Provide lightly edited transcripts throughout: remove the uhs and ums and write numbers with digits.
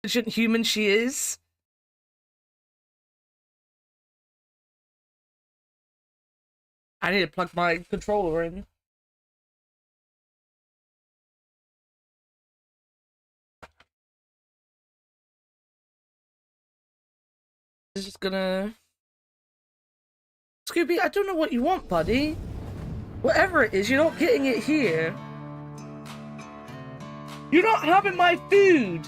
intelligent human she is. I need to plug my controller in. It's just gonna... Scooby, I don't know what you want, buddy. Whatever it is, you're not getting it here. You're not having my food!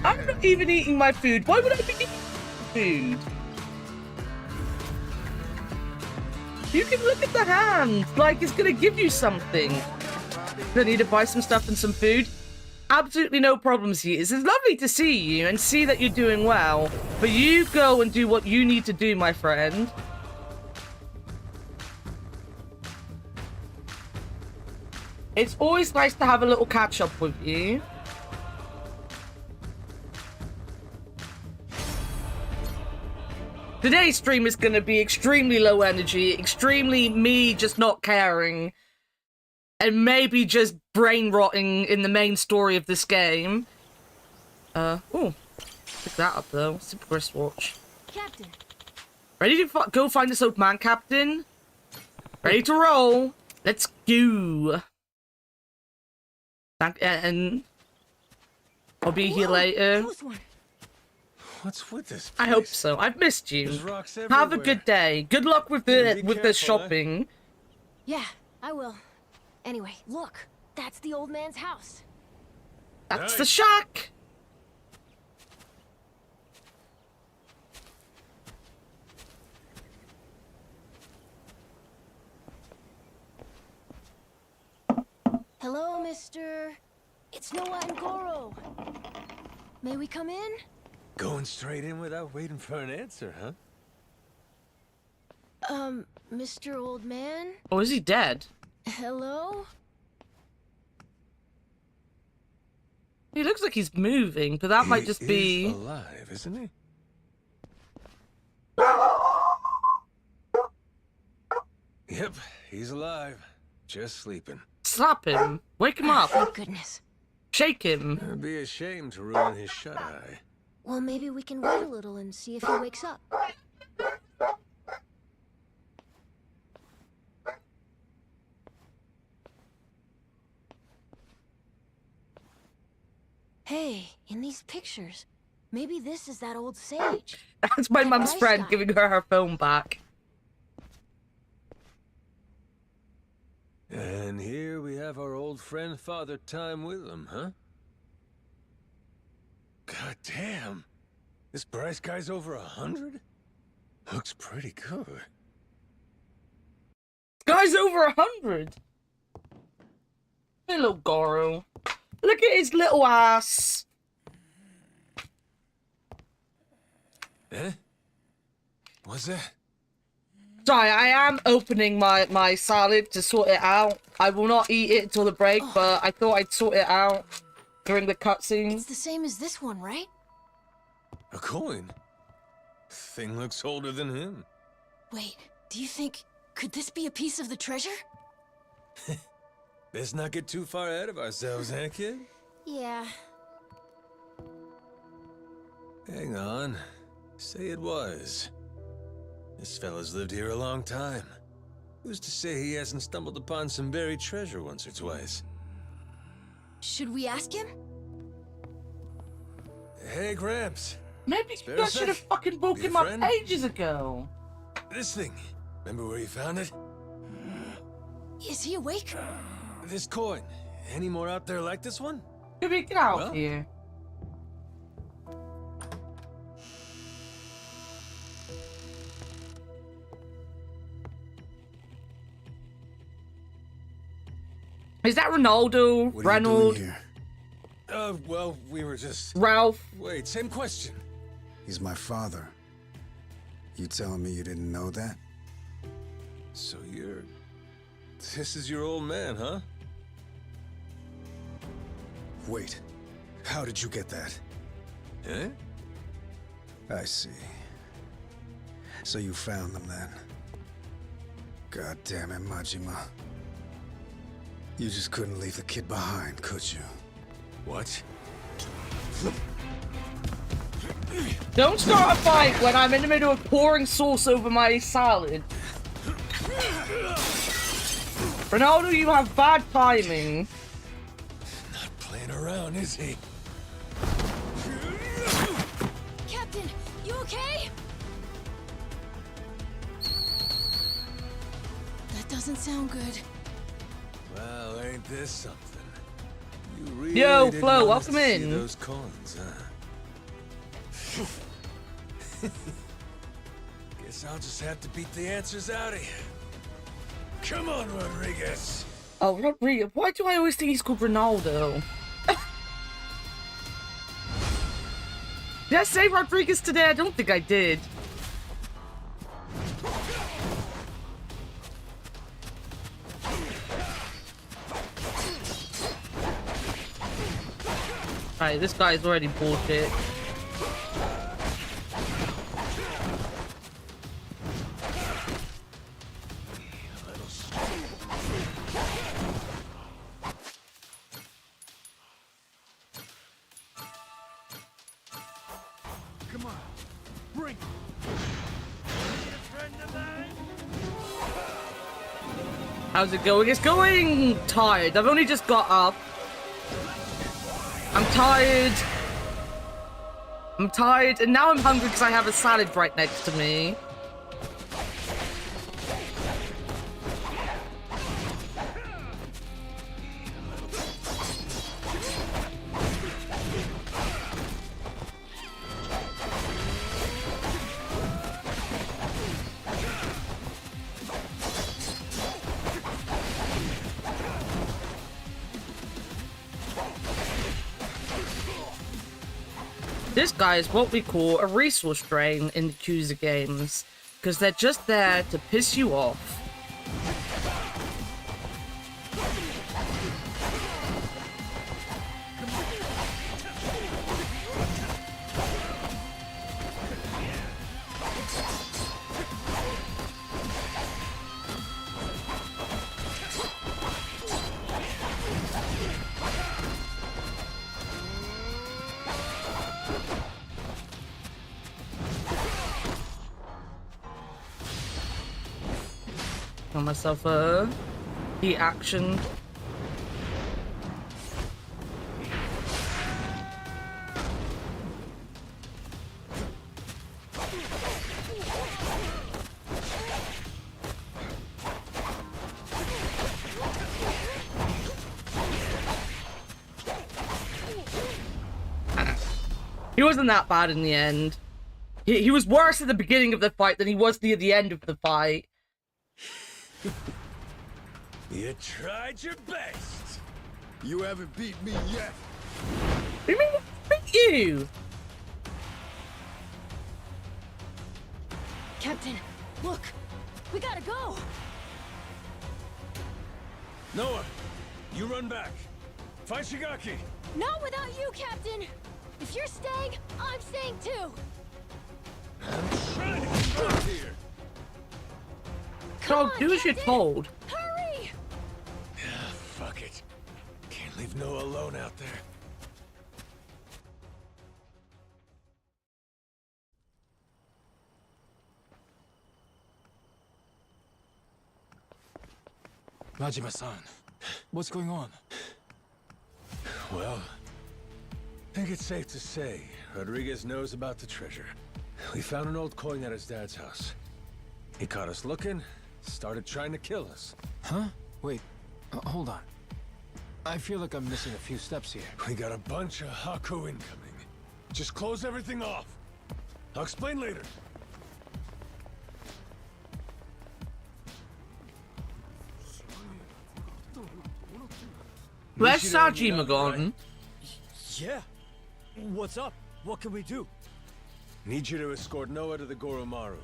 I'm not even eating my food. Why would I be eating food? You can look at the hand, like it's gonna give you something. I need to buy some stuff and some food. Absolutely no problems here. It's lovely to see you and see that you're doing well. But you go and do what you need to do, my friend. It's always nice to have a little catch up with you. Today's stream is going to be extremely low energy, extremely me just not caring, and maybe just brain rotting in the main story of this game. Oh, pick that up though. Super wristwatch. Captain. Ready to go find this old man, Captain? Ready to roll? Let's go. And I'll be here later. What's with this place? I hope so. I've missed you. Have a good day. Good luck with the shopping. Yeah, I will. Anyway, look. That's the old man's house. That's the shack. Hello, mister. It's Noah and Goro. May we come in? Going straight in without waiting for an answer, huh? Mr. Old Man? Oh, is he dead? Hello? He looks like he's moving, but that might just be... He's alive, isn't he? Yep, he's alive. Just sleeping. Slap him. Wake him up. Thank goodness. Shake him. It'd be a shame to ruin his shut-eye. Well, maybe we can wait a little and see if he wakes up. Hey, in these pictures, maybe this is that old sage. That's my mum's friend giving her phone back. And here we have our old friend Father Time with him, huh? God damn. This Bryce guy's over 100? Looks pretty good. Guy's over 100. Little Goro. Look at his little ass. Eh? What's that? Sorry, I am opening my salad to sort it out. I will not eat it until the break, but I thought I'd sort it out during the cutscene. It's the same as this one, right? A coin? Thing looks older than him. Wait, do you think... could this be a piece of the treasure? Let's not get too far ahead of ourselves, eh, kid? Yeah. Hang on. Say it was. This fella's lived here a long time. Who's to say he hasn't stumbled upon some buried treasure once or twice? Should we ask him? Hey, Gramps. Maybe you guys should have fucking woke him up ages ago. This thing. Remember where you found it? Is he awake? This coin. Any more out there like this one? Get out of here. Is that Ronaldo? What Ronald? are you doing here? Well, we were just... Ralph? Wait, same question. He's my father. You telling me you didn't know that? So you're... This is your old man, huh? Wait. How did you get that? Eh? I see. So you found them then. God damn it, Majima. You just couldn't leave the kid behind, could you? What? Don't start a fight when I'm in the middle of pouring sauce over my salad. Ronaldo, you have bad timing. Not playing around, is he? Captain, you okay? That doesn't sound good. Well, ain't this something? You really Yo, didn't Flo, want us welcome to see in. those coins, huh? Guess I'll just have to beat the answers out of you. Come on, Rodriguez. Oh, Rodriguez. Why do I always think he's called Ronaldo? Did I say Rodriguez today? I don't think I did. Alright, this guy's already bullshit. Come on, bring it. How's it going? It's going tired. I've only just got up. I'm tired. I'm tired, and now I'm hungry because I have a salad right next to me. This guy is what we call a resource drain in the Yakuza games, because they're just there to piss you off. Got myself a heat action. He wasn't that bad in the end. He was worse at the beginning of the fight than he was near the end of the fight. You tried your best. You haven't beat me yet. What do you mean, beat you? Captain, look! We gotta go! Noah, you run back. Find Shigaki. Not without you, Captain! If you're staying, I'm staying too! I'm trying to get out of here. So do as you're told. Hurry! Fuck it. Can't leave Noah alone out there. Majima-san, what's going on? Well, I think it's safe to say Rodriguez knows about the treasure. We found an old coin at his dad's house. He caught us looking, started trying to kill us. Huh? Wait, hold on. I feel like I'm missing a few steps here. We got a bunch of Haku incoming. Just close everything off. I'll explain later. Where's Nishido, Majima gone? Yeah. What's up? What can we do? Need you to escort Noah to the Goromaru.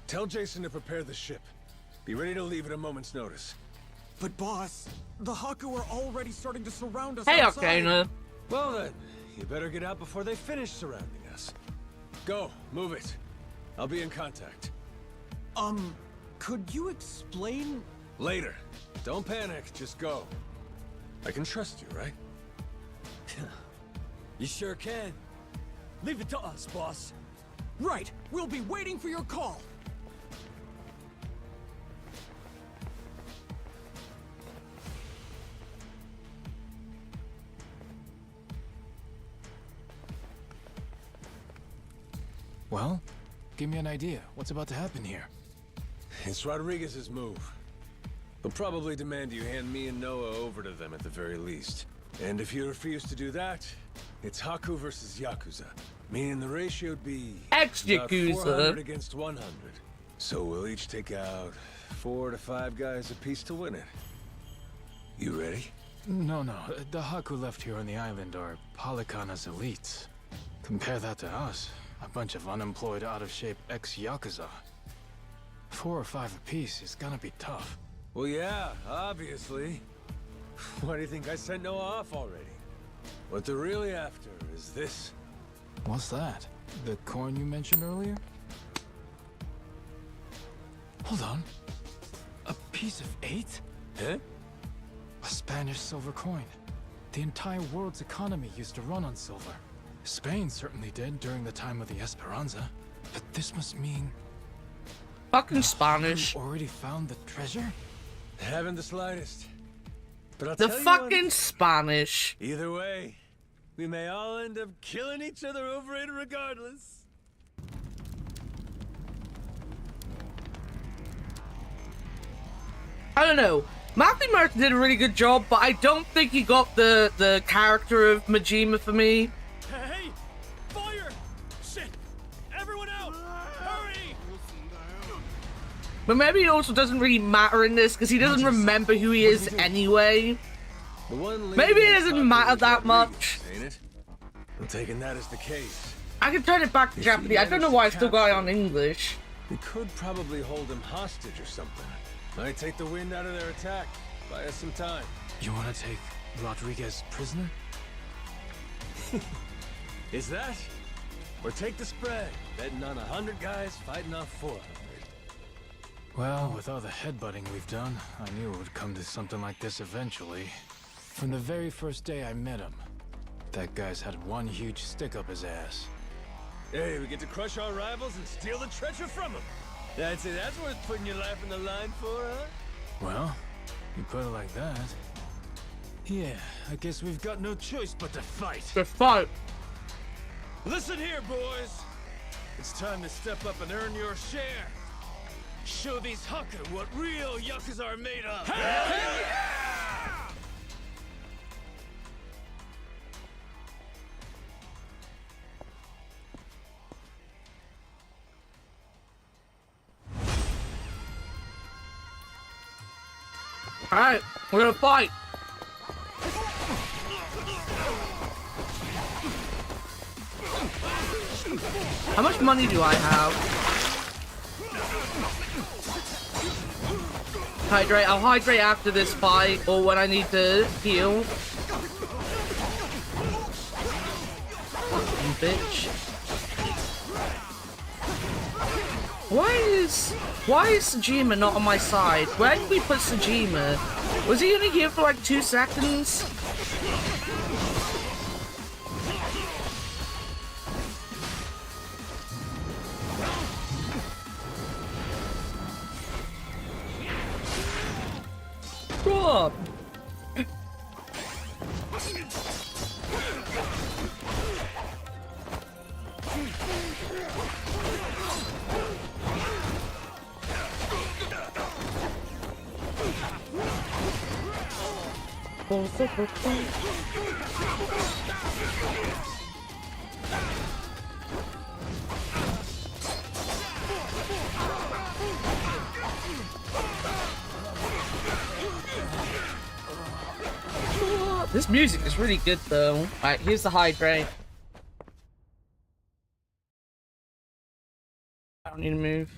Tell Jason to prepare the ship. Be ready to leave at a moment's notice. But boss, the Haku are already starting to surround us Hey, outside. Arcana. Well then, you better get out before they finish surrounding us. Go, move it. I'll be in contact. Could you explain? Later. Don't panic, just go. I can trust you, right? You sure can. Leave it to us, boss. Right. We'll be waiting for your call. Well, give me an idea. What's about to happen here? It's Rodriguez's move. He'll probably demand you hand me and Noah over to them at the very least. And if you refuse to do that, it's Haku versus Yakuza. Meaning the ratio would be Ex-Yakuza. about 400 against 100. So we'll each take out 4 to 5 guys apiece to win it. You ready? No. The Haku left here on the island are Polycana's elites. Compare that to us. A bunch of unemployed, out-of-shape ex-Yakuza. 4 or 5 apiece is gonna be tough. Well, yeah, obviously. Why do you think I sent Noah off already? What they're really after is this. What's that? The coin you mentioned earlier? Hold on. A piece of 8? Huh? A Spanish silver coin. The entire world's economy used to run on silver. Spain certainly did during the time of the Esperanza. But this must mean... Fucking Spanish. You already found the treasure? Haven't the slightest. But I'll The tell you fucking what, Spanish. either way, we may all end up killing each other over it regardless. I don't know. Matthew Martin did a really good job, but I don't think he got the character of Majima for me. Hey! Fire! Shit! Everyone out! Hurry! But maybe it also doesn't really matter in this, because he doesn't remember who he is anyway. The one Maybe it leading doesn't Haku matter is that Rodriguez, much. ain't it? I'm taking that as the case. I can turn it back to Japanese. I don't know why I still got it on English. We could probably hold him hostage or something. Might take the wind out of their attack. Buy us some time. You wanna take Rodriguez prisoner? Is that? Or take the spread, betting on 100 guys fighting off 400. Well, with all the headbutting we've done, I knew it would come to something like this eventually. From the very first day I met him, that guy's had one huge stick up his ass. Hey, we get to crush our rivals and steal the treasure from them. That's it. That's worth putting your life in the line for, huh? Well, you put it like that. Yeah, I guess we've got no choice but to fight. The fight. Listen here, boys. It's time to step up and earn your share. Show these Haku what real Yakuza are made of. Hell yeah! Alright, we're gonna fight. How much money do I have? Hydrate. I'll hydrate after this fight or when I need to heal. Fucking bitch. Why is Majima not on my side? Where did we put Majima? Was he only here for like 2 seconds? Stop! This music is really good though. Alright, here's the hydrate. I don't need to move.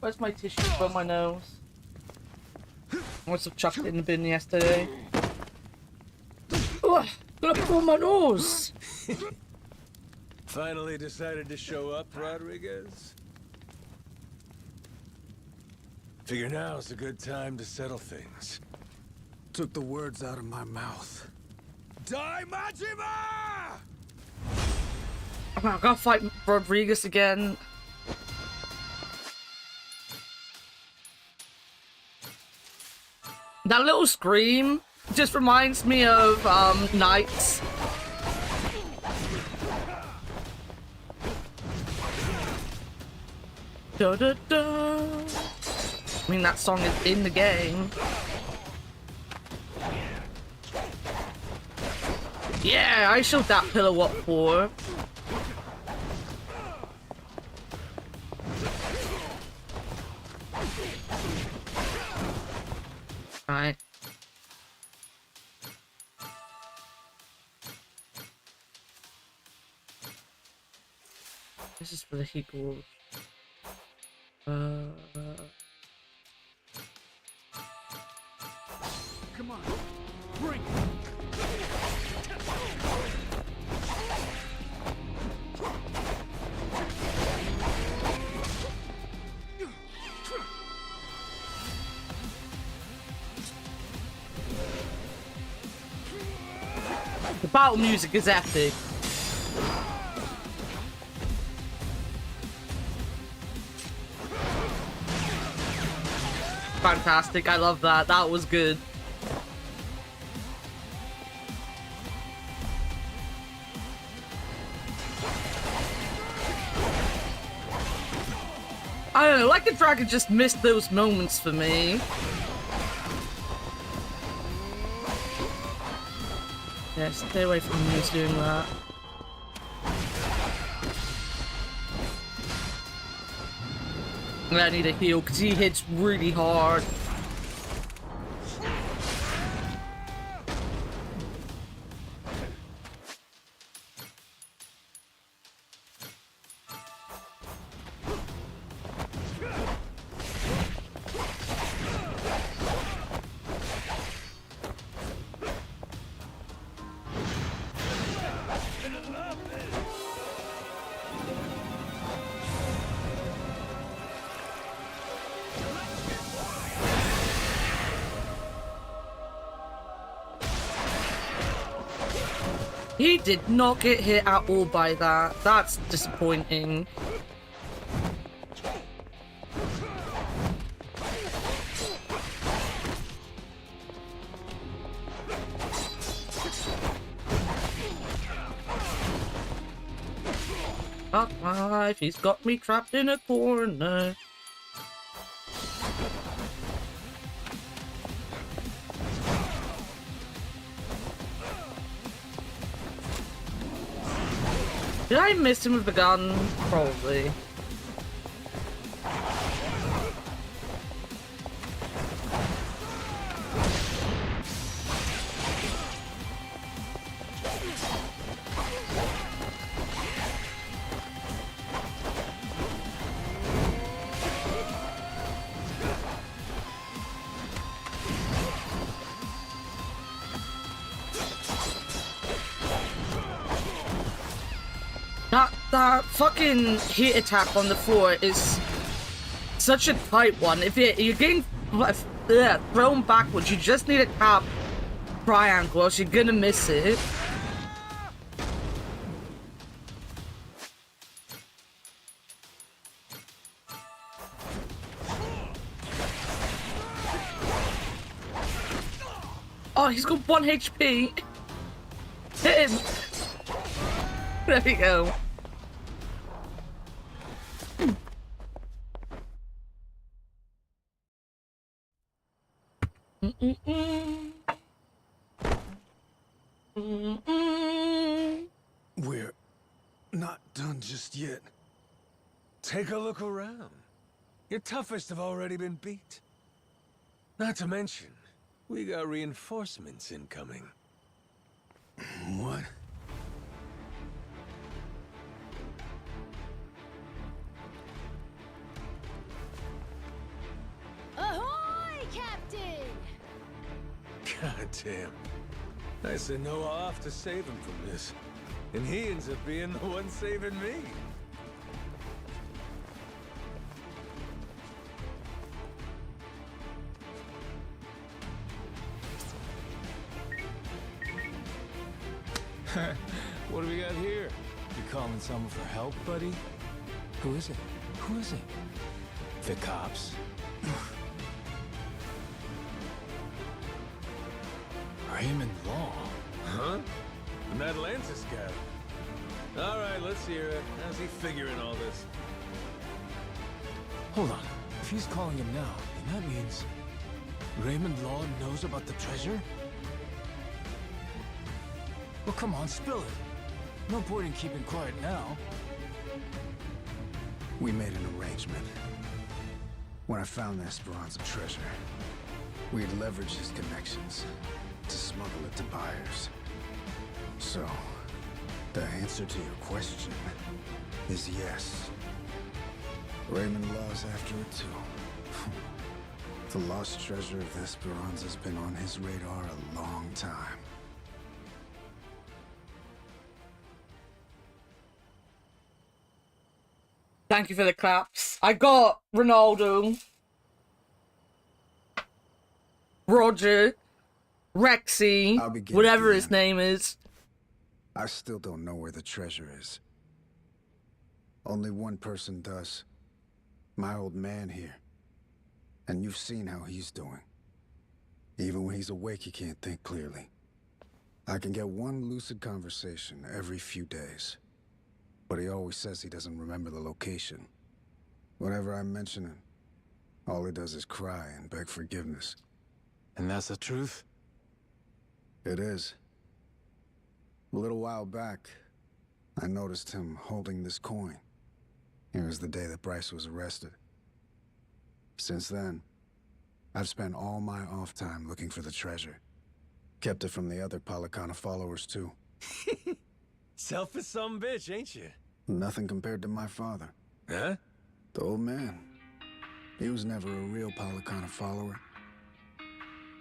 Where's my tissue for my nose? I must have chucked it in the bin yesterday. Ugh, gonna pull my nose! Finally decided to show up, Rodriguez? Figure now's a good time to settle things. Took the words out of my mouth. Die, Majima! I gotta fight Rodriguez again. That little scream just reminds me of Knights. Da da da. I mean, that song is in the game. Yeah, I showed that pillow what for. Alright. This is for the heat wall. Come on, bring it. The battle music is epic. Fantastic, I love that. That was good. I don't know, like the dragon just missed those moments for me. Yeah, stay away from me who's doing that. I need a heal because he hits really hard. He did not get hit at all by that. That's disappointing. Fuck my life, he's got me trapped in a corner. Did I miss him with the gun? Probably. That fucking hit attack on the floor is such a tight one. If you're getting thrown backwards, you just need to tap triangle, else you're gonna miss it. Oh, he's got 1 HP. Hit him. There we go. We're not done just yet. Take a look around. Your toughest have already been beat. Not to mention, we got reinforcements incoming. What? Ahoy, Captain! God damn. I sent Noah off to save him from this. And he ends up being the one saving me. What do we got here? You calling someone for help, buddy? Who is it? Who is it? The cops. Raymond Law. Huh? The Atlantis guy. All right, let's hear it. How's he figuring all this? Hold on. If he's calling him now, then that means Raymond Law knows about the treasure? Well, come on, spill it. No point in keeping quiet now. We made an arrangement. When I found the Esperanza treasure, we had leveraged his connections to smuggle it to buyers. So, the answer to your question is yes. Raymond Law's after it too. The lost treasure of Esperanza's been on his radar a long time. Thank you for the claps. I got Ronaldo, Roger, Rexy, I'll begin whatever at the his end. name is. I still don't know where the treasure is. Only one person does. My old man here. And you've seen how he's doing. Even when he's awake, he can't think clearly. I can get one lucid conversation every few days. But he always says he doesn't remember the location. Whenever I mention it, all he does is cry and beg forgiveness. And that's the truth? It is. A little while back, I noticed him holding this coin. It was the day that Bryce was arrested. Since then, I've spent all my off time looking for the treasure. Kept it from the other Palicana followers, too. Selfish some bitch, ain't you? Nothing compared to my father. Huh? The old man. He was never a real Palicana follower.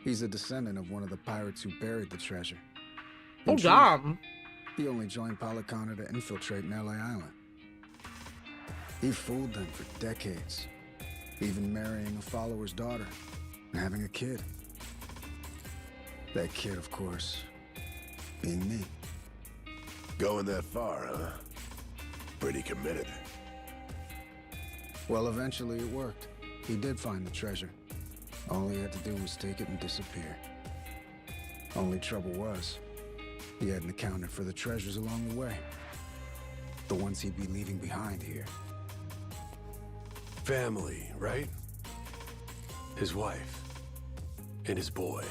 He's a descendant of one of the pirates who buried the treasure. In Oh, truth, damn. he only joined Palicana to infiltrate Nelly Island. He fooled them for decades, even marrying a follower's daughter and having a kid. That kid, of course, being me. Going that far, huh? Pretty committed. Well, eventually it worked. He did find the treasure. All he had to do was take it and disappear. Only trouble was, he hadn't accounted for the treasures along the way. The ones he'd be leaving behind here. Family, right? His wife. And his boy.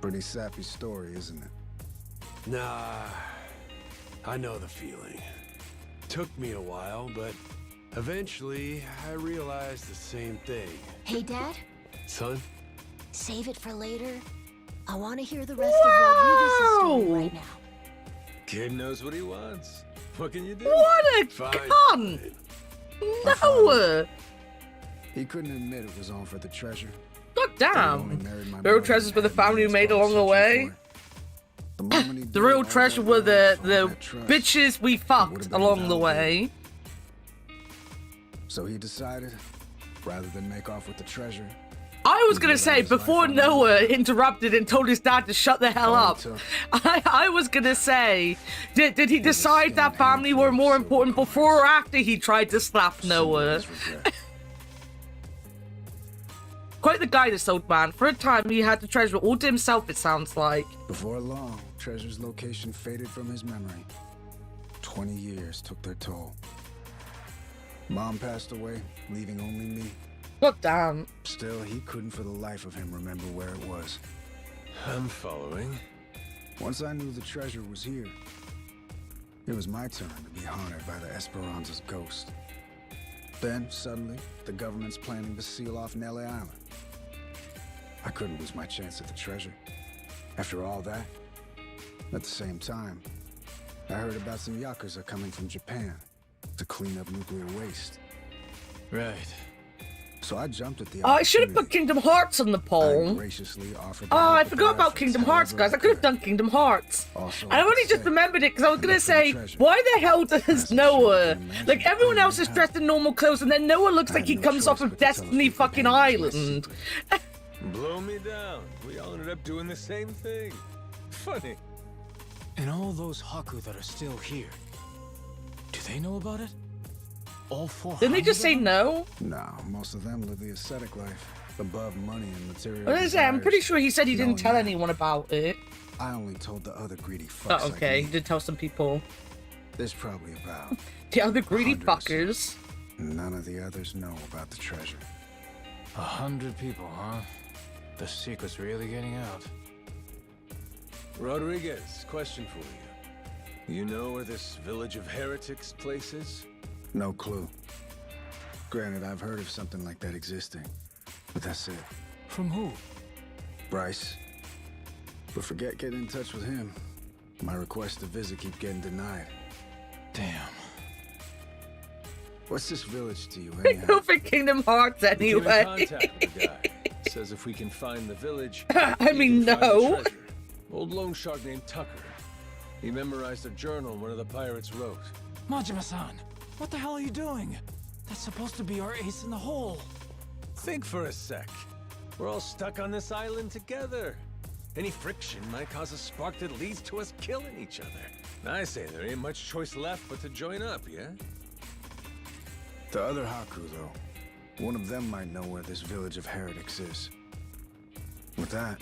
Pretty sappy story, isn't it? Nah, I know the feeling. Took me a while, but eventually I realized the same thing. Hey, Dad? Son? Save it for later. I want to hear the rest of Rodriguez's story Wow. right now. Kid knows what he wants. What can you do? What a Fine. cunt! No! He couldn't admit it was all for the treasure. God But he damn. only married my The real mother treasures and were the had family we millions made gone along the searching way. for it. The moment he The did, real all treasure that were love, the all that trust, bitches we fucked would've been along the invalidated. way. So he decided, rather than make off with the treasure, I was gonna say, before Noah interrupted and told his dad to shut the hell all up, it took I was gonna say, did he decide that family were more important before or after he tried to slap Noah? was regret. Quite the guy, this old man. For a time, he had the treasure all to himself, it sounds like. Before long, Treasure's location faded from his memory. 20 years took their toll. Mom passed away, leaving only me. God damn. Still, he couldn't for the life of him remember where it was. I'm following. Once I knew the treasure was here, it was my turn to be haunted by the Esperanza's ghost. Then, suddenly, the government's planning to seal off Nelly Island. I couldn't lose my chance at the treasure. After all that, at the same time, I heard about some Yakuza coming from Japan to clean up nuclear waste. Right. So I jumped at the I should have put opportunity. Kingdom Hearts on the I poll. graciously offered. Oh, I forgot about Kingdom Hearts, guys. I could have done Kingdom Hearts. Also, I only just remembered it because I was gonna say, why the hell does Noah, like everyone else is dressed in normal clothes, and then Noah looks like he comes off of Destiny fucking Island. Blow me down. We all ended up doing the same thing. Funny. And all those Haku that are still here, they know about it? All 400? Didn't they just say no? No, most of them live the ascetic life, above money and material. What is it? I'm pretty desires. sure he said he didn't No, tell no. anyone about it. I only told the other greedy fucks. Oh, okay. He Like me. did tell some people. There's probably about The other greedy Hundreds. fuckers. none of the others know about the treasure. 100 people, huh? The secret's really getting out. Rodriguez, question for you. You know where this village of heretics place is? No clue. Granted, I've heard of something like that existing, but that's it. From who? Bryce. But forget getting in touch with him. My requests to visit keep getting denied. Damn. What's this village to you, They anyhow? go for Kingdom Hearts We came in anyway. contact with the guy. Says if we can find the village, I we mean, can find the no. treasure. Old loan shark named Tucker. He memorized a journal one of the pirates wrote. Majima-san, what the hell are you doing? That's supposed to be our ace in the hole. Think for a sec. We're all stuck on this island together. Any friction might cause a spark that leads to us killing each other. I say there ain't much choice left but to join up, yeah? The other Haku, though. One of them might know where this village of heretics is. With that,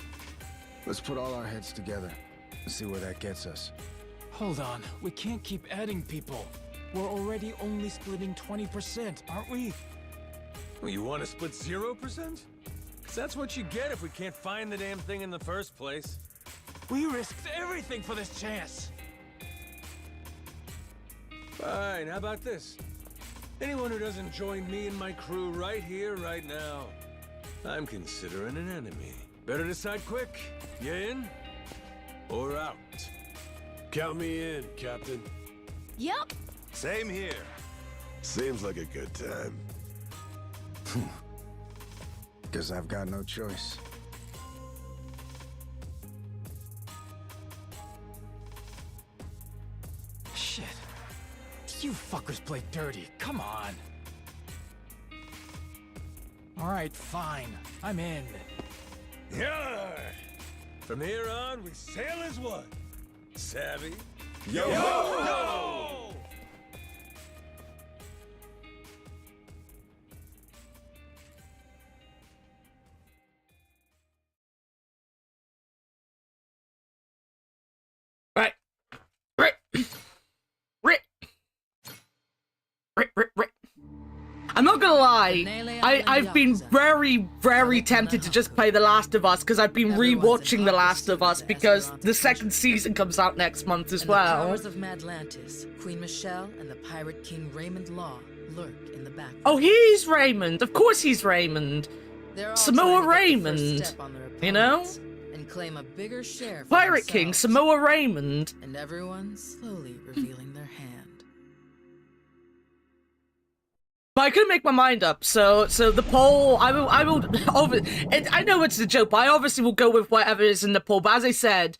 let's put all our heads together and see where that gets us. Hold on, we can't keep adding people. We're already only splitting 20%, aren't we? Well, you want to split 0%? Because that's what you get if we can't find the damn thing in the first place. We risked everything for this chance. Fine, how about this? Anyone who doesn't join me and my crew right here, right now, I'm considering an enemy. Better decide quick. You in? Or out? Count me in, Captain. Yep. Same here. Seems like a good time. Guess I've got no choice. Shit. You fuckers play dirty. Come on. Alright, fine. I'm in. Yarr! From here on, we sail as one. Savvy? Yo! Yo! Right. Right. Right. Right. I'm not gonna lie, I've been very tempted to just play The Last of Us because I've been rewatching The Last of Us because the second season comes out next month as And the well. powers of Madlantis, Queen Michelle and the pirate king Raymond Law lurk in the background. Oh, he's Raymond. Of course he's Raymond. They're all Samoa trying to get the first Raymond, step on their you know? opponents and claim a bigger share for Pirate King, themselves. Samoa Raymond. And everyone slowly revealing their hand. But I couldn't make my mind up, so the poll, I will, and I know it's a joke, but I obviously will go with whatever is in the poll, but as I said,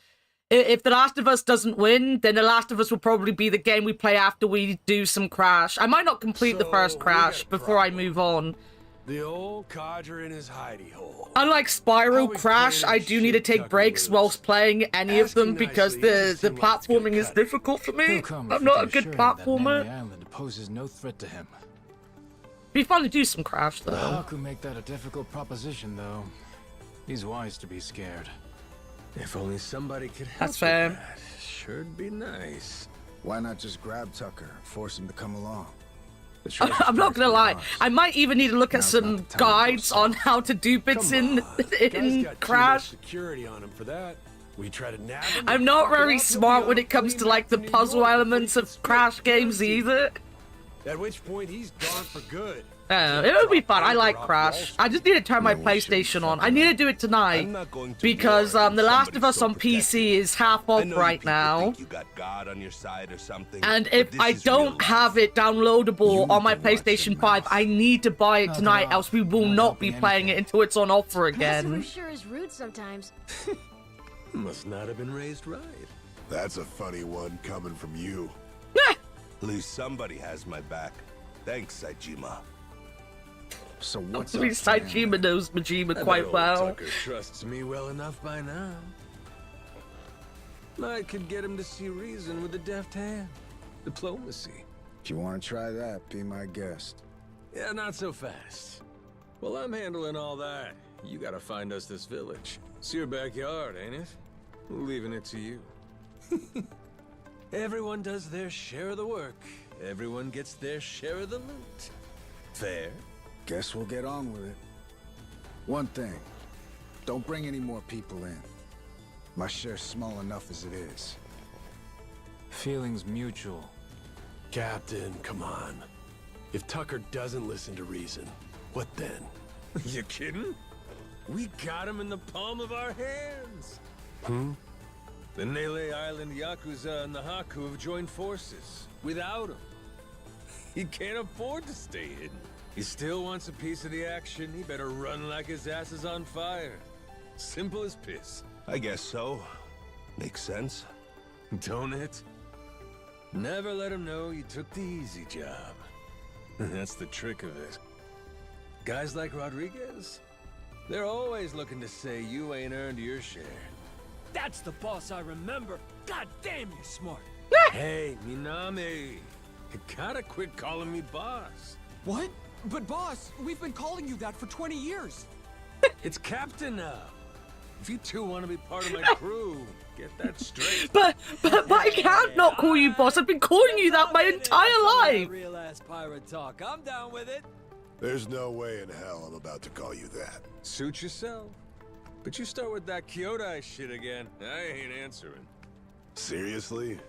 if The Last of Us doesn't win, then The Last of Us will probably be the game we play after we do some Crash. I might not complete the first So, we Crash got a before I problem. move on. The old codger in his hidey hole. Unlike Spyro, Always Crash, playing I do need to shit take Tucker breaks with whilst us. playing any of them Asking because nicely the doesn't seem like it's platforming gonna is cut it. difficult for me. He'll come if I'm we not can a good assure him that platformer. Melee Island poses no threat to him. Be fun to do some Crash though. How could make that a difficult proposition, though? He's wise to be scared. If only somebody could help That's with fair. that. Sure'd be nice. Why not just grab Tucker, force him to come along? The I'm treasure's not gonna practically lie. ours. I might even need to look at Now's not some the time to guides go on soft. how to do bits Come in on. Guy's in got too Crash. much security on him for that. We try to nab him. I'm not fuck it very up, he'll smart be when on it comes plane to like back the New puzzle York before elements he of can Crash split games currency. either. At which point he's gone for good. It would be fun. I like Crash. I just need to turn my No, we shouldn't PlayStation on. fuck I need to do it tonight I'm not going to because war The with Last of somebody Us so on protected. PC is half I off know right you people now. think you got God on your side or something, And but if this I is real don't life. have it downloadable You on my need to watch PlayStation your 5, mouth. I need to buy it Knock it tonight, off. else we will Not not be helping playing it anything. until it's on offer Customer again. sure is rude sometimes. Must not have been raised right. That's a funny one coming from you. Meh. At least somebody has my back. Thanks, Majima. So what's At up, least man? Majima knows Majima I bet quite old well. Tucker trusts me well enough by now. I could get him to see reason with a deft hand. Diplomacy. If you want to try that, be my guest. Yeah, not so fast. Well, I'm handling all that. You gotta find us this village. It's your backyard, ain't it? Leaving it to you. Everyone does their share of the work. Everyone gets their share of the loot. Fair? Guess we'll get on with it. One thing. Don't bring any more people in. My share's small enough as it is. Feelings mutual. Captain, come on. If Tucker doesn't listen to reason, what then? You kidding? We got him in the palm of our hands. The Nele Island Yakuza and the Haku have joined forces. Without him, he can't afford to stay hidden. He still wants a piece of the action. He better run like his ass is on fire. Simple as piss. I guess so. Makes sense. Don't it? Never let him know you took the easy job. That's the trick of it. Guys like Rodriguez, they're always looking to say you ain't earned your share. That's the boss I remember. God damn, you're smart. Hey, Minami, you gotta quit calling me boss. What? But boss, we've been calling you that for 20 years. It's Captain now. If you two want to be part of my crew, get that straight. But I can't not call you boss. I've been calling you that my entire life. Real ass pirate talk. I'm down with it. There's no way in hell I'm about to call you that. Suit yourself. But you start with that Kyodai shit again, I ain't answering. Seriously?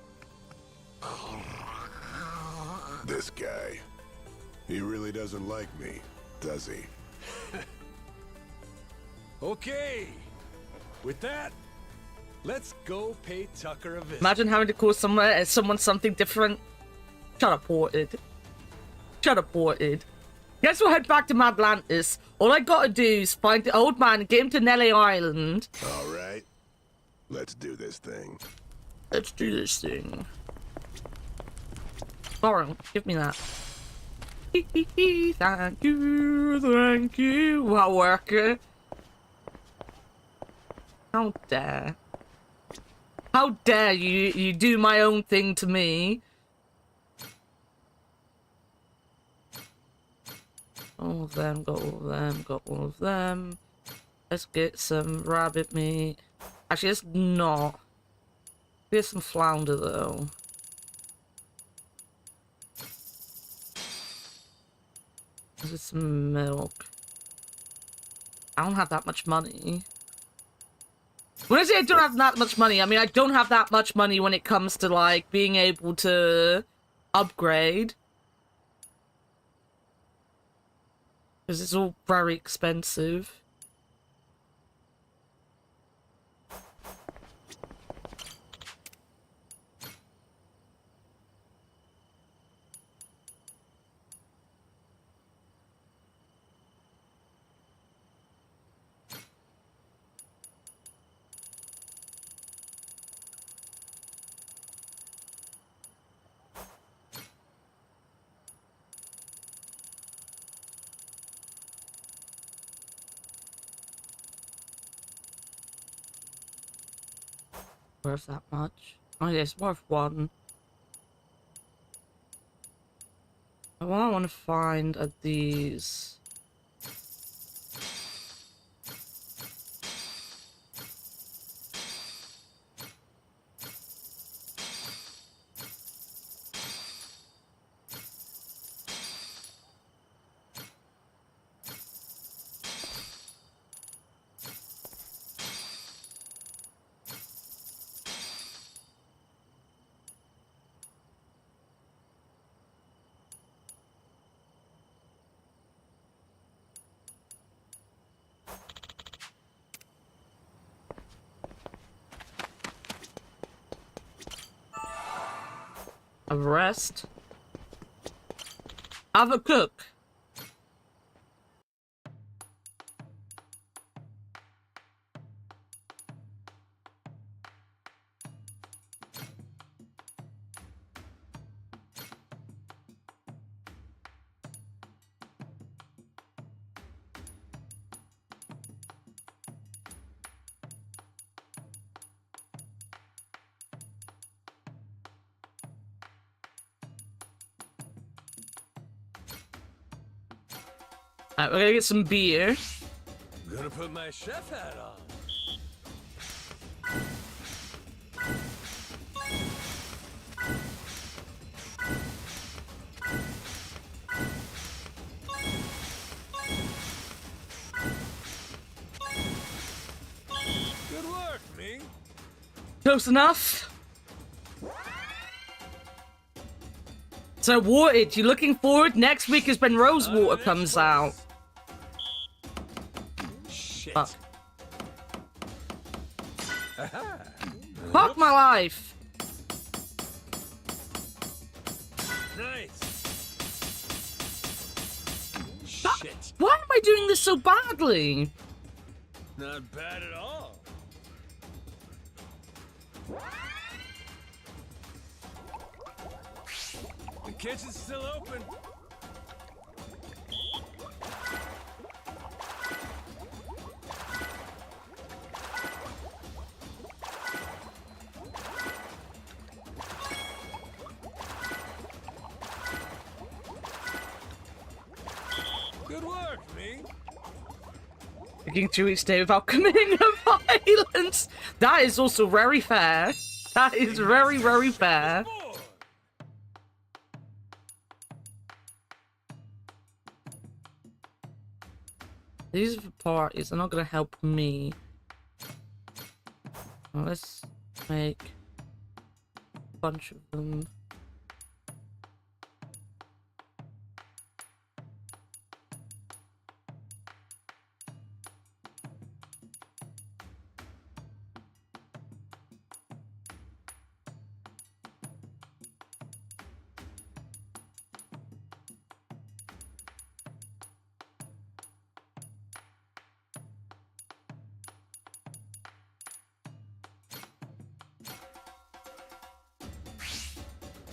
This guy. He really doesn't like me, does he? Okay. With that, let's go pay Tucker a visit. Imagine having to call someone something different. Shut up, Ported. Shut up, Ported. Guess we'll head back to Madlantis. All I gotta do is find the old man and get him to Nele Island. All right. Let's do this thing. Let's do this thing. Lauren, give me that. Thank you. Wow, worker. How dare. How dare you do my own thing to me. All of them, got all of them, got all of them. Let's get some rabbit meat. Actually, let's not. Get some flounder, though. Let's get some milk. I don't have that much money. When I say I don't have that much money, I mean I don't have that much money when it comes to, like, being able to upgrade. Because it's all very expensive. Worth that much? Oh, yeah, it's worth one. What I want to find are these. A rest. Have a cook. Alright, we're gonna get some beer. I'm gonna put my chef hat on. Good work, me. Close enough. So, Warted, you looking forward? Next week is when Rosewater comes out. Shit. Fuck. Fuck my life. Nice. Shit. Why am I doing this so badly? Not bad at all. The kitchen's still open. Good work, me. Taking 2 weeks stay without committing a violence. That is also very fair. That is very, very fair. These parties are not gonna help me. Well, let's make a bunch of them.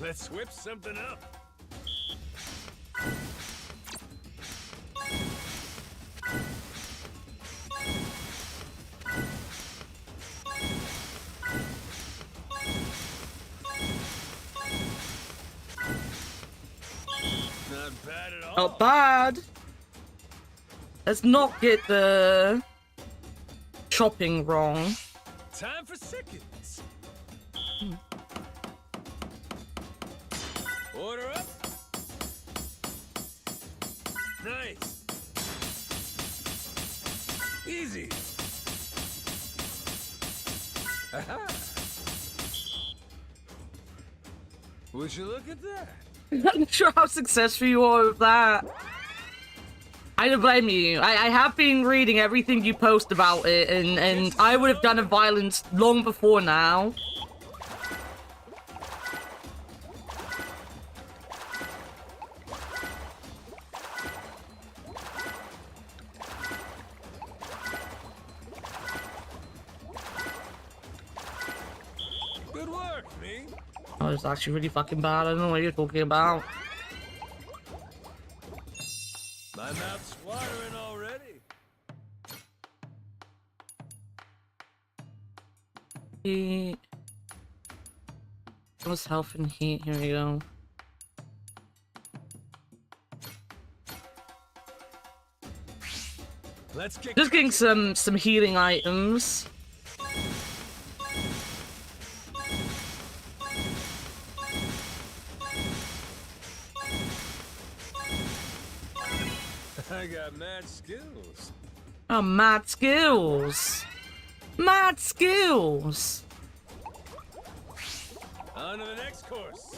Let's whip something up. Not bad at all. Not bad. Let's not get the chopping wrong. Time for seconds. Order up. Nice. Easy. Aha. Would you look at that? I'm not sure how successful you are with that. I don't blame you. I have been reading everything you post about it, and I would have done a violence long before now. Good work, me. Oh, it's actually really fucking bad. I don't know what you're talking about. My mouth's watering already. Heat. What's health and heat? Here we go. Let's get Just getting some healing items. I got mad skills. Oh, mad skills. Mad skills. On to the next course.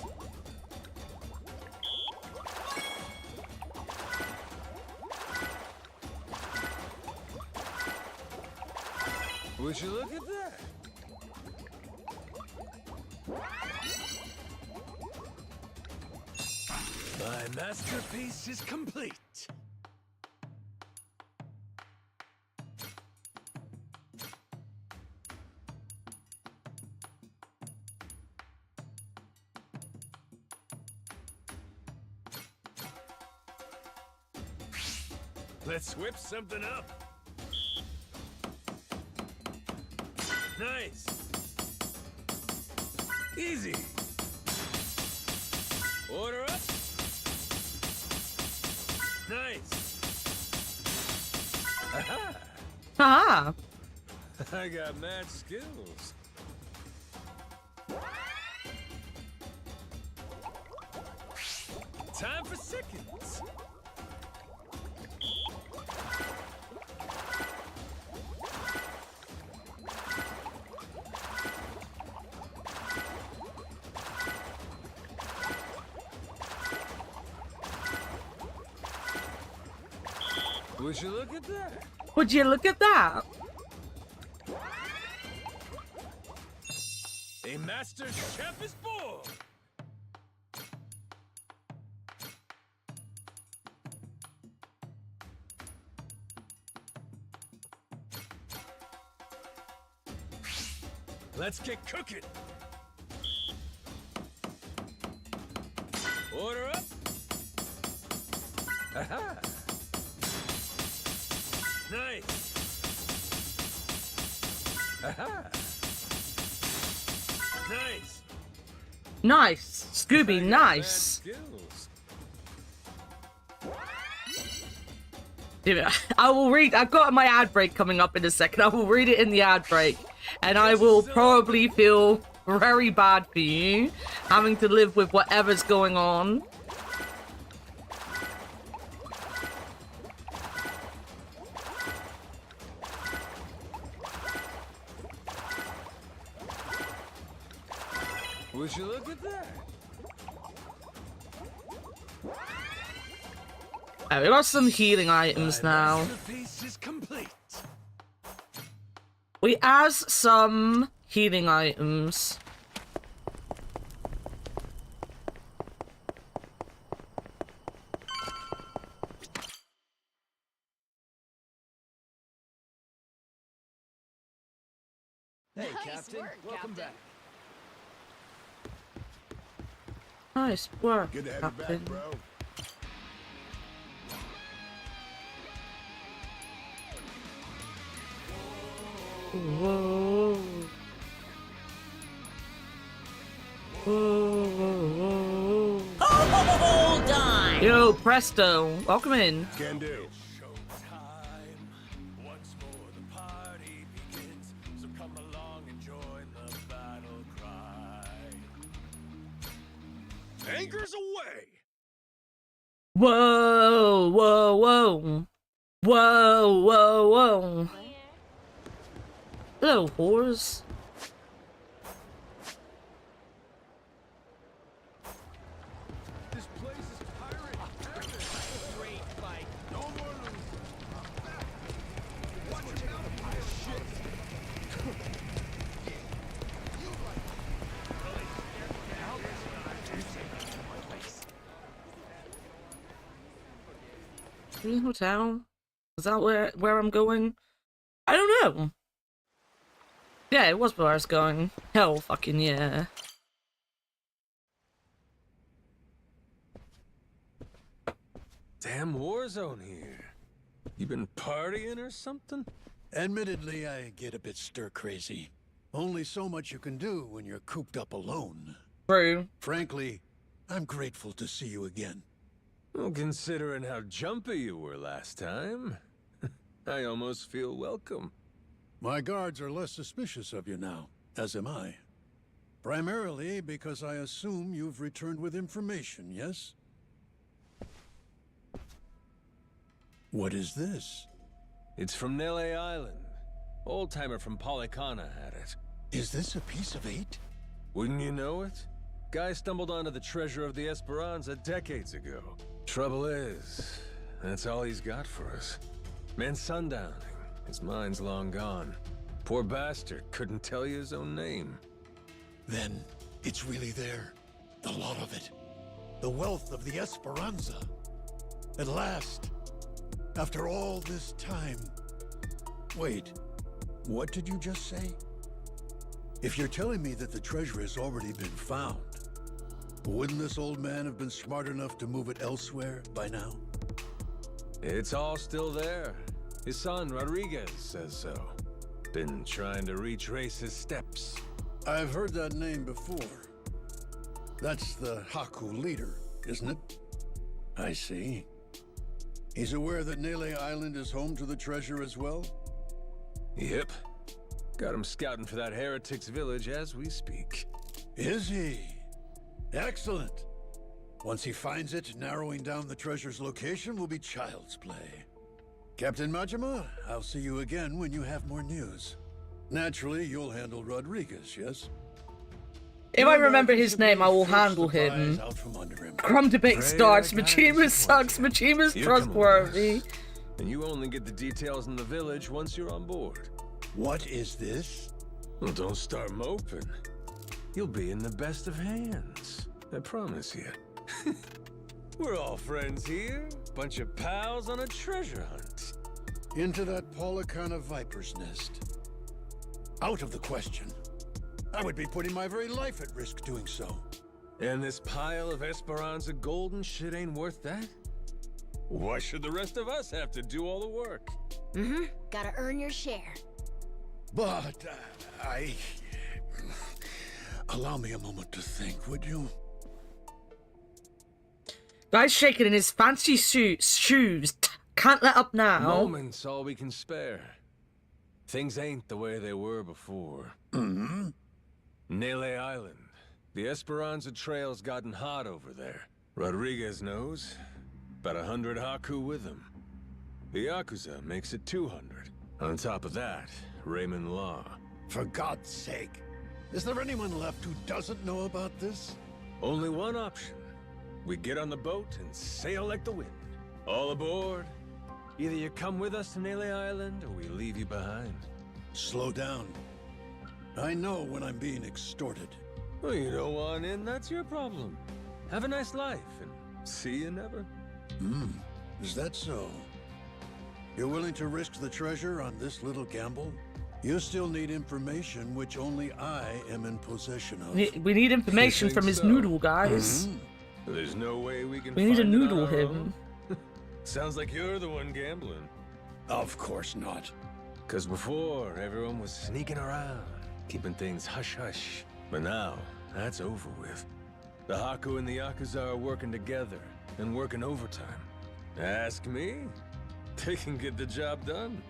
Would you look at that? My masterpiece is complete. Let's whip something up. Nice. Easy. Order up. Nice. Ah. I got mad skills. Time for seconds. Would you look at that? Would you look at that? A master chef is born! Let's get cooking! Order up! Aha! Nice! Aha! Nice! Nice. Scooby, I got nice. mad skills. I will read. I've got my ad break coming up in a second. I will read it in the ad break. And I will probably feel very bad for you having to live with whatever's going on. Would you look at that? We got some healing items now. Masterpiece is complete. We has some healing items. Hey, Nice Captain. work, Welcome Captain. back. Nice work, Good to have you Captain. back, bro. Whoa. Whoa. Hold on! Yo, Presto. Welcome in. Can do. Showtime. Once more the party begins. So come along and join the battle cry. Anchors away! Whoa, whoa, whoa. Whoa, whoa, whoa. Hello, whores. This place is pirate heaven. Great fight. No more losing. Watch your mouth, you shit. Green Hotel? Is that where I'm going? I don't know. Yeah, it was where I was going. Hell fucking yeah. Damn war zone here. You been partying or something? Admittedly, I get a bit stir-crazy. Only so much you can do when you're cooped up alone. True. Frankly, I'm grateful to see you again. Well, considering how jumpy you were last time, I almost feel welcome. My guards are less suspicious of you now, as am I. Primarily because I assume you've returned with information, yes? What is this? It's from Nele Island. Old-timer from Polycana had it. Is this a piece of 8? Wouldn't you know it? Guy stumbled onto the treasure of the Esperanza decades ago. Trouble is, that's all he's got for us. Man sundowning. His mind's long gone. Poor bastard couldn't tell you his own name. Then it's really there. The lot of it. The wealth of the Esperanza. At last. After all this time. Wait, what did you just say? If you're telling me that the treasure has already been found, wouldn't this old man have been smart enough to move it elsewhere by now? It's all still there. His son, Rodriguez, says so. Been trying to retrace his steps. I've heard that name before. That's the Haku leader, isn't it? I see. He's aware that Nele Island is home to the treasure as well? Yep. Got him scouting for that heretic's village as we speak. Is he? Excellent. Once he finds it, narrowing down the treasure's location will be child's play. Captain Majima, I'll see you again when you have more news. Naturally, you'll handle Rodriguez, yes? If I remember his name, I will handle him. Crumb debate starts. Majima sucks. Majima's trustworthy. And you only get the details in the village once you're on board. What is this? Well, don't start moping. You'll be in the best of hands. I promise you. We're all friends here. Bunch of pals on a treasure hunt. Into that Polycana viper's nest. Out of the question. I would be putting my very life at risk doing so. And this pile of Esperanza gold and shit ain't worth that? Why should the rest of us have to do all the work? Mm-hmm. Gotta earn your share. But, allow me a moment to think, would you? Guy's shaking in his fancy shoes. Can't let up now. Moment's all we can spare. Things ain't the way they were before. Mm-hmm. Nele Island. The Esperanza Trail's gotten hot over there. Rodriguez knows. About 100 Haku with him. The Yakuza makes it 200. On top of that, Raymond Law. For God's sake. Is there anyone left who doesn't know about this? Only one option. We get on the boat and sail like the wind. All aboard. Either you come with us to Nele Island, or we leave you behind. Slow down. I know when I'm being extorted. Well, you don't want in, that's your problem. Have a nice life, and see you never. Is that so? You're willing to risk the treasure on this little gamble? You still need information which only I am in possession of. We need information from his noodle, guys. There's no way we can We need to find it on noodle our him. own. Sounds like you're the one gambling. Of course not. Cause before, everyone was sneaking around, keeping things hush-hush. But now, that's over with. The Haku and the Yakuza are working together, and working overtime. Ask me, they can get the job done.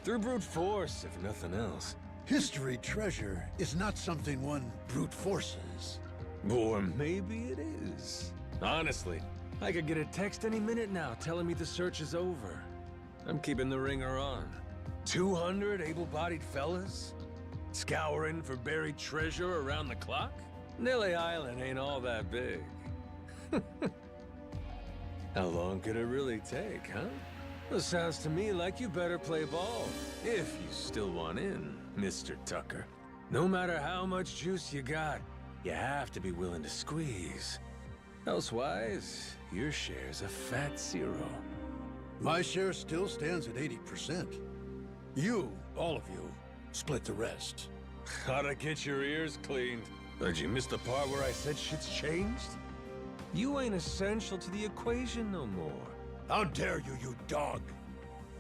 Through brute force, if nothing else. History treasure is not something one brute forces. Or maybe it is. Honestly, I could get a text any minute now telling me the search is over. I'm keeping the ringer on. 200 able-bodied fellas? Scouring for buried treasure around the clock? Nele Island ain't all that big. How long could it really take, huh? Well, sounds to me like you better play ball, if you still want in, Mr. Tucker. No matter how much juice you got, you have to be willing to squeeze. Elsewise, your share's a fat zero. My share still stands at 80%. You, all of you, split the rest. How'd I get your ears cleaned? Did you miss the part where I said shit's changed? You ain't essential to the equation no more. How dare you, you dog!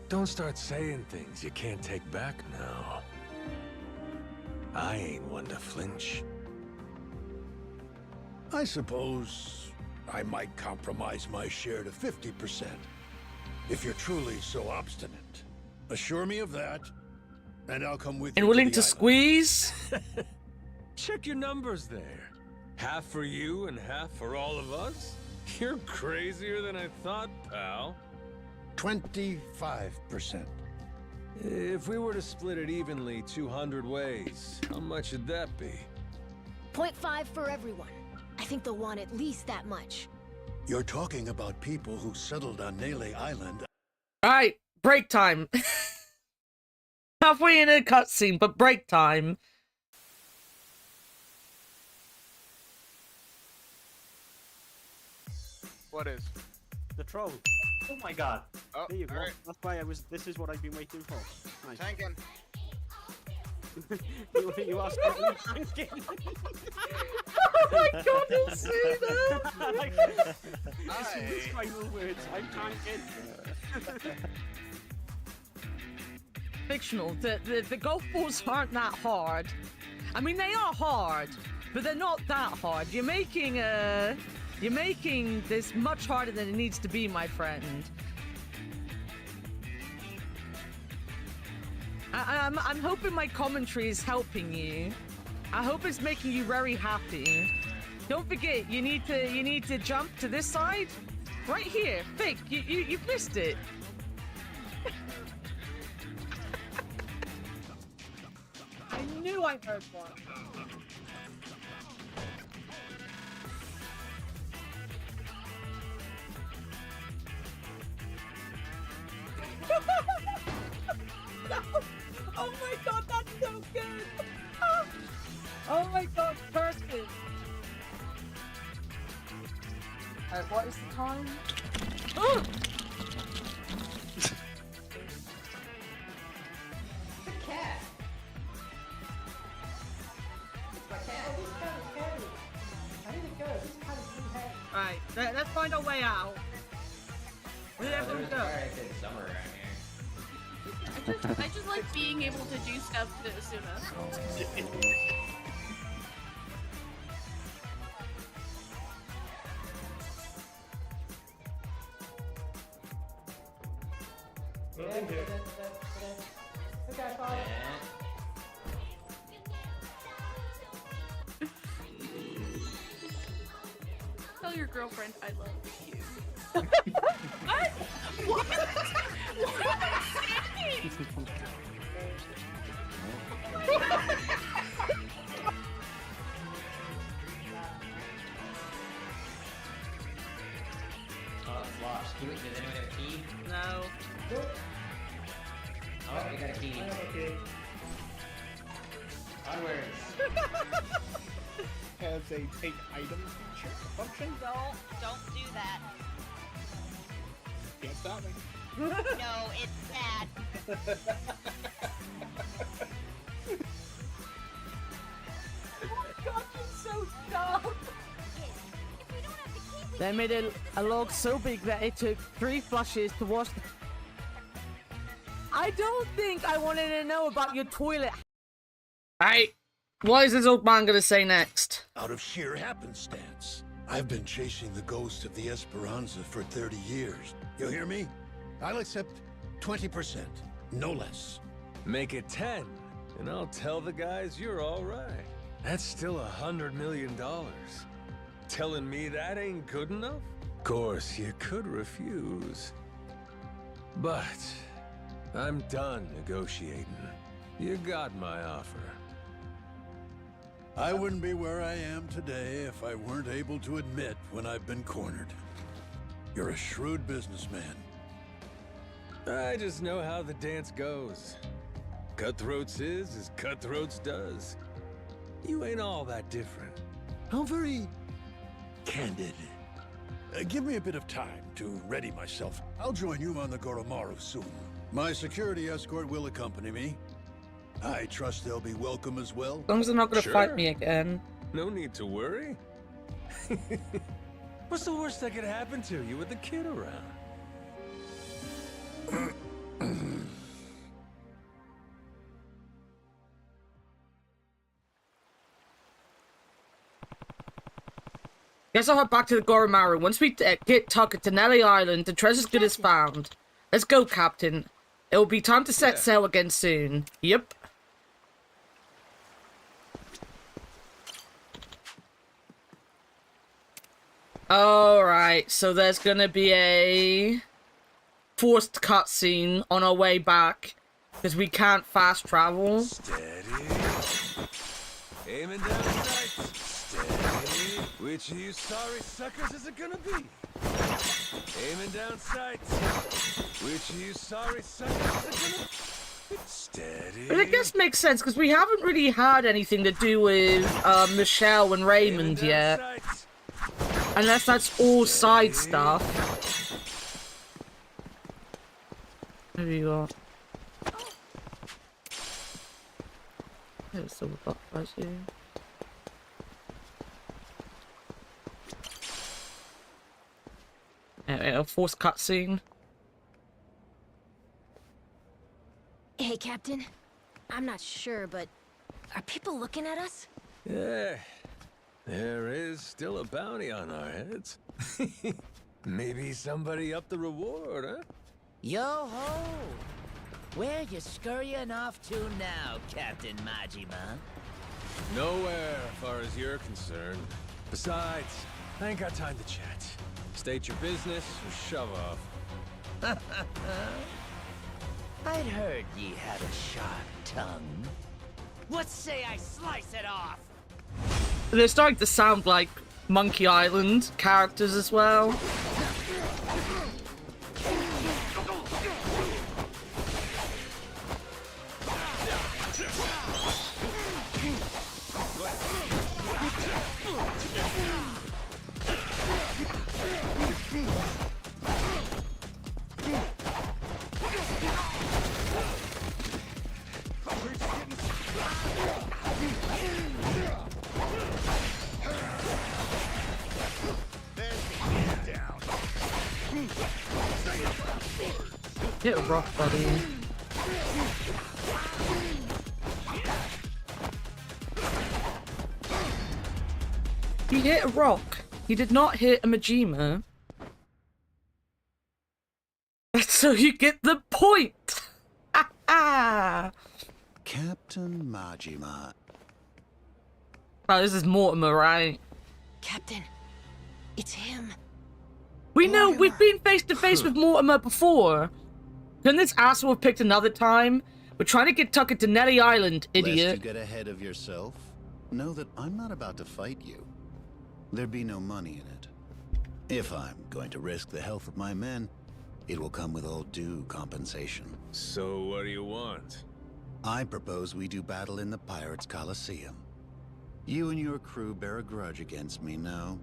Don't start saying things you can't take back now. I ain't one to flinch. I suppose I might compromise my share to 50%. If you're truly so obstinate. Assure me of that, and I'll come with you. And willing to the squeeze? Check your numbers there. Half for you and half for all of us? You're crazier than I thought, pal. 25%. If we were to split it evenly 200 ways, how much would that be? 0.5 for everyone. I think they'll want at least that much. You're talking about people who settled on Nele Island. Alright, break time. Halfway in a cutscene, but break time. What is? The troll. Oh my god. Oh, there you go. right. That's why this is what I've been waiting for. Nice. Tanking. you asked for me tanking. Oh my god, you see that? It's in his final words. I'm tanking. Fictional. The golf balls aren't that hard. I mean, they are hard, but they're not that hard. You're making this much harder than it needs to be, my friend. I'm hoping my commentary is helping you. I hope it's making you very happy. Don't forget, you need to jump to this side, right here. Fig, you've missed it. I knew I heard one. No. Oh my god, that's so good! Oh my god, perfect! Alright, what is the time? Oh! The cat! It's my cat. Oh, this cat is heavy. I need to go. This cat is too heavy. Alright, let's find our way out. Where did everyone go? Summer around here. I just like being able to do stuff to Asuna. Okay, fine. Tell your girlfriend I love you. What? What? What am I saying? Oh, it's lost. Does anyone have a key? No. Oh, I got a key. Okay. Onwards. Has a take item feature function. Don't do that. Can't stop me. No, it's bad. God, you're so dumb. They made a log so big that it took 3 flushes to wash. I don't think I wanted to know about your toilet. Hey, what is this old man gonna say next? Out of sheer happenstance, I've been chasing the ghost of the Esperanza for 30 years. You hear me? I'll accept 20%, no less. Make it 10, and I'll tell the guys you're all right. That's still $100 million. Telling me that ain't good enough? Of course, you could refuse. But I'm done negotiating. You got my offer. I wouldn't be where I am today if I weren't able to admit when I've been cornered. You're a shrewd businessman. I just know how the dance goes. Cutthroats is as cutthroats does. You ain't all that different. How very candid. Give me a bit of time to ready myself. I'll join you on the Goromaru soon. My security escort will accompany me. I trust they'll be welcome as well. As long as they're not gonna fight me again. No need to worry. What's the worst that could happen to you with the kid around? Guess I'll head back to the Goromaru. Once we get Tucker to Nelly Island, the treasure's good as found. Let's go, Captain. It'll be time to set sail again soon. Yep. Alright, so there's gonna be a forced cutscene on our way back, because we can't fast travel. Steady. Aiming down sights. Steady. Which of you sorry suckers is it gonna be? Aiming down sights. Which of you sorry suckers is it gonna be? Steady. But I guess it makes sense, because we haven't really had anything to do with Michelle and Raymond yet. Sights. Unless that's all side stuff. What have you got? There's silver butterflies here. A forced cutscene. Hey, Captain. I'm not sure, but are people looking at us? Yeah. There is still a bounty on our heads. Maybe somebody upped the reward, huh? Yo ho! Where you scurrying off to now, Captain Majima? Nowhere, as far as you're concerned. Besides, I ain't got time to chat. State your business or shove off. I'd heard ye had a sharp tongue. What say I slice it off? They're starting to sound like Monkey Island characters as well. Hit a rock, buddy. He hit a rock. He did not hit a Majima. So you get the point. Captain Majima. Oh, this is Mortimer, right? Captain, it's him. We know, we've been face to face with Mortimer before. Couldn't this asshole have picked another time? We're trying to get Tucker to Nelly Island, idiot. Lest you get ahead of yourself, know that I'm not about to fight you. There'd be no money in it. If I'm going to risk the health of my men, it will come with all due compensation. So what do you want? I propose we do battle in the Pirates' Coliseum. You and your crew bear a grudge against me, no?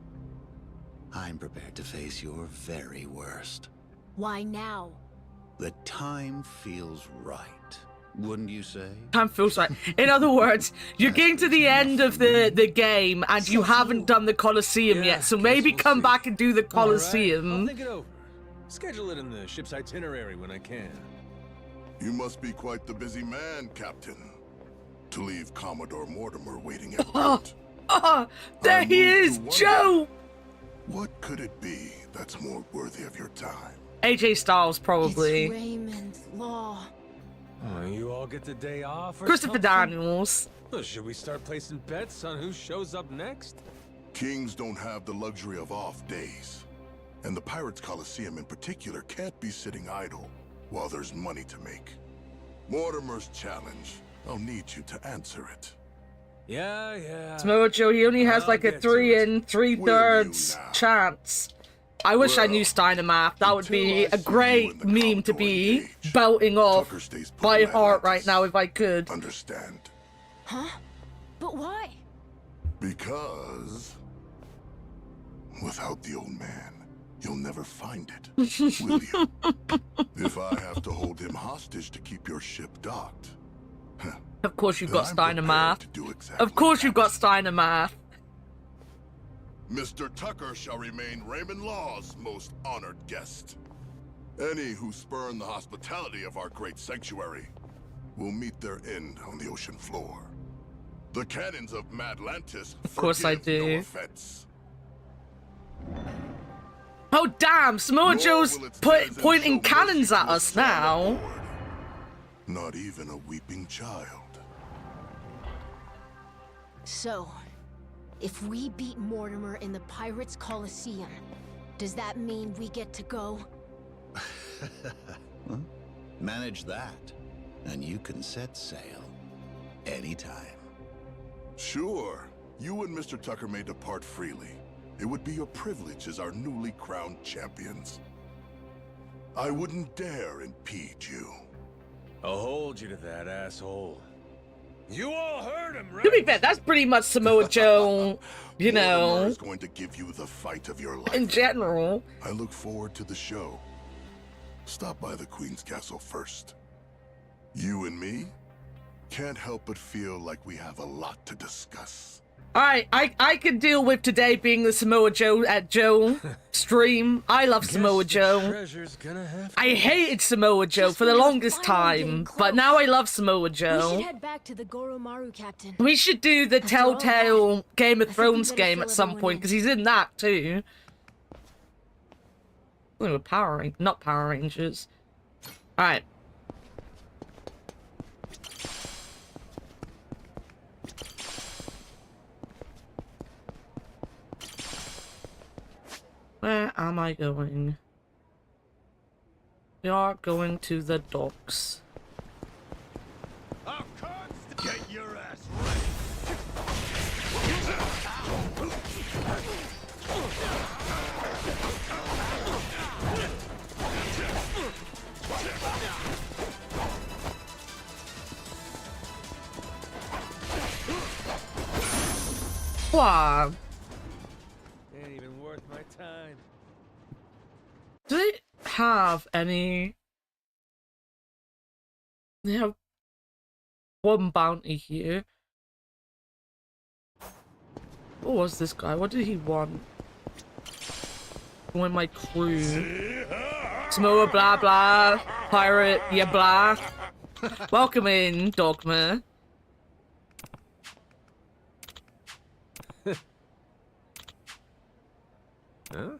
I'm prepared to face your very worst. Why now? The time feels right. Wouldn't you say? Time feels right. In other words, you're getting to the end of the game and you haven't done the Colosseum yet, so maybe come back and do the Colosseum. I'll think it over. Schedule it in the ship's itinerary when I can. You must be quite the busy man, Captain, to leave Commodore Mortimer waiting at port. There he is, Joe! What could it be that's more worthy of your time? AJ Styles, probably. It's Raymond Law. Oh, you all get the day off or Christopher something? Daniels. Well, should we start placing bets on who shows up next? Kings don't have the luxury of off days. And the Pirates Coliseum in particular can't be sitting idle while there's money to make. Mortimer's challenge. I'll need you to answer it. Yeah. Samoa Joe, he only has like a 3 3/3 chance. I wish I knew Steiner math. That would be a great meme to be belting off by heart right now if I could. Understand? Huh? But why? Because without the old man, you'll never find it, will you? If I have to hold him hostage to keep your ship docked. Of course you've got I'm Steiner math. prepared to do exactly Of course you've got Steiner math. Mr. Tucker shall remain Raymond Law's most honored guest. Any who spurn the hospitality of our great sanctuary will meet their end on the ocean floor. The cannons of Madlantis Of course I forgive no do. offense. Oh damn, Samoa Joe's pointing cannons at us now. Not even a weeping child. So, if we beat Mortimer in the Pirates Coliseum, does that mean we get to go? Manage that, and you can set sail anytime. Sure. You and Mr. Tucker may depart freely. It would be your privilege as our newly crowned champions. I wouldn't dare impede you. I'll hold you to that, asshole. You all heard him, right? To be fair, that's pretty much Samoa Joe, you Mortimer know, is going to give you the fight of your life. in general. I look forward to the show. Stop by the Queen's Castle first. You and me can't help but feel like we have a lot to discuss. Alright, I could deal with today being the Samoa Joe Joe stream. I love Samoa Joe. I hated Samoa Joe for the longest time, but now I love Samoa We should Joe. head back to the Goromaru, Captain. We should do the Telltale Game of Thrones game at some point, because he's in that too. Not Power Rangers. Alright. Where am I going? We are going to the docks. Get your ass Wow. Ain't even worth my time. Do they have any? They have one bounty here. What was this guy? What did he want? Join my crew. Samoa blah blah. Pirate, yeah blah. Welcome in, Dogma. Huh?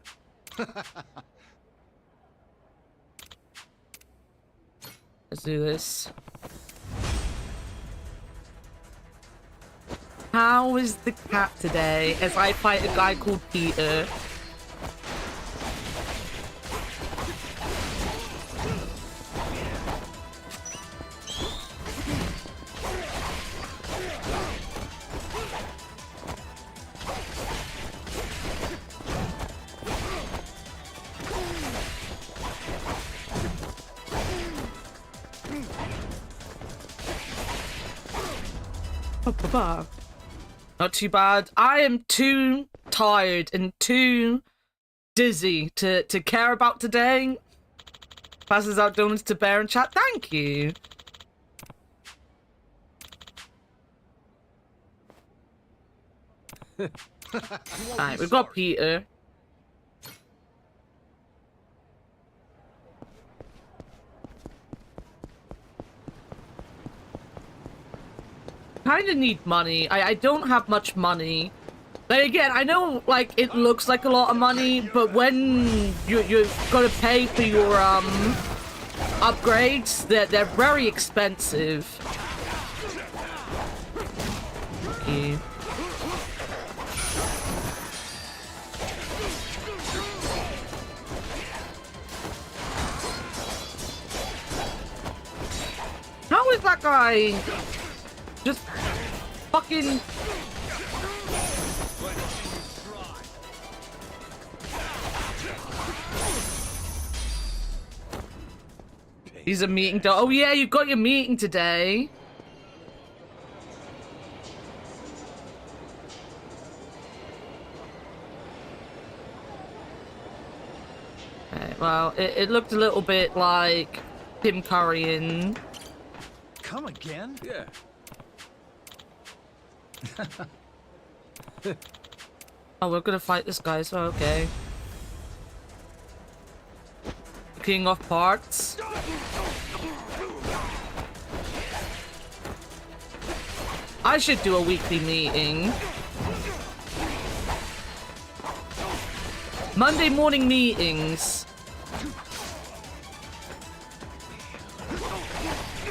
Let's do this. How is the cat today as I fight a guy called Peter? Not too bad. I am too tired and too dizzy to care about today. Passes out donuts to Bear and chat. Thank you. Alright, we've got Peter. Kind of need money. I don't have much money. But again, I know like it looks like a lot of money, but when you're gonna pay for your upgrades, they're very expensive. Okay. How is that guy just fucking... He's a meeting. Oh yeah, you got your meeting today. Okay, well, it looked a little bit like him currying. Come again? Yeah. Oh, we're gonna fight this guy, so okay. King of parts. I should do a weekly meeting. Monday morning meetings.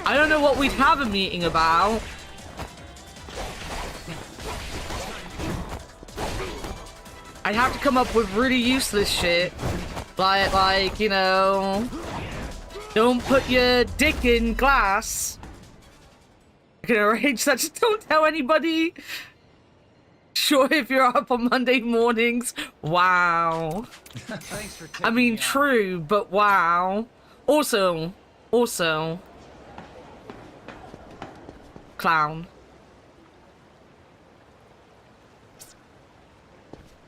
I don't know what we'd have a meeting about. I'd have to come up with really useless shit. Like, you know, don't put your dick in glass. I can arrange that, just don't tell anybody. Sure, if you're up on Monday mornings. Wow. Thanks for I mean, true, but wow. Also, clown.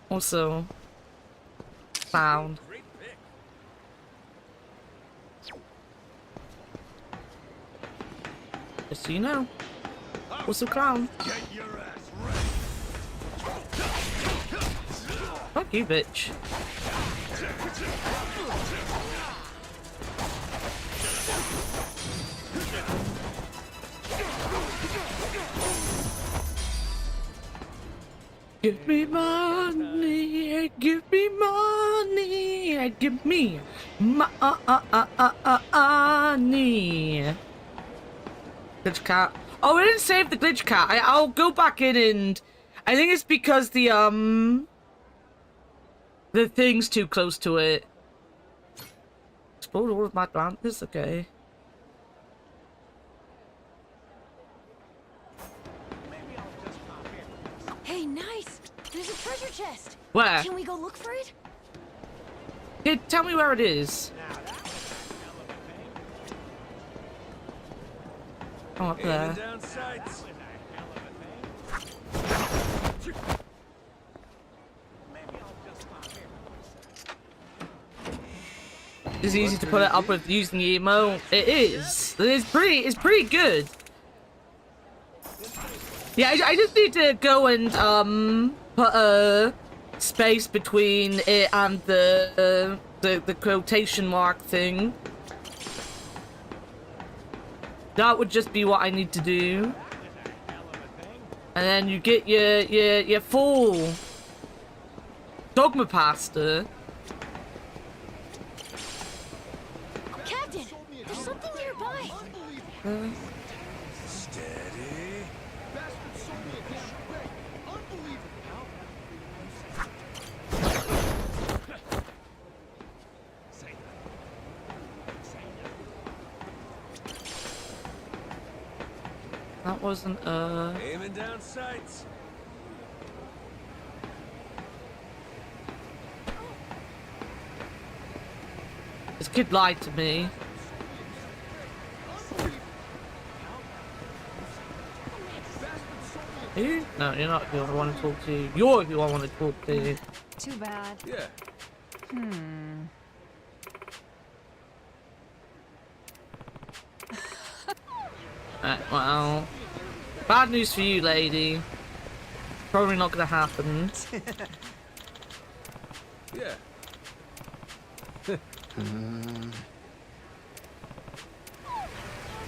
Also, clown. Just so you know. Also clown. Fuck you, bitch. Give me money, give me money, give me money. Glitch cat. Oh, I didn't save the glitch cat. I'll go back in and I think it's because the The thing's too close to it. Explode all of my Atlantis, okay. Hey, nice! There's a treasure chest! Where? Can we go look for it? Kid, tell me where it is. Oh, up there. Down sights. It's easy to put it up with using the emo. It is. It's pretty good. Yeah, I just need to go and put a space between it and the quotation mark thing. That would just be what I need to do. And then you get your full dogma pasta. Captain, there's something nearby. Steady. That wasn't Aiming down sights. This kid lied to me. Who? No, you're not who I want to talk to. You're who I want to talk to. Too bad. Yeah. Well, bad news for you, lady. Probably not gonna happen. Yeah. Did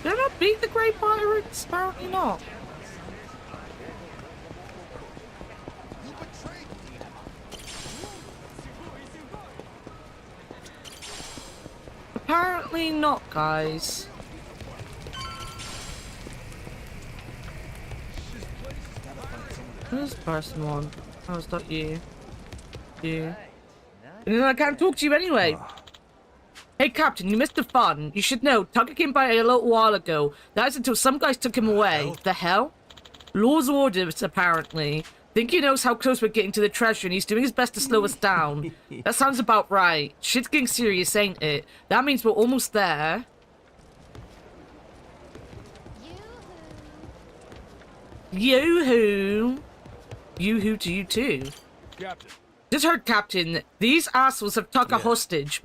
I not beat the Grey Pirates? Apparently not. Apparently not, guys. Who's the person one? Oh, it's not you. You. And then I can't talk to you anyway. Hey, Captain, you missed the fun. You should know, Tucker came by a little while ago. That is until some guys took him away. The hell? Law's orders, apparently. Think he knows how close we're getting to the treasure and he's doing his best to slow us down. That sounds about right. Shit's getting serious, ain't it? That means we're almost there. Yoo-hoo. Yoo-hoo to you too. Captain. Just heard, Captain. These assholes have Tucker hostage.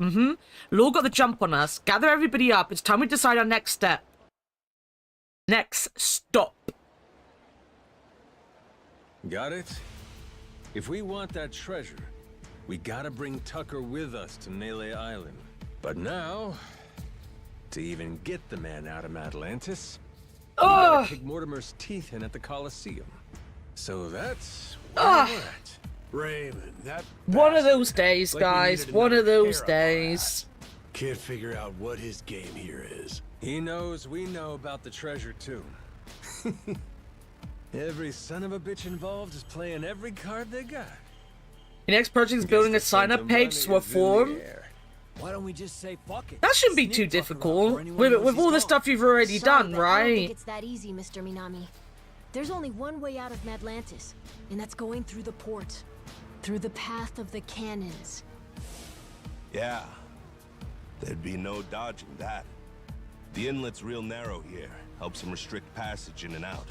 Law got the jump on us. Gather everybody up. It's time we decide our next step. Next stop. Got it? If we want that treasure, we gotta bring Tucker with us to Melee Island. But now, to even get the man out of Atlantis, we gotta kick Mortimer's teeth in at the Coliseum. So that's where we're at. Raymond, that One of those days, like we guys. needed One of another those pair of days. can't figure out what his game here is. He knows we know about the treasure too. Every son of a bitch involved is playing every card they got. The next project is building a sign-up page to a forum. Why don't we just say fuck it? That shouldn't be too difficult. With all the stuff you've already done, Sorry, but I don't think right? it's that easy, Mr. Minami. There's only one way out of Madlantis, and that's going through the port. Through the path of the cannons. Yeah. There'd be no dodging that. The inlet's real narrow here. Helps them restrict passage in and out.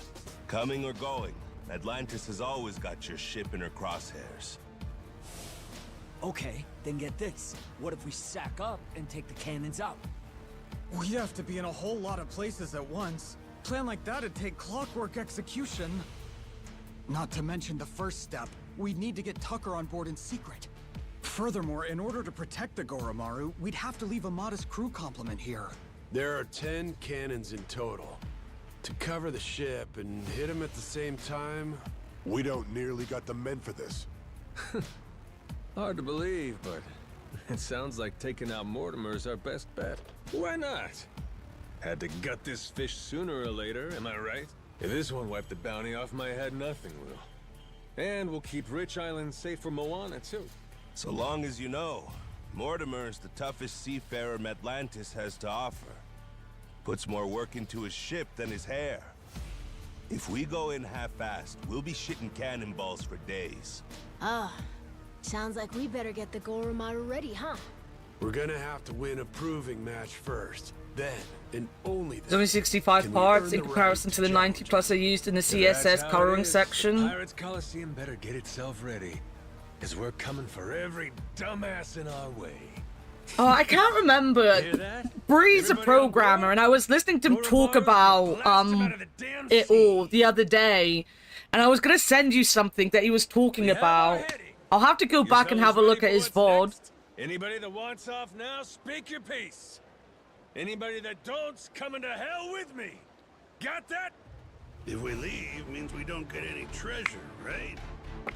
Coming or going, Atlantis has always got your ship in her crosshairs. Okay, then get this. What if we sack up and take the cannons out? We'd have to be in a whole lot of places at once. Plan like that'd take clockwork execution. Not to mention the first step. We'd need to get Tucker on board in secret. Furthermore, in order to protect the Goromaru, we'd have to leave a modest crew complement here. There are 10 cannons in total. To cover the ship and hit them at the same time... We don't nearly got the men for this. Hard to believe, but it sounds like taking out Mortimer's our best bet. Why not? Had to gut this fish sooner or later, am I right? If this one wiped the bounty off my head, nothing will. And we'll keep Rich Island safe for Moana, too. So long as you know, Mortimer's the toughest seafarer Atlantis has to offer. Puts more work into his ship than his hair. If we go in half-assed, we'll be shitting cannonballs for days. Ah, sounds like we better get the Goromata ready, huh? We're gonna have to win a proving match first. Then, and only then, There's only 65 parts in comparison to the 90 plus I used in the CSS coloring section. Pirates Coliseum better get itself ready, because we're coming for every dumbass in our way. Oh, I can't remember. Bree's a programmer, and I was listening to him talk about it all the other day, and I was gonna send you something that he was talking about. I'll have to go back and have a look at his VOD. Anybody that wants off now, speak your piece. Anybody that don't's coming to hell with me. Got that? If we leave, means we don't get any treasure, right?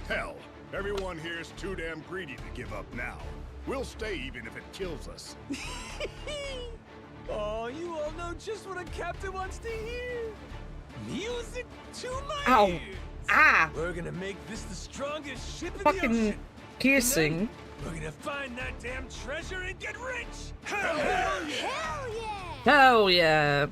Hell, everyone here's too damn greedy to give up now. We'll stay even if it kills us. Oh, you all know just what a captain wants to hear. Music to my Ow. ears. Ah! We're gonna make this the strongest ship in the Fucking ocean. piercing. We're gonna find that damn treasure and get rich. Hell yeah! Hell yeah!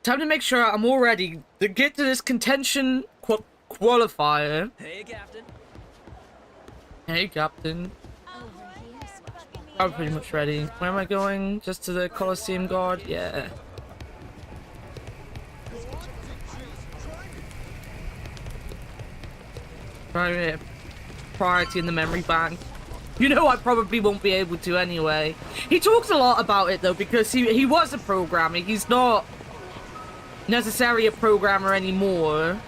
Time to make sure I'm all ready to get to this contention qualifier. Hey, Captain. Hey, Captain. I'm pretty much ready. Where am I going? Just to the Colosseum Guard? Yeah. Priority in the memory bank. You know I probably won't be able to anyway. He talks a lot about it though because he was a programmer. He's not necessarily a programmer anymore.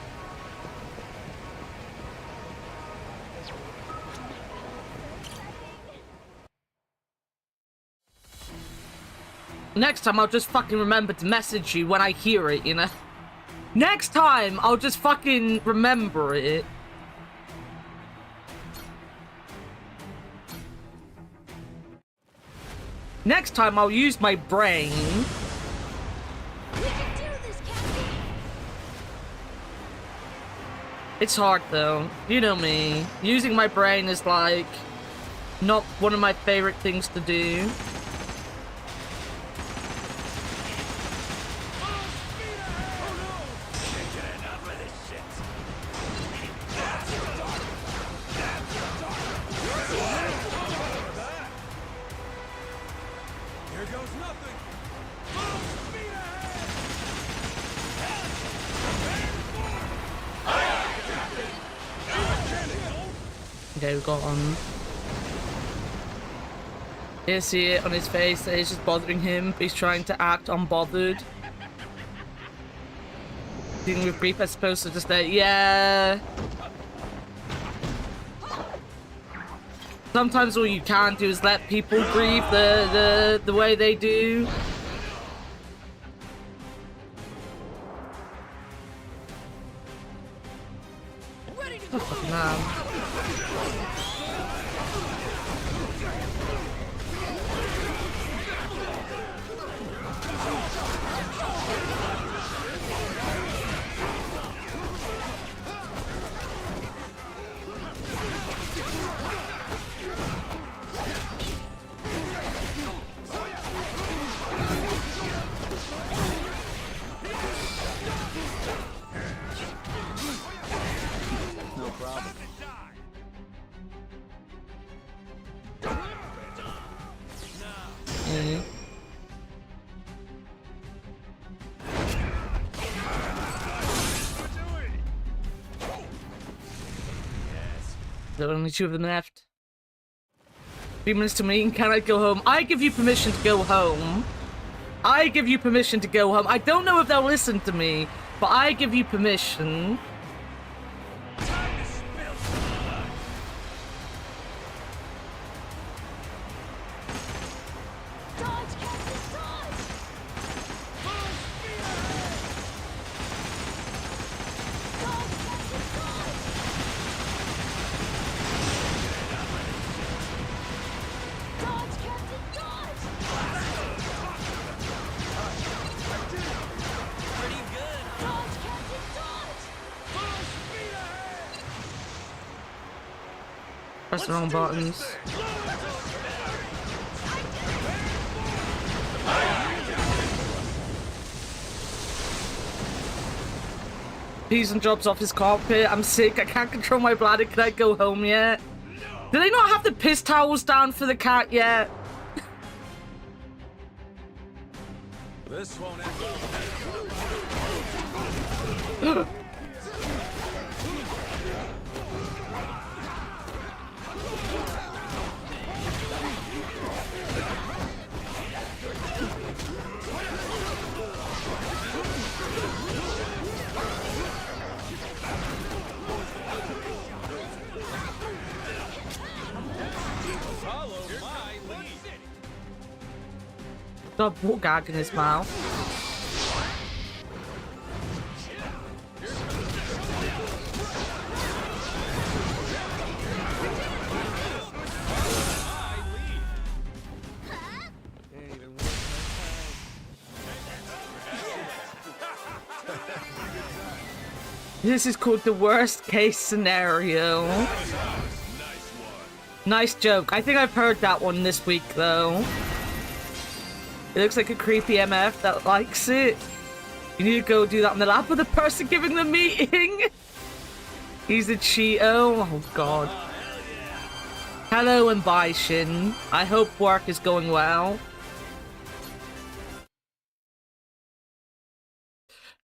Next time I'll just fucking remember to message you when I hear it, you know? Next time I'll just fucking remember it. Next time I'll use my brain. We can do this, Captain. It's hard though. You know me. Using my brain is like not one of my favorite things to do. Okay, we've got you see it on his face that it's just bothering him, but he's trying to act unbothered. Dealing with grief, I suppose, so just that, yeah. Sometimes all you can do is let people grieve the way they do. Oh, fucking man. There are only 2 of them left. 3 minutes to meeting. Can I go home? I give you permission to go home. I give you permission to go home. I don't know if they'll listen to me, but I give you permission. Press the wrong buttons. Peas and drops off his carpet. I'm sick. I can't control my bladder. Can I go home yet? Do they not have the piss towels down for the cat yet? This won't end well. Got a gag in his mouth. This is called the worst case scenario. Nice joke. I think I've heard that one this week though. It looks like a creepy MF that likes it. You need to go do that on the lap of the person giving the meeting. He's a Cheeto. Oh god. Hello and bye, Shin. I hope work is going well.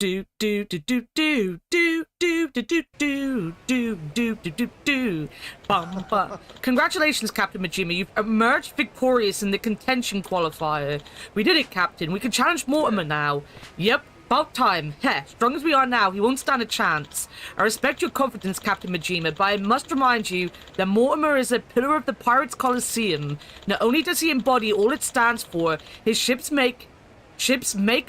Do do do do do do do do do do do do do do do. Bum bum. Congratulations, Captain Majima. You've emerged victorious in the contention qualifier. We did it, Captain. We can challenge Mortimer now. Yep, about time. Heh, strong as we are now, he won't stand a chance. I respect your confidence, Captain Majima, but I must remind you that Mortimer is a pillar of the Pirates Coliseum. Not only does he embody all it stands for, his ship's make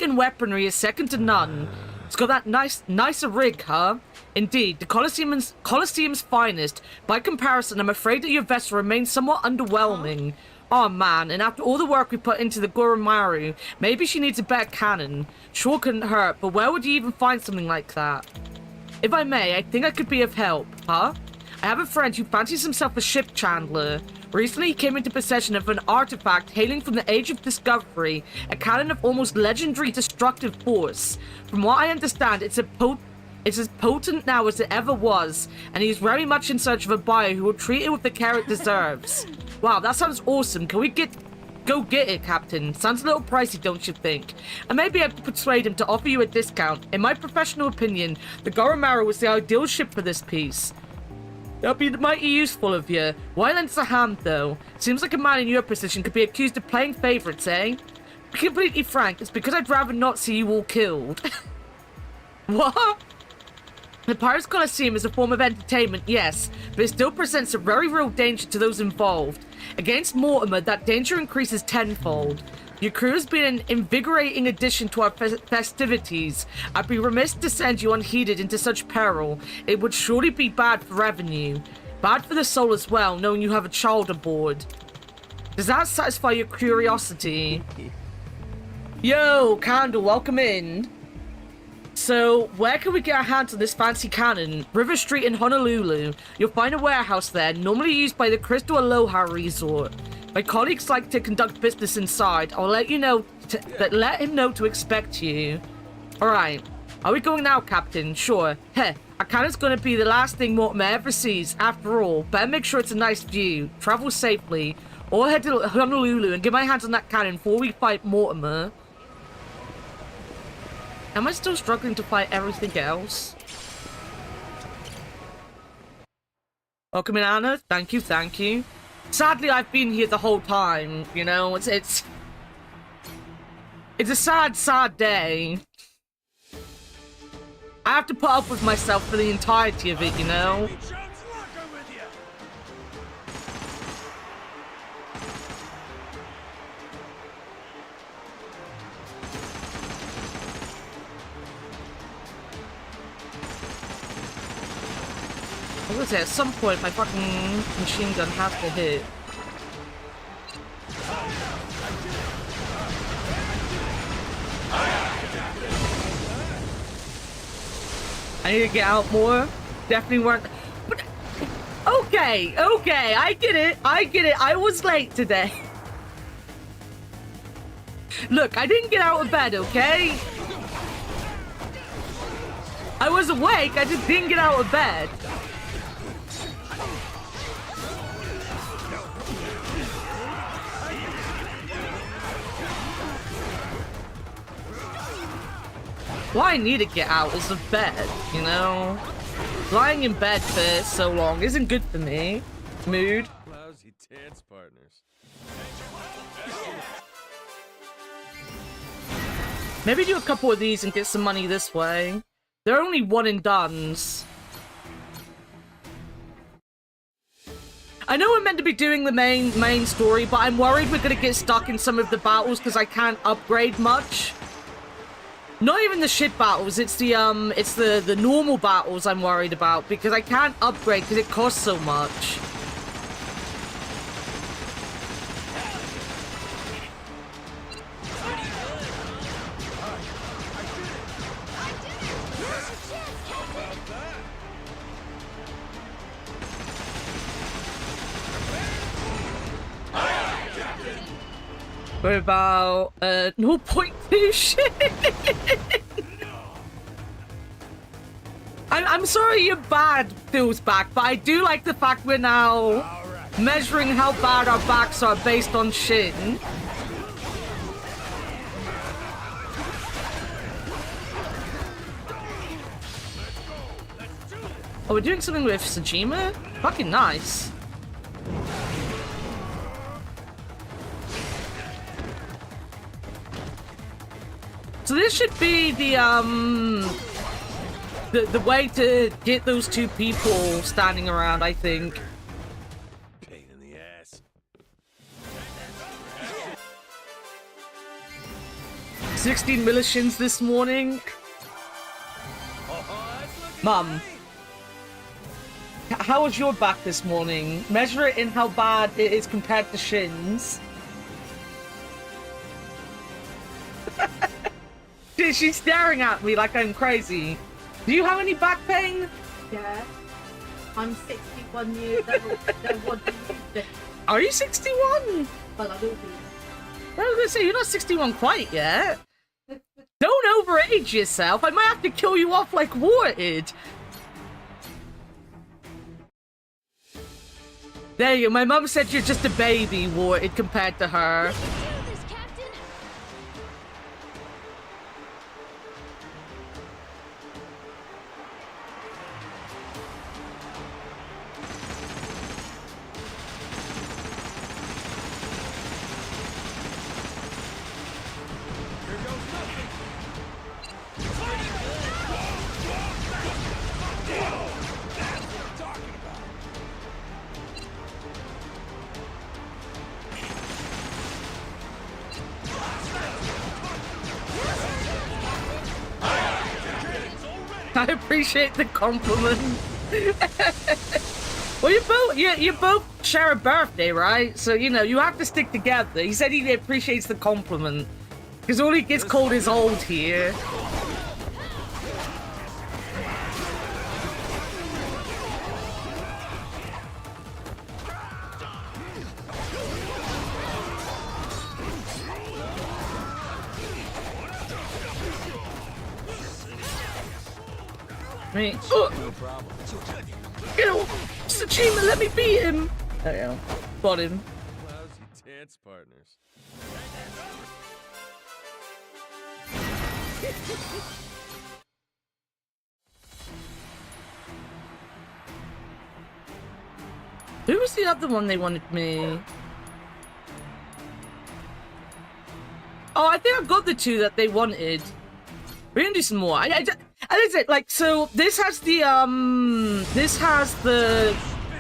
and weaponry is second to none. It's got that nicer rig, huh? Indeed, the Coliseum's finest. By comparison, I'm afraid that your vessel remains somewhat underwhelming. Oh man, and after all the work we put into the Goromaru, maybe she needs a better cannon. Sure couldn't hurt, but where would you even find something like that? If I may, I think I could be of help, huh? I have a friend who fancies himself a ship chandler. Recently, he came into possession of an artifact hailing from the Age of Discovery, a cannon of almost legendary destructive force. From what I understand, it's as potent now as it ever was, and he's very much in search of a buyer who will treat it with the care it deserves. Wow, that sounds awesome. Can we go get it, Captain? Sounds a little pricey, don't you think? And maybe I could persuade him to offer you a discount. In my professional opinion, the Goromaru was the ideal ship for this piece. That'd be mighty useful of you. Why lend us a hand, though? Seems like a man in your position could be accused of playing favorites, eh? To be completely frank, it's because I'd rather not see you all killed. What? The Pirates Coliseum is a form of entertainment, yes, but it still presents a very real danger to those involved. Against Mortimer, that danger increases tenfold. Your crew has been an invigorating addition to our festivities. I'd be remiss to send you unheeded into such peril. It would surely be bad for revenue. Bad for the soul as well, knowing you have a child aboard. Does that satisfy your curiosity? Yo, Candle, welcome in. So, where can we get our hands on this fancy cannon? River Street in Honolulu. You'll find a warehouse there, normally used by the Crystal Aloha Resort. My colleagues like to conduct business inside. I'll let you know let him know to expect you. Alright. Are we going now, Captain? Sure. Heh. Our cannon's gonna be the last thing Mortimer ever sees. After all, better make sure it's a nice view. Travel safely. Or head to Honolulu and get my hands on that cannon before we fight Mortimer. Am I still struggling to fight everything else? Welcome in, Anna. Thank you, thank you. Sadly, I've been here the whole time, you know? It's a sad, sad day. I have to put up with myself for the entirety of it, you know? I was gonna say, at some point, my fucking machine gun has to hit. I need to get out more. Definitely weren't. But Okay, I get it. I was late today. Look, I didn't get out of bed, okay? I was awake, I just didn't get out of bed. What I need to get out is of bed, you know? Lying in bed for so long isn't good for me. Mood. Lousy dance partners. Maybe do a couple of these and get some money this way. They're only one and dones. I know we're meant to be doing the main story, but I'm worried we're gonna get stuck in some of the battles because I can't upgrade much. Not even the ship battles, it's the normal battles I'm worried about because I can't upgrade because it costs so much. We're about 0.2 shit. I'm sorry your bad feels back, but I do like the fact we're now measuring how bad our backs are based on shin. Oh, we're doing something with Majima? Fucking nice. So this should be the way to get those two people standing around, I think. Pain in the ass. 16 millishims this morning. Mum, how was your back this morning? Measure it in how bad it is compared to shins. She's staring at me like I'm crazy. Do you have any back pain? Yeah. I'm 61 years old. So what do you think? Are you 61? Well, I will be. I was gonna say, you're not 61 quite yet. Don't overage yourself. I might have to kill you off like Warhead. There you go. My mum said you're just a baby, Warhead, compared to her. I appreciate the compliment. Well, you both share a birthday, right? So, you know, you have to stick together. He said he appreciates the compliment. Because all he gets called is old here. No problem. You know, Majima, let me beat him. There you go. Got him. Lousy dance partners. Who was the other one they wanted me? Oh, I think I've got the two that they wanted. We're gonna do some more. That's it. Like, so this has the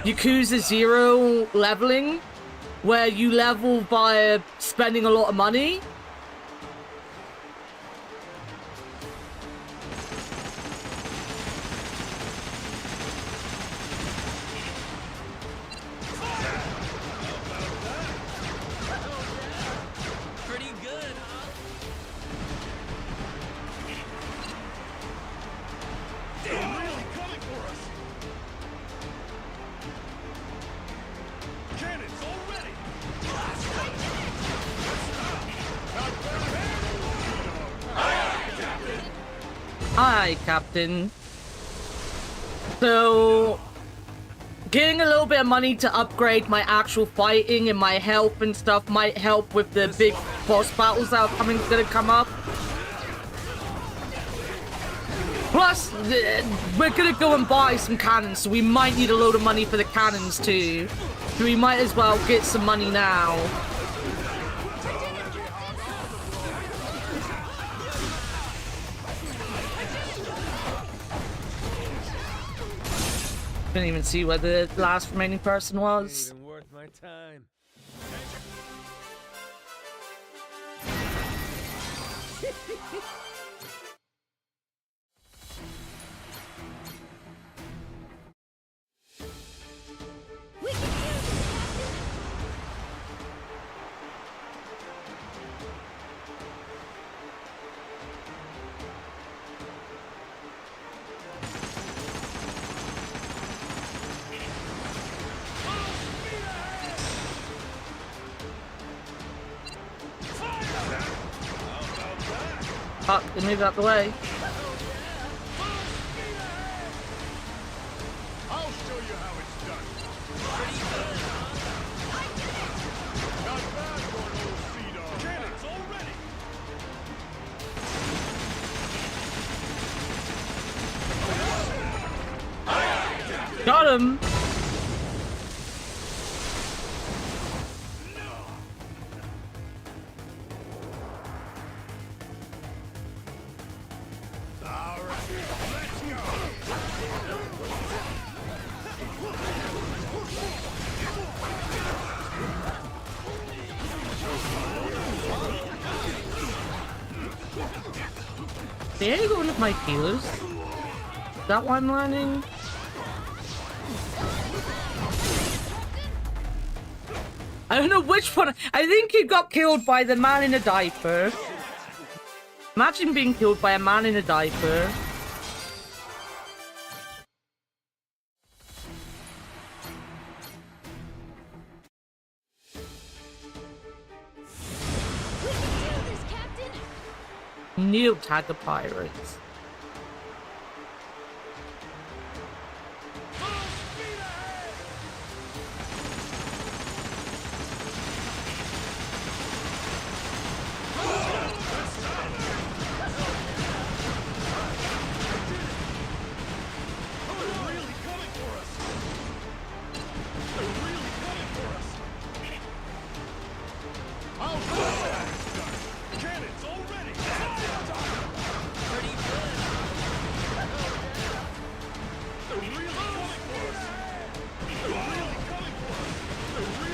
Yakuza 0 leveling, where you level by spending a lot of money. Pretty good, huh? They're really coming for us. Aye, Captain. So, getting a little bit of money to upgrade my actual fighting and my health and stuff might help with the big boss battles that are gonna come up. Plus, we're gonna go and buy some cannons, so we might need a load of money for the cannons too. So we might as well get some money now. Couldn't even see where the last remaining person was. Even worth my time. Fuck, they moved out the way. I'll show you how it's done. Not bad for an old sea dog. Cannons already. Got him! There you go with my healers. Is that why I'm landing? I don't know which one. I think he got killed by the man in a diaper. Imagine being killed by a man in a diaper. New tag the pirates.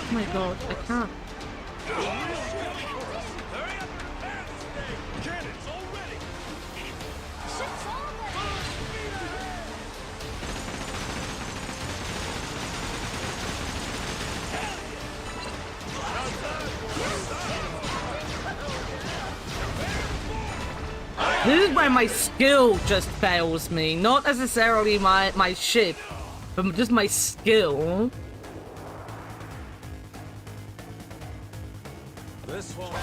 Oh my god, I can't. This is where my skill just fails me. Not necessarily my ship, but just my skill. This won't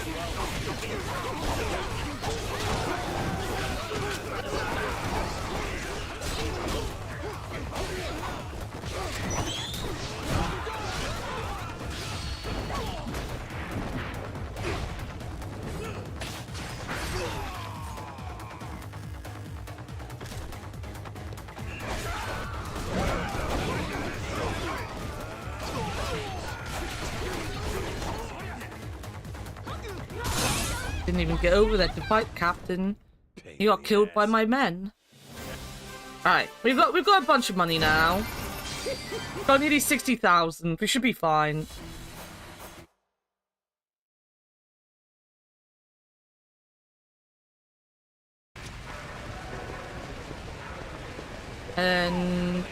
Didn't even get over there to fight Captain. He got killed by my men. Alright, we've got a bunch of money now. Got nearly 60,000. We should be fine. And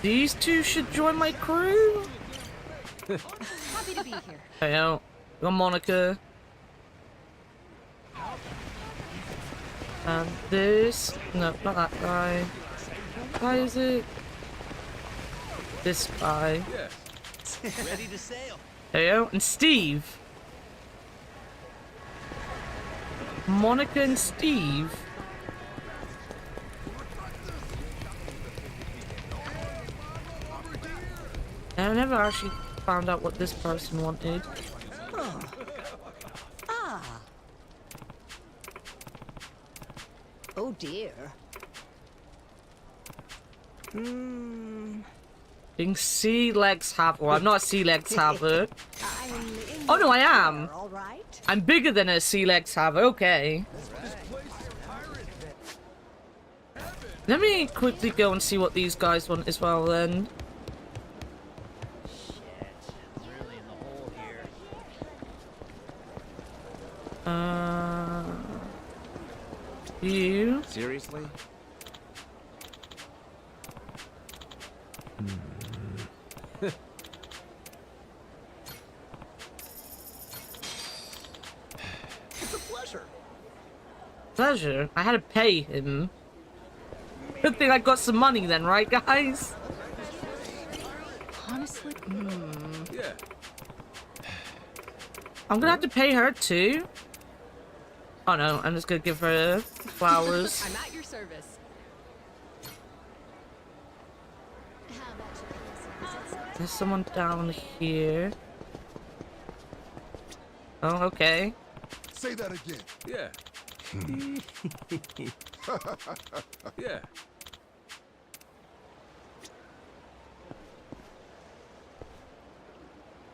these two should join my crew. Happy to be here. Hey, out. We got Monica. And this. No, not that guy. What guy is it? This guy. Ready to sail. Hey, out. And Steve. Monica and Steve. I never actually found out what this person wanted. Oh. Ah. Oh dear. Being sea legs haver. Well, I'm not a sea legs haver. Oh no, I am. I'm bigger than a sea legs haver. Okay. Let me quickly go and see what these guys want as well then. You? Seriously? It's a pleasure. Pleasure? I had to pay him. Good thing I got some money then, right, guys? Honestly, Yeah. I'm gonna have to pay her too. Oh no, I'm just gonna give her flowers. I'm at your service. There's someone down here. Oh, okay. Say that again. Yeah. Yeah.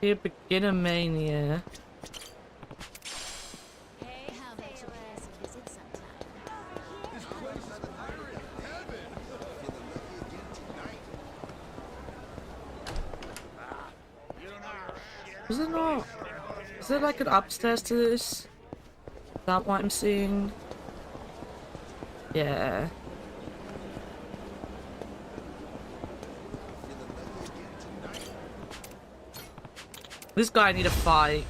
Here, beginner mania. Is it not? Is there like an upstairs to this? Is that what I'm seeing? Yeah. This guy need a fight.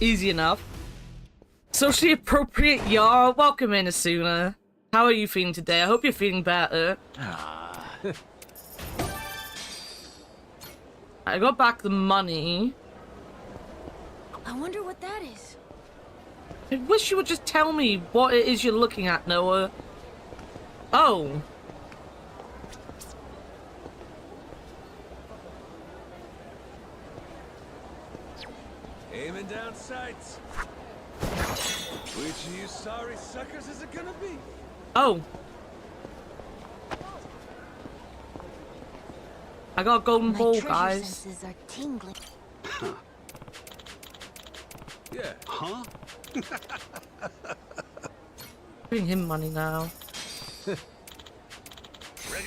Easy enough. Socially appropriate, y'all. Welcome in, Asuna. How are you feeling today? I hope you're feeling better. I got back the money. I wonder what that is. I wish you would just tell me what it is you're looking at, Noah. Oh. Aiming down sights. Which of you sorry suckers is it gonna be? Oh. I got a golden ball, guys. Senses are tingling. Yeah. Huh? Giving him money now. Ready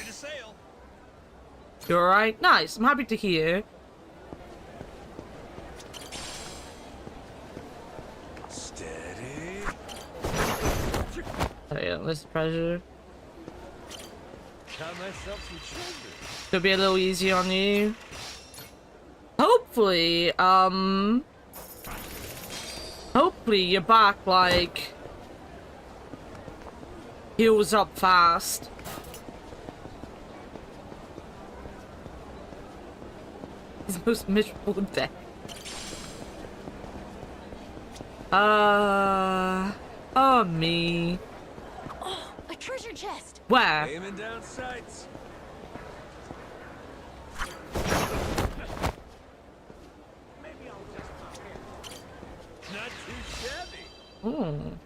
to sail. You alright? Nice. I'm happy to hear. Steady. Oh yeah, less pressure. Got myself some treasure. Could be a little easy on you. Hopefully, hopefully your back, like, heals up fast. His most miserable day. Oh me. Oh, a treasure chest. Where? Aiming down sights. Maybe I'll just pop in. Not too shabby. Ooh.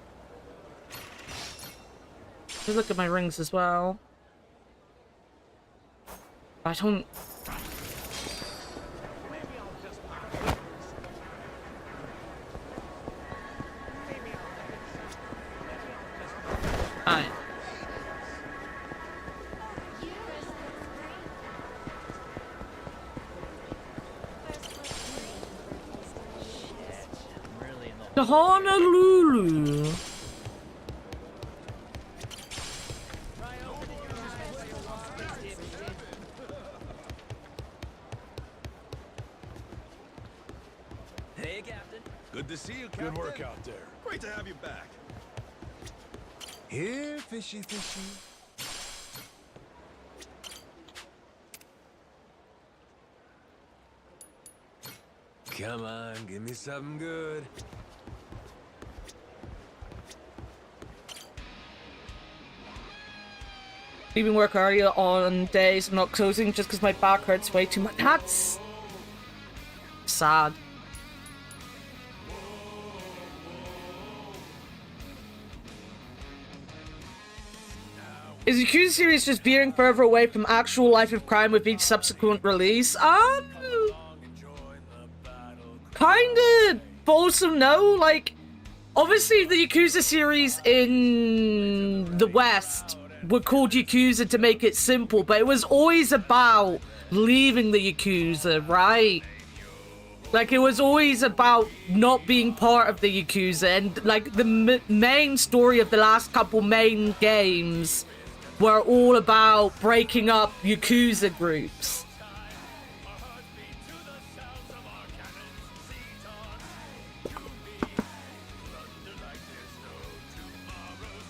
Let's look at my rings as well. I don't. Maybe I'll just pop in. Maybe I'll just. Alright. To Honolulu. Hey, Captain. Good to see you, Captain. Good work out there. Great to have you back. Here, fishy, fishy. Come on, give me something good. Leaving work earlier on days I'm not closing just because my back hurts way too much. That's sad. Is the Yakuza series just veering further away from actual life of crime with each subsequent release? Kinda, but also no. Like, obviously the Yakuza series in the West were called Yakuza to make it simple, but it was always about leaving the Yakuza, right? Like, it was always about not being part of the Yakuza, and like the main story of the last couple main games were all about breaking up Yakuza groups.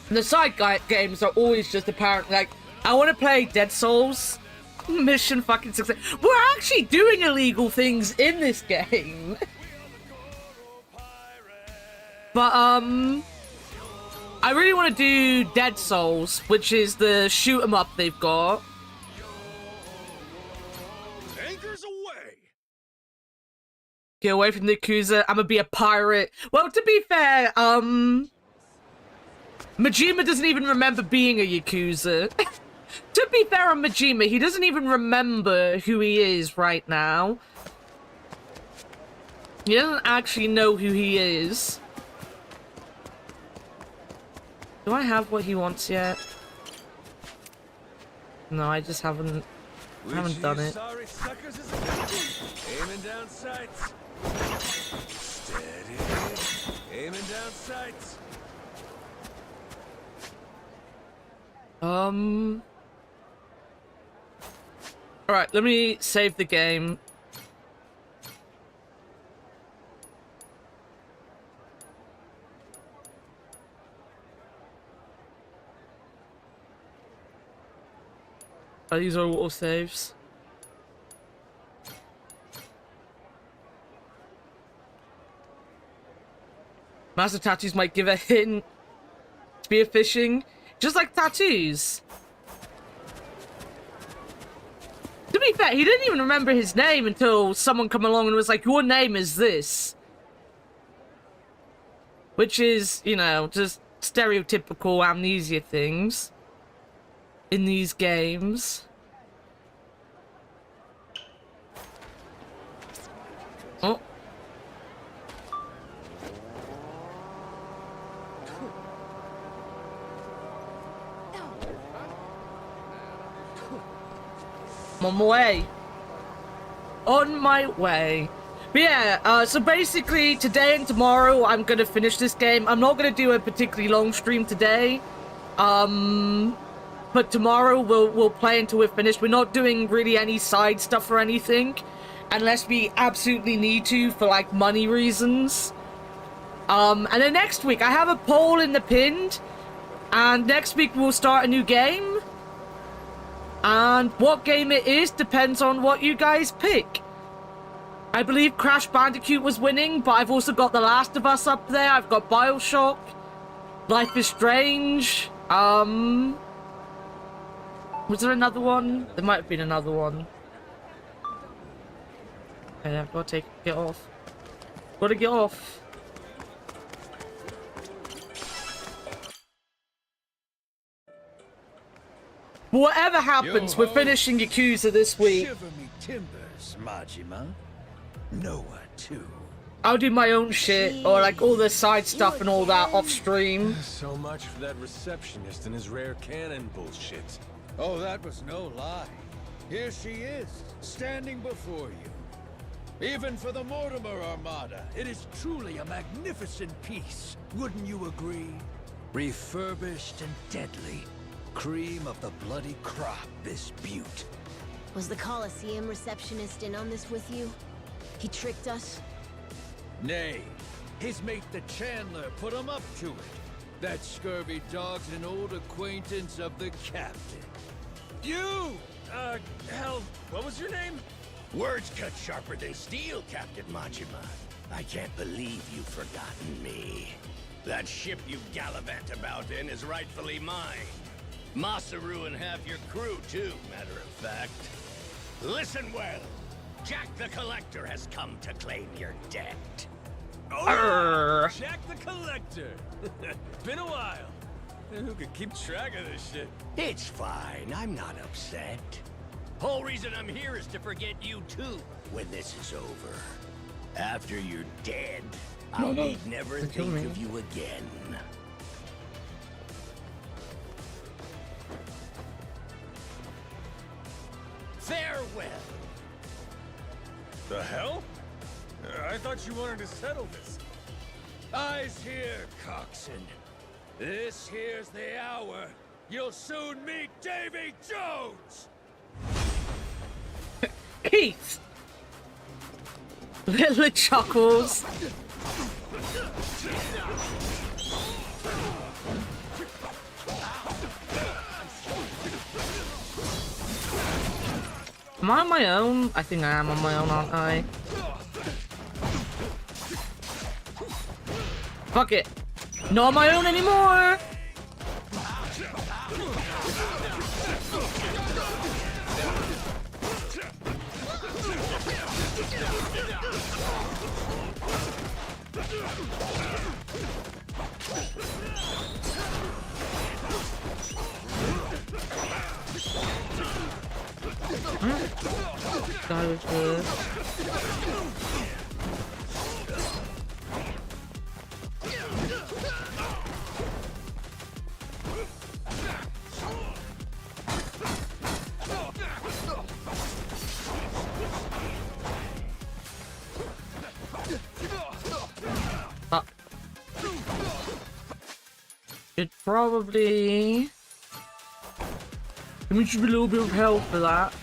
The side games are always just apparent, like, I want to play Dead Souls. Mission fucking success. We're actually doing illegal things in this game. But, I really want to do Dead Souls, which is the shoot 'em up they've got. Anchors away. Get away from the Yakuza. I'm gonna be a pirate. Well, to be fair, Majima doesn't even remember being a Yakuza. To be fair on Majima, he doesn't even remember who he is right now. He doesn't actually know who he is. Do I have what he wants yet? No, I just haven't done it. Sorry, suckers, is aiming down sights. Steady. Aiming down sights. Alright, let me save the game. Oh, these are auto saves. Massive tattoos might give a hint. Spearfishing. Just like tattoos. To be fair, he didn't even remember his name until someone come along and was like, your name is this. Which is, you know, just stereotypical amnesia things in these games. Oh. I'm on my way. On my way. But yeah, so basically today and tomorrow I'm gonna finish this game. I'm not gonna do a particularly long stream today. But tomorrow we'll play until we're finished. We're not doing really any side stuff or anything. Unless we absolutely need to for like money reasons. And then next week I have a poll in the pinned. And next week we'll start a new game. And what game it is depends on what you guys pick. I believe Crash Bandicoot was winning, but I've also got The Last of Us up there. I've got BioShock. Life is Strange. Was there another one? There might have been another one. Okay, I've got to get off. Gotta get off. Whatever happens, we're finishing Yakuza this week. Shiver me timbers, Majima. Nowhere to. I'll do my own shit, or like all the side stuff and all that off stream. So much for that receptionist and his rare cannon bullshit. Oh, that was no lie. Here she is, standing before you. Even for the Mortimer Armada, it is truly a magnificent piece. Wouldn't you agree? Refurbished and deadly. Cream of the bloody crop, this beaut. Was the Coliseum receptionist in on this with you? He tricked us? Nay, his mate the Chandler put him up to it. That scurvy dog's an old acquaintance of the captain. You! Hell, what was your name? Words cut sharper than steel, Captain Majima. I can't believe you've forgotten me. That ship you gallivant about in is rightfully mine. Masaru and half your crew, too, matter of fact. Listen well. Jack the Collector has come to claim your debt. Oh, Jack the Collector. Been a while. Who could keep track of this shit? It's fine. I'm not upset. Whole reason I'm here is to forget you too when this is over. After you're dead, I'll need never think of you again. Farewell. The hell? I thought you wanted to settle this. Eyes here, coxswain. This here's the hour. You'll soon meet Davy Jones! Keith! Little chuckles. Am I on my own? I think I am on my own, aren't I? Fuck it. Not on my own anymore! That was good. It probably... Give me just a little bit of help for that.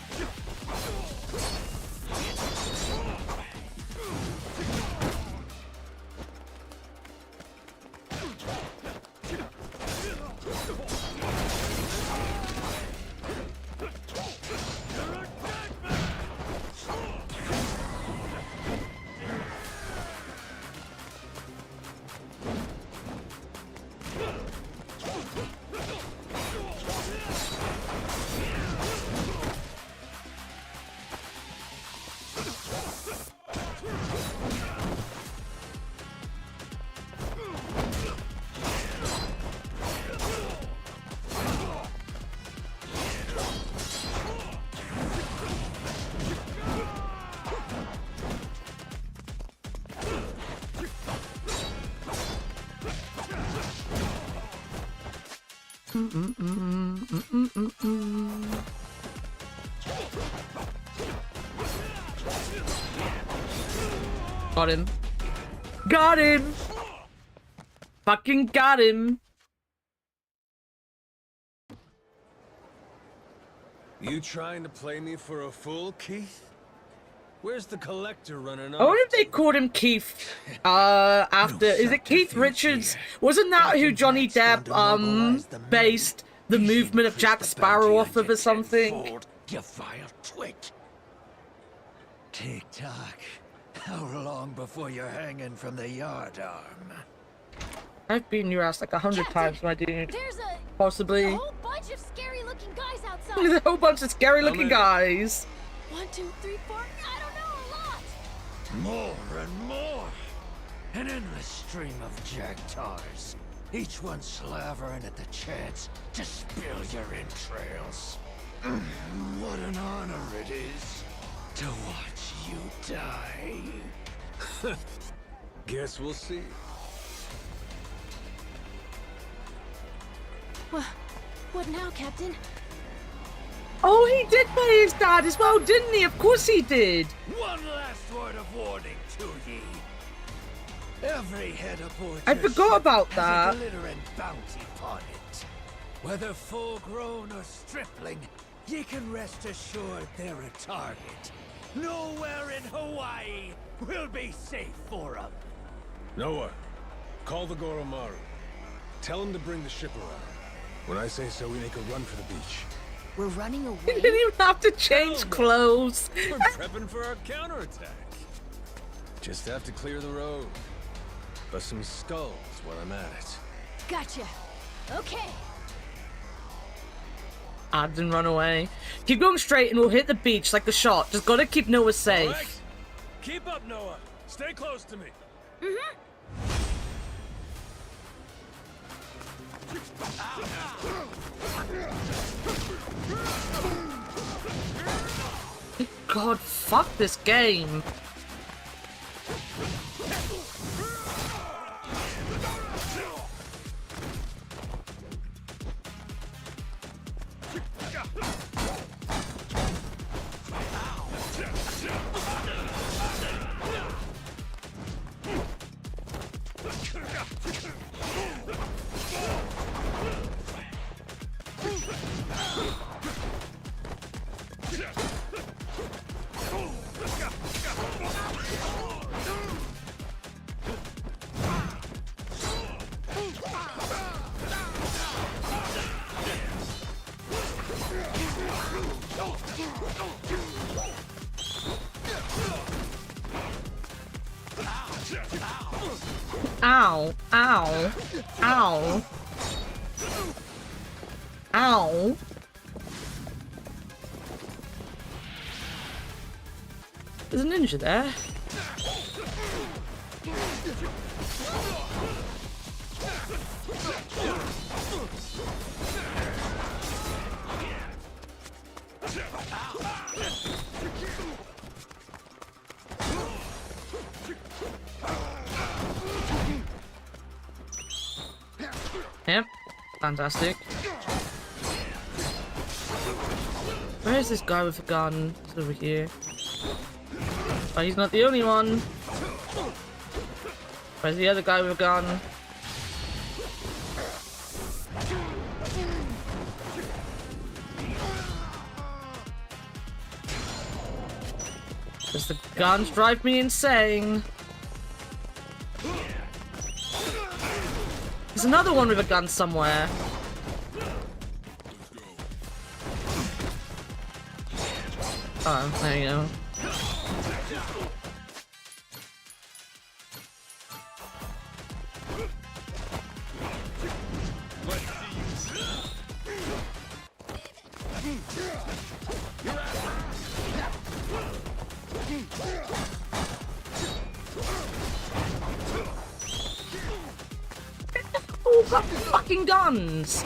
Got him. Got him! Fucking got him! You trying to play me for a fool, Keith? Where's the Collector running off? I wonder if they called him Keith, after... Is it Keith Richards? Wasn't that who Johnny Depp, based the movement of Jack Sparrow off of or something? You vile twit. Tick-tock. How long before you're hanging from the yard arm? I've beaten your ass like 100 times, my dude. There's a Possibly. whole bunch of scary-looking guys outside. There's a whole bunch of scary-looking guys. 1, 2, 3, 4. I don't know, a lot. More and more. An endless stream of jagtars. Each one slavering at the chance to spill your entrails. What an honor it is to watch you die. Guess we'll see. What now, Captain? Oh, he did pay his dad as well, didn't he? Of course he did. One last word of warning to ye. Every head aboard I your forgot ship about has that. a glittering bounty upon it. Whether full-grown or stripling, ye can rest assured they're a target. Nowhere in Hawaii will be safe for them. Noah, call the Goromaru. Tell him to bring the ship around. When I say so, we make a run for the beach. We're running away? He didn't even have to change clothes. We're prepping for our counterattack. Just have to clear the road. Bust some skulls while I'm at it. Gotcha. Okay. I didn't run away. Keep going straight and we'll hit the beach like the shot. Just gotta keep Noah safe. All right. Keep up, Noah. Stay close to me. Mm-hmm. God, fuck this game. Ow, ow, ow, ow. There's a ninja there. Yep, fantastic. Where is this guy with a gun? He's over here. Oh, he's not the only one. Where's the other guy with a gun? Because the guns drive me insane. There's another one with a gun somewhere. Oh, there you go. Oh, got fucking guns!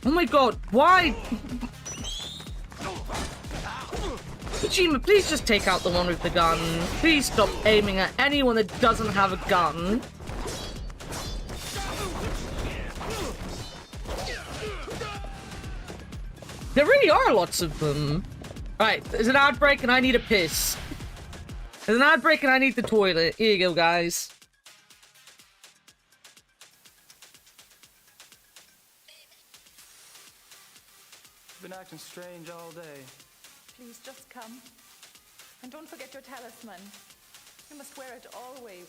Oh my god, why? Majima, please just take out the one with the gun. Please stop aiming at anyone that doesn't have a gun. There really are lots of them. Right, there's an outbreak and I need a piss. There's an outbreak and I need the toilet. Here you go, guys. Been acting strange all day. Please just come. And don't forget your talisman. You must wear it always.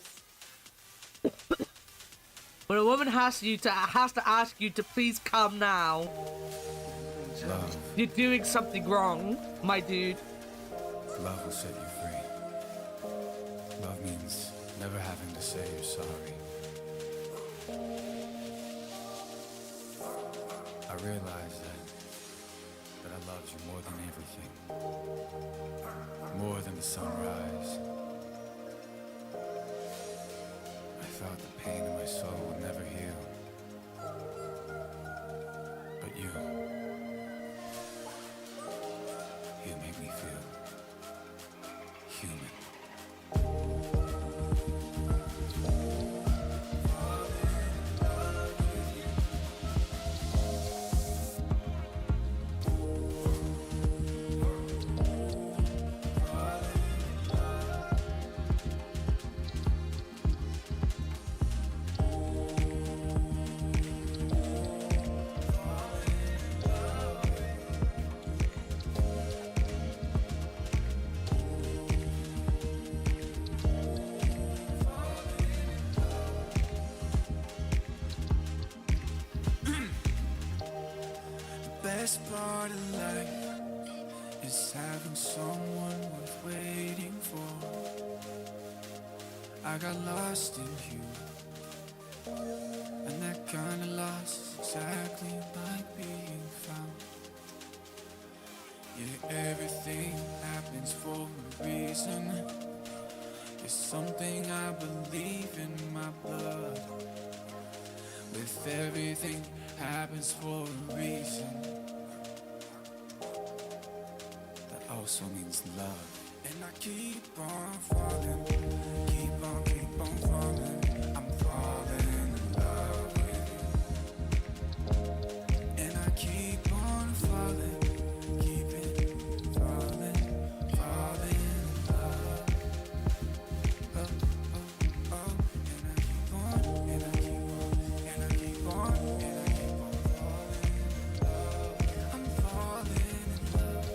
When a woman has to ask you to please come now. Love. You're doing something wrong, my dude. Love will set you free. Love means never having to say you're sorry. I realized that I loved you more than everything. More than the sunrise. I thought the pain in my soul would never heal. But you make me feel human. best part of life is having someone worth waiting for. I got lost in you, and that kind of lost is exactly like being found. Yeah, everything happens for a reason. It's something I believe in my blood. With everything happens for a reason. That also means love. And I keep on falling, keep on falling. I'm falling in love with you. And I keep on falling, keep falling, falling in love. Oh, oh, oh. And I keep on, and I keep on, and I keep on, and I keep on falling in love. I'm falling in love.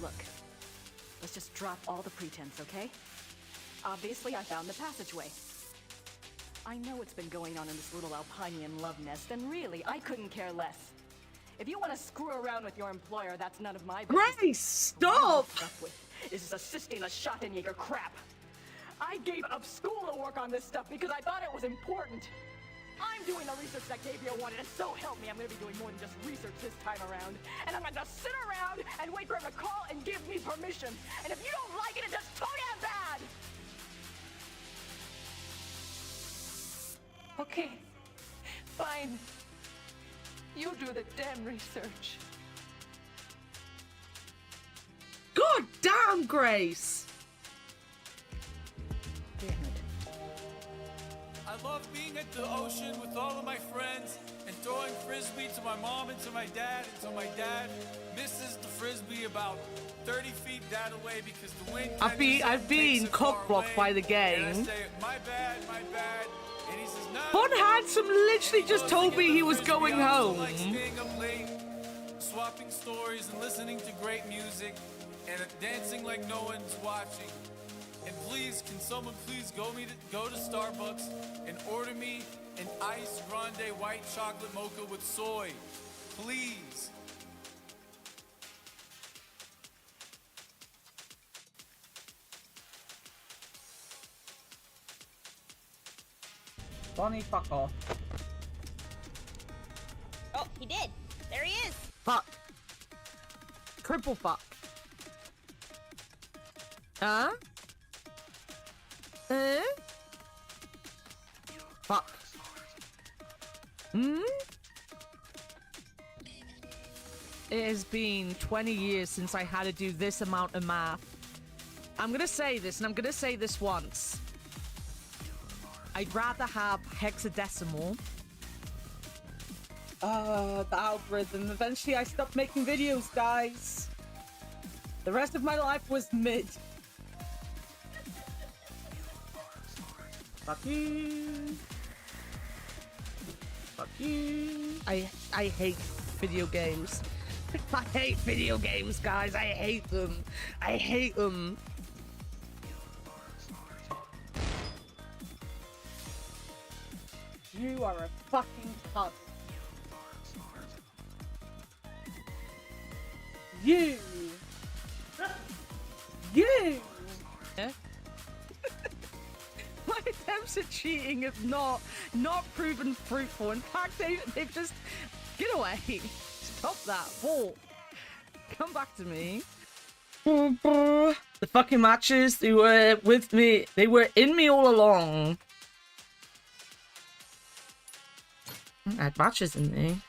Look, let's just drop all the pretense, okay? Obviously, I found the passageway. I know what's been going on in this little Alpinian love nest, and really, I couldn't care less. If you want to screw around with your employer, that's none of my business. Grace, stop! Is this assisting a Schottenjäger crap? I gave up school to work on this stuff because I thought it was important. I'm doing the research that Gabriel wanted, and so help me, I'm gonna be doing more than just research this time around. And I'm gonna sit around and wait for him to call and give me permission. And if you don't like it, it's just too damn bad! Okay, fine. You do the damn research. God damn, Grace! Damn it. I love being at the ocean with all of my friends and throwing frisbee to my mom and to my dad until my dad misses the frisbee about 30 feet that away because the wind I've been cock-blocked by the game. And I say, my bad, and he says, no. Von Handsome literally just told me he was going home. Like staying up late, swapping stories and listening to great music and dancing like no one's watching. And please, can someone please go to Starbucks and order me an iced grande white chocolate mocha with soy, please. Bonnie, fuck off. Oh, he did. There he is. Fuck. Triple fuck. Huh? Fuck. Hmm? It has been 20 years since I had to do this amount of math. I'm gonna say this, and I'm gonna say this once. I'd rather have hexadecimal. The algorithm. Eventually I stopped making videos, guys. The rest of my life was mid. Fuck you. Fuck you. I hate video games. I hate video games, guys. I hate them. I hate them. You are a fucking cunt. You. You. Yeah? My attempts at cheating have not proven fruitful. In fact, they've just get away. Stop that. Walk. Come back to me. The fucking matches, they were with me. They were in me all along. I had matches in me.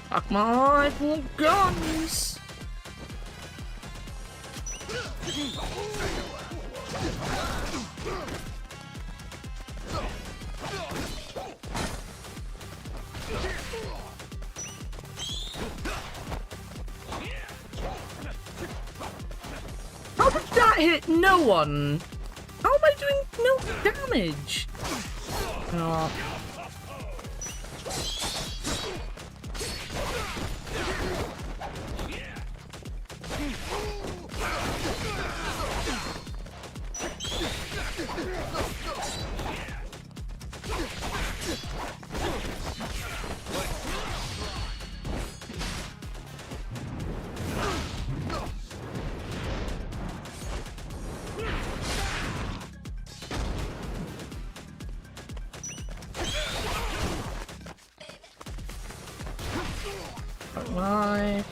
Fuck my life, more guns! How did that hit no one? How am I doing no damage? Oh. Why?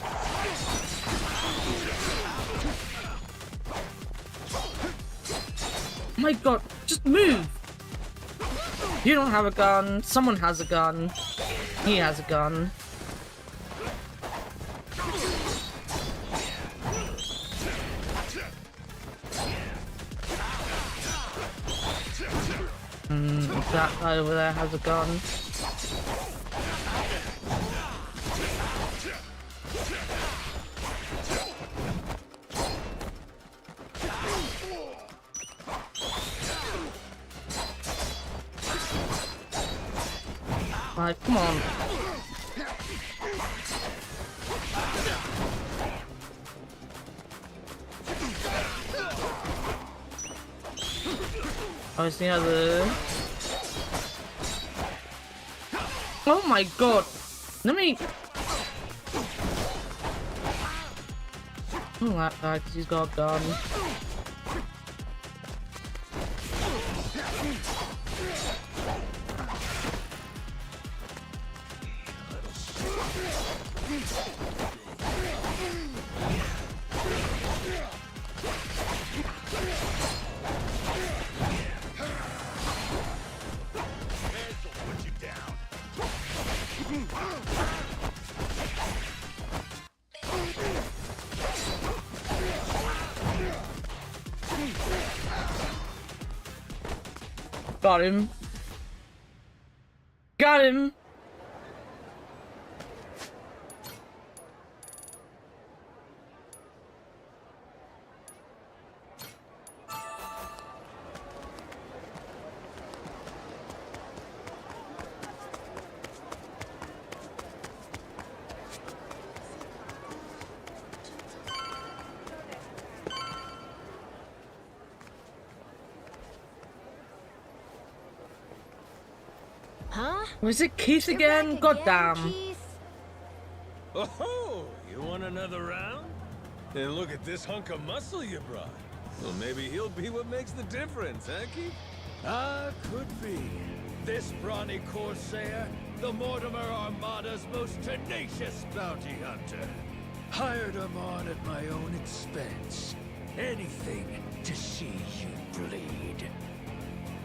My god, just move! You don't have a gun. Someone has a gun. He has a gun. That guy over there has a gun. Alright, come on. Oh, it's the other. Oh my god. Let me. Oh, that guy, because he's got a gun. Got him. Got him. Huh? Was it Keith again? God damn. Oh, you want another round? And look at this hunk of muscle you brought. Well, maybe he'll be what makes the difference, huh, Keith? Ah, could be. This brawny Corsair, the Mortimer Armada's most tenacious bounty hunter. Hired him on at my own expense. Anything to see you bleed.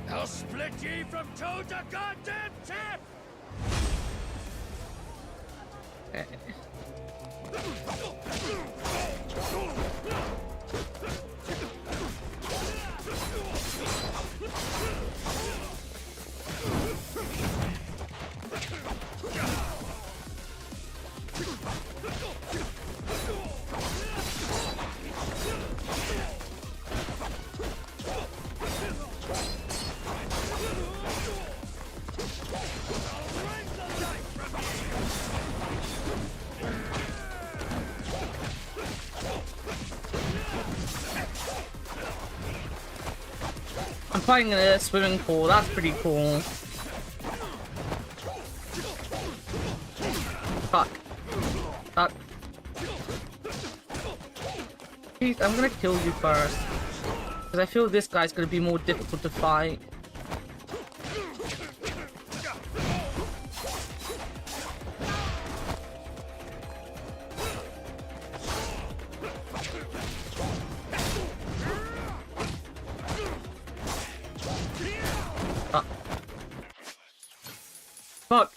I'll split ye from toe to goddamn tip! I'm fighting in a swimming pool. That's pretty cool. Fuck. Fuck. Keith, I'm gonna kill you first. Because I feel this guy's gonna be more difficult to fight. Fuck.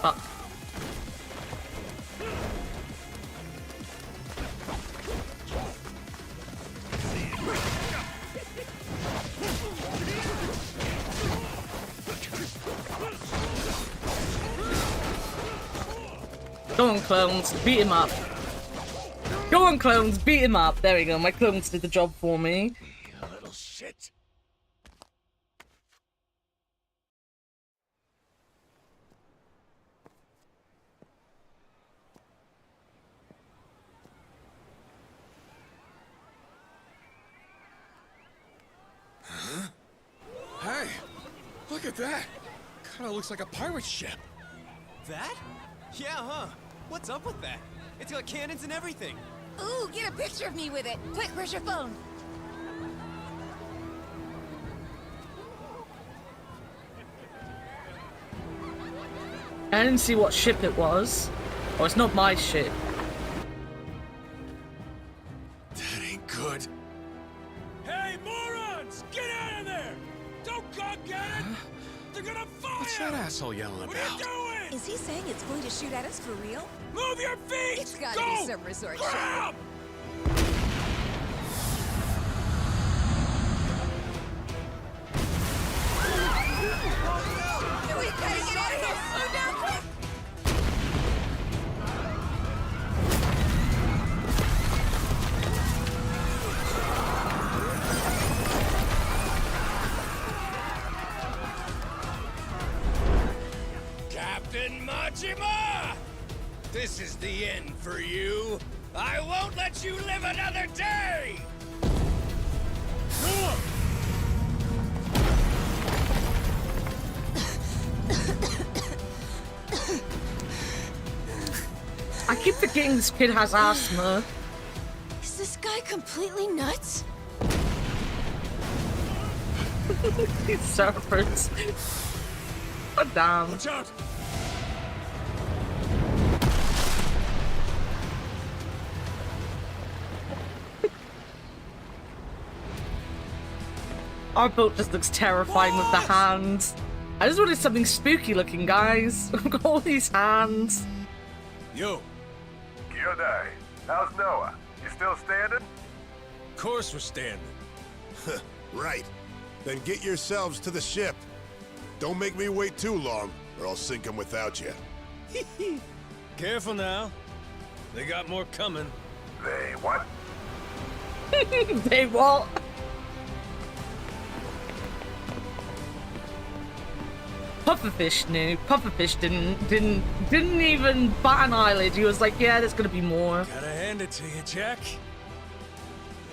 Fuck. Go on, clones. Beat him up. Go Go on, clones, beat him up. There we go. My clones did the job for me. You little shit. Huh? Hey, look at that. Kinda looks like a pirate ship. That? Yeah, huh? What's up with that? It's got cannons and everything. Ooh, get a picture of me with it. Quick, where's your phone? I didn't see what ship it was. Oh, it's not my ship. That ain't good. Hey, morons! Get out of there! Don't go get it! They're gonna fire! What's that asshole yelling What about? are you doing? Is he saying it's going to shoot at us for real? Move your feet! It's gotta Go! be some resort Grab! ship. We gotta get out of here! Slow down, quick! Captain Majima! This is the end for you. I won't let you live another day! I keep forgetting this kid has asthma. Is this guy completely nuts? These surfers. Oh, damn. Watch out! Our boat just looks terrifying with the hands. I just wanted something spooky looking, guys. Look at all these hands. Yo. Kyodai, how's Noah? You still standing? Of course we're standing. Right. Then get yourselves to the ship. Don't make me wait too long, or I'll sink him without you. Careful now. They got more coming. They what? They what? Pufferfish knew. Pufferfish didn't even bat an eyelid. He was like, yeah, there's gonna be more. Gotta hand it to you, Jack.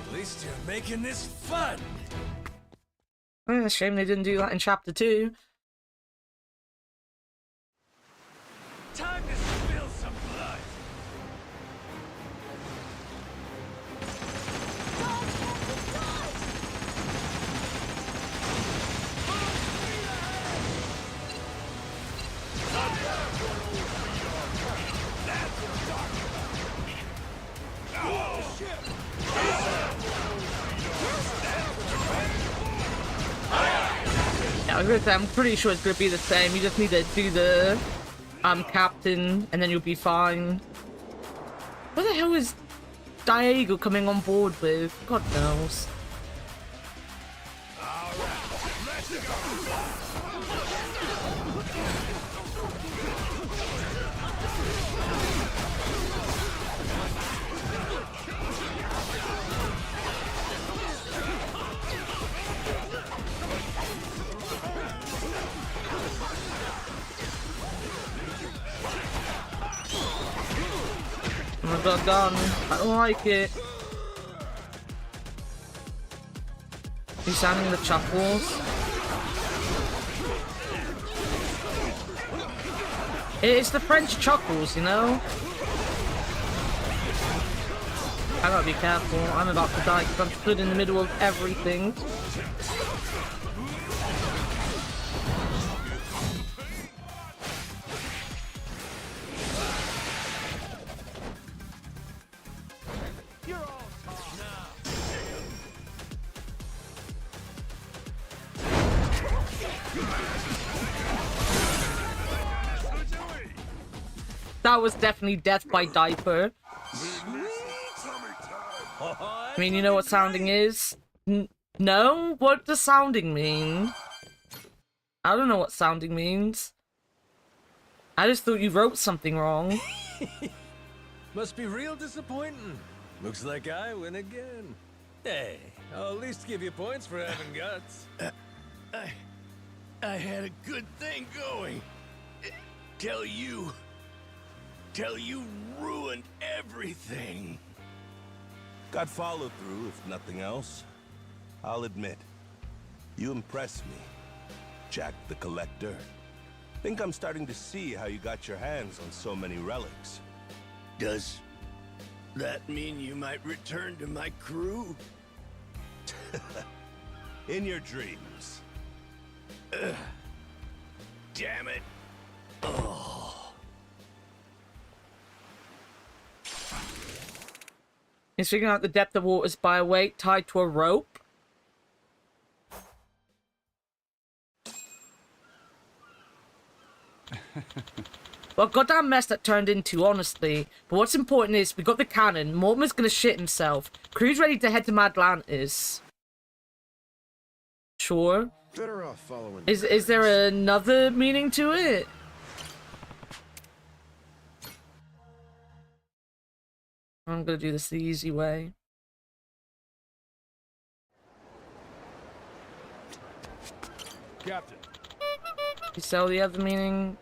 At least you're making this fun. Shame they didn't do that in chapter 2. Time to spill some blood. Yeah, I was gonna say, I'm pretty sure it's gonna be the same. You just need to do the captain, and then you'll be fine. What the hell is Diego coming on board with? God knows. Oh my god, done. I don't like it. He's sounding the chuckles. It's the French chuckles, you know? I gotta be careful. I'm about to die because I'm stood in the middle of everything. That was definitely death by diaper. I mean, you know what sounding is? No? What does sounding mean? I don't know what sounding means. I just thought you wrote something wrong. Must be real disappointing. Looks like I win again. Hey, I'll at least give you points for having guts. I had a good thing going. Till you ruined everything. Got follow through, if nothing else. I'll admit, you impress me, Jack the Collector. Think I'm starting to see how you got your hands on so many relics. Does that mean you might return to my crew? In your dreams. Damn it. He's figuring out the depth of waters by a weight tied to a rope. Well, goddamn mess that turned into, honestly. But what's important is we got the cannon. Mortimer's gonna shit himself. Crew's ready to head to Atlantis. Sure. Better off following. Is there another meaning to it? I'm gonna do this the easy way. Captain. You sell the other meaning?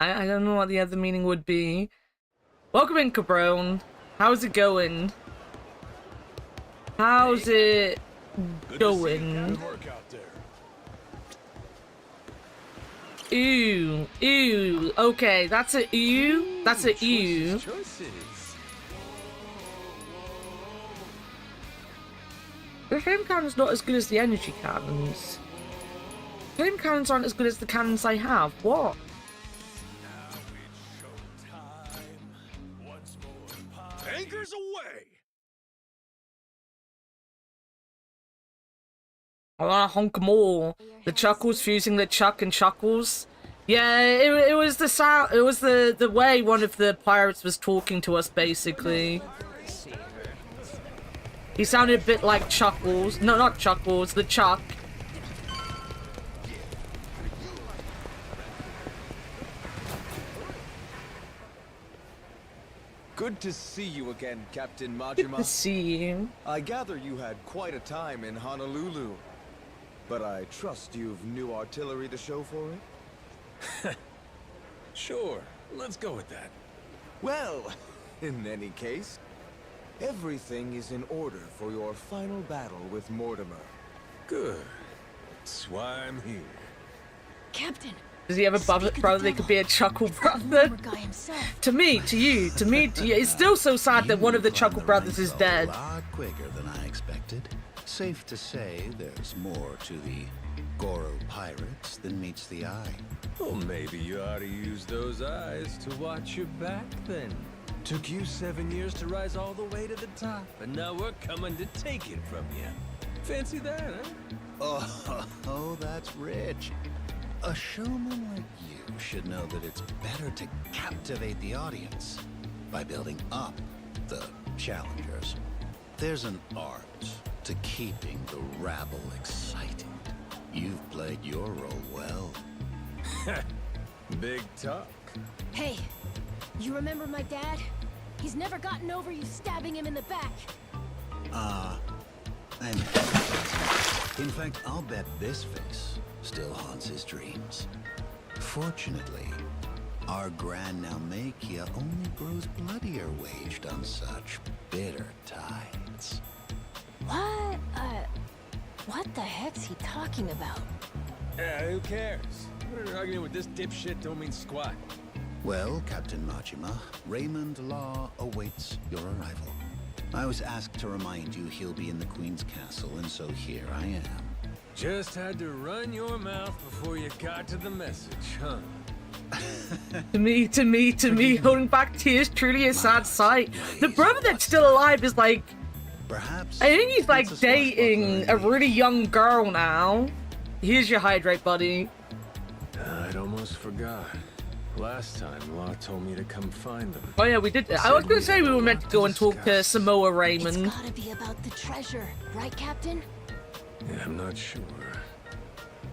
I don't know what the other meaning would be. Welcome in, Cabron. How's it going? How's it going? Good work out there. Ew. Ew. Okay, that's a ew. That's a ew. The flame cannon's not as good as the energy cannons. Flame cannons aren't as good as the cannons I have. What? Anchors away! I wanna honk more. The Chuckles fusing the Chuck and Chuckles. Yeah, it was the sound. It was the way one of the pirates was talking to us, basically. He sounded a bit like Chuckles. No, not Chuckles. The Chuck. Good to see you again, Captain Majima. Good to see you. I gather you had quite a time in Honolulu. But I trust you've new artillery to show for it? Sure, let's go with that. Well, in any case, everything is in order for your final battle with Mortimer. Good. That's why I'm here. Captain. Does he have a brother that could be a Chuckle brother? To me, to you, to me, to you. It's still so sad that one of the Chuckle brothers is dead. A lot quicker than I expected. Safe to say there's more to the Goro pirates than meets the eye. Well, maybe you ought to use those eyes to watch your back then. Took you 7 years to rise all the way to the top, and now we're coming to take it from you. Fancy that, huh? Oh, that's rich. A showman like you should know that it's better to captivate the audience by building up the challengers. There's an art to keeping the rabble excited. You've played your role well. Big talk. Hey, you remember my dad? He's never gotten over you stabbing him in the back. In fact, I'll bet this face still haunts his dreams. Fortunately, our Grand Naumachia only grows bloodier waged on such bitter tides. What? What the heck's he talking about? Yeah, who cares? What arguing with this dipshit don't mean squat. Well, Captain Majima, Raymond Law awaits your arrival. I was asked to remind you he'll be in the Queen's castle, and so here I am. Just had to run your mouth before you got to the message, huh? To me, holding back tears, truly a sad sight. The brother that's still alive is like... Perhaps I think he's like dating a really young girl now. Here's your hydrate, buddy. I'd almost forgot. Last time, Law told me to come find them. Oh yeah, we did. I was gonna say we were meant to go and talk to Samoa Raymond. It's gotta be about the treasure, right, Captain? Yeah, I'm not sure.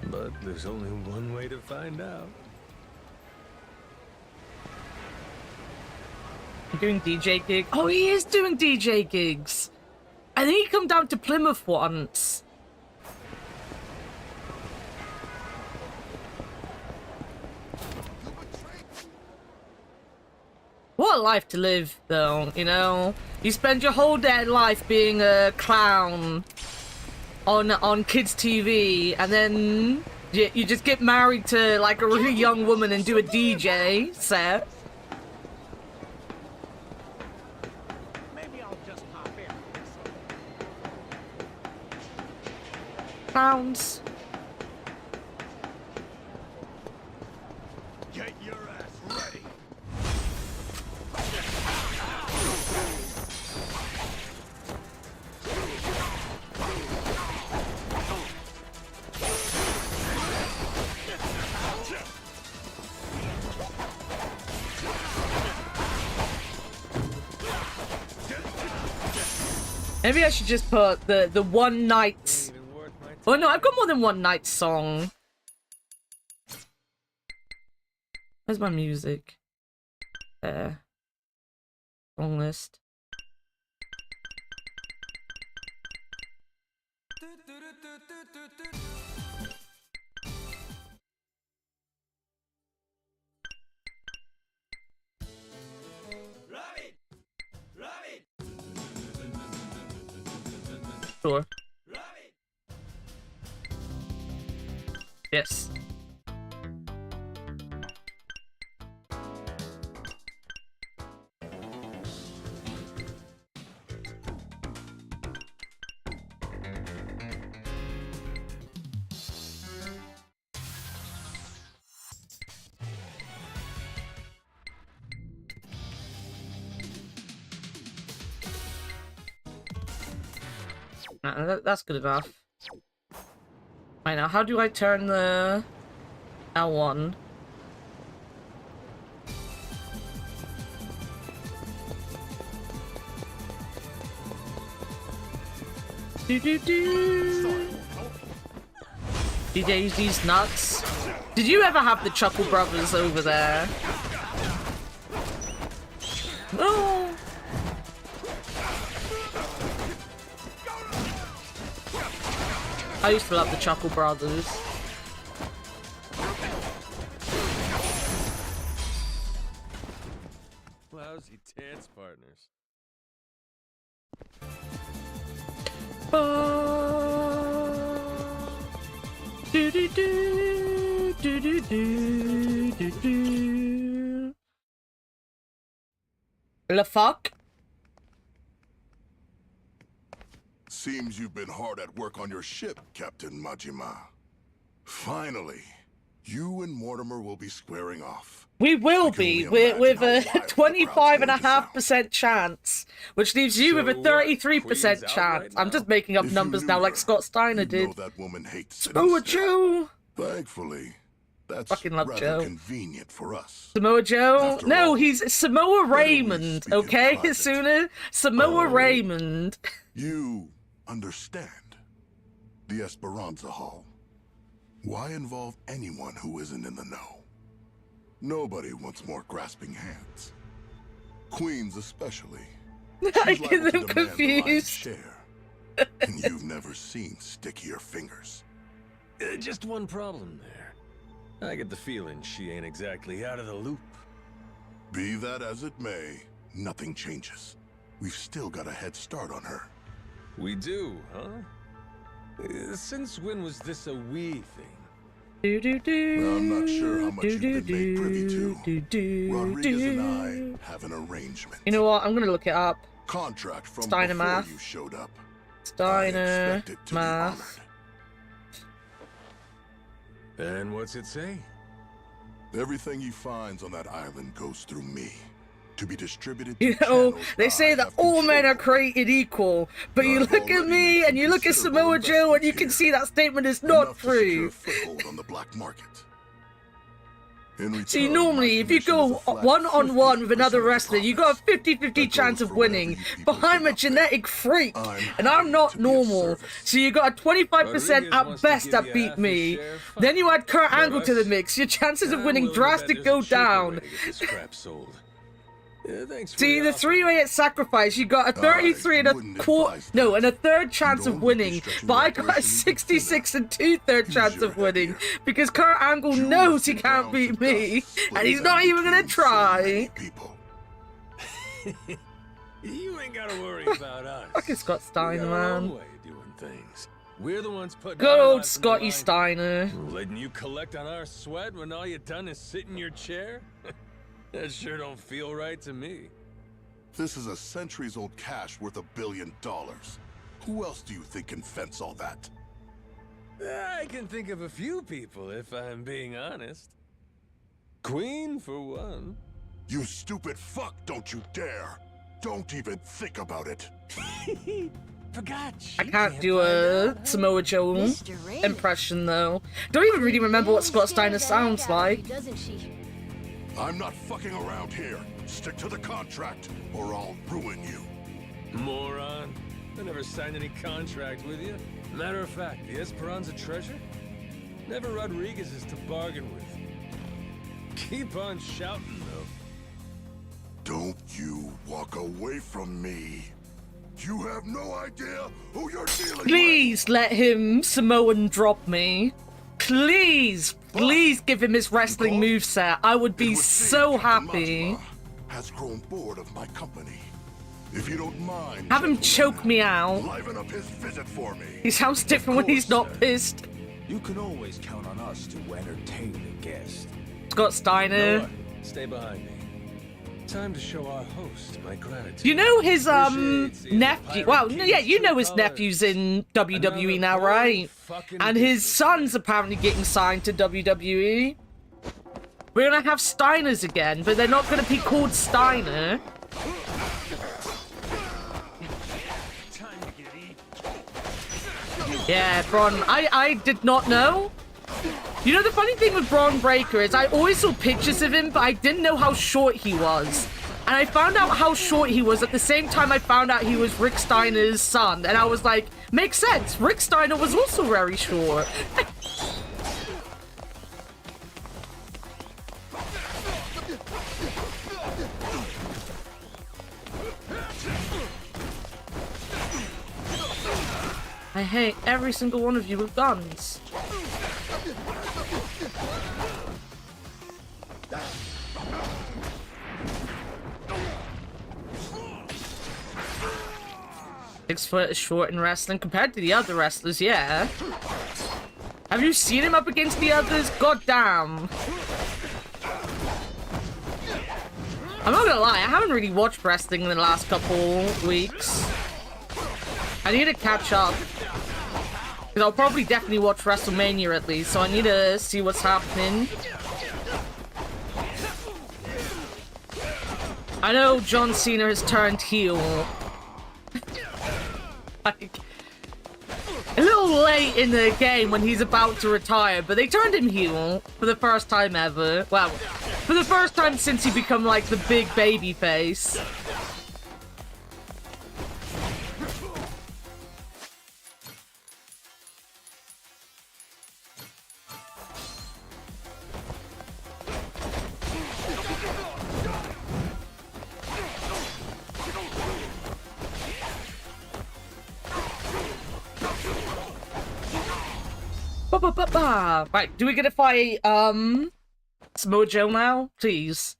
But there's only one way to find out. Doing DJ gigs. Oh, he is doing DJ gigs. I think he come down to Plymouth once. What a life to live, though, you know? You spend your whole day life being a clown on kids' TV, and then you just get married to, like, a really young woman and do a DJ set. Maybe I'll just pop in. Clowns. Get your ass ready. Maybe I should just put the one night. Oh no, I've got more than one night song. Where's my music? There. Song list. Sure. Yes. That's good enough. Right now, how do I turn the L1? DJ's these nuts. Did you ever have the Chuckle Brothers over there? No. I used to love the Chuckle Brothers. Lousy dance partners. Do do do do do do do do. The fuck? Seems you've been hard at work on your ship, Captain Majima. Finally, you and Mortimer will be squaring off. We will be, with a 25.5% chance, which leaves you with a 33% chance. I'm just making up numbers now, like Scott Steiner did. Know that woman hates Samoa Joe. Thankfully, that's fucking love rather Joe. Convenient for us. Samoa Joe? After No, all, he's Samoa Raymond, okay? Sooner Samoa Raymond. You understand the Esperanza Hall. Why involve anyone who isn't in the know? Nobody wants more grasping hands. Queens especially. I get them confused. Share. And you've never seen stickier fingers. Just one problem there. I get the feeling she ain't exactly out of the loop. Be that as it may, nothing changes. We've still got a head start on her. We do, huh? Since when was this a we thing? I'm not sure how much you've been made privy to. Rodriguez and I have an arrangement. You know what? I'm gonna look it up. Contract from Steiner before math. you showed up. Steiner math. And what's it say? Everything he finds on that island goes through me. To be distributed You know, they say that all men are created equal, but you look at me and you look at Samoa Joe and you can see that statement is not true. Foothold on the black market. See, normally, if you go one-on-one with another wrestler, you got a 50-50 chance of winning, but I'm a genetic freak, and I'm not normal, so you got a 25% at best that beat me. Then you add Kurt Angle to the mix, your chances of winning drastically go down. Yeah, thanks for See, the 3-way sacrifice, you got a 33 and a third chance of winning, but I got a 66 and 2/3 chance of winning because Kurt Angle knows he can't beat me, and he's not even gonna try. You ain't gotta worry about us. Fucking Scott Steiner, man. Way of doing things. We're the ones putting Good old Scotty Steiner. Letting you collect on our sweat when all you done is sit in your chair? That sure don't feel right to me. This is a centuries-old cache worth $1 billion. Who else do you think can fence all that? I can think of a few people, if I'm being honest. Queen, for one. You stupid fuck, don't you dare! Don't even think about it! Forgot. I can't do a Samoa Joe impression, though. Don't even really remember what Scott Steiner sounds like. I'm not fucking around here. Stick to the contract, or I'll ruin you. Moron. I never signed any contract with you. Matter of fact, the Esperanza treasure? Never Rodriguez's to bargain with. Keep on shouting, though. Don't you walk away from me. You have no idea who you're dealing with. Please let him Samoan drop me. Please, please give him his wrestling moveset. I would be so happy. Has grown bored of my company. If you don't mind, have him choke me out. Liven up his visit for me. He sounds different when he's not pissed. You can always count on us to entertain the guest. Scott Steiner. Noah, stay behind me. Time to show our host my gratitude. You know his nephew. Well, yeah, you know his nephew's in WWE now, right? And his son's apparently getting signed to WWE. We're gonna have Steiners again, but they're not gonna be called Steiner. Yeah, Braun. I did not know. You know, the funny thing with Braun Breaker is I always saw pictures of him, but I didn't know how short he was. And I found out how short he was at the same time I found out he was Rick Steiner's son. And I was like, makes sense. Rick Steiner was also very short. I hate every single one of you with guns. Bigfoot is short in wrestling compared to the other wrestlers, yeah. Have you seen him up against the others? God damn. I'm not gonna lie, I haven't really watched wrestling in the last couple weeks. I need to catch up. Because I'll probably definitely watch WrestleMania at least, so I need to see what's happening. I know John Cena has turned heel. Like, a little late in the game when he's about to retire, but they turned him heel for the first time ever. Well, for the first time since he become like the big baby face. Right, do we get to fight, Samoa Joe now? Please.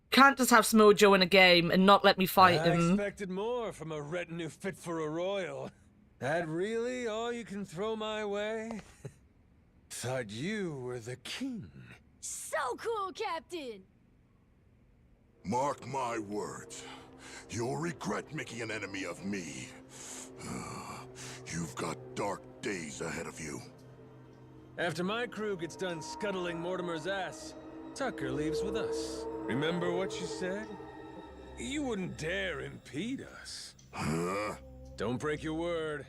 Can't just have Samoa Joe in a game and not let me fight him. I expected more from a retinue fit for a royal. That really all you can throw my way? Thought you were the king. So cool, Captain! Mark my words. You'll regret making an enemy of me. You've got dark days ahead of you. After my crew gets done scuttling Mortimer's ass, Tucker leaves with us. Remember what you said? You wouldn't dare impede us. Huh? Don't break your word,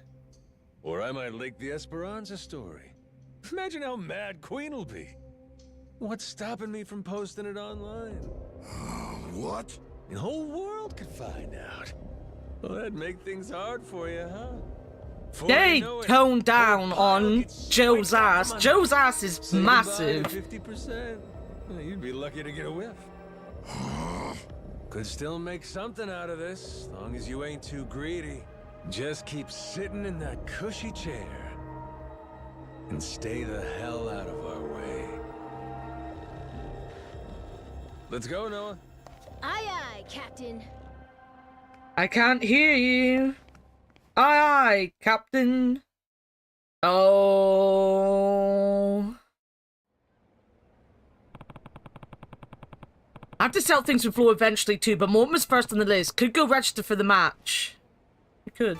or I might leak the Esperanza story. Imagine how mad Queen will be. What's stopping me from posting it online? What? The whole world could find out. Well, that'd make things hard for you, huh? They toned down on Joe's ass. Joe's ass is massive. 50%. You'd be lucky to get a whiff. Could still make something out of this, as long as you ain't too greedy. Just keep sitting in that cushy chair. And stay the hell out of our way. Let's go, Noah. Aye, aye, Captain. I can't hear you. Aye, aye, Captain. Oh. I have to sell things with Flo eventually too, but Mortimer's first on the list. Could go register for the match. We could.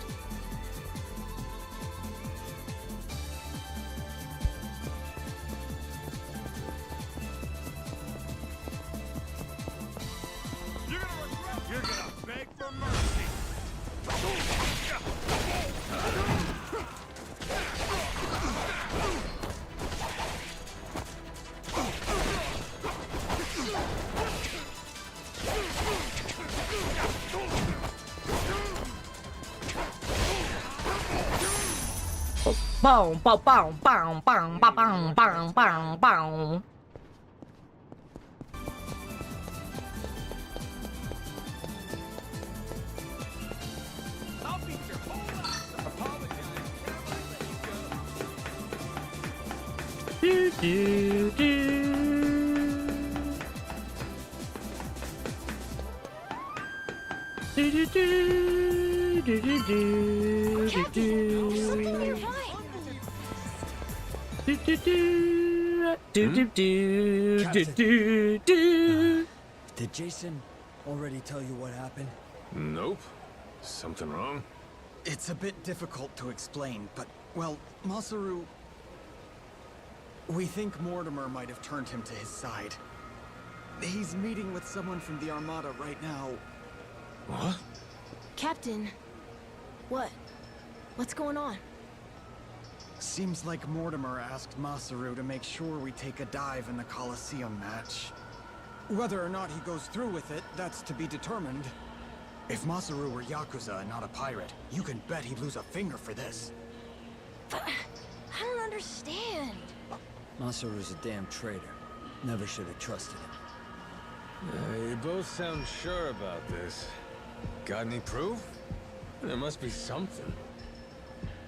You're gonna beg for mercy. Boom, boom, boom, boom, boom, boom, boom, boom, boom. I'll beat your whole ass. Apologize. Do, do, do. Do, do, do, do, do, do, do, do. Do, do, do, do, do, do, do, do. Did Jason already tell you what happened? Nope. Something wrong? It's a bit difficult to explain, but, well, Masaru... We think Mortimer might have turned him to his side. He's meeting with someone from the Armada right now. What? Captain, what? What's going on? Seems like Mortimer asked Masaru to make sure we take a dive in the Coliseum match. Whether or not he goes through with it, that's to be determined. If Masaru were Yakuza and not a pirate, you can bet he'd lose a finger for this. But I don't understand. Masaru's a damn traitor. Never should have trusted him. You both sound sure about this. Got any proof? There must be something.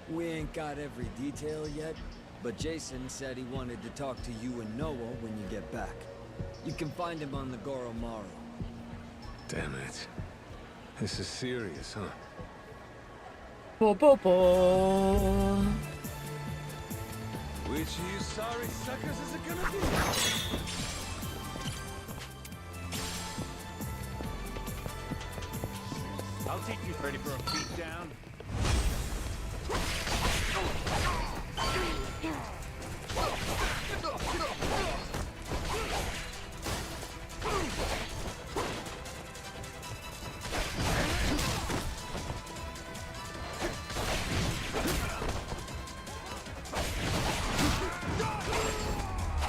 We ain't got every detail yet, but Jason said he wanted to talk to you and Noah when you get back. You can find him on the Goromaru. Damn it. This is serious, huh? Bo, bo, bo. Which of you sorry suckers is it gonna be? I'll teach you. Ready for a beat down?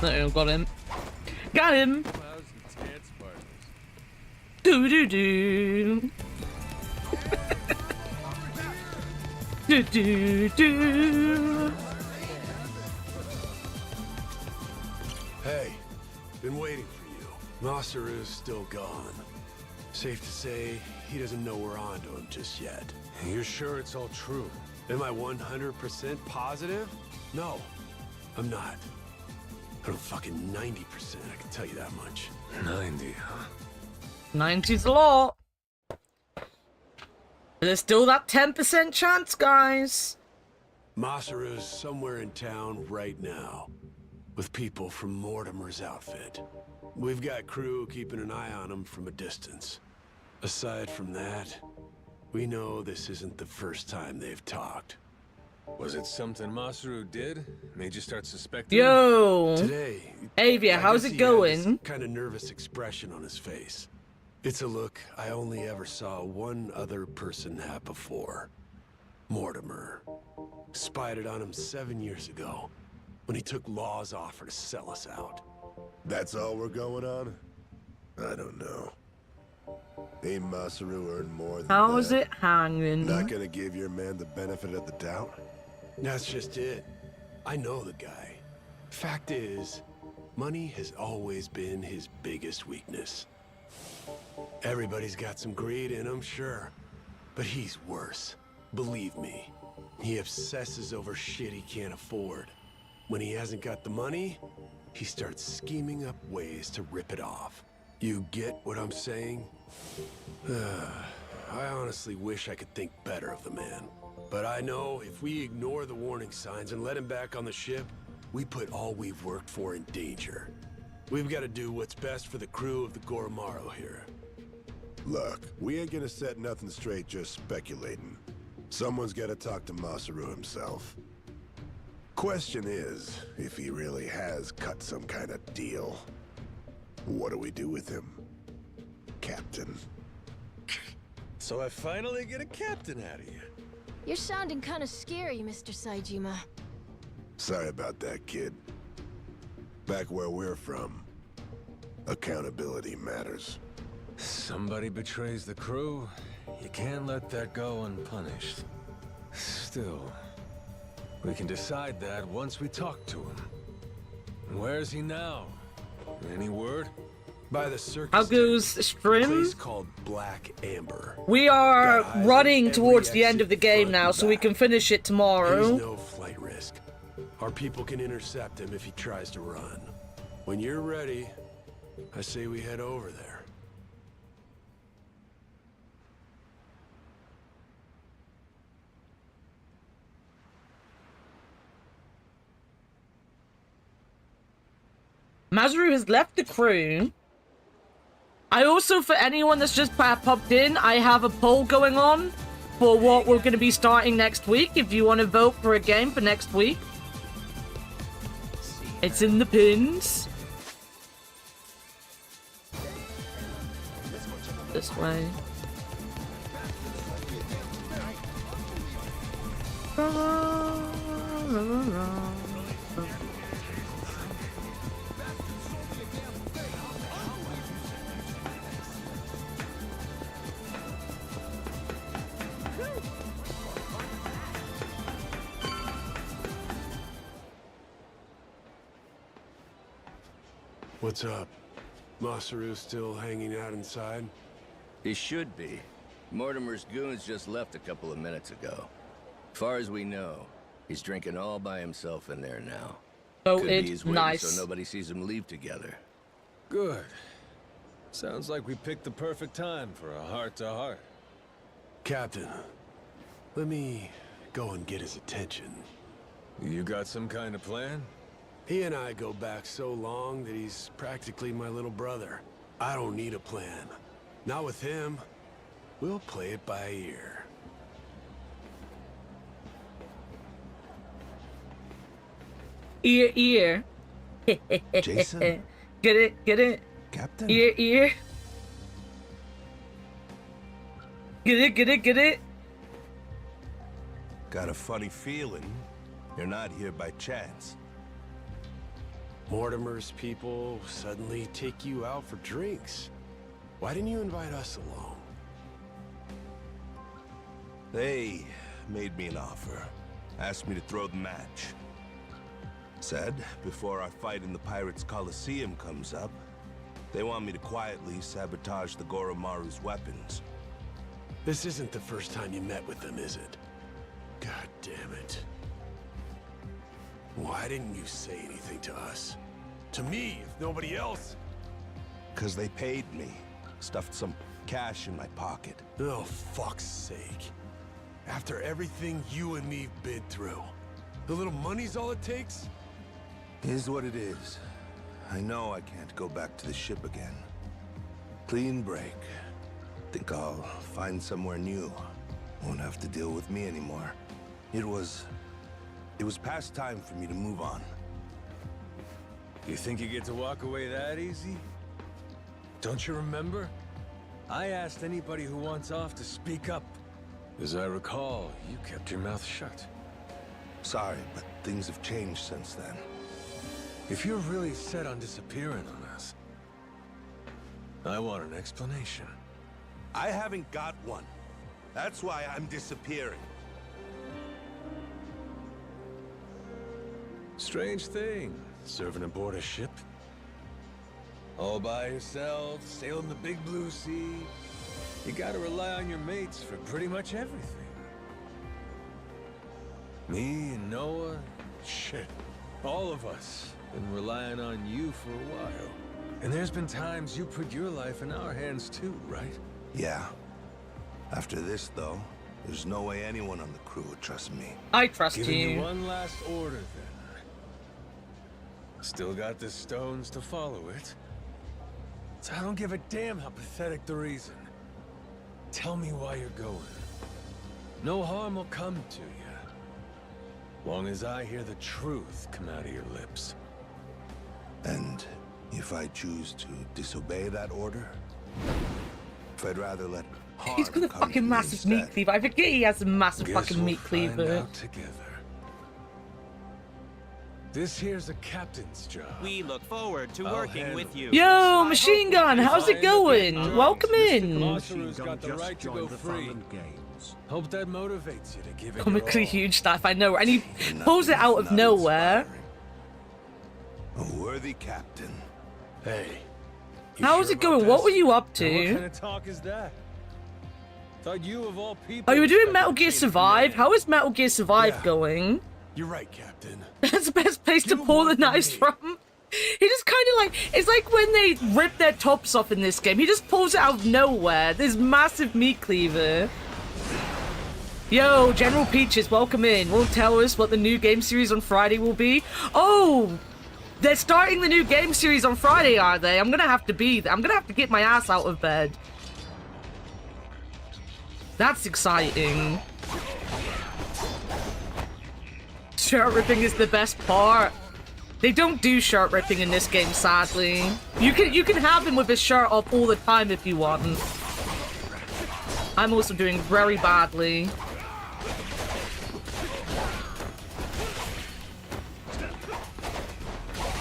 No, got him. Got him! Do do do. Do do do. Hey, been waiting for you. Masaru's still gone. Safe to say, he doesn't know we're onto him just yet. You're sure it's all true? Am I 100% positive? No, I'm not. But I'm fucking 90%, I can tell you that much. 90, huh? 90's a lot. But there's still that 10% chance, guys. Masaru's somewhere in town right now, with people from Mortimer's outfit. We've got crew keeping an eye on him from a distance. Aside from that, we know this isn't the first time they've talked. Was it something Masaru did? Made you start suspecting? Yo! Today, Avia, how's it going? Kind of nervous expression on his face. It's a look I only ever saw one other person have before. Mortimer. Spied it on him 7 years ago, when he took Law's offer to sell us out. That's all we're going on? I don't know. Ain't Masaru earned more than How's that? it hanging? Not gonna give your man the benefit of the doubt? That's just it. I know the guy. Fact is, money has always been his biggest weakness. Everybody's got some greed in them, sure. But he's worse. Believe me. He obsesses over shit he can't afford. When he hasn't got the money, he starts scheming up ways to rip it off. You get what I'm saying? I honestly wish I could think better of the man. But I know if we ignore the warning signs and let him back on the ship, we put all we've worked for in danger. We've got to do what's best for the crew of the Goromaru here. Look, we ain't gonna set nothing straight just speculating. Someone's gotta talk to Masaru himself. Question is, if he really has cut some kind of deal, what do we do with him, Captain? So I finally get a captain out of you. You're sounding kind of scary, Mr. Saejima. Sorry about that, kid. Back where we're from, accountability matters. Somebody betrays the crew, you can't let that go unpunished. Still, we can decide that once we talk to him. Where's he now? Any word? By the circus. How goes stream? Place called Black Amber. We are running towards the end of the game now, so we can finish it tomorrow. He's no flight risk. Our people can intercept him if he tries to run. When you're ready, I say we head over there. Masaru has left the crew. I also, for anyone that's just popped in, I have a poll going on for what we're going to be starting next week. If you want to vote for a game for next week, it's in the pins. This way. What's up? Masaru still hanging out inside? He should be. Mortimer's goons just left a couple of minutes ago. Far as we know, he's drinking all by himself in there now. Oh, Could be it's he's waiting nice. so nobody sees him leave together. Good. Sounds like we picked the perfect time for a heart-to-heart. Captain, let me go and get his attention. You got some kind of plan? He and I go back so long that he's practically my little brother. I don't need a plan. Not with him. We'll play it by ear. Ear. Jason? Get it? Get it? Captain? Ear. Get it? Get it? Get it? Got a funny feeling you're not here by chance. Mortimer's people suddenly take you out for drinks. Why didn't you invite us along? They made me an offer. Asked me to throw the match. Said, before our fight in the Pirates' Coliseum comes up, they want me to quietly sabotage the Goromaru's weapons. This isn't the first time you met with them, is it? God damn it. Why didn't you say anything to us? To me, if nobody else? 'Cause they paid me. Stuffed some cash in my pocket. Oh, fuck's sake. After everything you and me've been through, the little money's all it takes? Is what it is. I know I can't go back to the ship again. Clean break. Think I'll find somewhere new. Won't have to deal with me anymore. It was past time for me to move on. You think you get to walk away that easy? Don't you remember? I asked anybody who wants off to speak up. As I recall, you kept your mouth shut. Sorry, but things have changed since then. If you're really set on disappearing on us, I want an explanation. I haven't got one. That's why I'm disappearing. Strange thing, serving aboard a ship. All by yourself, sailing the big blue sea. You gotta rely on your mates for pretty much everything. Me and Noah, shit, all of us been relying on you for a while. And there's been times you put your life in our hands too, right? Yeah. After this, though, there's no way anyone on the crew would trust me. I trust Giving you. you one last order, then. Still got the stones to follow it. So I don't give a damn how pathetic the reason. Tell me why you're going. No harm will come to you. Long as I hear the truth come out of your lips. And if I choose to disobey that order, if I'd rather let harm He's got a come fucking to me massive meat instead, cleaver. I forget he has a massive Guess fucking we'll meat find cleaver. out together. This here's a captain's job. We look forward to I'll working handle with you. Yo, Machine Gun, how's it going? Welcome in. Masaru's got the right to go free. Hope that motivates you to give it Comically your all. huge stuff, I know. And he pulls it out of nowhere. a worthy captain. Hey. How's it going? What were you up What kind to? of talk is that? Thought you of all people. Oh, you were doing expected Metal Gear chain of Survive? command. How is Metal Gear Survive going? You're right, Captain. That's the best place to pull the knives from. He just kind of like, it's like when they rip their tops off in this game. He just pulls it out of nowhere. This massive meat cleaver. Yo, General Peaches, welcome in. Won't tell us what the new game series on Friday will be. Oh, they're starting the new game series on Friday, are they? I'm gonna have to be there. I'm gonna have to get my ass out of bed. That's exciting. Shirt ripping is the best part. They don't do shirt ripping in this game, sadly. You can have him with his shirt off all the time if you want. I'm also doing very badly.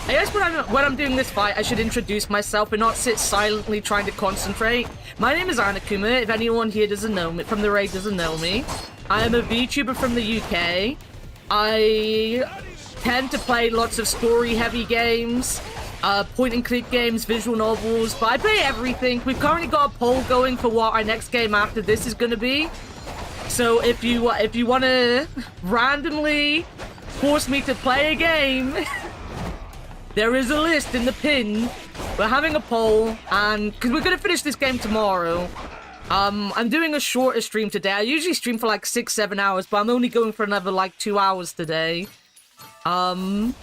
I guess when I'm doing this fight, I should introduce myself and not sit silently trying to concentrate. My name is Annakumaa, if anyone here doesn't know me, from the raid doesn't know me. I am a VTuber from the UK. I tend to play lots of story-heavy games, point-and-click games, visual novels, but I play everything. We've currently got a poll going for what our next game after this is going to be. So if you want to randomly force me to play a game, there is a list in the pin. We're having a poll, and because we're going to finish this game tomorrow. I'm doing a shorter stream today. I usually stream for like 6-7 hours, but I'm only going for another like 2 hours today. Oh.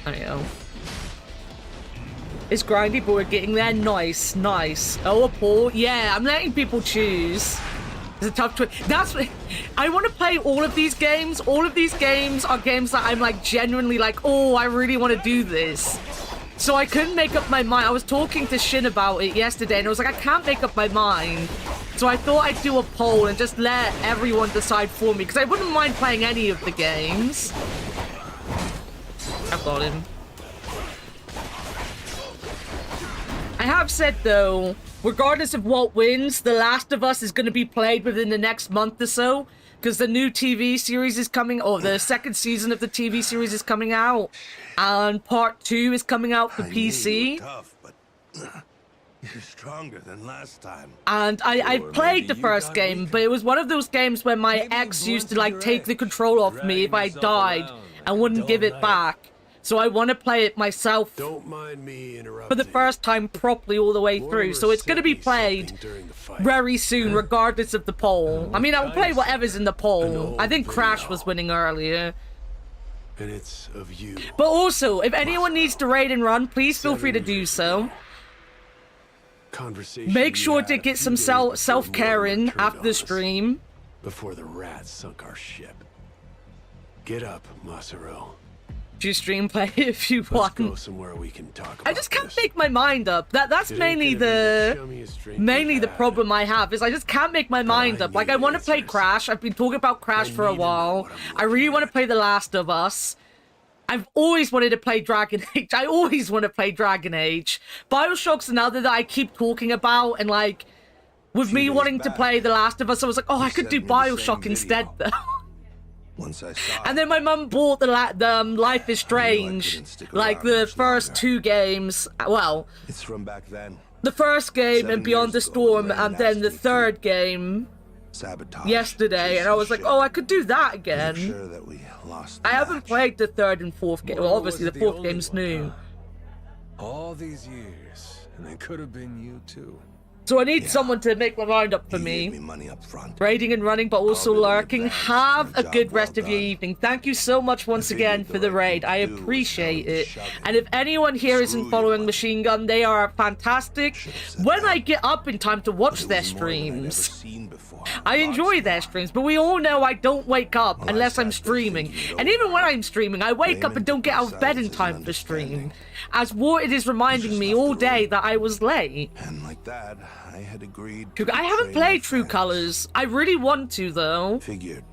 There you go. It's grindy, but we're getting there. Nice, nice. Oh, a poll. Yeah, I'm letting people choose. It's a tough choice. That's what I want to play. All of these games. All of these games are games that I'm like genuinely like, oh, I really want to do this. So I couldn't make up my mind. I was talking to Shin about it yesterday, and I was like, I can't make up my mind. So I thought I'd do a poll and just let everyone decide for me, because I wouldn't mind playing any of the games. I've got him. I have said, though, regardless of what wins, The Last of Us is going to be played within the next month or so, because the new TV series is coming, or the second season of the TV series is coming out, and part 2 is coming out for PC. Tough, but you're stronger than last time. And I played the first game, but it was one of those games where my ex used to like take the control off me if I died and wouldn't give it back. So I want to play it myself Don't mind me interrupting. for the first time properly all the way through. So it's going to be played very soon, regardless of the poll. I mean, I'll play whatever's in the poll. I think Crash was winning earlier. And it's of you. But also, if anyone needs to raid and run, please feel free to do so. Make sure to get some self-care in after the stream. Before the rats sunk our ship. Get up, Masaru. Do you stream play if you want? Let's go somewhere we can talk about I just can't make my mind up. That's mainly the problem I have, is I just can't make my mind up. Like, I want to play Crash. I've been talking about Crash for a while. I really want to play The Last of Us. I've always wanted to play Dragon Age. I always want to play Dragon Age. BioShock's another that I keep talking about, and like, with me wanting to play The Last of Us, I was like, oh, I could do BioShock instead, though. Once I saw And then my mum bought the Life is Strange, like the first 2 games. Well, it's from back then. The first game 7 and Beyond the years ago, Storm, Raymond and then the asked me to 3rd game sabotage yesterday, and I was like, oh, I could do that again. Make sure that we lost I haven't played the 3rd and 4th game. Well, obviously the 4th game's new. All these years, and it could have been you too. So I need someone to make my mind up for me. money up front. Raiding and running, but also lurking. Have a good rest of your evening. Thank you so much once again for the raid. I appreciate it. And if anyone here isn't following Machine Gun, they are fantastic. When I get up in time to watch their streams, I enjoy their streams, but we all know I don't wake up unless I'm streaming. And even when I'm streaming, I wake up and don't get out of bed in time for stream. As Ward is reminding me all day that I was late. And like that, I had agreed. I haven't played True Colors. I really want to, though. Figured.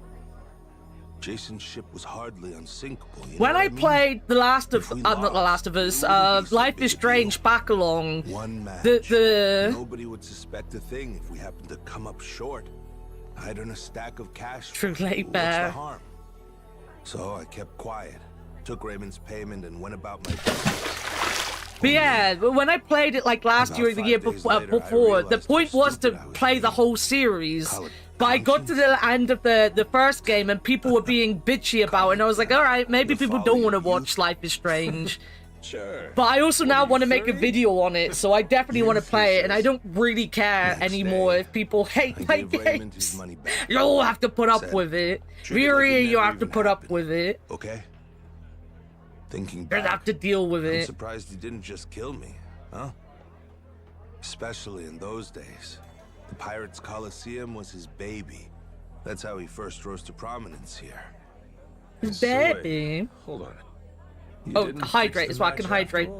Jason's ship was hardly unsinkable. When I played The Last of, not The Last of Us, Life is Strange back along, nobody would suspect a thing if we happened to come up short. I'd earn a stack of cash. True late, What's Bear. the harm? So I kept quiet, took Raymond's payment, and went about my business. But yeah, when I played it like last year or the year before, the point was to play the whole series. But I got to the end of the first game and people were being bitchy about it, and I was like, alright, maybe people don't want to watch Life is Strange. Sure. But I also now want to make a video on it, so I definitely want to play it, and I don't really care anymore if people hate my games. You'll have to put up with it. Really, you have to put up with it. Okay. Thinking You're back, gonna have to deal with I'm it. surprised he didn't just kill me, huh? Especially in those days. The Pirates Coliseum was his baby. That's how he first rose to prominence here. Baby. Hold on. Oh, hydrate is what I can hydrate.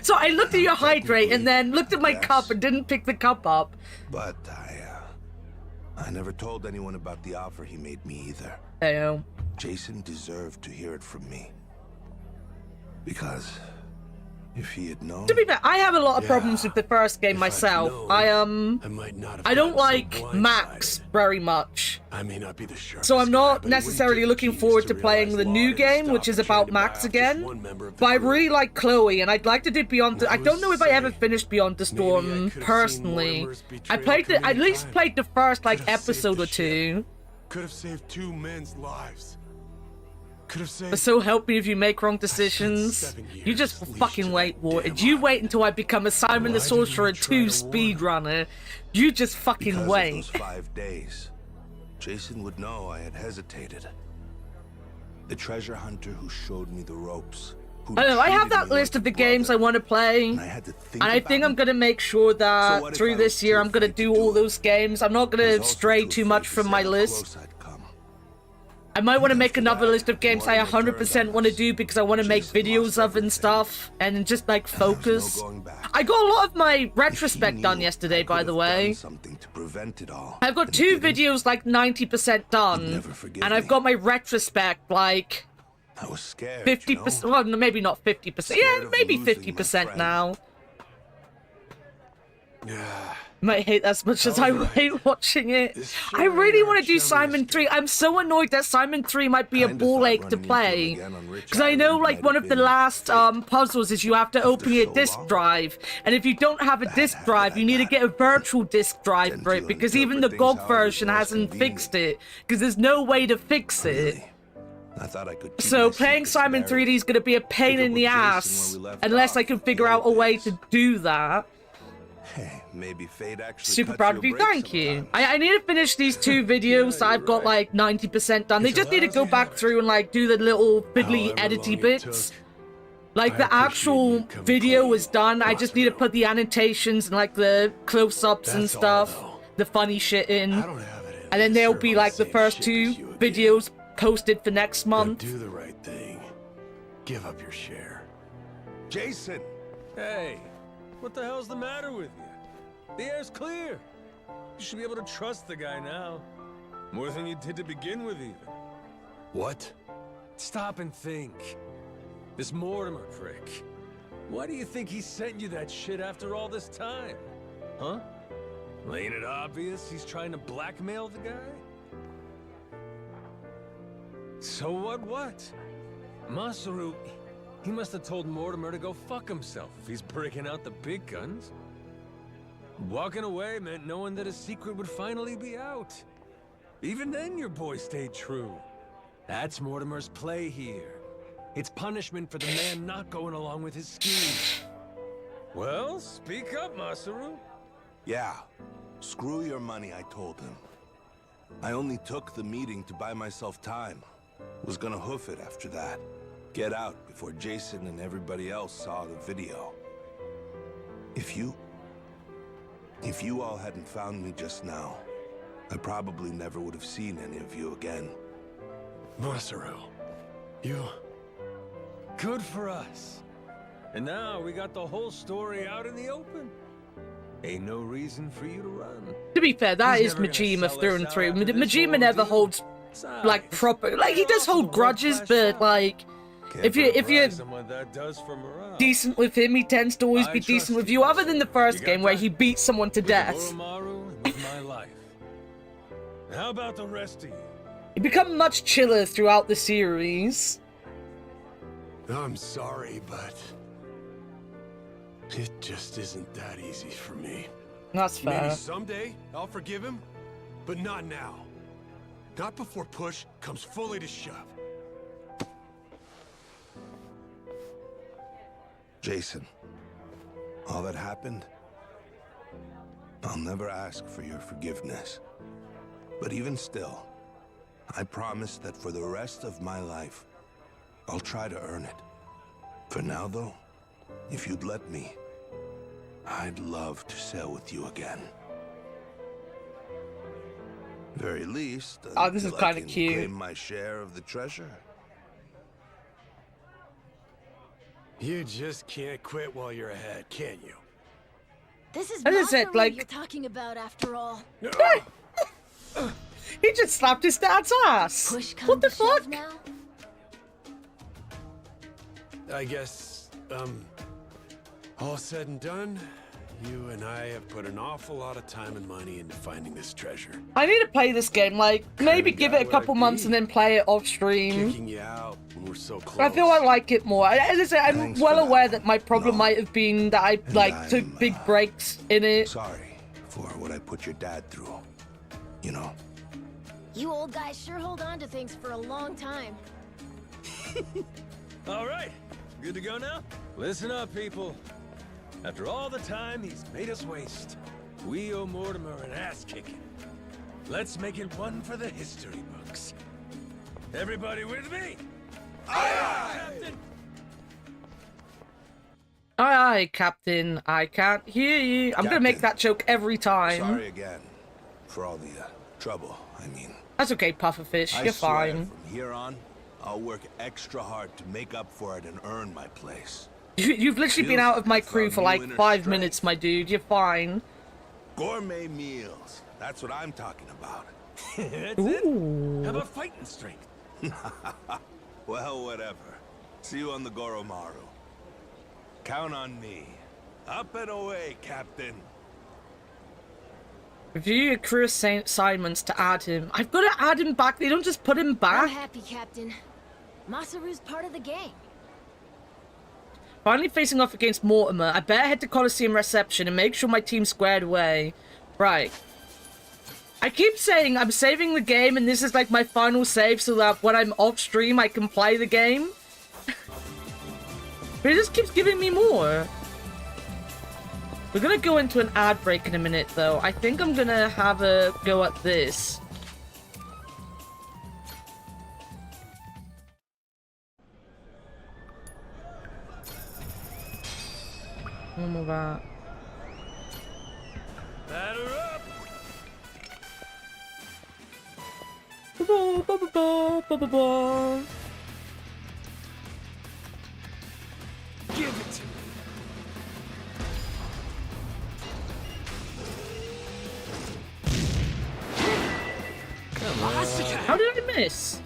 So I looked at your hydrate and then looked at my cup and didn't pick the cup up. But I never told anyone about the offer he made me either. Oh. Jason deserved to hear it from me. Because if he had known... To be fair, I have a lot of problems with the first game myself. I don't like Max very much. I may not be the sharpest So I'm not guy, but necessarily looking forward to playing the new game, which is about Max again. But I really like Chloe, and I'd like to do Beyond the... I don't know if I ever finished Beyond the Storm, personally. I played the... I at least played the first, like, episode or 2. Could have saved 2 men's lives. Could have saved... But so help me if you make wrong decisions. You just fucking wait, Ward. You wait until I become a Simon the Sorcerer 2 speedrunner. You just fucking wait. Because of those 5 days, Jason would know I had hesitated. The treasure hunter who showed me the ropes. I don't know, I have that list of the games I want to play. And I think I'm going to make sure that through this year I'm going to do all those games. I'm not going to stray too much from my list. I might want to make another list of games I 100% want to do because I want to make videos of and stuff and just like focus. I got a lot of my retrospect done yesterday, by the way. I've got 2 videos like 90% done, and I've got my retrospect like 50%. Well, maybe not 50%. Yeah, maybe 50% now. Might hate as much as I hate watching it. I really want to do Simon 3. I'm so annoyed that Simon 3 might be a ball ache to play. Because I know, like, one of the last puzzles is you have to open your disk drive. And if you don't have a disk drive, you need to get a virtual disk drive for it. Because even the GOG version hasn't fixed it. Because there's no way to fix it. So playing Simon 3D is going to be a pain in the ass. Unless I can figure out a way to do that. Hey, maybe fate actually Super proud of you, thank you. I need to finish these 2 videos that I've got like 90% done. They just need to go back through and like do the little fiddly edity bits. Like the actual video is done, I just need to put the annotations and like the close-ups and stuff, the funny shit in. And then there'll be like the first 2 videos posted for next month. Do the right thing. Give up your share. Jason! Hey, what the hell's the matter with you? The air's clear. You should be able to trust the guy now. More than you did to begin with, even. What? Stop and think. This Mortimer prick. Why do you think he sent you that shit after all this time? Huh? Well, ain't it obvious he's trying to blackmail the guy? So what? Masaru, he must have told Mortimer to go fuck himself if he's breaking out the big guns. Walking away meant knowing that his secret would finally be out. Even then, your boy stayed true. That's Mortimer's play here. It's punishment for the man not going along with his scheme. Well, speak up, Masaru. Yeah. Screw your money, I told him. I only took the meeting to buy myself time. Was gonna hoof it after that. Get out before Jason and everybody else saw the video. If you all hadn't found me just now, I probably never would have seen any of you again. Masaru, you... Good for us. And now we got the whole story out in the open. Ain't no reason for you to run. To be fair, that is Majima through and through. Majima never holds, like, proper... Like, he does hold grudges, but, like... If you're decent with him, he tends to always be decent with you, other than the first game where he beats someone to death. How about the rest of you? You become much chiller throughout the series. I'm sorry, but it just isn't that easy for me. That's fair. Maybe someday I'll forgive him, but not now. Not before push comes fully to shove. Jason, all that happened, I'll never ask for your forgiveness. But even still, I promise that for the rest of my life, I'll try to earn it. For now, though, if you'd let me, I'd love to sail with you again. Very least, oh, this is kind of cute. Claim my share of the treasure. You just can't quit while you're ahead, can you? This is it, like... you're talking about after all. He just slapped his dad's ass. What the fuck? Now? I guess, all said and done, you and I have put an awful lot of time and money into finding this treasure. I need to play this game, like, maybe give it a couple months and then play it off stream. Kicking you out when we're so close. I feel I like it more. As I say, I'm well aware that my problem might have been that I, like, took big breaks in it. Sorry for what I put your dad through, you know. You old guys sure hold on to things for a long time. All right, good to go now? Listen up, people. After all the time he's made us waste, we owe Mortimer an ass-kicking. Let's make it one for the history books. Everybody with me? Aye, aye, Captain! Aye, aye, Captain. I can't hear you. I'm gonna make that joke every time. Sorry again for all the trouble, I mean. That's okay, Pufferfish. You're fine. From here on, I'll work extra hard to make up for it and earn my place. You've literally been out of my crew for like 5 minutes, my dude. You're fine. Gourmet meals. That's what I'm talking about. That's it. How about fighting strength? Well, whatever. See you on the Goromaru. Count on me. Up and away, Captain. Review your crew assignments to add him. I've got to add him back. They don't just put him back. I'm happy, Captain. Masaru's part of the gang. Finally facing off against Mortimer. I better head to Coliseum Reception and make sure my team's squared away. Right. I keep saying I'm saving the game and this is like my final save so that when I'm off stream I can play the game. But it just keeps giving me more. We're gonna go into an ad break in a minute though. I think I'm gonna have a go at this. One more that. Batter up! Give it to me. Come on. How did I miss?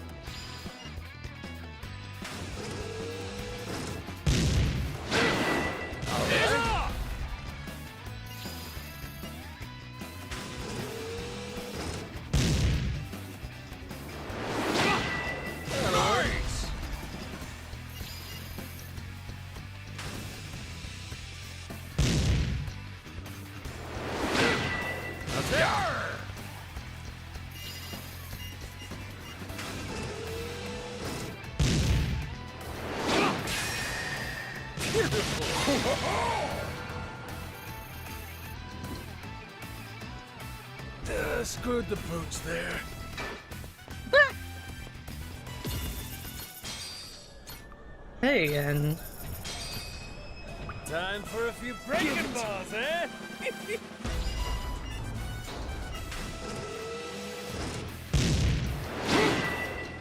Screwed the boots there. Hey, and Time for a few breaking balls, eh?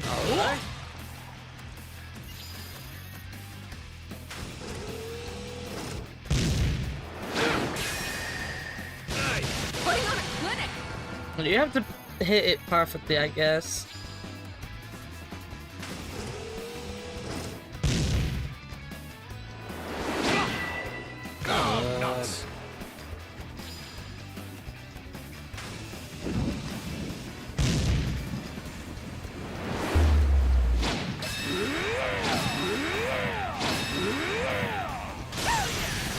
All right. Putting on a clinic. you have to hit it perfectly, I guess. Oh, nuts.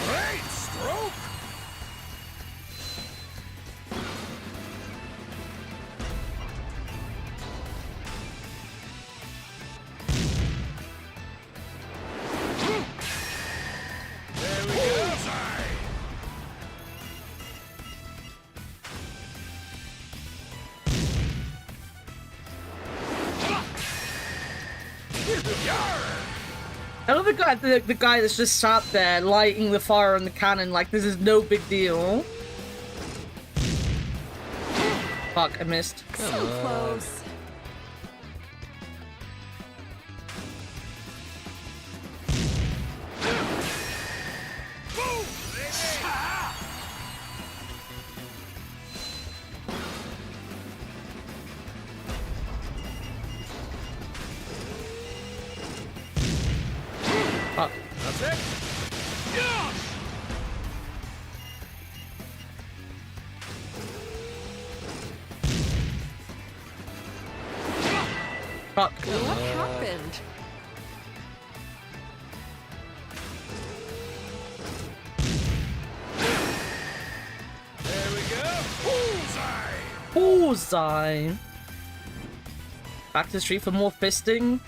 Great stroke. There we go. I love the guy that's just sat there lighting the fire on the cannon like this is no big deal. Fuck, I missed. So close. Fuck. That's it. Yeah. Fuck. What happened? There we go. Bullseye. Bullseye. Back to the street for more fisting.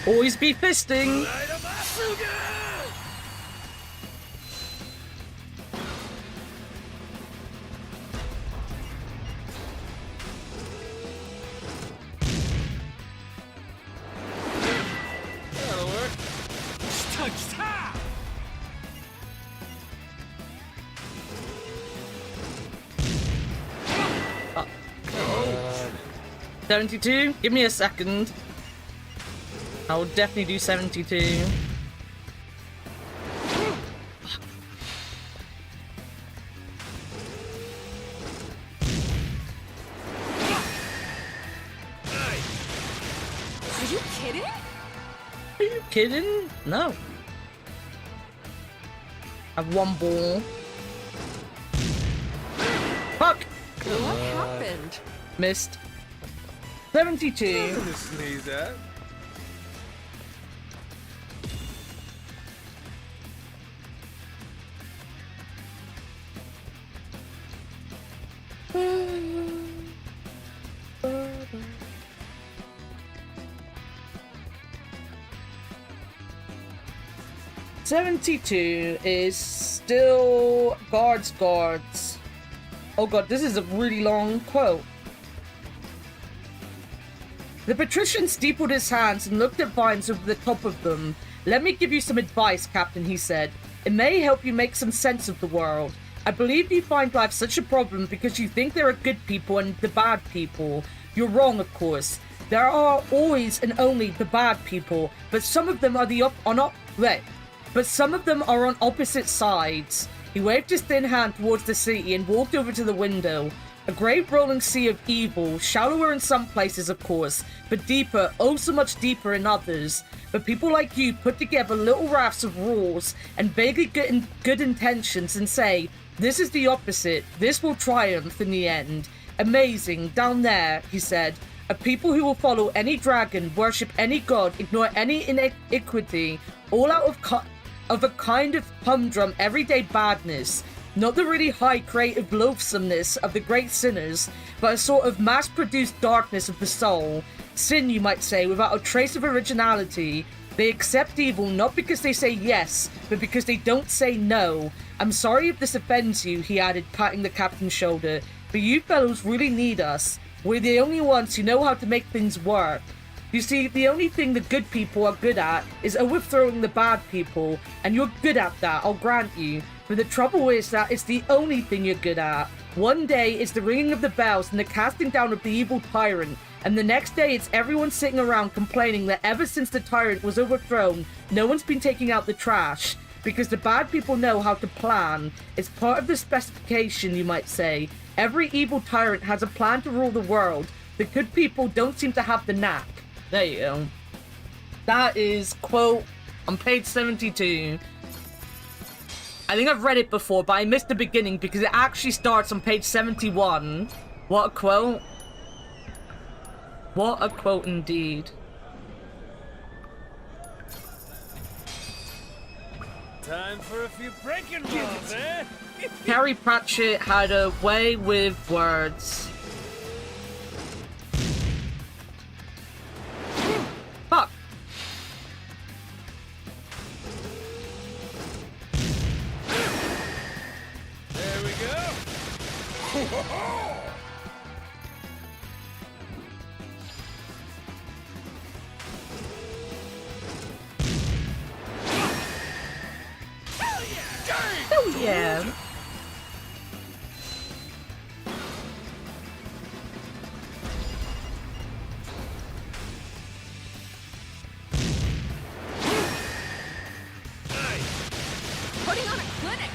Always be fisting. Light 'em up, Suga. That'll work. Stop. Oh. 72? Give me a second. I will definitely do 72. Are you kidding? Are you kidding? No. I have one ball. Fuck! What happened? Missed. 72. Nothing to sneeze at. "72 is still guards. Oh god, this is a really long quote. The patrician steepled his hands and looked at Vines over the top of them. "Let me give you some advice, Captain," he said. "It may help you make some sense of the world. I believe you find life such a problem because you think there are good people and the bad people. You're wrong, of course. There are always and only the bad people, but some of them are on opposite sides." He waved his thin hand towards the city and walked over to the window. A great rolling sea of evil, shallower in some places, of course, but deeper, oh so much deeper in others. But people like you put together little rafts of rules and vaguely good intentions and say, this is the opposite, this will triumph in the end. Amazing, down there, he said. A people who will follow any dragon, worship any god, ignore any iniquity, all out of a kind of humdrum everyday badness. Not the really high creative loathsomeness of the great sinners, but a sort of mass-produced darkness of the soul. Sin, you might say, without a trace of originality. They accept evil not because they say yes, but because they don't say no. I'm sorry if this offends you, he added, patting the captain's shoulder, but you fellows really need us. We're the only ones who know how to make things work. You see, the only thing the good people are good at is overthrowing the bad people, and you're good at that, I'll grant you. But the trouble is that it's the only thing you're good at. One day it's the ringing of the bells and the casting down of the evil tyrant, and the next day it's everyone sitting around complaining that ever since the tyrant was overthrown, no one's been taking out the trash. Because the bad people know how to plan. It's part of the specification, you might say. Every evil tyrant has a plan to rule the world. The good people don't seem to have the knack. There you go. That is quote on page 72. I think I've read it before, but I missed the beginning because it actually starts on page 71. What a quote. What a quote indeed. Time for a few breaking balls, eh? Carrie Pratchett had a way with words. Fuck. There we go. Oh yeah. Putting on a clinic.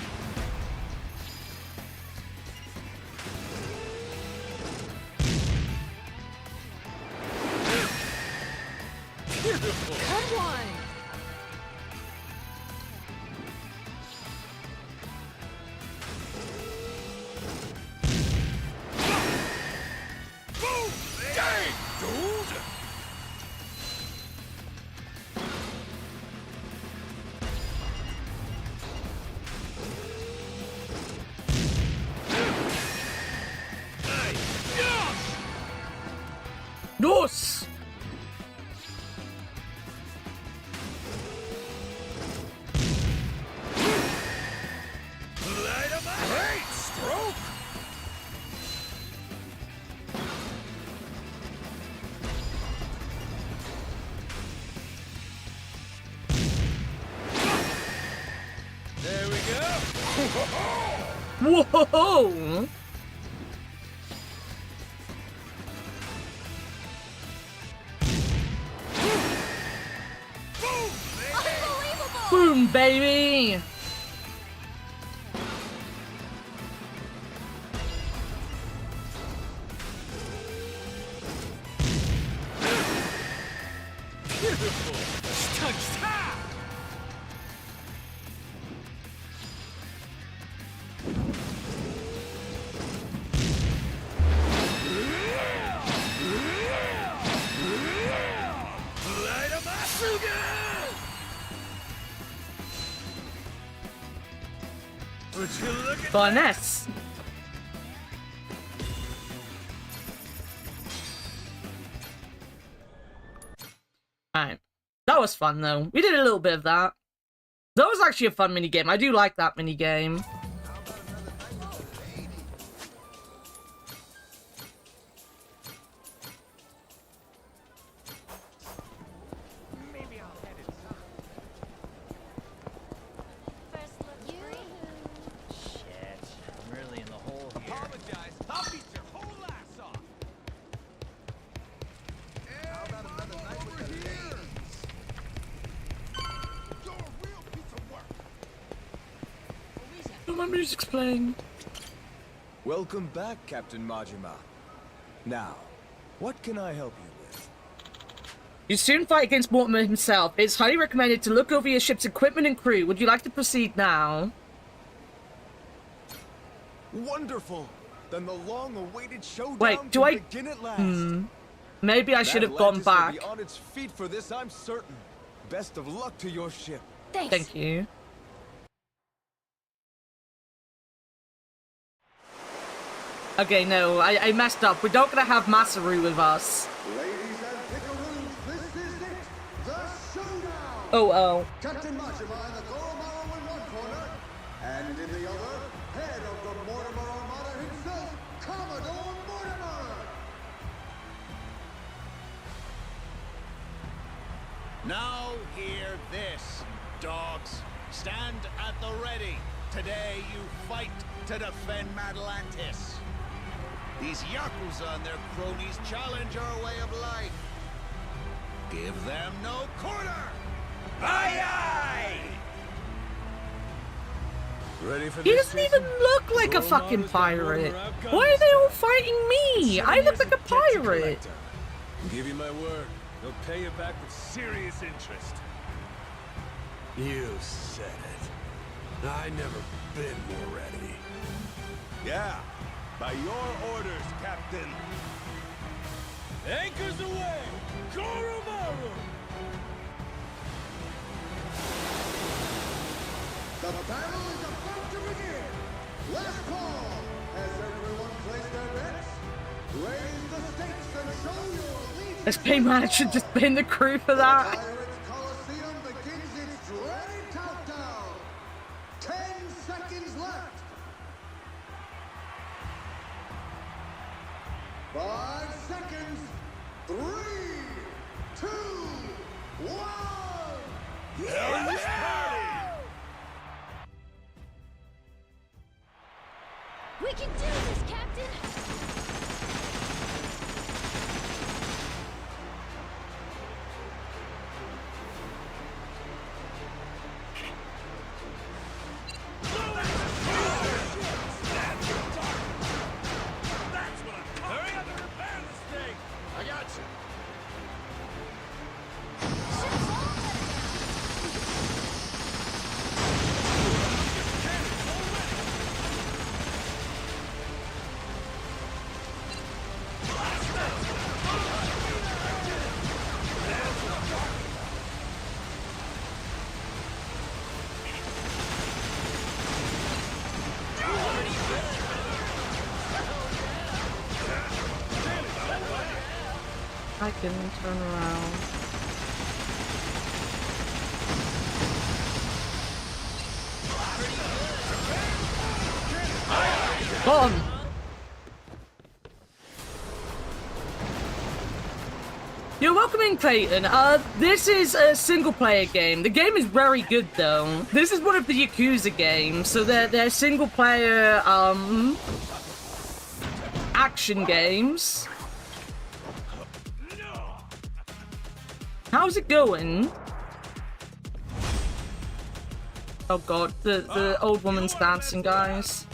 Come on. Dang, dude! Nos! Great stroke! There we go! Whoa! Boom, baby! Beautiful! Stop! Light 'em up, Sugar! Would you look at Finesse. Alright. That was fun though. We did a little bit of that. That was actually a fun minigame. I do like that minigame. Shit, I'm really in the hole here. Apologize. I'll beat your whole ass off. How about another night with the ladies? You're a real piece of work. Oh, my music's playing. Welcome back, Captain Majima. Now, what can I help you with? You soon fight against Mortimer himself. It's highly recommended to look over your ship's equipment and crew. Would you like to proceed now? Wonderful! Then the long-awaited showdown Wait, do can I... begin at last. Maybe I should have gone Atlantis will back. be on its feet for this, I'm certain. Best of luck to your ship. Thanks. Thank you. Okay, no, I messed up. We're not gonna have Masaru with us. Ladies and pickaroos, this is it, the showdown! Oh. Captain Majima and the Goromaru in one corner, and in the other, head of the Mortimer Armada himself, Commodore Mortimer! Now hear this, dogs. Stand at the ready. Today you fight to defend Atlantis. These Yakuza and their cronies challenge our way of life. Give them no quarter! Aye aye! Ready for He this? doesn't even look like a fucking pirate. Why are they all fighting me? I look like a pirate. I'll give you my word. They'll pay you back with serious interest. You said it. I never been more ready. Yeah, by your orders, Captain. Anchors away! Goromaru! The battle is about to begin! Last call! Has everyone placed their bets? Raise the stakes and show your allegiance! This pay man should just be in the crew for that. Pirates Coliseum begins its dreaded countdown! 10 seconds left! 5 seconds! 3, 2, 1! We can do this, Captain! Hurry up and repair this thing! I got you. I can turn around. Got him! You're welcome in, Clayton. This is a single-player game. The game is very good, though. This is one of the Yakuza games, so they're single-player, action games. How's it going? Oh god, the old woman's dancing, guys.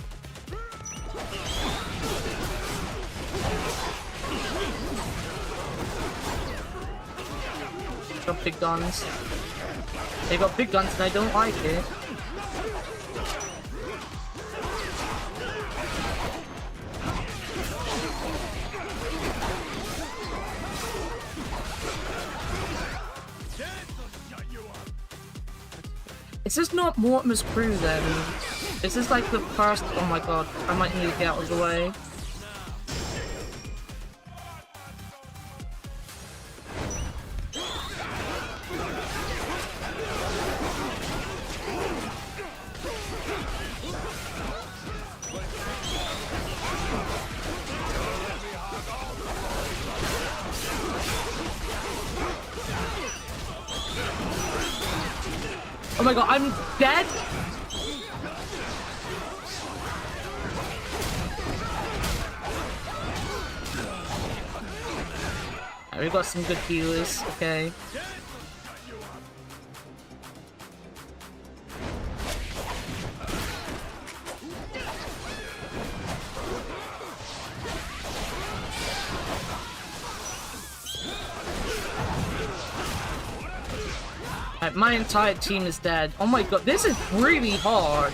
Got big guns. They got big guns and I don't like it. Is this not Mortimer's crew then? Is this like the first? Oh my god, I might need to get out of the way. Oh my god, I'm dead? Alright, we've got some good healers, okay. Alright, my entire team is dead. Oh my god, this is really hard.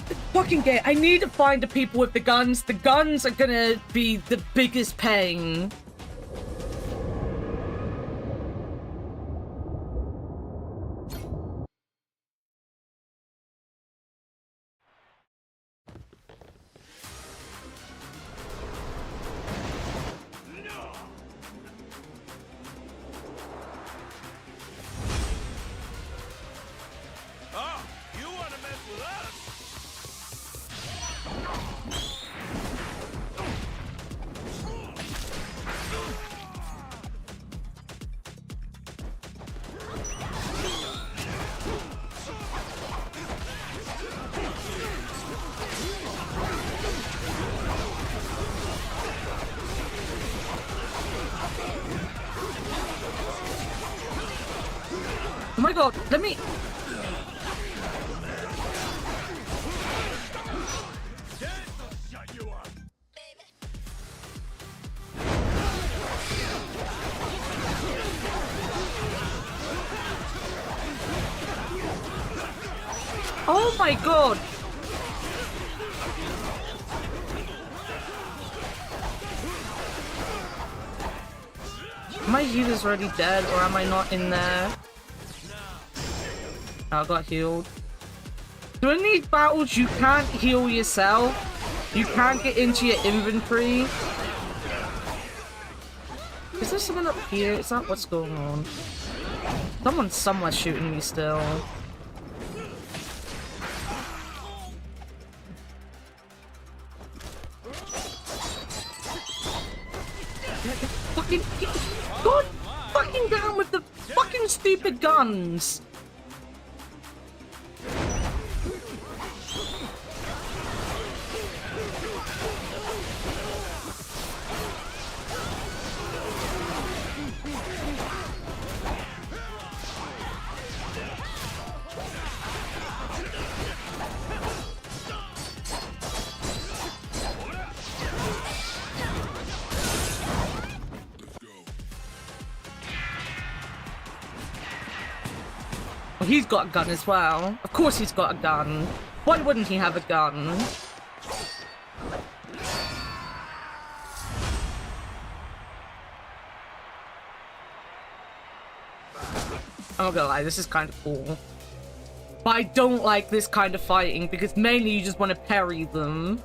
This fucking game. I need to find the people with the guns. The guns are gonna be the biggest pain. Oh my god, let me... Oh my god! My healer's already dead, or am I not in there? I got healed. So in these battles, you can't heal yourself. You can't get into your inventory. Is there someone up here? Is that what's going on? Someone's somewhere shooting me still. Fucking God fucking down with the fucking stupid guns. Well, he's got a gun as well. Of course he's got a gun. Why wouldn't he have a gun? I'm not gonna lie, this is kind of cool. But I don't like this kind of fighting because mainly you just want to parry them.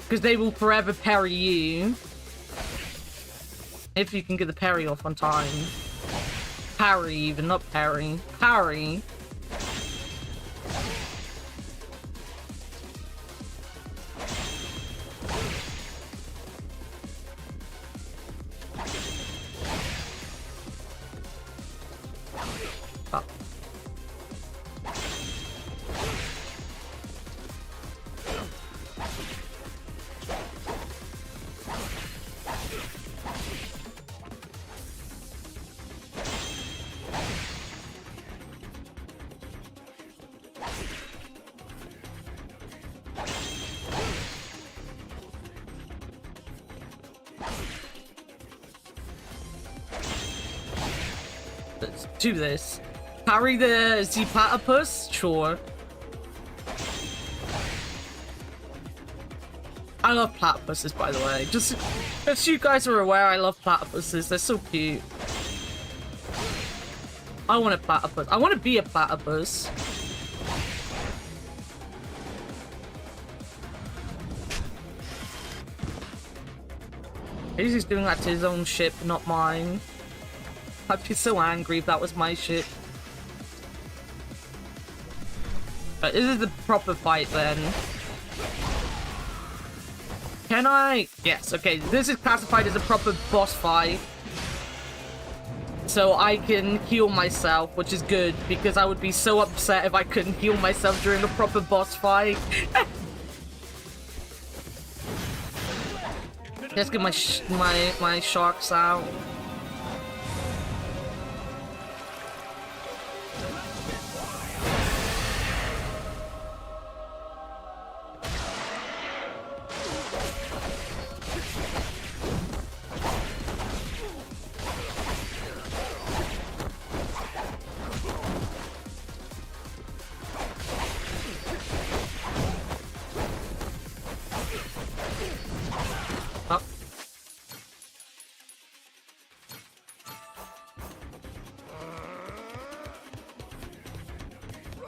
Because they will forever parry you. If you can get the parry off on time. Parry even, not parry. Parry. Oh. Let's do this. Parry the Z-Platypus? Sure. I love platypuses, by the way. Just so you guys are aware, I love platypuses. They're so cute. I want a platypus. I want to be a platypus. He's doing that to his own ship, not mine. I'd be so angry if that was my ship. But this is the proper fight then. Can I? Yes, okay. This is classified as a proper boss fight. So I can heal myself, which is good, because I would be so upset if I couldn't heal myself during a proper boss fight. Let's get my sharks out.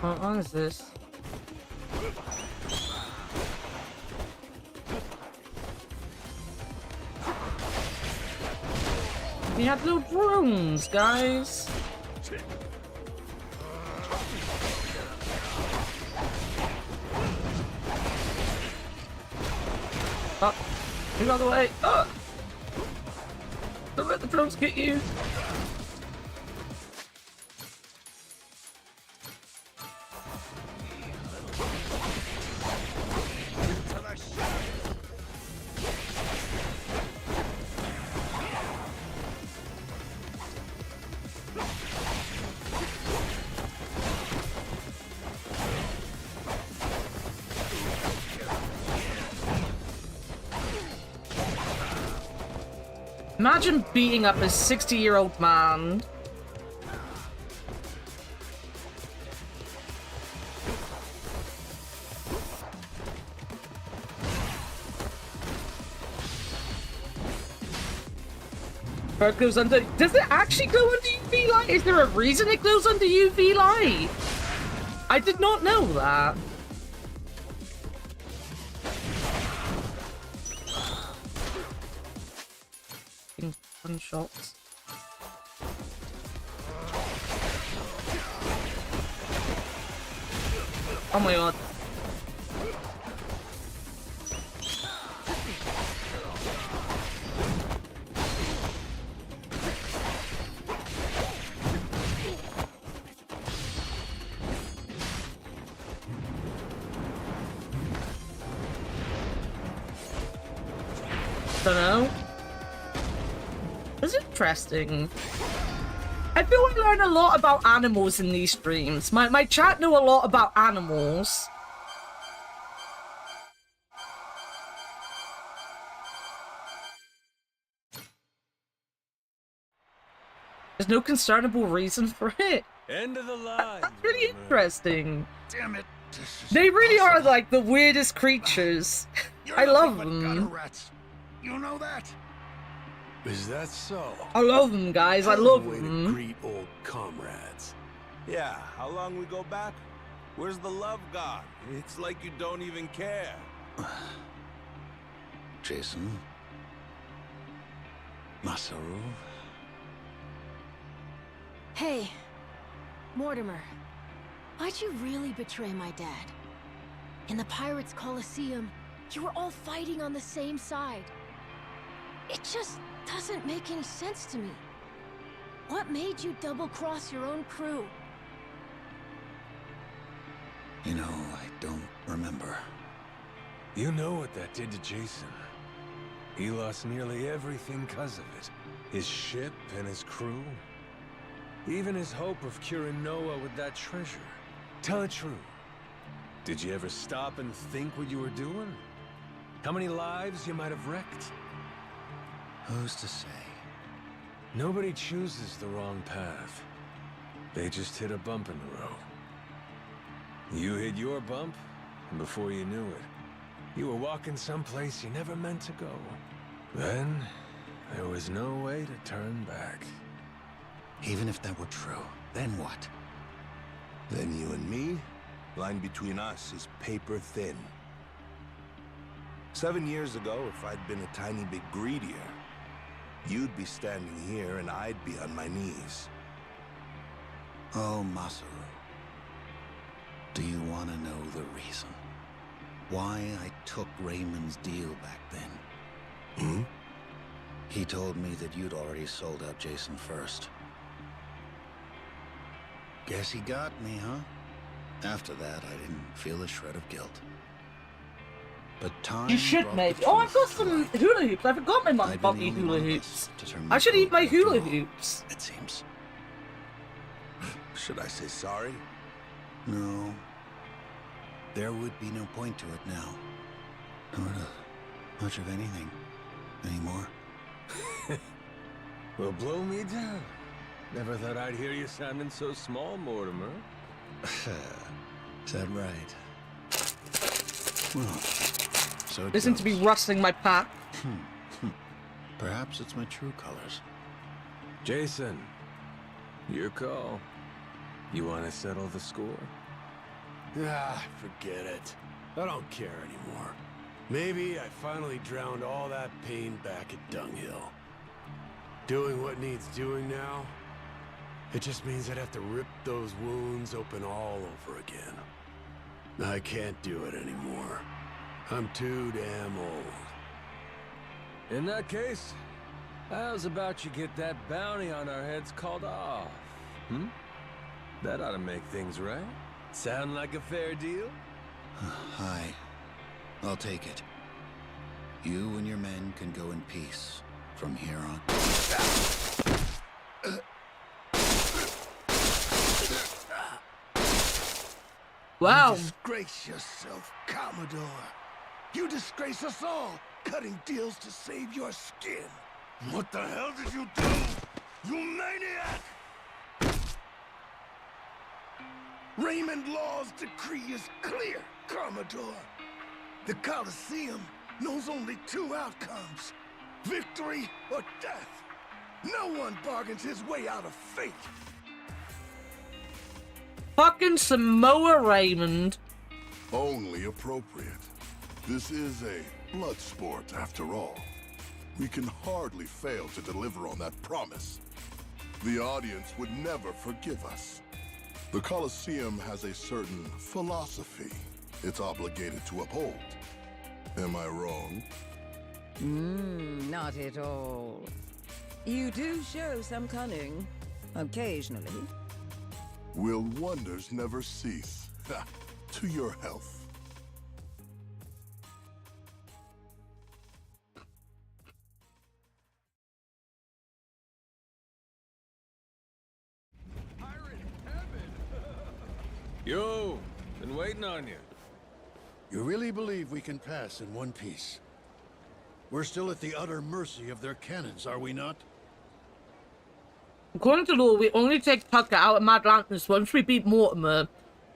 What is this? We have little drones, guys. Oh, move out of the way. Oh. Don't let the drones get you. Imagine beating up a 60-year-old man. It goes under. Does it actually go under UV light? Is there a reason it goes under UV light? I did not know that. Fun shots. Oh my god. Don't know. It's interesting. I feel I learn a lot about animals in these streams. My chat know a lot about animals. There's no discernible reason for it. End of the line. That's really interesting. Damn it. They really are like the weirdest creatures. I love them. Rats. You know that? Is that so? I love them, guys. I love them. To greet old comrades. Yeah, how long we go back? Where's the love gone? It's like you don't even care. Jason. Masaru. Hey, Mortimer. Why'd you really betray my dad? In the Pirates Coliseum, you were all fighting on the same side. It just doesn't make any sense to me. What made you double-cross your own crew? You know, I don't remember. You know what that did to Jason. He lost nearly everything because of it. His ship and his crew. Even his hope of curing Noah with that treasure. Tell it true. Did you ever stop and think what you were doing? How many lives you might have wrecked? Who's to say? Nobody chooses the wrong path. They just hit a bump in the road. You hit your bump, and before you knew it, you were walking someplace you never meant to go. Then, there was no way to turn back. Even if that were true, then what? Then you and me, line between us is paper thin. 7 years ago, if I'd been a tiny bit greedier, you'd be standing here and I'd be on my knees. Oh, Masaru. Do you want to know the reason? Why I took Raymond's deal back then? Hmm? He told me that you'd already sold out Jason first. Guess he got me, huh? After that, I didn't feel a shred of guilt. But time... You should maybe. Oh, I've got some hula hoops. I forgot my mum bought me hula hoops. I should eat my hula hoops. It seems. Should I say sorry? No. There would be no point to it now. Nor to much of anything anymore. Well, blow me down. Never thought I'd hear you sounding so small, Mortimer. Is that right? Well, so it Listen to me goes. rustling my pack. Perhaps it's my true colors. Jason, your call. You want to settle the score? Ah, forget it. I don't care anymore. Maybe I finally drowned all that pain back at Dunghill. Doing what needs doing now, it just means I'd have to rip those wounds open all over again. I can't do it anymore. I'm too damn old. In that case, how's about you get that bounty on our heads called off? Hmm? That ought to make things right. Sound like a fair deal? Hi. I'll take it. You and your men can go in peace from here on. Wow. You disgrace yourself, Commodore. You disgrace us all, cutting deals to save your skin. What the hell did you do? You maniac! Raymond Law's decree is clear, Commodore. The Colosseum knows only two outcomes: victory or death. No one bargains his way out of fate. Fucking Samoa Raymond. Only appropriate. This is a blood sport, after all. We can hardly fail to deliver on that promise. The audience would never forgive us. The Colosseum has a certain philosophy it's obligated to uphold. Am I wrong? Not at all. You do show some cunning, occasionally. Will wonders never cease? To your health. Yo, been waiting on you. You really believe we can pass in one piece? We're still at the utter mercy of their cannons, are we not? According to law, we only take Tucker out of Atlantis once we beat Mortimer.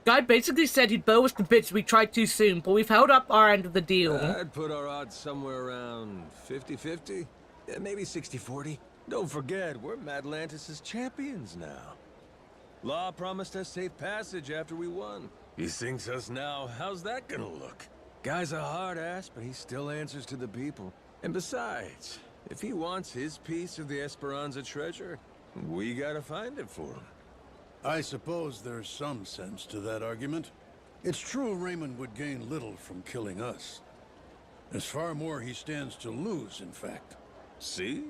Guy basically said he'd blow us to bits if we tried too soon, but we've held up our end of the deal. I'd put our odds somewhere around 50-50. Yeah, maybe 60-40. Don't forget, we're Madlantis' champions now. Law promised us safe passage after we won. He sinks us now. How's that gonna look? Guy's a hard ass, but he still answers to the people. And besides, if he wants his piece of the Esperanza treasure, we gotta find it for him. I suppose there's some sense to that argument. It's true Raymond would gain little from killing us. There's far more he stands to lose, in fact. See?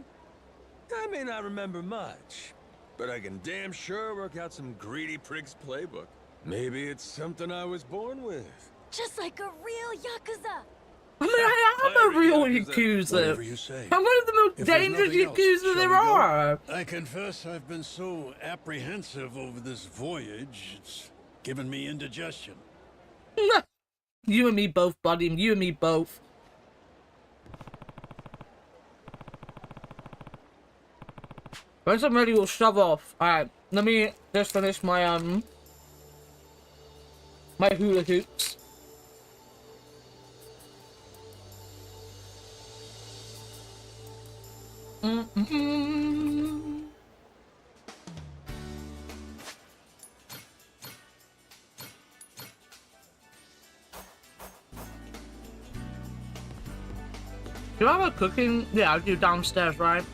I may not remember much, but I can damn sure work out some greedy prick's playbook. Maybe it's something I was born with. Just like a real Yakuza. I mean, I am a real Yakuza. Whatever you say. I'm one of the most If there's dangerous nothing else, Yakuza shall there we go? are. I confess I've been so apprehensive over this voyage, it's given me indigestion. You and me both, buddy. You and me both. Once I'm ready, we'll shove off. Alright, let me just finish my, my hula hoops. Do I have a cooking? Yeah, I do downstairs, right?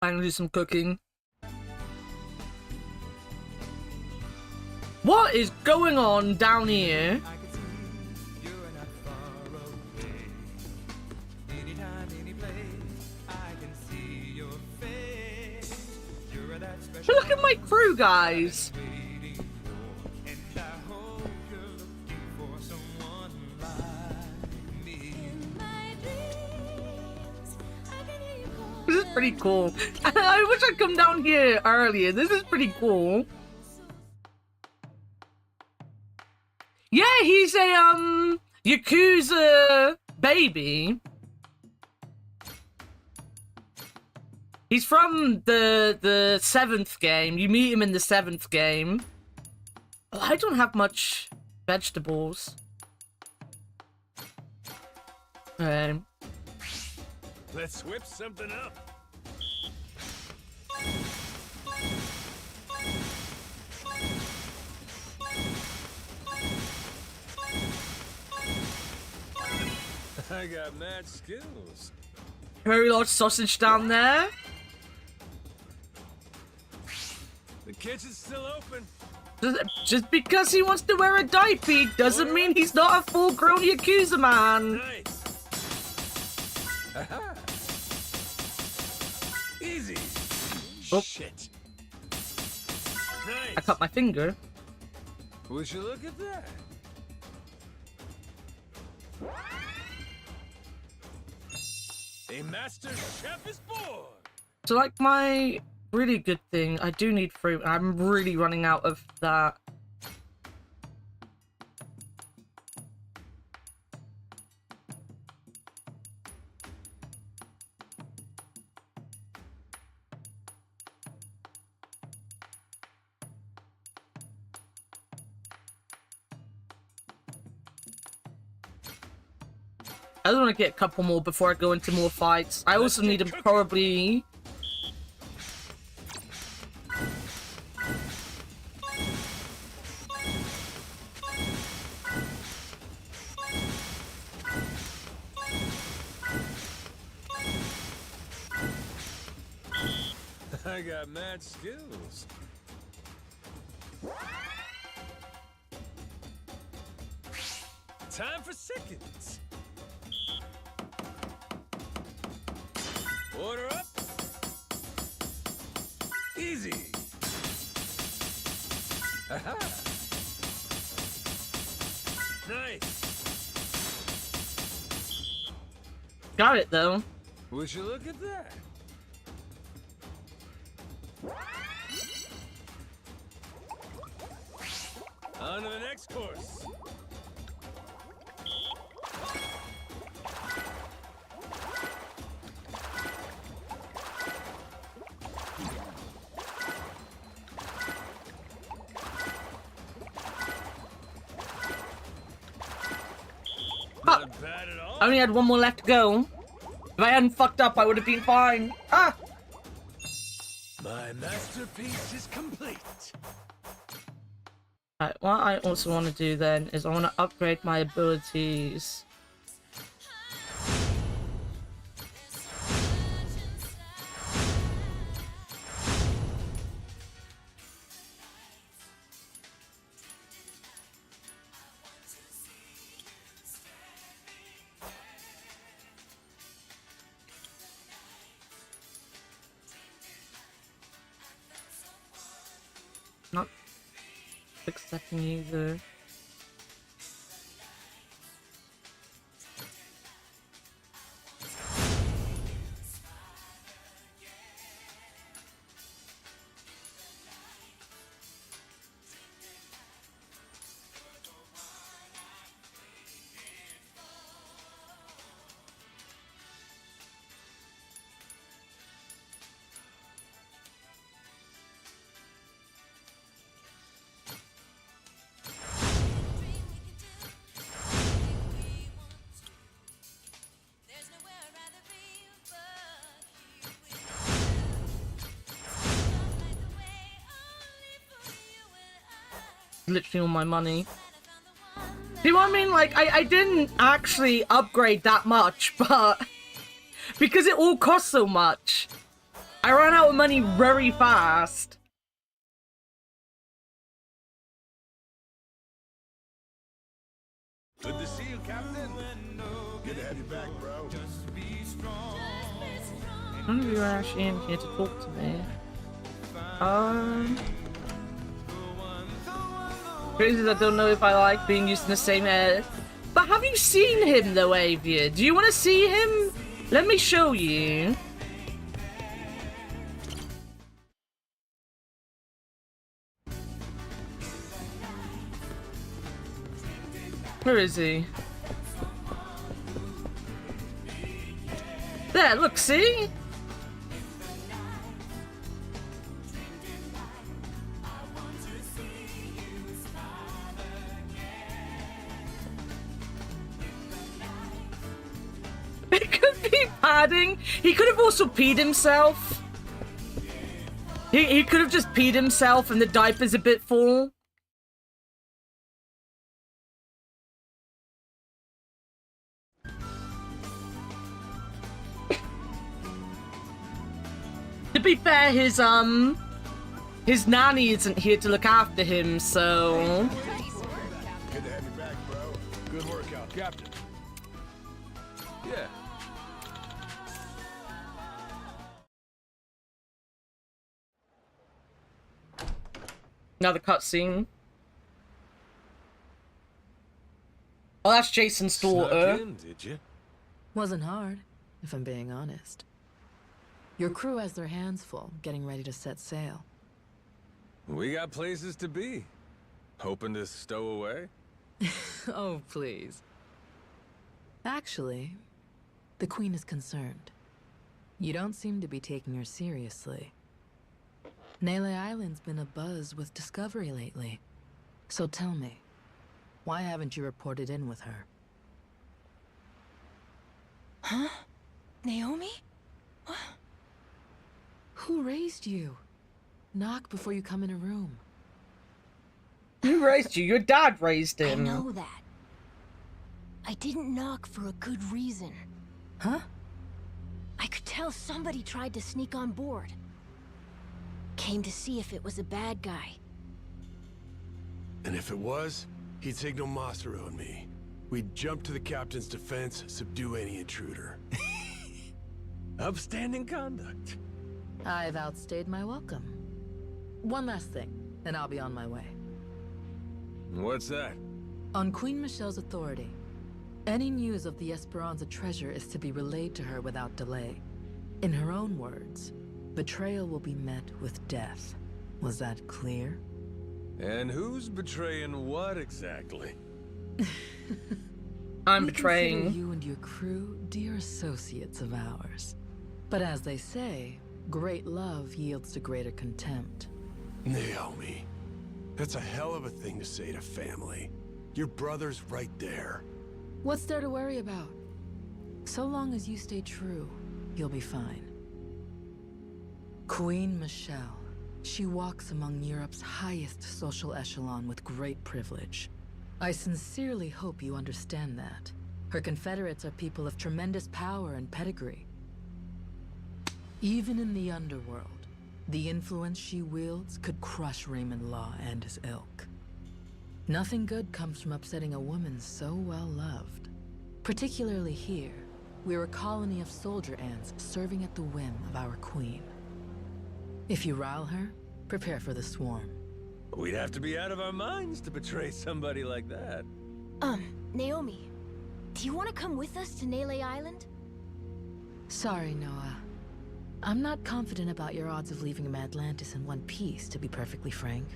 I'm gonna do some cooking. What is going on down here? Look at my crew, guys. This is pretty cool. I wish I'd come down here earlier. This is pretty cool. Yeah, he's a Yakuza baby. He's from the 7th game. You meet him in the 7th game. Oh, I don't have much vegetables. Okay. Let's whip something up. I got mad skills. Very large sausage down there. The kitchen's still open. Just because he wants to wear a diaper doesn't mean he's not a full-grown Yakuza man. Nice. Aha. Easy. Oh. Shit. I Nice. cut my finger. Would you look at that? A master chef is born. So, like, my really good thing, I do need fruit. I'm really running out of that. I just want to get a couple more before I go into more fights. I also need to probably... I got mad skills. Time for seconds. Order up. Easy. Aha. Nice. Got it, though. Would you look at that? On to the next course. Not bad at all. I only had one more left to go. If I hadn't fucked up, I would have been fine. Ah! My masterpiece is complete. Right, what I also want to do then is I want to upgrade my abilities. Not accepting either. Literally all my money. See what I mean? Like, I didn't actually upgrade that much, but because it all costs so much, I ran out of money very fast. Good to see you, Captain. Good to have you back, bro. None of you are actually in here to talk to me. Crazy that I don't know if I like being used in the same area. But have you seen him though, Avia? Do you want to see him? Let me show you. Where is he? There, look, see? It could be padding. He could have also peed himself. He could have just peed himself and the diaper's a bit full. To be fair, his nanny isn't here to look after him, so... Good to have you back, bro. Good workout, Captain. Yeah. Another cutscene. Oh, that's Jason's daughter. Snuck in, did you? Wasn't hard, if I'm being honest. Your crew has their hands full, getting ready to set sail. We got places to be. Hoping to stow away? Oh, please. Actually, the Queen is concerned. You don't seem to be taking her seriously. Nele Island's been abuzz with discovery lately. So tell me, why haven't you reported in with her? Huh? Naomi? Who raised you? Knock before you come in a room. Who raised you? Your dad raised him. I know that. I didn't knock for a good reason. Huh? I could tell somebody tried to sneak on board. Came to see if it was a bad guy. And if it was, he'd signal Masaru and me. We'd jump to the captain's defense, subdue any intruder. Upstanding conduct. I've outstayed my welcome. One last thing, and I'll be on my way. What's that? On Queen Michelle's authority, any news of the Esperanza treasure is to be relayed to her without delay. In her own words, betrayal will be met with death. Was that clear? And who's betraying what exactly? I'm We betraying consider you and your crew dear associates of ours. But as they say, great love yields to greater contempt. Naomi, that's a hell of a thing to say to family. Your brother's right there. What's there to worry about? So long as you stay true, you'll be fine. Queen Michelle. She walks among Europe's highest social echelon with great privilege. I sincerely hope you understand that. Her confederates are people of tremendous power and pedigree. Even in the underworld, the influence she wields could crush Raymond Law and his ilk. Nothing good comes from upsetting a woman so well loved. Particularly here, we're a colony of soldier ants serving at the whim of our queen. If you rile her, prepare for the swarm. We'd have to be out of our minds to betray somebody like that. Naomi, do you want to come with us to Nele Island? Sorry, Noah. I'm not confident about your odds of leaving Atlantis in one piece, to be perfectly frank.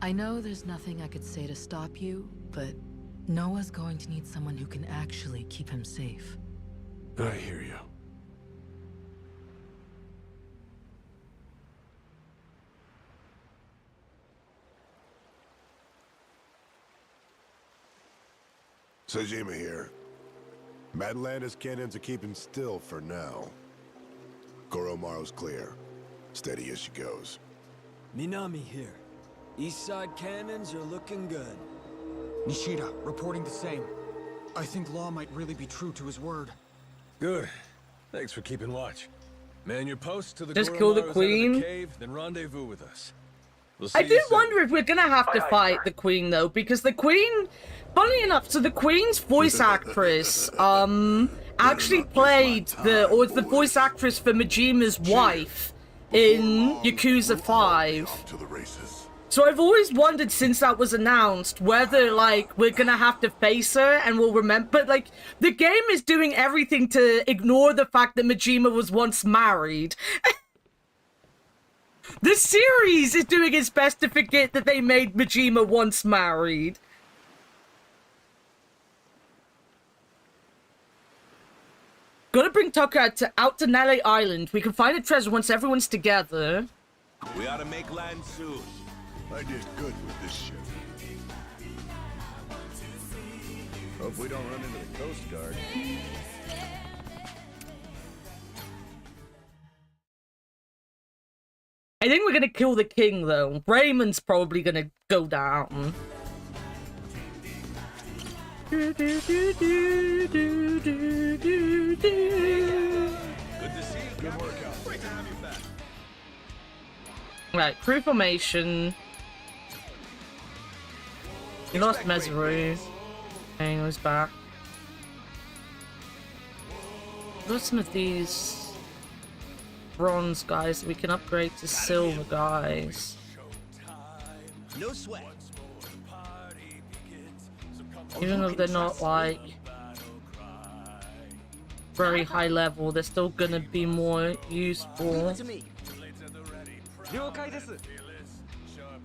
I know there's nothing I could say to stop you, but Noah's going to need someone who can actually keep him safe. I hear you. Majima here. Atlantis cannons are keeping still for now. Goromaru's clear. Steady as she goes. Minami here. East side cannons are looking good. Nishida, reporting the same. I think Law might really be true to his word. Good. Thanks for keeping watch. Man your post to the Just kill the Goromaru's out of queen? the cave, then rendezvous with us. We'll see I you did soon. wonder if we're gonna have to fight the Queen though, because the Queen, funny enough, so the Queen's voice actress, actually played was the voice actress for Majima's wife in Yakuza 5. To the races. So I've always wondered since that was announced whether, like, we're gonna have to face her and we'll remember, but, like, the game is doing everything to ignore the fact that Majima was once married. The series is doing its best to forget that they made Majima once married. Gotta bring Tucker out to Nele Island. We can find a treasure once everyone's together. We ought to make land soon. I did good with this ship. Hope we don't run into the Coast Guard. I think we're gonna kill the king, though. Raymond's probably gonna go down. Good to see you. Good workout. Great to have you back. Right, crew formation. We lost Mesoru. Hang was back. Got some of these bronze guys that we can upgrade to silver guys. No sweat. Even though they're not like very high level, they're still gonna be more useful.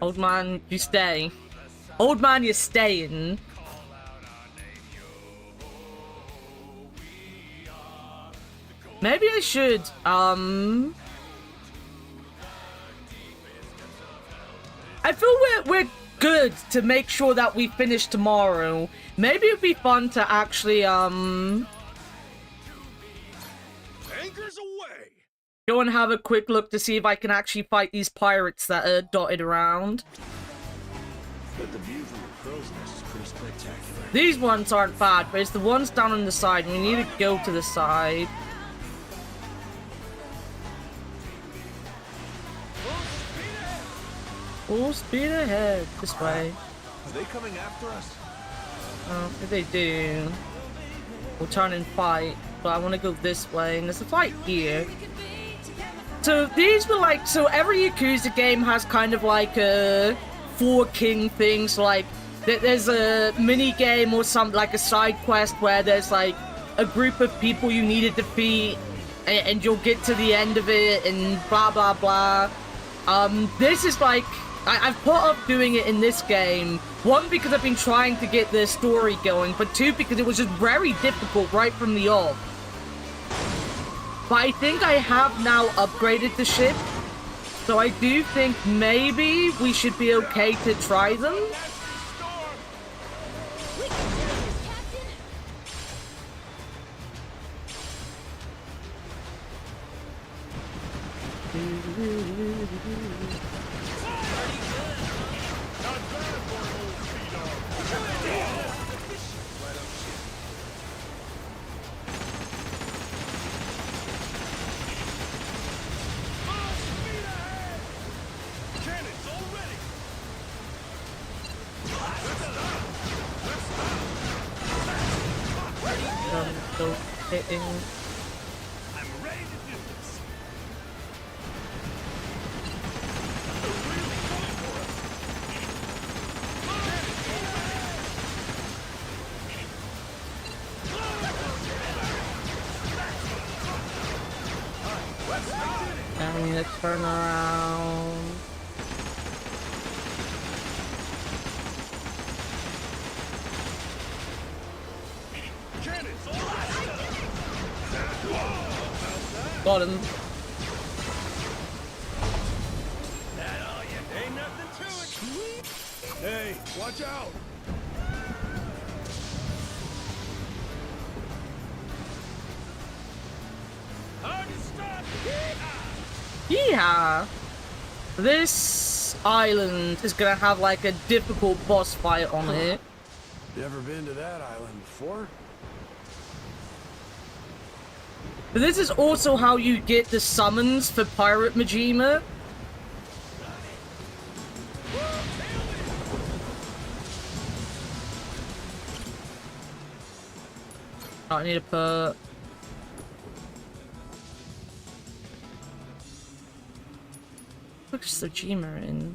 Old man, you stay. Old man, you're staying. Maybe I should, I feel good to make sure that we finish tomorrow. Maybe it'd be fun to actually, Anchors away! go and have a quick look to see if I can actually fight these pirates that are dotted around. But the view from the crow's nest is pretty spectacular. These ones aren't bad, but it's the ones down on the side. We need to go to the side. Full speed ahead. This way. Are they coming after us? If they do, we'll turn and fight. But I want to go this way, and there's a fight here. So these were like, so every Yakuza game has kind of like a 4 king things. Like there's a mini game or something, like a side quest where there's like a group of people you need to defeat, and you'll get to the end of it, and blah blah blah. This is like, I've put off doing it in this game. 1, because I've been trying to get the story going, but 2, because it was just very difficult right from the off. But I think I have now upgraded the ship, so I do think maybe we should be okay to try them. Hitting. I'm ready to do this. I need to turn around. Got him. Ain't nothing to it. Hey, watch out. Hard to stop. Yeah. This island is gonna have like a difficult boss fight on it. You ever been to that island before? But this is also how you get the summons for Pirate Majima. I need to put... Look, Majima in.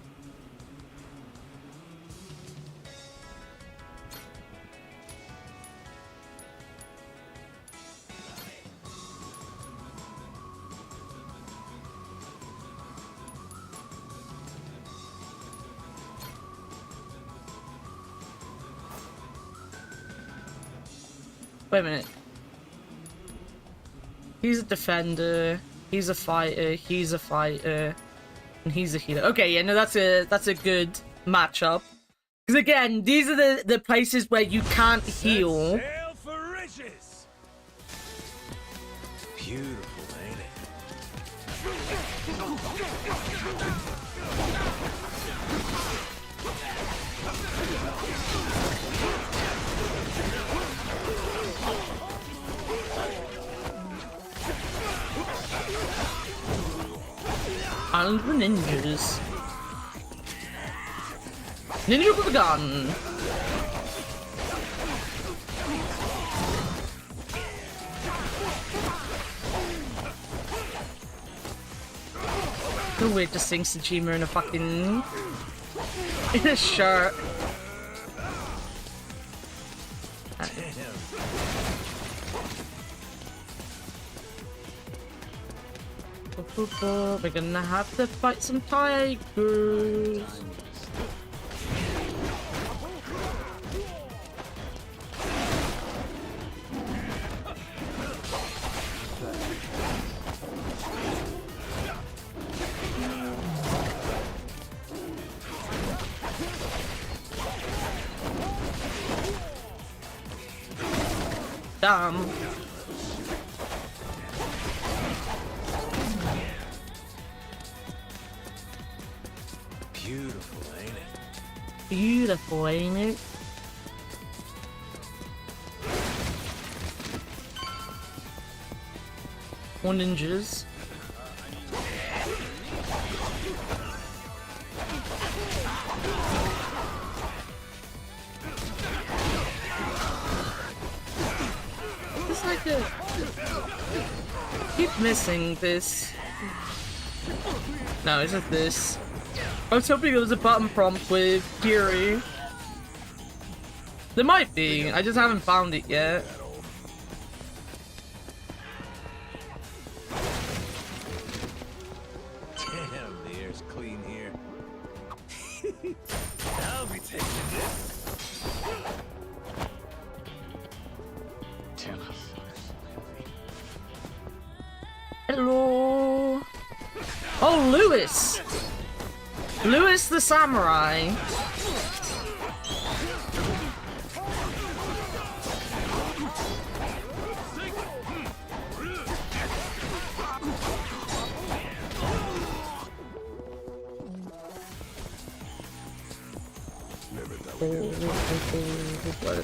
Wait a minute. He's a defender, he's a fighter, he's a fighter, and he's a healer. Okay, yeah, no, that's a good matchup. Because again, these are the places where you can't heal. Sail for riches. Beautiful, ain't it? Island for ninjas. Ninja with a gun. So weird to sing Majima in a fucking... in a shirt. We're gonna have to fight some tigers. Damn. Beautiful, ain't it? Beautiful, ain't it? More ninjas. It's like a... keep missing this. No, it's just this. I was hoping it was a button prompt with Kiri. There might be, I just haven't found it yet. Damn, the air's clean here. I'll be taking this. Hello. Oh, Lewis. Lewis the samurai.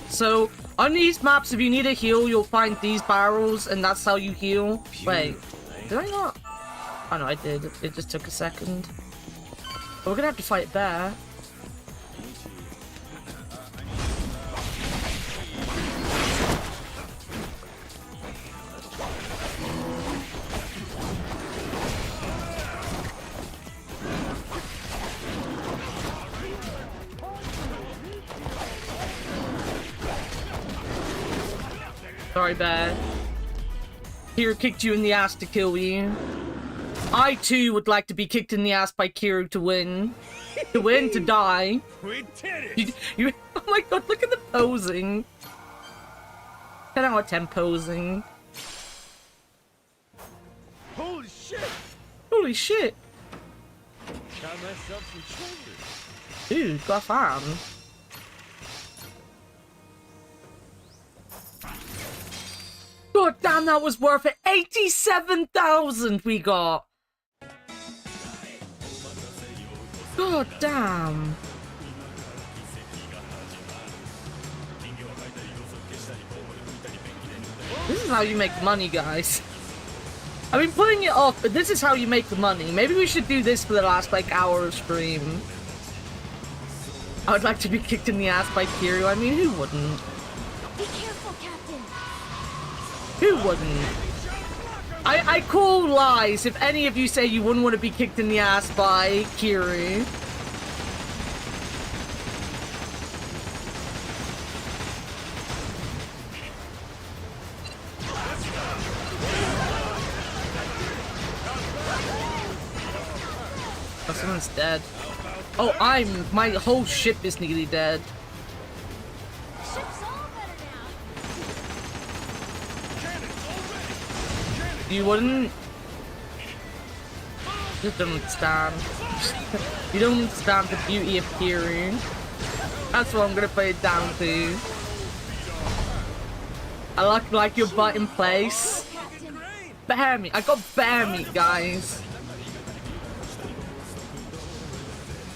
So, on these maps, if you need a heal, you'll find these barrels, and that's how you heal. Wait, did I not? Oh no, I did. It just took a second. But we're gonna have to fight there. Sorry, Bear. Kira kicked you in the ass to kill you. I too would like to be kicked in the ass by Kira to win. To win, to die. We did it! Oh my god, look at the posing. 10 out of 10 posing. Holy shit! Holy shit! Got myself some treasure. Dude, got fun. God damn, that was worth it. 87,000 we got. God damn. This is how you make money, guys. I've been putting it off, but this is how you make the money. Maybe we should do this for the last, like, hour of stream. I would like to be kicked in the ass by Kiryu. I mean, who wouldn't? Be careful, Captain. Who wouldn't? I call lies if any of you say you wouldn't want to be kicked in the ass by Kiryu. Oh, someone's dead. Oh, my whole ship is nearly dead. You wouldn't? You don't understand. You don't understand the beauty of Kiryu. That's what I'm gonna put it down to. I like your butt in place. Bear meat. I got bear meat, guys.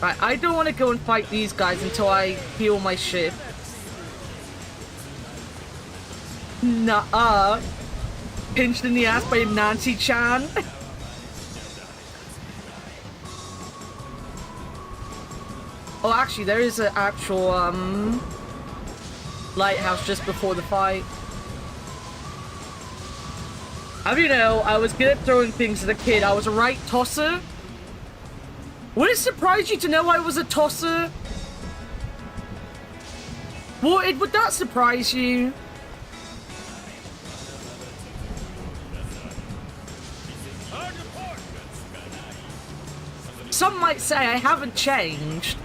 Right, I don't want to go and fight these guys until I heal my ship. Nuh-uh. Pinched in the ass by Nancy-chan. Oh, actually, there is an actual, lighthouse just before the fight. How do you know, I was good at throwing things as a kid. I was a right tosser. Would it surprise you to know I was a tosser? Would that surprise you? Some might say I haven't changed.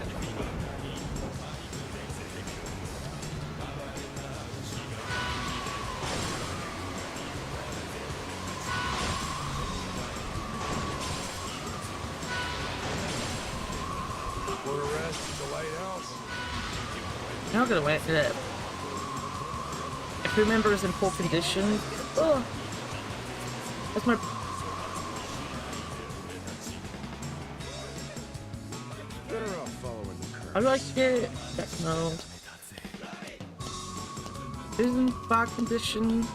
Wanna rest at the lighthouse? Now I'm gonna wait. If you remember is in poor condition. Oh, that's my. Better off following the current. How do I get check mode? Is in bad condition.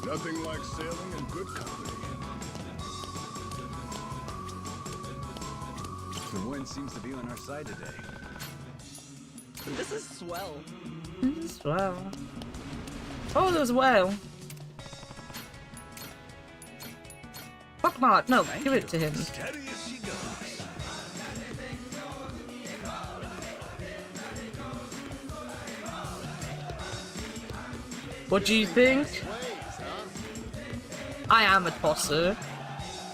Nothing like sailing in good company. The wind seems to be on our side today. This is swell. This is swell. Oh, there's a whale. Fuck not. No, give it to him. Steady as she goes. What do you think? I am a tosser.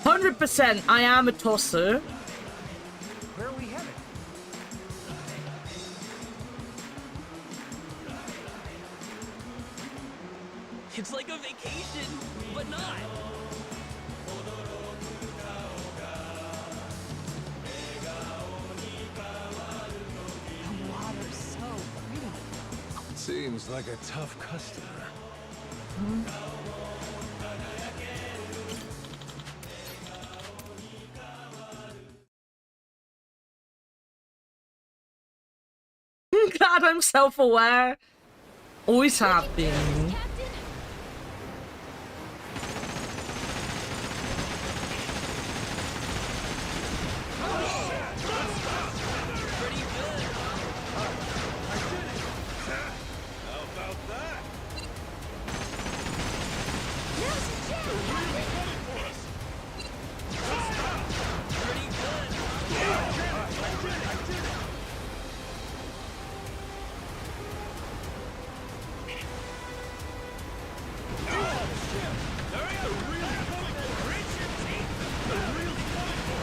100% I am a tosser. Where are we headed? It's like a vacation, but not. The water's so pretty. Seems like a tough customer. God, I'm self-aware. Always have been.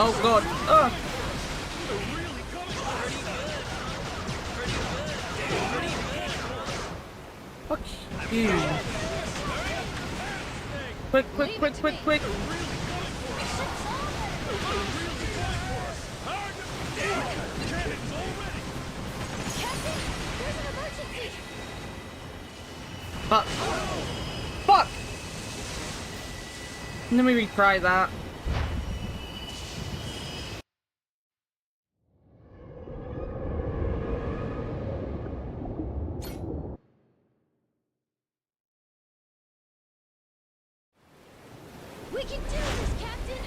Oh god. Ugh. Fuck you. Quick, quick, quick, quick, quick. Fuck. Fuck! Let me retry that. We can do this, Captain!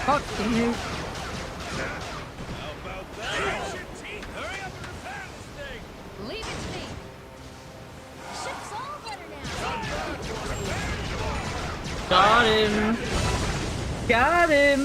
Fuck you. Leave it to me! Ship's all better now! Got him. Got him.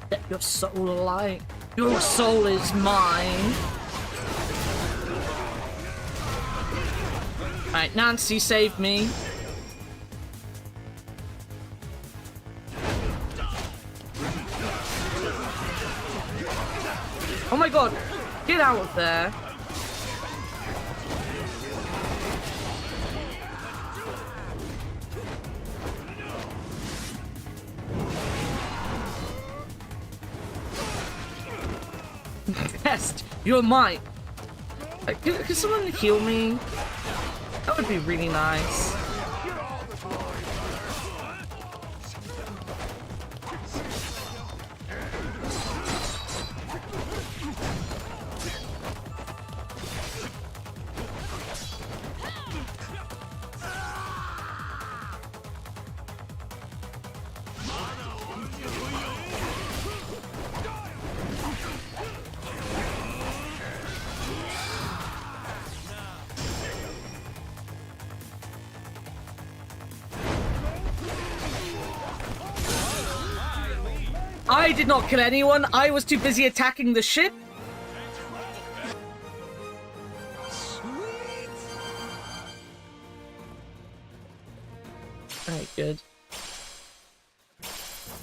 Set your soul alight. Your soul is mine. Alright, Nancy saved me. Oh my god, get out of there. Test your might. Can someone heal me? That would be really nice. I did not kill anyone. I was too busy attacking the ship. Alright, good.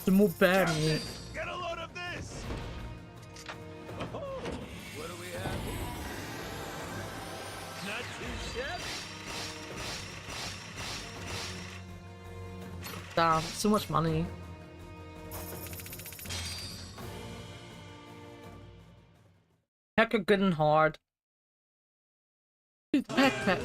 Some more bear meat. Get a load of this! Oh, what do we have here? Not too shabby. Damn, so much money. Hecka good and hard. Dude, backpack.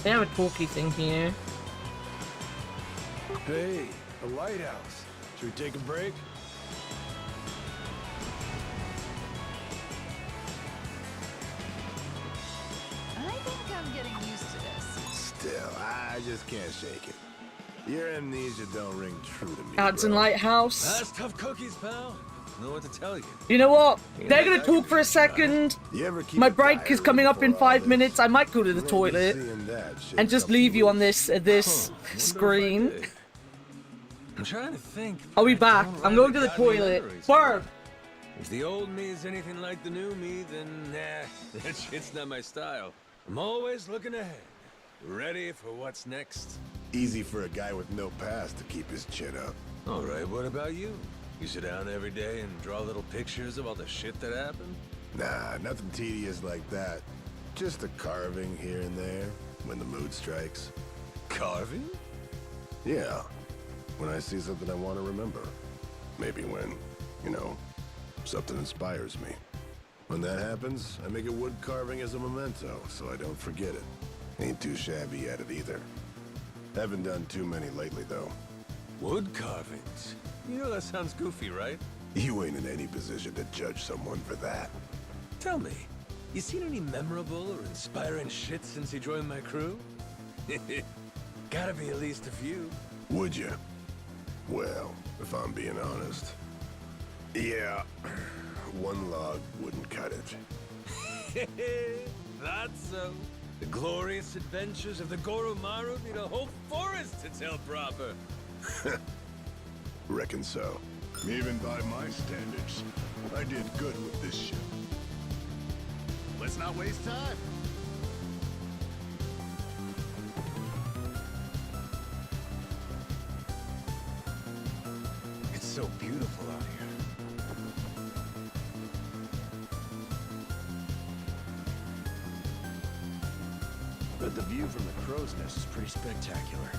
They have a talkie thing here. Hey, a lighthouse. Should we take a break? I think I'm getting used to this. Still, I just can't shake it. Your amnesia don't ring true to me. Hudson Lighthouse. That's tough cookies, pal. Know what to tell you. You know what? They're gonna talk for a second. My break is coming up in 5 minutes. I might go to the toilet and just leave you on this screen. I'm trying to think. I'll be back. I'm going to the toilet. Barb. If the old me is anything like the new me, then nah, that shit's not my style. I'm always looking ahead, ready for what's next. Easy for a guy with no past to keep his chin up. All right, what about you? You sit down every day and draw little pictures of all the shit that happened? Nah, nothing tedious like that. Just a carving here and there when the mood strikes. Carving? Yeah. When I see something I want to remember. Maybe when, you know, something inspires me. When that happens, I make a wood carving as a memento so I don't forget it. Ain't too shabby at it either. Haven't done too many lately, though. Wood carvings? You know that sounds goofy, right? You ain't in any position to judge someone for that. Tell me, you seen any memorable or inspiring shit since you joined my crew? Gotta be at least a few. Would you? Well, if I'm being honest. Yeah, one log wouldn't cut it. That's so. The glorious adventures of the Goromaru need a whole forest to tell proper. Reckon so. Even by my standards, I did good with this ship. Let's not waste time. It's so beautiful out here. But the view from the crow's nest is pretty spectacular.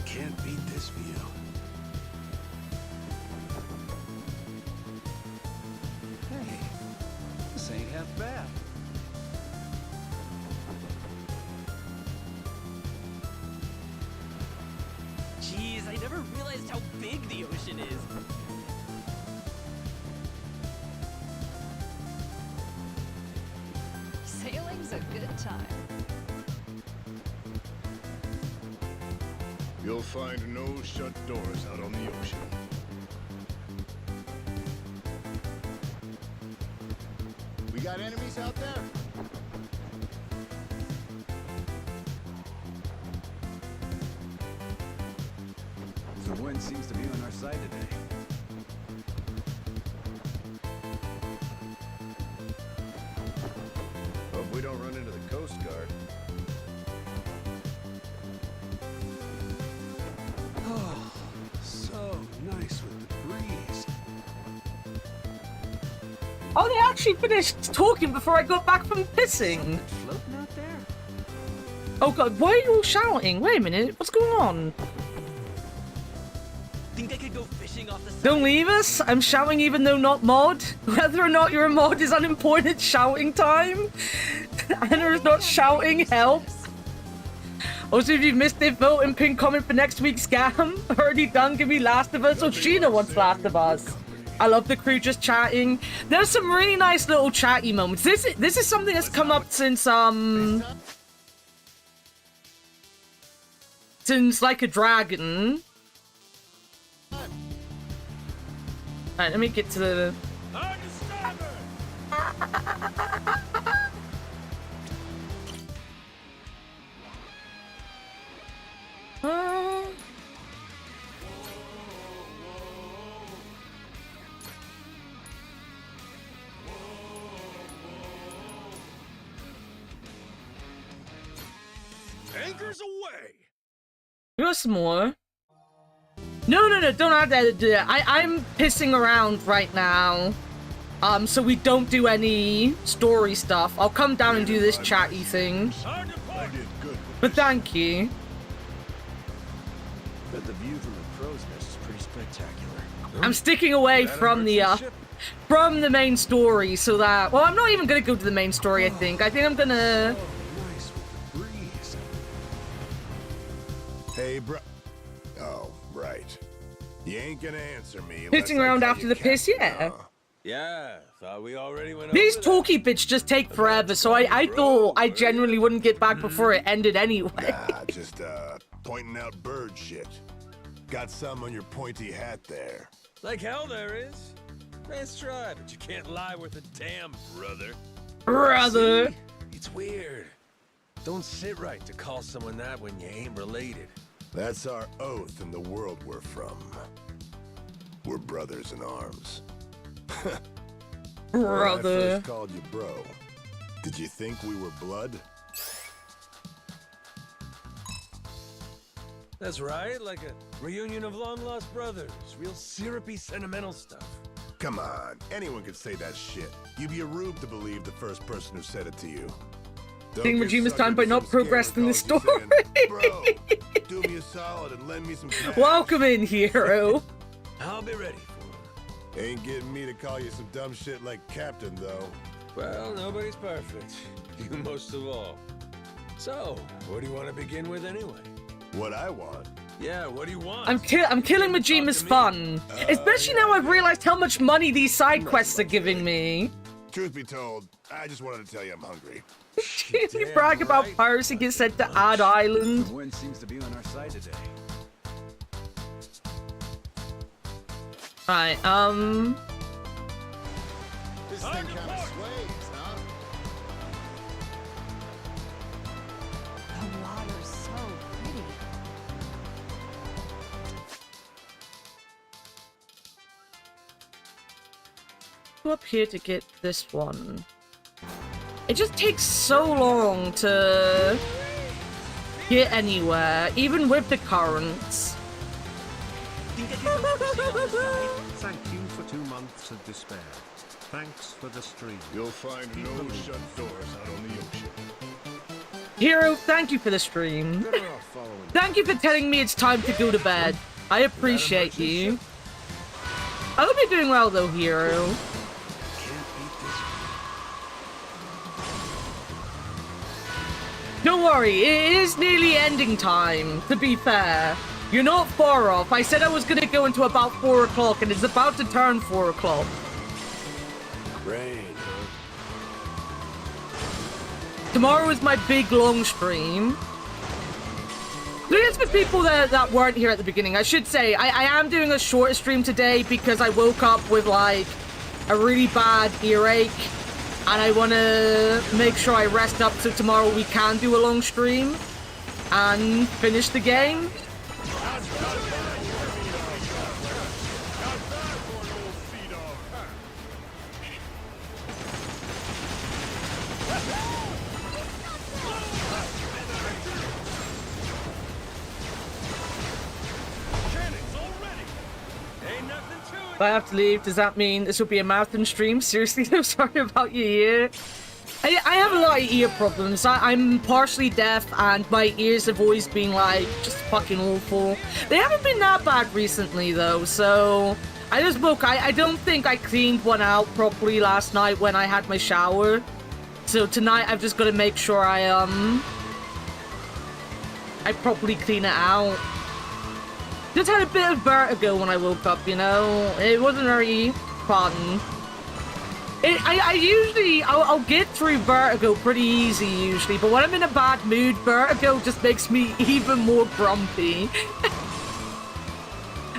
Can't beat this view. Hey, this ain't half bad. Jeez, I never realized how big the ocean is. Sailing's a good time. You'll find no shut doors out on the ocean. We got enemies out there? The wind seems to be on our side today. Hope we don't run into the Coast Guard. Oh, so nice with the breeze. Oh, they actually finished talking before I got back from pissing. Floating out there? fair. Oh god, why are you all shouting? Wait a minute, what's going on? Think I could go fishing off the side? Don't leave us. I'm shouting even though not mod. Whether or not you're a mod is unimportant shouting time. Anna is not shouting, help. Also, if you've missed it, vote and pin comment for next week's scam. Already done, give me Last of Us. Oh, Sheena wants Last of Us. I love the crew just chatting. There's some really nice little chatty moments. This is something that's come up since Like a Dragon. Alright, let me get to the... Anchors away! You got some more? No, don't add that to that. I'm pissing around right now. So we don't do any story stuff. I'll come down and do this chatty thing. But thank you. But the view from the crow's nest is pretty spectacular. I'm sticking away from the main story so that... Well, I'm not even gonna go to the main story, I think. I think I'm gonna... Hey, bro. Oh, right. You ain't gonna answer me. Pissing around after the piss, yeah. Yeah, thought we already went These over talkie bits just take forever, so I thought I generally wouldn't get back before it ended anyway. Nah, just, pointing out bird shit. Got some on your pointy hat there. Like hell there is. Nice try, but you can't lie worth a damn, brother. Brother. See? It's weird. Don't sit right to call someone that when you ain't related. That's our oath in the world we're from. We're brothers in arms. Brother. When I first called you bro, did you think we were blood? That's right, like a reunion of long-lost brothers. Real syrupy, sentimental stuff. Come on, anyone could say that shit. You'd be a rube to believe the first person who said it to you. I think Majima's time by not progressing the story. Bro, do me a solid and lend me some cash. Welcome in, hero. I'll be ready for it. Ain't getting me to call you some dumb shit like Captain, though. Well, nobody's perfect. You most of all. So, what do you want to begin with anyway? What I want? Yeah, what do you want? I'm killing Majima's fun. Especially now I've realized how much money these side quests are giving me. Truth be told, I just wanted to tell you I'm hungry. You brag about piracy get sent to Ad Island. The wind seems to be on our side today. Alright, This thing kind of sways, huh? The water's so pretty. go up here to get this one. It just takes so long to get anywhere, even with the currents. Thank you for 2 months of despair. Thanks for the stream. You'll find no shut doors out on the ocean. Hero, thank you for the stream. Thank you for telling me it's time to go to bed. I appreciate you. I hope you're doing well though, Hero. Don't worry, it is nearly ending time, to be fair. You're not far off. I said I was gonna go into about 4 o'clock, and it's about to turn 4 o'clock. Rain, Tomorrow is my big long stream. It's for people that weren't here at the beginning. I should say, I am doing a shorter stream today because I woke up with, like, a really bad earache. And I want to make sure I rest up so tomorrow we can do a long stream and finish the game. If I have to leave, does that mean this will be a marathon stream? Seriously, I'm sorry about your ear. I have a lot of ear problems. I'm partially deaf, and my ears have always been, like, just fucking awful. They haven't been that bad recently, though, so... I just woke... I don't think I cleaned one out properly last night when I had my shower. So tonight, I've just got to make sure I properly clean it out. Just had a bit of vertigo when I woke up, you know? It wasn't very fun. I'll get through vertigo pretty easy usually, but when I'm in a bad mood, vertigo just makes me even more grumpy.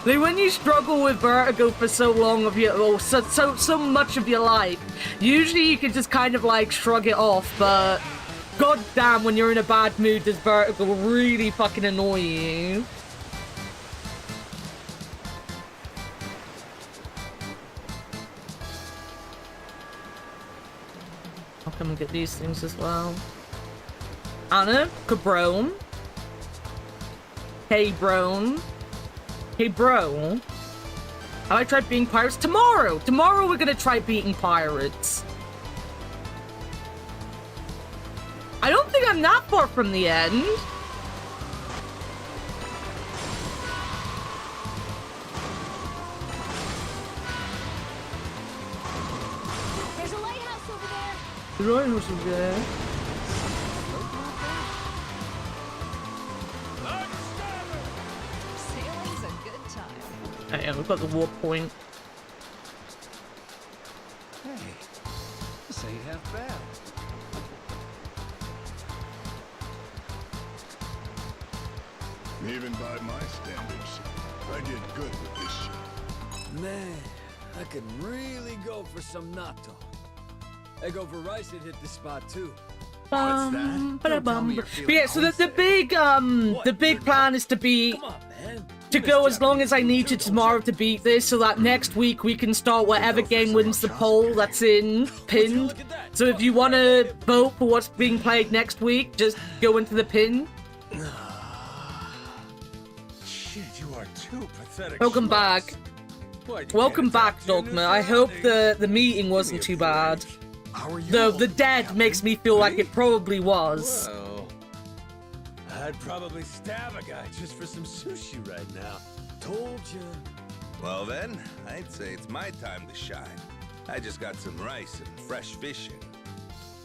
Like when you struggle with vertigo for so long of your, or so much of your life, usually you can just kind of like shrug it off, but god damn, when you're in a bad mood, does vertigo really fucking annoy you. I'll come and get these things as well. Annakumaa. Hey, bro. Hey, bro. Have I tried beating pirates? Tomorrow! Tomorrow we're gonna try beating pirates. I don't think I'm that far from the end. There's a lighthouse over there. The lighthouse over there. Sailing's a good time. Yeah, we've got the warp point. Hey, this ain't half bad. Even by my standards, I did good with this ship. Man, I could really go for some natto. Egg over rice would hit the spot too. But yeah, so the big plan is to be go as long as I need to tomorrow to beat this, so that next week we can start whatever game wins the poll that's pinned. So if you want to vote for what's being played next week, just go into the pin. Shit, you are too pathetic. Welcome back. Welcome back, Dogma. I hope the meeting wasn't too bad. Though the dead makes me feel like it probably was. Well, I'd probably stab a guy just for some sushi right now. Told you. Well then, I'd say it's my time to shine. I just got some rice and fresh fish in.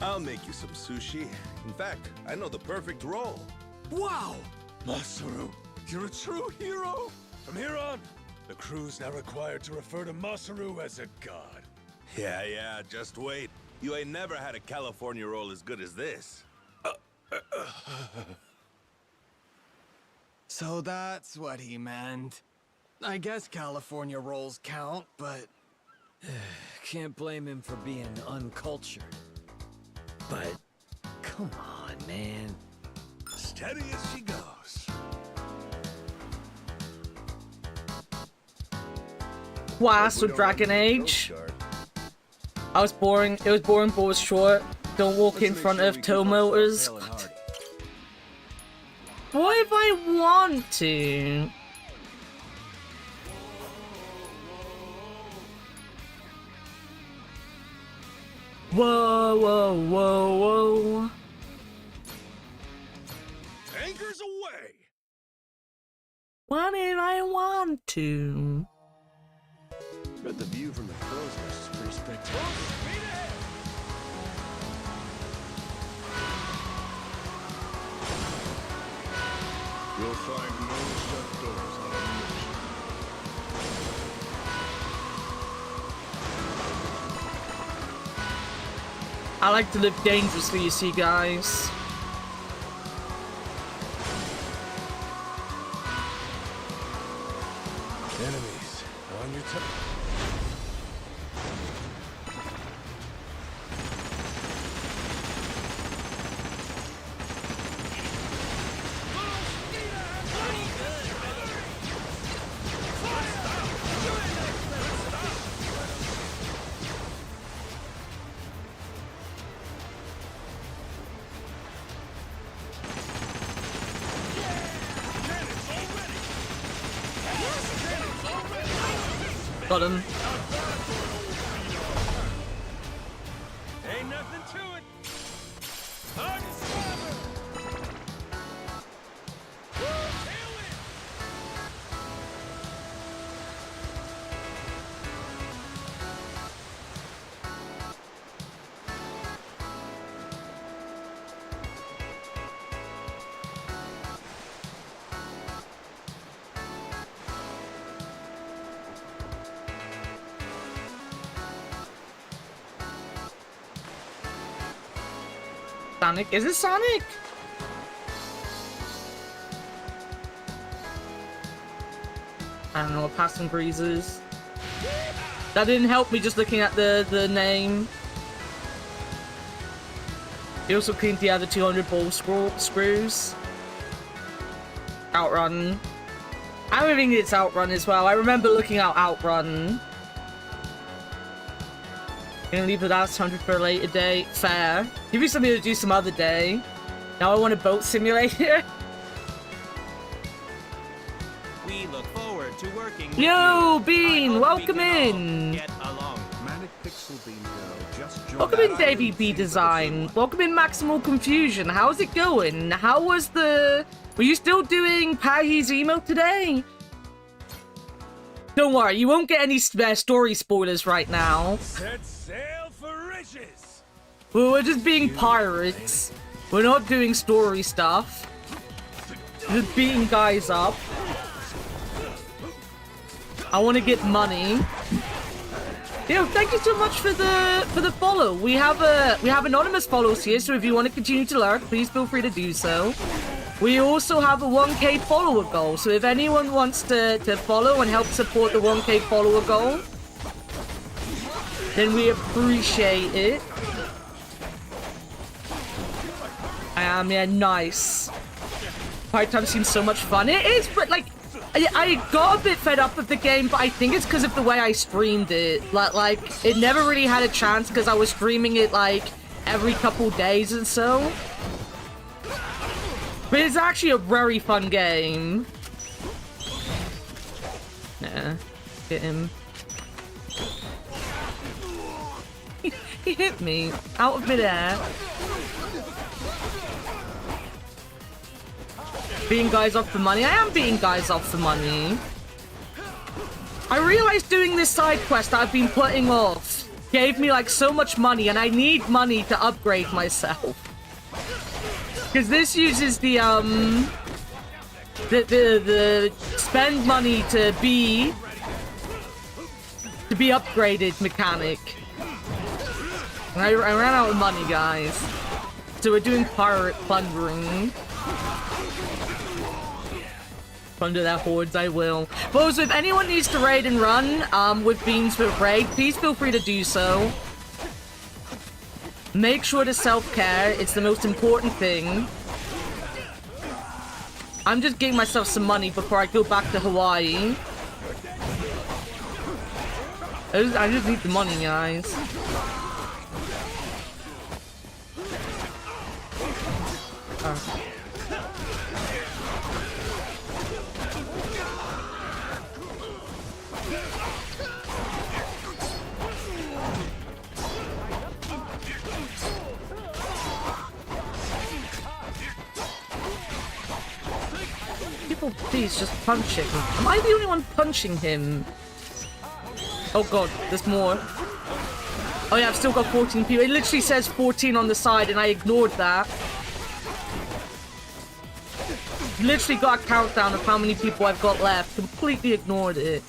I'll make you some sushi. In fact, I know the perfect roll. Wow! Masaru, you're a true hero! From here on, the crew's now required to refer to Masaru as a god. Yeah, just wait. You ain't never had a California roll as good as this. So that's what he meant. I guess California rolls count, but... Can't blame him for being uncultured. But, come on, man. Steady as she goes. Quas with Dragon Age. I was boring. It was boring, but it was short. Don't walk in front of tow motors. What if I want to? Whoa. Anchors away! What if I want to? But the view from the crow's nest is pretty spectacular. You'll find no shut doors on a mission. I like to live dangerously, you see, guys. Enemies on your top. Got him. Ain't nothing to it. Sonic. Is it Sonic? I don't know what Passing Breezes. That didn't help me just looking at the name. He also cleaned the other 200 ball screws. Outrun. I don't think it's Outrun as well. I remember looking at Outrun. Gonna leave the last 100 for a later day. Fair. Give me something to do some other day. Now I want a boat simulator. We look forward to working with Yo, you. Bean, welcome in. Get along. Manic Pixel Bean Girl just joined. Welcome in, Davey B Design. Welcome in, Maximal Confusion. How's it going? How was the... Were you still doing Paggy's email today? Don't worry, you won't get any story spoilers right now. Set sail for riches. Well, we're just being pirates. We're not doing story stuff. Just beating guys up. I want to get money. Yo, thank you so much for the follow. We have anonymous follows here, so if you want to continue to lurk, please feel free to do so. We also have a 1K follower goal, so if anyone wants to follow and help support the 1K follower goal, then we appreciate it. Yeah, nice. Pirate Time seems so much fun. It is, but like, I got a bit fed up with the game, but I think it's because of the way I streamed it. Like, it never really had a chance because I was streaming it, like, every couple days or so. But it's actually a very fun game. Yeah, get him. He hit me out of midair. Beating guys off for money. I am beating guys off for money. I realized doing this side quest that I've been putting off gave me like so much money, and I need money to upgrade myself. Because this uses the spend money to be upgraded mechanic. And I ran out of money, guys. So we're doing pirate plundering. Plunder their hordes, I will. But also, if anyone needs to raid and run with Beans with raid, please feel free to do so. Make sure to self-care. It's the most important thing. I'm just getting myself some money before I go back to Hawaii. I just need the money, guys. People, please just punch him. Am I the only one punching him? Oh god, there's more. Oh yeah, I've still got 14 people. It literally says 14 on the side and I ignored that. Literally got a countdown of how many people I've got left. Completely ignored it.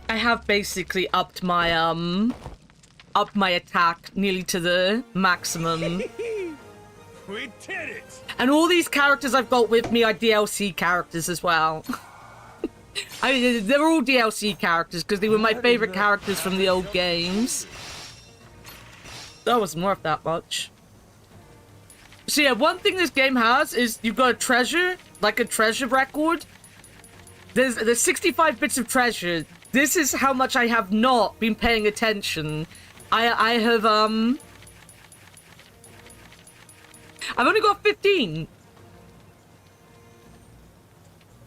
I have basically upped my attack nearly to the maximum. We did it! And all these characters I've got with me are DLC characters as well. They're all DLC characters because they were my favorite characters from the old games. That wasn't worth that much. So yeah, one thing this game has is you've got a treasure, like a treasure record. There's 65 bits of treasure. This is how much I have not been paying attention. I have, I've only got 15.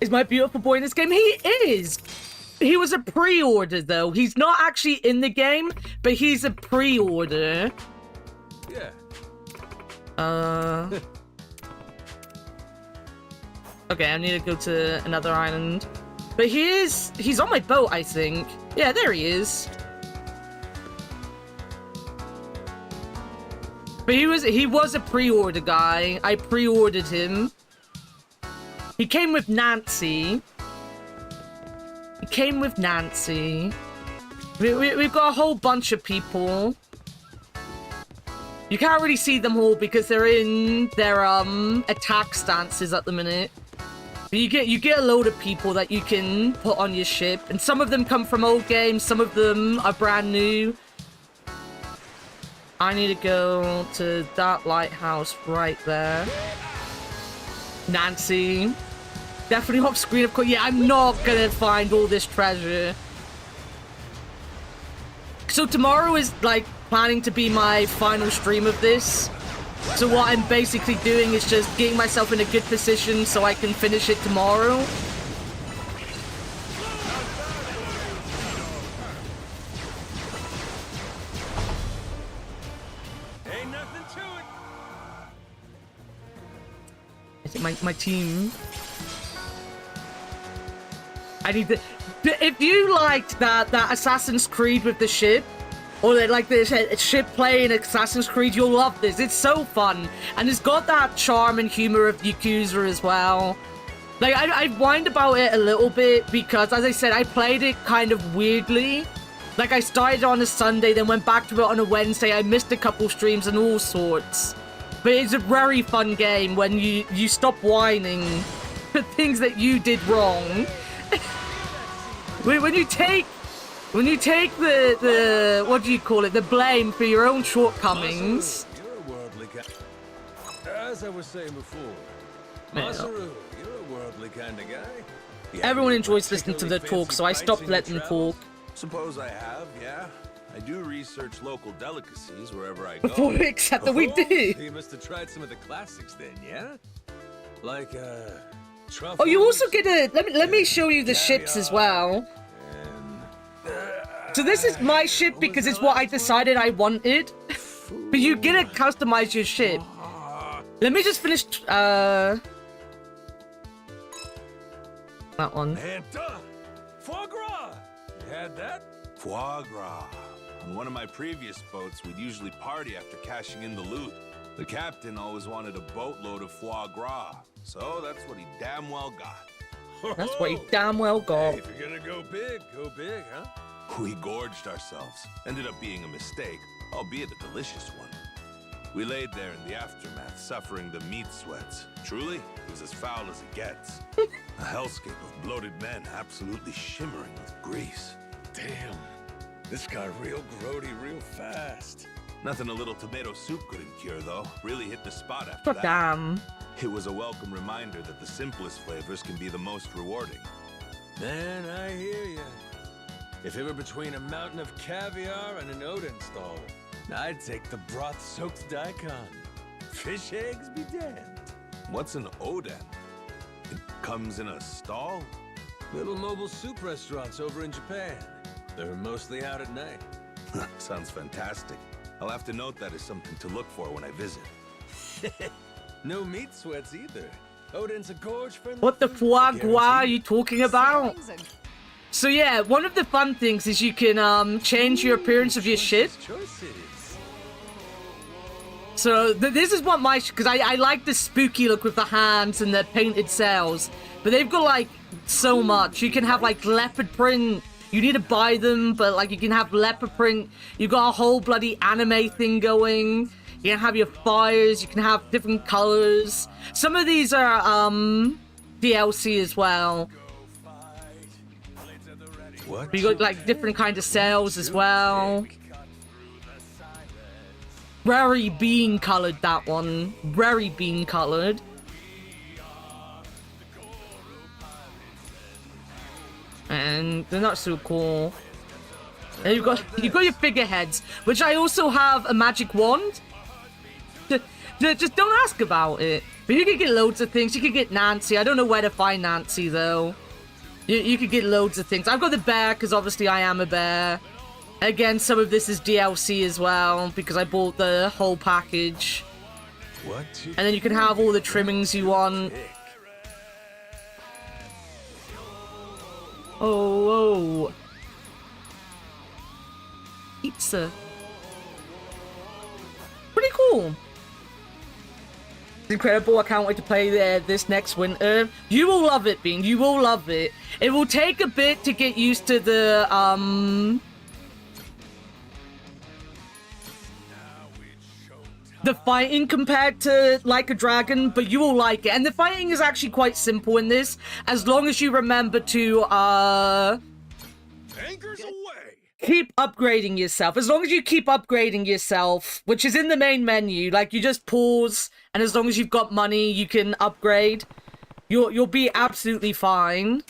Is my beautiful boy in this game? He is! He was a pre-order, though. He's not actually in the game, but he's a pre-order. Yeah. Okay, I need to go to another island. But he's on my boat, I think. Yeah, there he is. But he was a pre-order guy. I pre-ordered him. He came with Nancy. We've got a whole bunch of people. You can't really see them all because they're in their attack stances at the minute. But you get a load of people that you can put on your ship, and some of them come from old games, some of them are brand new. I need to go to that lighthouse right there. Nancy. Definitely off screen, of course. Yeah, I'm not gonna find all this treasure. So tomorrow is like planning to be my final stream of this. So what I'm basically doing is just getting myself in a good position so I can finish it tomorrow. Ain't nothing to it. I think my team. I need to. If you liked that Assassin's Creed with the ship, or like the ship playing Assassin's Creed, you'll love this. It's so fun, and it's got that charm and humor of Yakuza as well. Like I whined about it a little bit because, as I said, I played it kind of weirdly. Like I started on a Sunday, then went back to it on a Wednesday. I missed a couple streams and all sorts. But it's a very fun game when you stop whining for things that you did wrong. When you take the what do you call it, the blame for your own shortcomings. You're a worldly as I was saying before, Masaru, you're a worldly kind of guy. Everyone enjoys listening to the talk, so I stopped letting them talk. Suppose I have, yeah. I do research local delicacies wherever I go. Except that we do. You must have tried some of the classics then, yeah? Like truffles. Oh, you also get a let me show you the ships as well. So this is my ship because it's what I decided I wanted. But you get to customize your ship. Let me just finish that one. And foie gras. You had that? Foie gras. On one of my previous boats, we'd usually party after cashing in the loot. The captain always wanted a boatload of foie gras, so that's what he damn well got. That's what he damn well got. Hey, if you're gonna go big, huh? We gorged ourselves. Ended up being a mistake, albeit a delicious one. We laid there in the aftermath, suffering the meat sweats. Truly, it was as foul as it gets. A hellscape of bloated men absolutely shimmering with grease. Damn. This got real grody real fast. Nothing a little tomato soup couldn't cure, though. Really hit the spot after that. Damn. It was a welcome reminder that the simplest flavors can be the most rewarding. Man, I hear ya. If it were between a mountain of caviar and an Odin stall, I'd take the broth-soaked daikon. Fish eggs be damned. What's an Odin? It comes in a stall? Little mobile soup restaurants over in Japan. They're mostly out at night. Sounds fantastic. I'll have to note that as something to look for when I visit. No meat sweats either. Odin's a gorge friendly. What the foie gras are you talking about? So yeah, one of the fun things is you can change your appearance of your ship. So this is what my, because I like the spooky look with the hands and the painted sails, but they've got like so much. You can have like leopard print. You need to buy them, but like you can have leopard print. You got a whole bloody anime thing going. You can have your fires. You can have different colors. Some of these are DLC as well. What? You got like different kinds of sails as well. Very bean colored, that one. Very bean colored. And they're not so cool. And you've got your figureheads, which I also have a magic wand. Just don't ask about it. But you can get loads of things. You can get Nancy. I don't know where to find Nancy though. You could get loads of things. I've got the bear because obviously I am a bear. Again, some of this is DLC as well because I bought the whole package. What? And then you can have all the trimmings you want. Oh. Pizza. Pretty cool. It's incredible. I can't wait to play this next winter. You will love it, Bean. You will love it. It will take a bit to get used to the fighting compared to Like a Dragon, but you will like it. And the fighting is actually quite simple in this, as long as you remember to Anchors away. keep upgrading yourself. As long as you keep upgrading yourself, which is in the main menu, like you just pause, and as long as you've got money, you can upgrade. You'll be absolutely fine.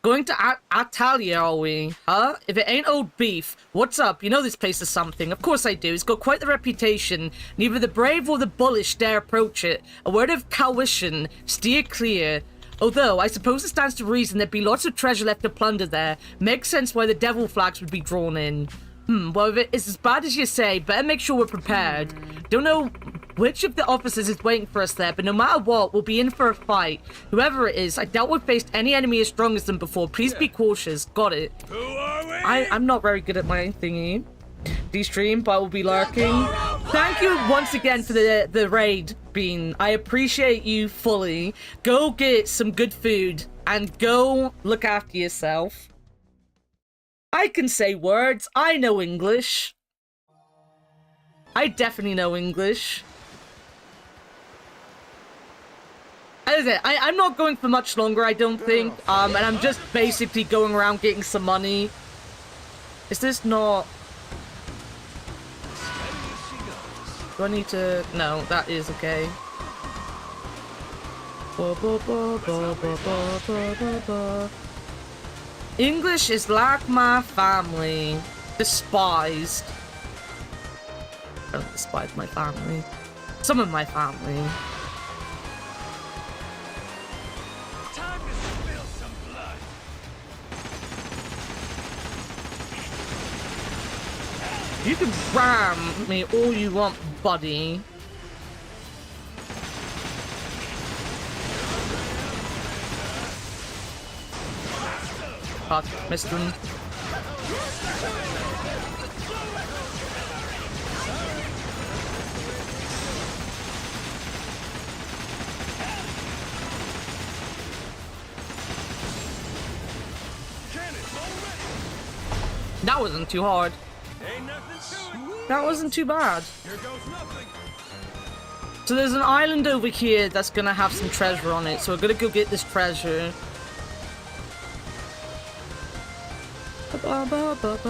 Going to Atalia, are we? Huh? If it ain't old beef, what's up? You know this place is something. Of course I do. It's got quite the reputation. Neither the brave or the bullish dare approach it. A word of caution, steer clear. Although, I suppose it stands to reason there'd be lots of treasure left to plunder there. Makes sense why the devil flags would be drawn in. Well, if it's as bad as you say, better make sure we're prepared. Don't know which of the officers is waiting for us there, but no matter what, we'll be in for a fight. Whoever it is, I doubt we've faced any enemy as strong as them before. Please be cautious. Got it. Who are we? I'm not very good at my thingy. D-stream, but I will be lurking. Thank you once again for the raid, Bean. I appreciate you fully. Go get some good food and go look after yourself. I can say words. I know English. I definitely know English. As I said, I'm not going for much longer, I don't think. And I'm just basically going around getting some money. Is this not... Do I need to... No, that is okay. English is like my family. Despised. I don't despise my family. Some of my family. Time to spill some blood. You can ram me all you want, buddy. Fuck, missed him. That wasn't too hard. Ain't nothing to it. That wasn't too bad. Here goes nothing. So there's an island over here that's gonna have some treasure on it, so we're gonna go get this treasure. Ba, ba, ba, ba.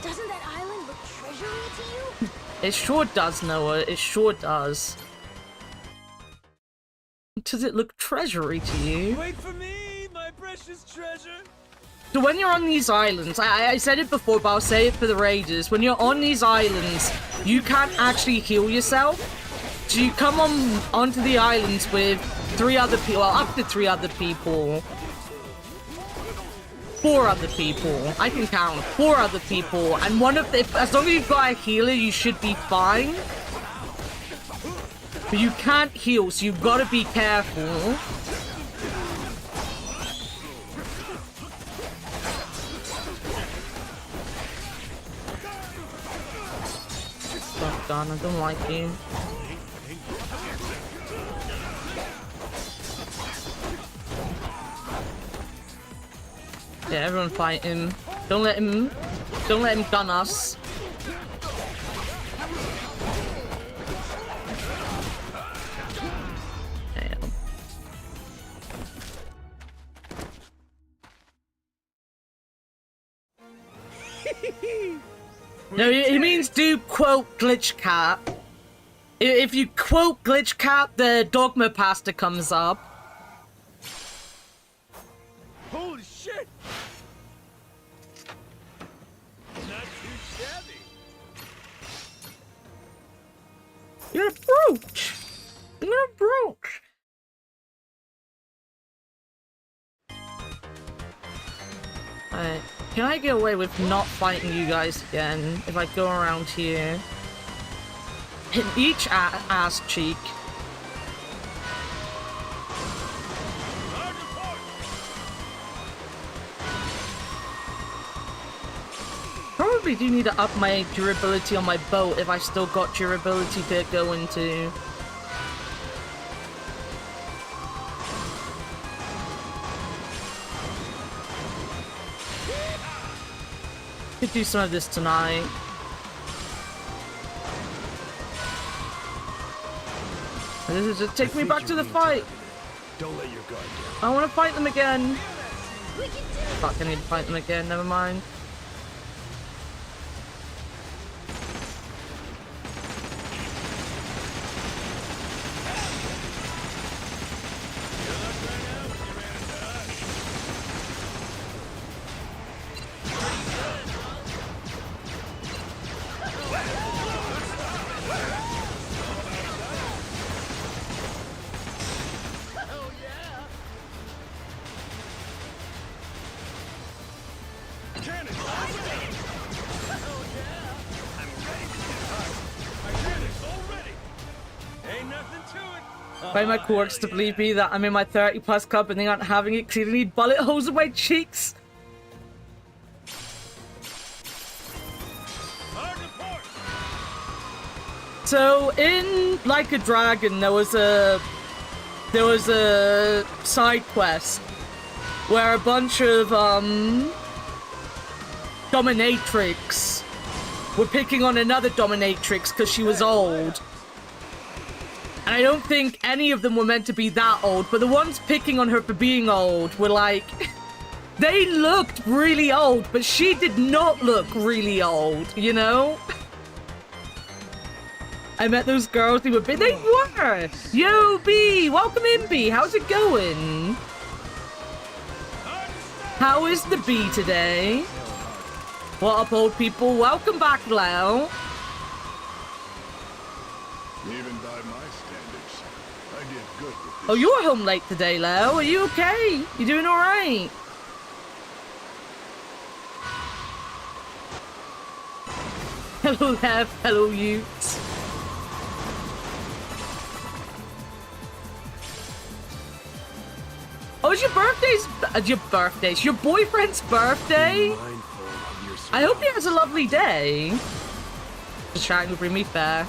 Doesn't that island look treasury to you? It sure does, Noah. It sure does. Does it look treasury to you? Wait for me, my precious treasure. So when you're on these islands, I said it before, but I'll say it for the raiders. When you're on these islands, you can't actually heal yourself. So you come onto the islands with 3 other people, well, up to 3 other people. 4 other people. I can count. 4 other people. And one of the, as long as you've got a healer, you should be fine. But you can't heal, so you've got to be careful. Stuff done. I don't like you. Yeah, everyone fight him. Don't let him gun us. Damn. No, he means do quote glitch cap. If you quote glitch cap, the dogma pasta comes up. Holy shit! Not too shabby. You're a brooch. You're a brooch. Can I get away with not fighting you guys again if I go around here? Hit each ass cheek. Probably do need to up my durability on my boat if I still got durability to go into. Could do some of this tonight. This is just take me back to the fight. Don't let your guard down. I want to fight them again. Fuck, I need to fight them again. Never mind. By my coworkers to believe me that I'm in my 30+ club and they aren't having it because they need bullet holes in my cheeks. So in Like a Dragon, there was a side quest where a bunch of dominatrix were picking on another dominatrix because she was old. And I don't think any of them were meant to be that old, but the ones picking on her for being old were like... they looked really old, but she did not look really old, you know? I met those girls, they were big. They were! Yo, B! Welcome in, B! How's it going? How is the B today? What up, old people? Welcome back, Lau. Even by my standards, I did good with this. Oh, you're home late today, Lau. Are you okay? You doing alright? Hello, Lev. Hello, Utes. Oh, it's your your boyfriend's birthday? I hope he has a lovely day. Just trying to bring me fair.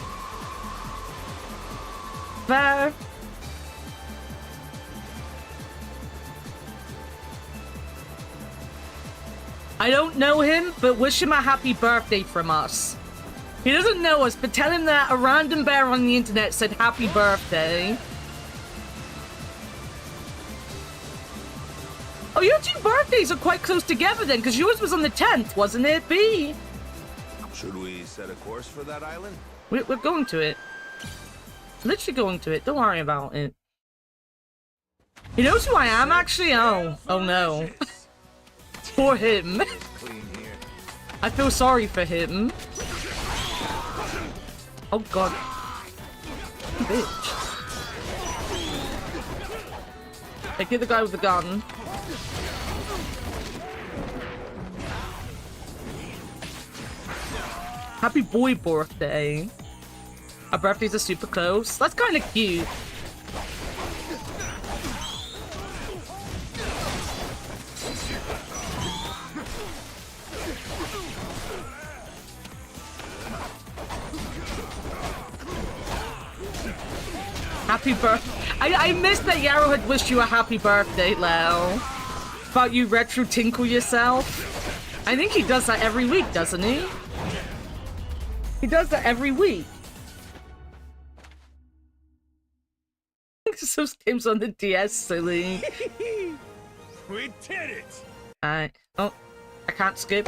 Fair. I don't know him, but wish him a happy birthday from us. He doesn't know us, but tell him that a random bear on the internet said happy birthday. Oh, your two birthdays are quite close together then, because yours was on the 10th, wasn't it, B? Should we set a course for that island? We're going to it. Literally going to it. Don't worry about it. He knows who I am, actually? Oh no. For him. I feel sorry for him. Oh god. Bitch. Hey, get the guy with the gun. Happy boy birthday. Our birthdays are super close. That's kind of cute. Happy birthday. I missed that Yarrow had wished you a happy birthday, Leo. About you retro tinkle yourself. I think he does that every week, doesn't he? He does that every week. Some games on the DS, silly. We did it! Alright. Oh, I can't skip.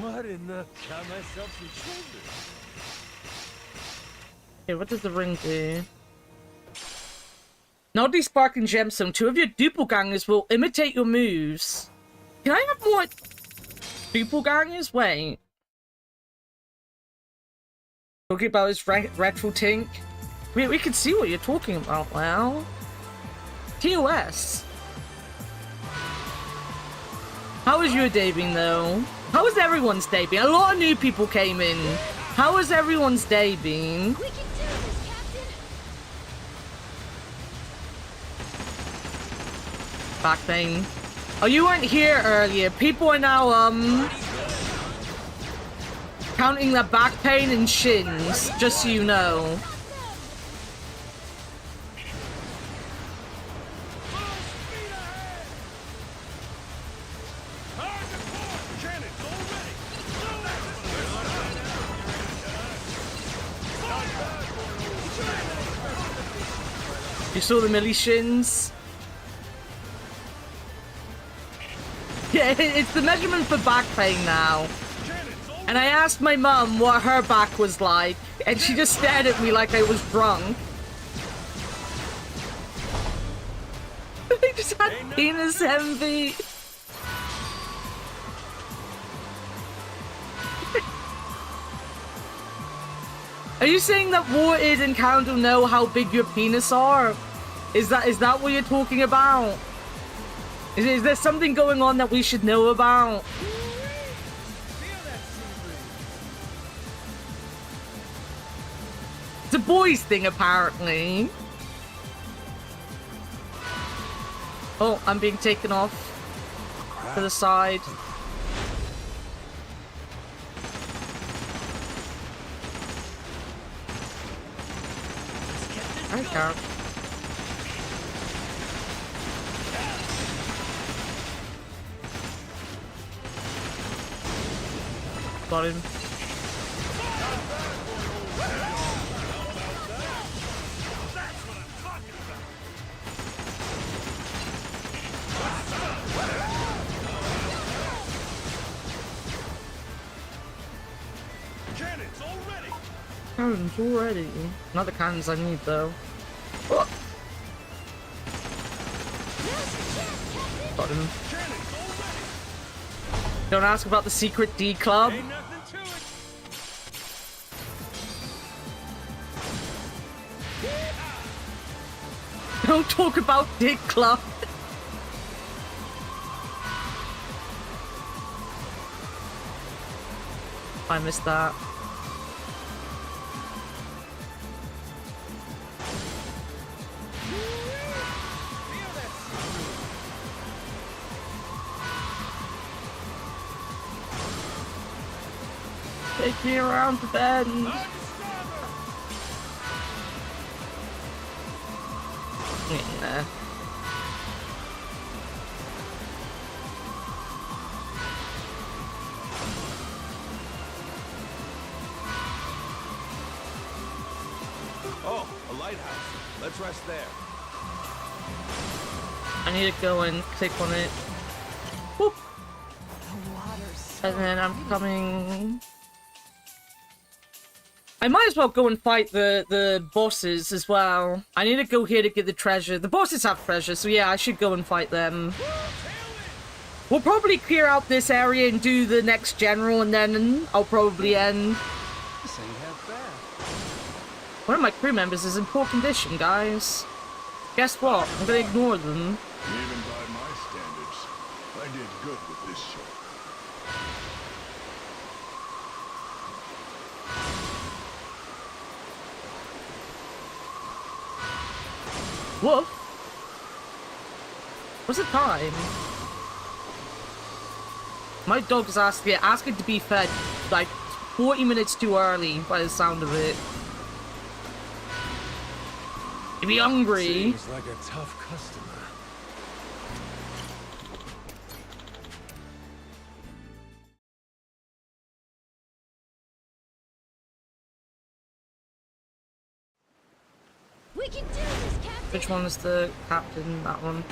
What in the... Got myself some shoulders. Okay, what does the ring do? Naughty Sparking Gemstone. 2 of your doppelgangers will imitate your moves. Can I have more doppelgangers? Wait. Talking about his retro tink? We can see what you're talking about now. TOS. How was your day been, though? How was everyone's day been? A lot of new people came in. How has everyone's day been? We can do this, Captain! Back pain. Oh, you weren't here earlier. People are now, counting their back pain and shins, just so you know. You saw the Millie shins? Yeah, it's the measurement for back pain now. And I asked my mum what her back was like, and she just stared at me like I was drunk. I just had penis envy. Are you saying that Warted and Candle know how big your penis are? Is that what you're talking about? Is there something going on that we should know about? It's a boys thing, apparently. Oh, I'm being taken off to the side. Okay. Got him. Cannons already. Not the cannons I need though. Oh. Got him. Don't ask about the secret D club. Don't talk about Dick Club. I missed that. Take me around the bend. Yeah. Oh, a lighthouse. Let's rest there. I need to go and click on it. Whoop. And then I'm coming. I might as well go and fight the bosses as well. I need to go here to get the treasure. The bosses have treasure, so yeah, I should go and fight them. We'll probably clear out this area and do the next general, and then I'll probably end. This ain't half bad. One of my crew members is in poor condition, guys. Guess what? I'm gonna ignore them. Even by my standards, I did good with this show. Woof. What's the time? My dog's asking to be fed like 40 minutes too early by the sound of it. You be hungry. Seems like a tough customer. We can do this, Captain! Which one is the captain? That one.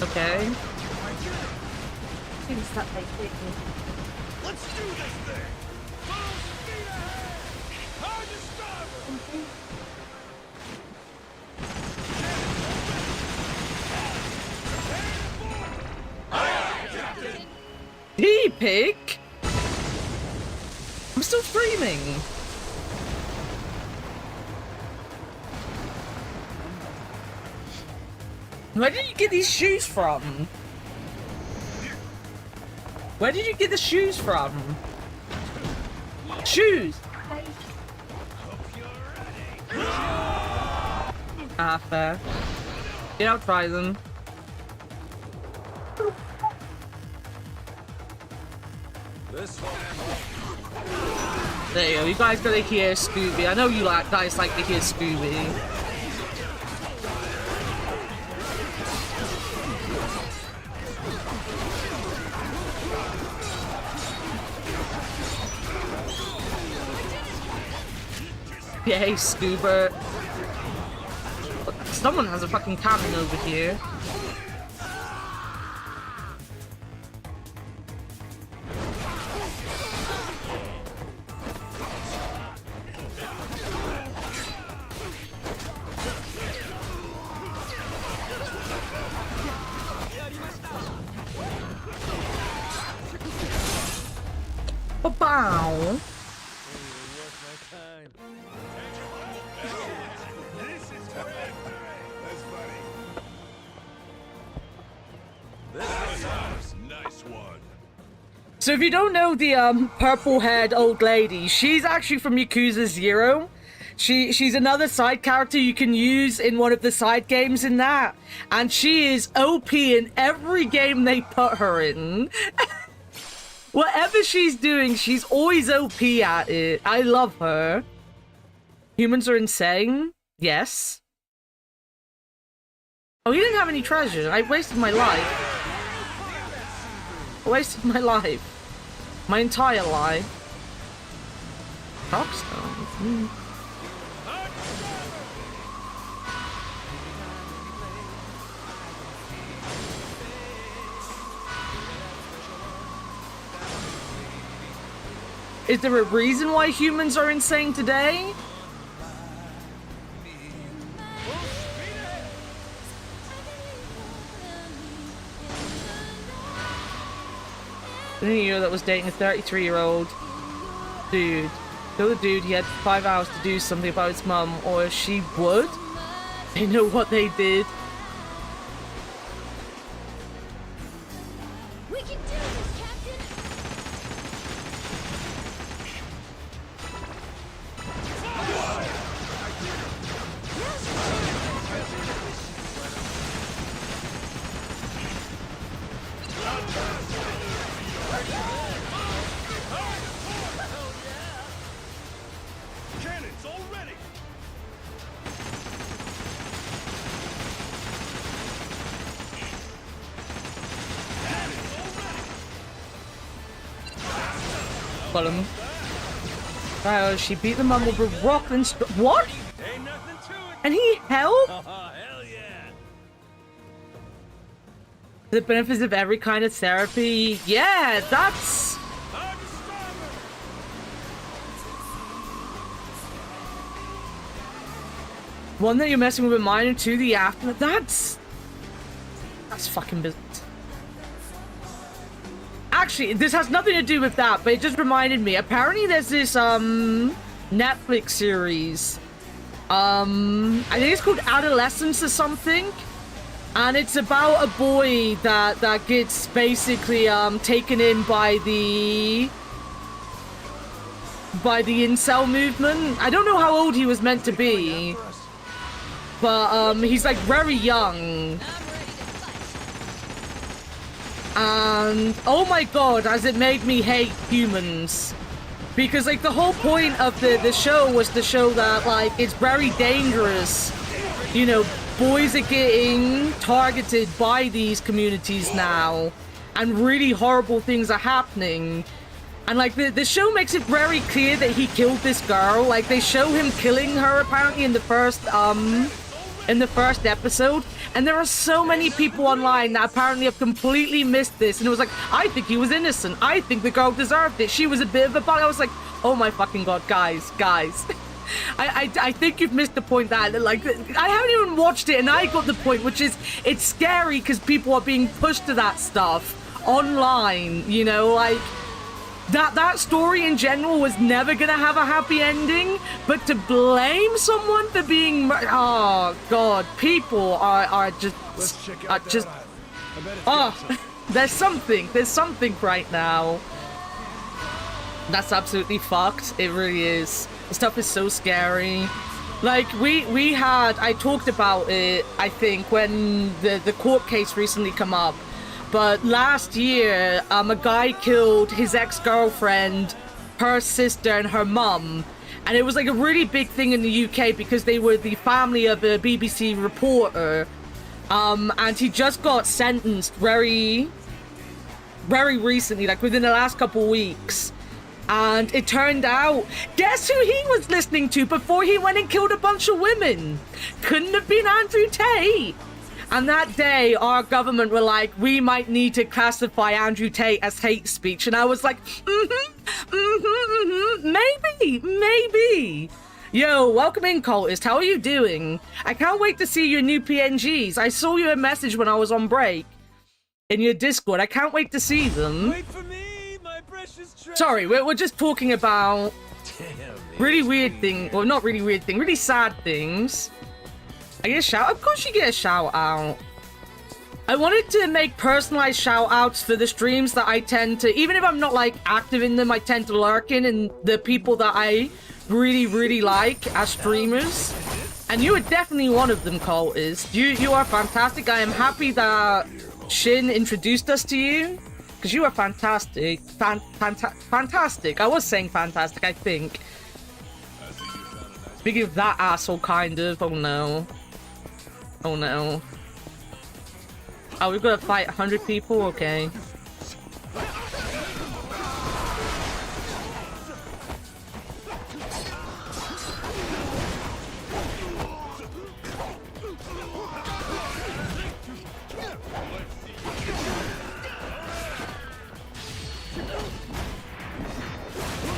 Okay. Let's do this thing! pig? I'm still streaming. Where did you get these shoes from? Where did you get the shoes from? Shoes! Ah, fair. Yeah, I'll try them. There you go, you guys gotta hear Scooby. I know you guys like to hear Scooby. Yay, Scuba. Someone has a fucking cannon over here. Ba-bow. So if you don't know the purple-haired old lady, she's actually from Yakuza 0. She's another side character you can use in one of the side games in that. And she is OP in every game they put her in. Whatever she's doing, she's always OP at it. I love her. Humans are insane. Yes. Oh, he didn't have any treasure. I wasted my life. I wasted my life. My entire life. Rockstones. Is there a reason why humans are insane today? I didn't know that was dating a 33-year-old dude. The other dude, he had 5 hours to do something about his mum, or she would. They know what they did. We can do this, Captain! Cannons already! Got him. She beat the mum with a rock and what? Ain't nothing to it. And he helped? Oh, hell yeah. The benefits of every kind of therapy. Yeah, that's... One that you're messing with a minor, two the after. That's fucking business. Actually, this has nothing to do with that, but it just reminded me. Apparently there's this Netflix series. I think it's called Adolescence or something. And it's about a boy that gets basically taken in by the incel movement. I don't know how old he was meant to be. But he's like very young. And oh my god, has it made me hate humans. Because like the whole point of the show was to show that like it's very dangerous. You know, boys are getting targeted by these communities now. And really horrible things are happening. And like the show makes it very clear that he killed this girl. Like they show him killing her apparently in the first episode. And there are so many people online that apparently have completely missed this. And it was like, I think he was innocent. I think the girl deserved it. She was a bit of a bug. I was like, oh my fucking god, guys. I think you've missed the point that, like, I haven't even watched it and I got the point, which is, it's scary because people are being pushed to that stuff online, you know, like that story in general was never gonna have a happy ending, but to blame someone for being oh god, people are just there's something right now. That's absolutely fucked. It really is. The stuff is so scary. Like, I talked about it, I think, when the court case recently come up. But last year, a guy killed his ex-girlfriend, her sister, and her mum. And it was like a really big thing in the UK because they were the family of a BBC reporter. And he just got sentenced very, very recently, like within the last couple weeks. And it turned out, guess who he was listening to before he went and killed a bunch of women? Couldn't have been Andrew Tate. And that day, our government were like, we might need to Andrew Tate as hate speech. And I was like, maybe. Yo, welcome in, cultist. How are you doing? I can't wait to see your new PNGs. I saw you a message when I was on break in your Discord. I can't wait to see them. Wait for me, my precious treasure. Sorry, we're just talking about really weird things. Well, not really weird things, really sad things. I get a shout? Of course you get a shout out. I wanted to make personalized shout outs for the streams that I tend to, even if I'm not like active in them, I tend to lurk in, and the people that I really like as streamers. And you are definitely one of them, cultist. You are fantastic. I am happy that Shin introduced us to you, because you are fantastic. Fantastic. I was saying fantastic, I think. Speaking of that asshole, kind of. Oh no. Oh no. Oh, we've got to fight 100 people? Okay.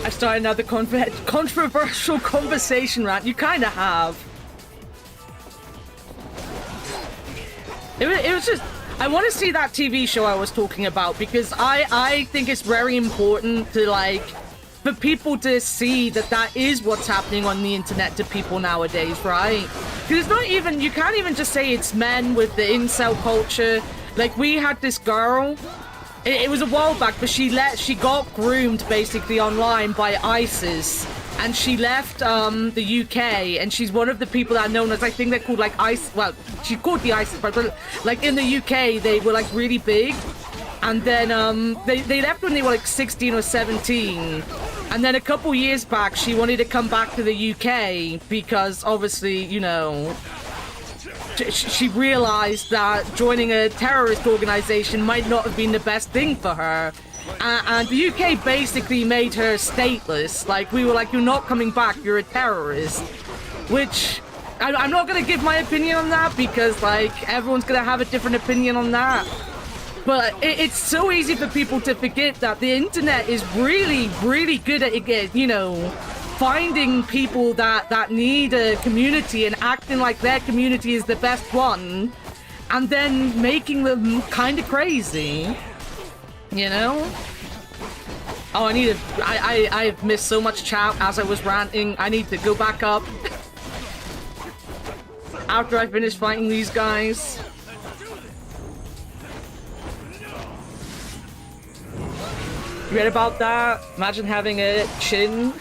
I started another controversial conversation rant. You kind of have. It was just, I want to see that TV show I was talking about, because I think it's very important to, like, for people to see that is what's happening on the internet to people nowadays, right? Because it's not even, you can't even just say it's men with the incel culture. Like, we had this girl, it was a while back, but she got groomed basically online by ISIS. And she left the UK, and she's one of the people that are known as, I think they're called like ISIS. Well, she's called the ISIS, but like in the UK, they were like really big. And then they left when they were like 16 or 17. And then a couple years back, she wanted to come back to the UK because obviously, you know, she realized that joining a terrorist organization might not have been the best thing for her. And the UK basically made her stateless. Like, we were like, you're not coming back, you're a terrorist. Which, I'm not going to give my opinion on that, because, like, everyone's going to have a different opinion on that. But it's so easy for people to forget that the internet is really good at, you know, finding people that need a community and acting like their community is the best one, and then making them kind of crazy. You know? Oh, I've missed so much chat as I was ranting. I need to go back up after I finish fighting these guys. You read about that? Imagine having a chin.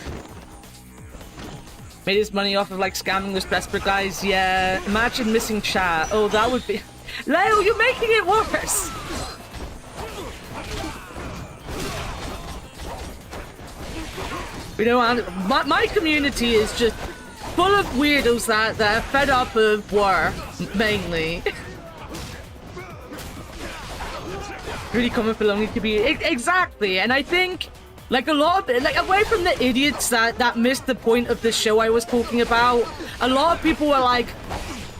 Made his money off of like scamming those desperate guys. Yeah. Imagine missing chat. Oh, that would be... Leo, you're making it worse! You know, my community is just full of weirdos that are fed up of war, mainly. Really common for lonely to be... Exactly, and I think, like, a lot of... Like, away from the idiots that missed the point of the show I was talking about, a lot of people were like,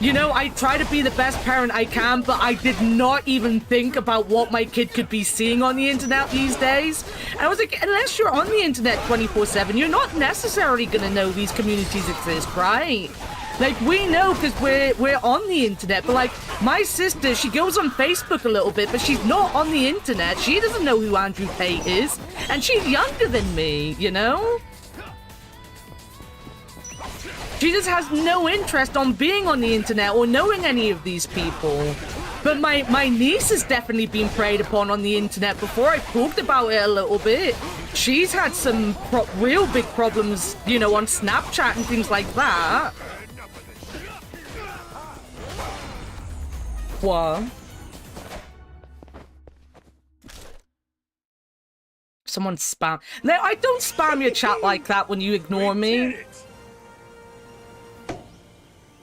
you know, I try to be the best parent I can, but I did not even think about what my kid could be seeing on the internet these days. And I was like, unless you're on the internet 24/7, you're not necessarily going to know these communities exist, right? Like, we know because we're on the internet, but like, my sister, she goes on Facebook a little bit, but she's not on the internet. She doesn't know who Andrew Tate is, and she's younger than me, you know? She just has no interest on being on the internet or knowing any of these people. But my niece has definitely been preyed upon on the internet before. I've talked about it a little bit. She's had some real big problems, you know, on Snapchat and things like that. What? Someone spam. No, I don't spam your chat like that when you ignore me.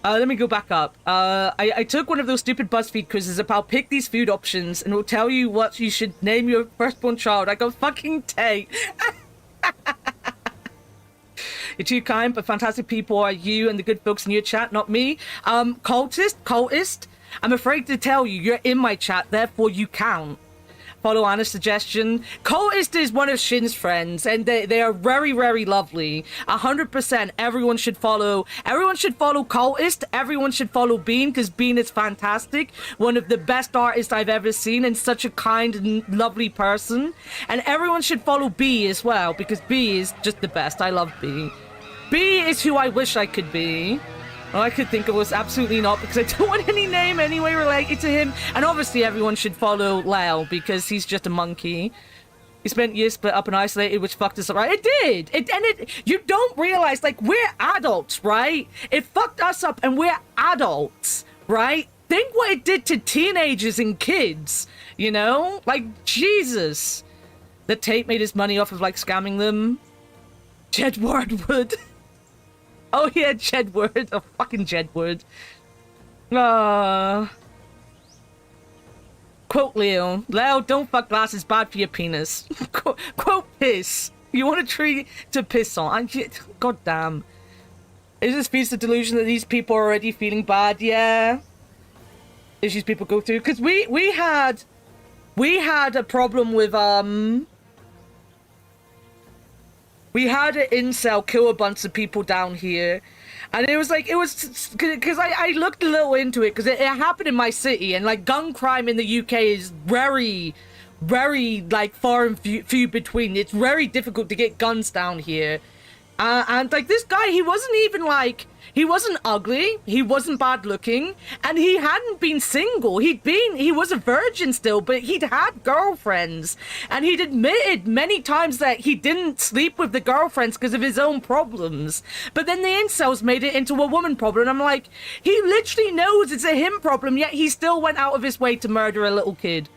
Let me go back up. I took one of those stupid BuzzFeed quizzes about pick these food options and it'll tell you what you should name your firstborn child. I got fucking Tate. You're too kind, but fantastic people are you and the good folks in your chat, not me. Cultist. I'm afraid to tell you, you're in my chat, therefore you count. Follow Anna's suggestion. Cultist is one of Shin's friends, and they are very, very lovely. 100%. Everyone should follow Cultist. Everyone should follow Bean, because Bean is fantastic. One of the best artists I've ever seen, and such a kind and lovely person. And everyone should follow B as well, because B is just the best. I love B. B is who I wish I could be. All I could think of was absolutely not, because I don't want any name anyway related to him. And obviously everyone should follow Leo, because he's just a monkey. He spent years split up and isolated, which fucked us up, right? It did! You don't realize, like, we're adults, right? It fucked us up and we're adults, right? Think what it did to teenagers and kids, you know? Like, Jesus. The Tate made his money off of, like, scamming them. Jedward would. Oh yeah, Jedward. Oh, fucking Jedward. Quote Leo. Leo, don't fuck glass, it's bad for your penis. Quote piss. You want a tree to piss on. God damn. Is this piece the delusion that these people are already feeling bad? Yeah. Issues people go through. Because we had a problem with, we had an incel kill a bunch of people down here. And it was because I looked a little into it, because it happened in my city, and like gun crime in the UK is very, very like far and few between. It's very difficult to get guns down here. And like this guy, he wasn't ugly, he wasn't bad looking, and he hadn't been single. He was a virgin still, but he'd had girlfriends, and he'd admitted many times that he didn't sleep with the girlfriends because of his own problems. But then the incels made it into a woman problem, and I'm like, he literally knows it's a him problem, yet he still went out of his way to murder a little kid.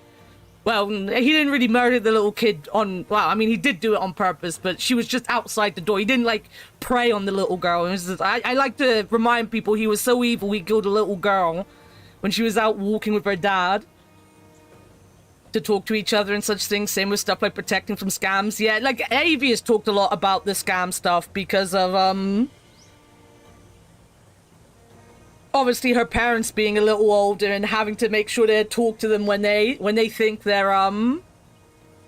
Well, he didn't really murder the little kid I mean, he did do it on purpose, but she was just outside the door. He didn't, like, prey on the little girl. I like to remind people he was so evil he killed a little girl when she was out walking with her dad to talk to each other and such things. Same with stuff like protecting from scams. Yeah, like, Avi has talked a lot about the scam stuff because of, obviously her parents being a little older and having to make sure they talk to them when they think they're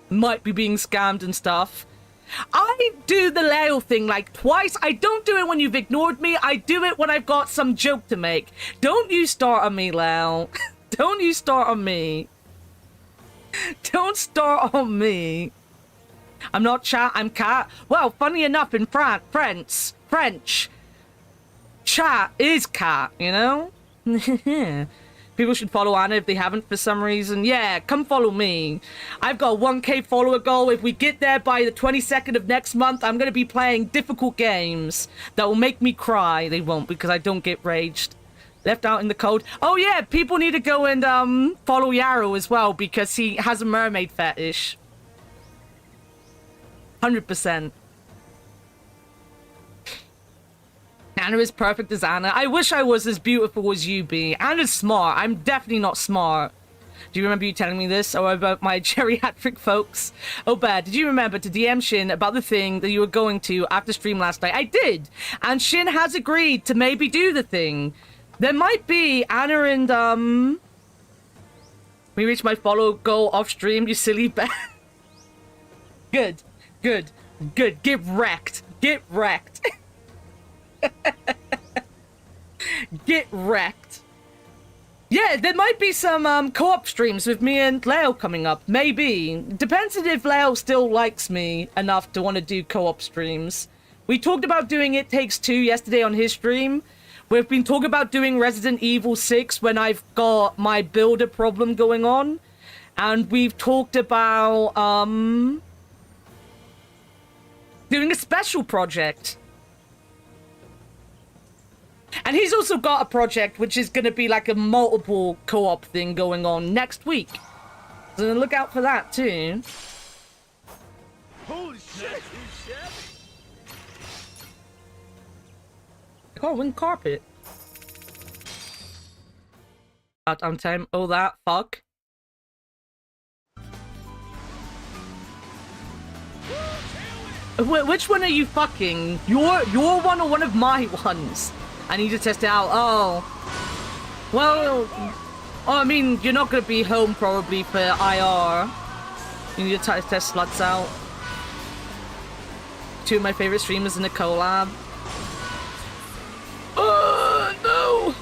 might be being scammed and stuff. I do the Leo thing like twice. I don't do it when you've ignored me. I do it when I've got some joke to make. Don't you start on me, Leo. Don't you start on me. Don't start on me. I'm not chat, I'm cat. Well, funny enough, in French, chat is cat, you know? People should follow Anna if they haven't for some reason. Yeah, come follow me. I've got a 1K follower goal. If we get there by the 22nd of next month, I'm going to be playing difficult games that will make me cry. They won't, because I don't get raged. Left out in the cold. Oh yeah, people need to go and follow Yarrow as well, because he has a mermaid fetish. 100%. Anna is perfect as Anna. I wish I was as beautiful as you be. Anna's smart. I'm definitely not smart. Do you remember you telling me this? Or about my geriatric folks? Oh, bad. Did you remember to DM Shin about the thing that you were going to after stream last night? I did. And Shin has agreed to maybe do the thing. There might be Anna and we reach my follow goal off stream, you silly bat. Good. Good. Good. Get wrecked. Get wrecked. Get wrecked. Yeah, there might be some co-op streams with me and Leo coming up. Maybe. Depends on if Leo still likes me enough to want to do co-op streams. We talked about doing It Takes Two yesterday on his stream. We've been talking about doing Resident Evil 6 when I've got my builder problem going on. And we've talked about doing a special project. And he's also got a project which is going to be like a multiple co-op thing going on next week. So look out for that too. Holy shit! I got a wing carpet. Out on time. Oh, that fuck. Which one are you fucking? Your one or one of my ones? I need to test it out. Oh. Well, I mean, you're not going to be home probably for IR. You need to test sluts out. Two of my favorite streamers in a collab. Oh, no.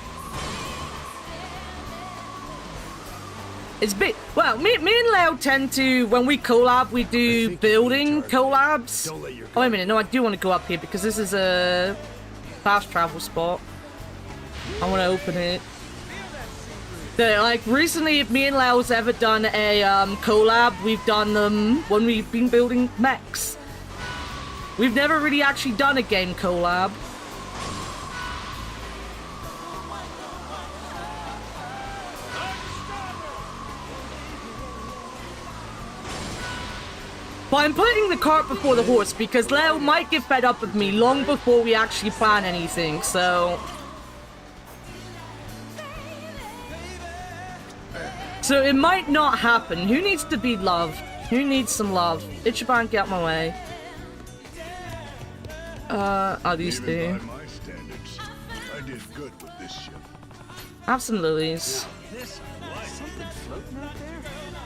It's big. Well, me and Leo tend to, when we collab, we do building collabs. Oh, wait a minute. No, I do want to go up here because this is a fast travel spot. I want to open it. So, like, recently, if me and Leo's ever done a collab, we've done them when we've been building mechs. We've never really actually done a game collab. But I'm putting the cart before the horse because Leo might get fed up with me long before we actually plan anything, so... So it might not happen. Who needs to be loved? Who needs some love? Ichiban, get out my way. Oh, these two. I did good with this ship. Have some lilies.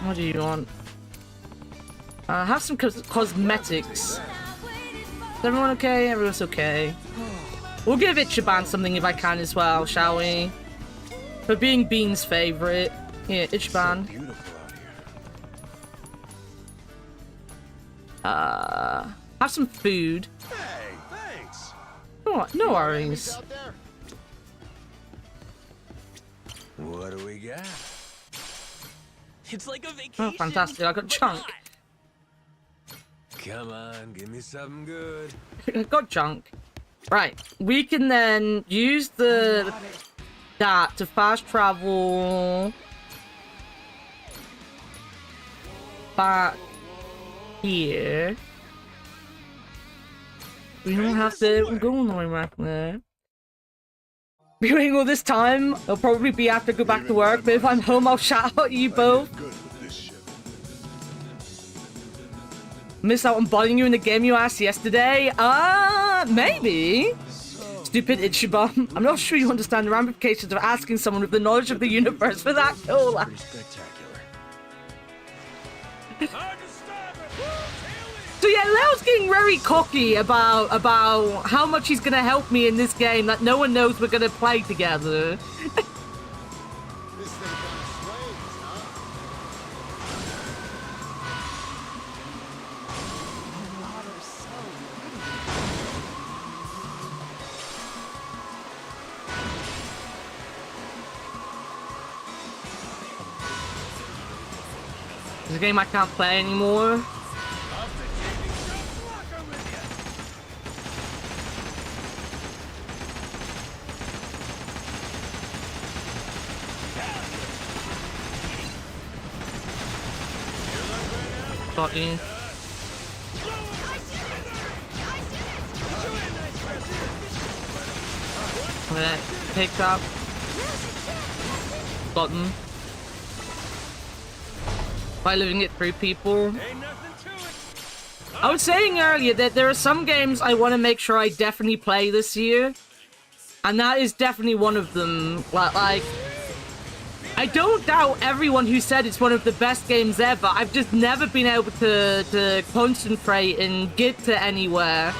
What do you want? Have some cosmetics. Is everyone okay? Everyone's okay. We'll give Ichiban something if I can as well, shall we? For being Bean's favorite. Here, Ichiban. Have some food. Hey, thanks. Oh, no worries. What do we got? It's like a vacation. Oh, fantastic. I got Chunk. Come on, give me something good. I got Chunk. Right. We can then use that to fast travel back here. We don't have to go all the way back there. Be waiting all this time. It'll probably be after I go back to work, but if I'm home, I'll shout out you both. Miss out on buying you in the game you asked yesterday? Maybe. Stupid Ichiban. I'm not sure you understand the ramifications of asking someone with the knowledge of the universe for that cola. So yeah, Leo's getting very cocky about how much he's gonna help me in this game that no one knows we're gonna play together. It's a game I can't play anymore. Got you. Okay, picked up. Gotten. By living it through people. I was saying earlier that there are some games I want to make sure I definitely play this year. And that is definitely one of them. Like, I don't doubt everyone who said it's one of the best games ever. I've just never been able to concentrate and get to anywhere.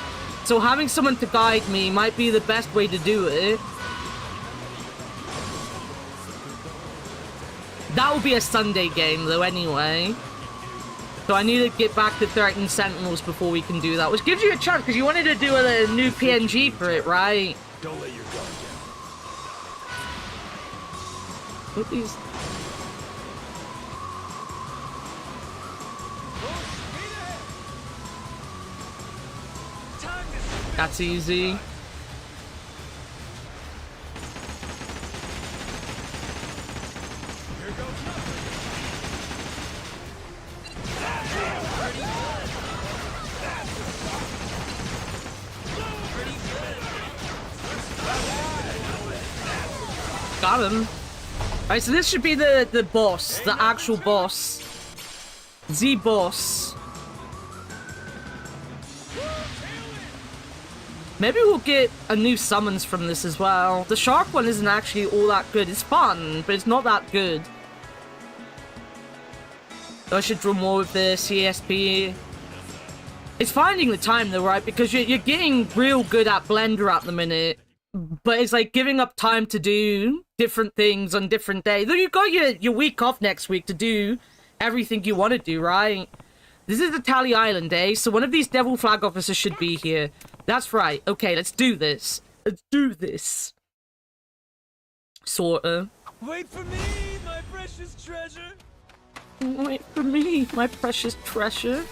So having someone to guide me might be the best way to do it. That will be a Sunday game, though, anyway. So I need to get back to 13 Sentinels before we can do that, which gives you a chance, because you wanted to do a new PNG for it, right? Don't let your guard down. What these? That's easy. Got him. Alright, so this should be the boss, the actual boss. The boss. Maybe we'll get a new summons from this as well. The shark one isn't actually all that good. It's fun, but it's not that good. So I should draw more with the CSP. It's finding the time though, right? Because you're getting real good at Blender at the minute. But it's like giving up time to do different things on different days. Though you got your week off next week to do everything you want to do, right? This is the Tally Island, eh? So one of these Devil Flag officers should be here. That's right. Okay, let's do this. Let's do this. Sorta. Wait for me, my precious treasure. Wait for me, my precious treasure.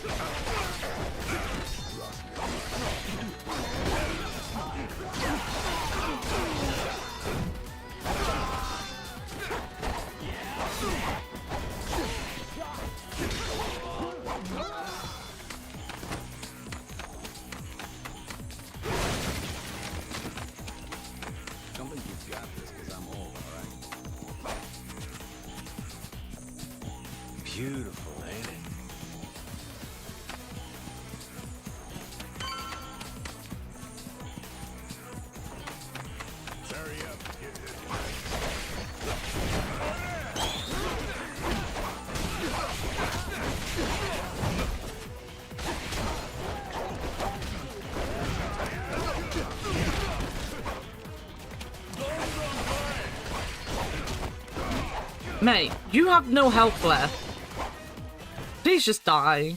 Beautiful, ain't it? Hurry up, get this. Mate, you have no health left. Please just die.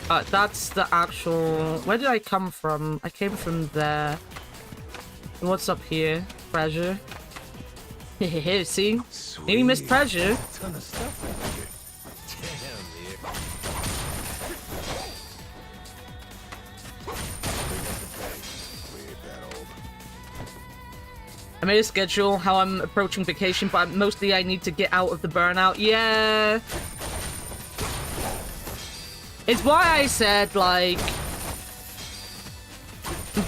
That's the actual... Where did I come from? I came from there. What's up here? Treasure. Hehehe, see? Maybe miss treasure. Ton of stuff in here. I made a schedule how I'm approaching vacation, but mostly I need to get out of the burnout. Yeah. It's why I said, like,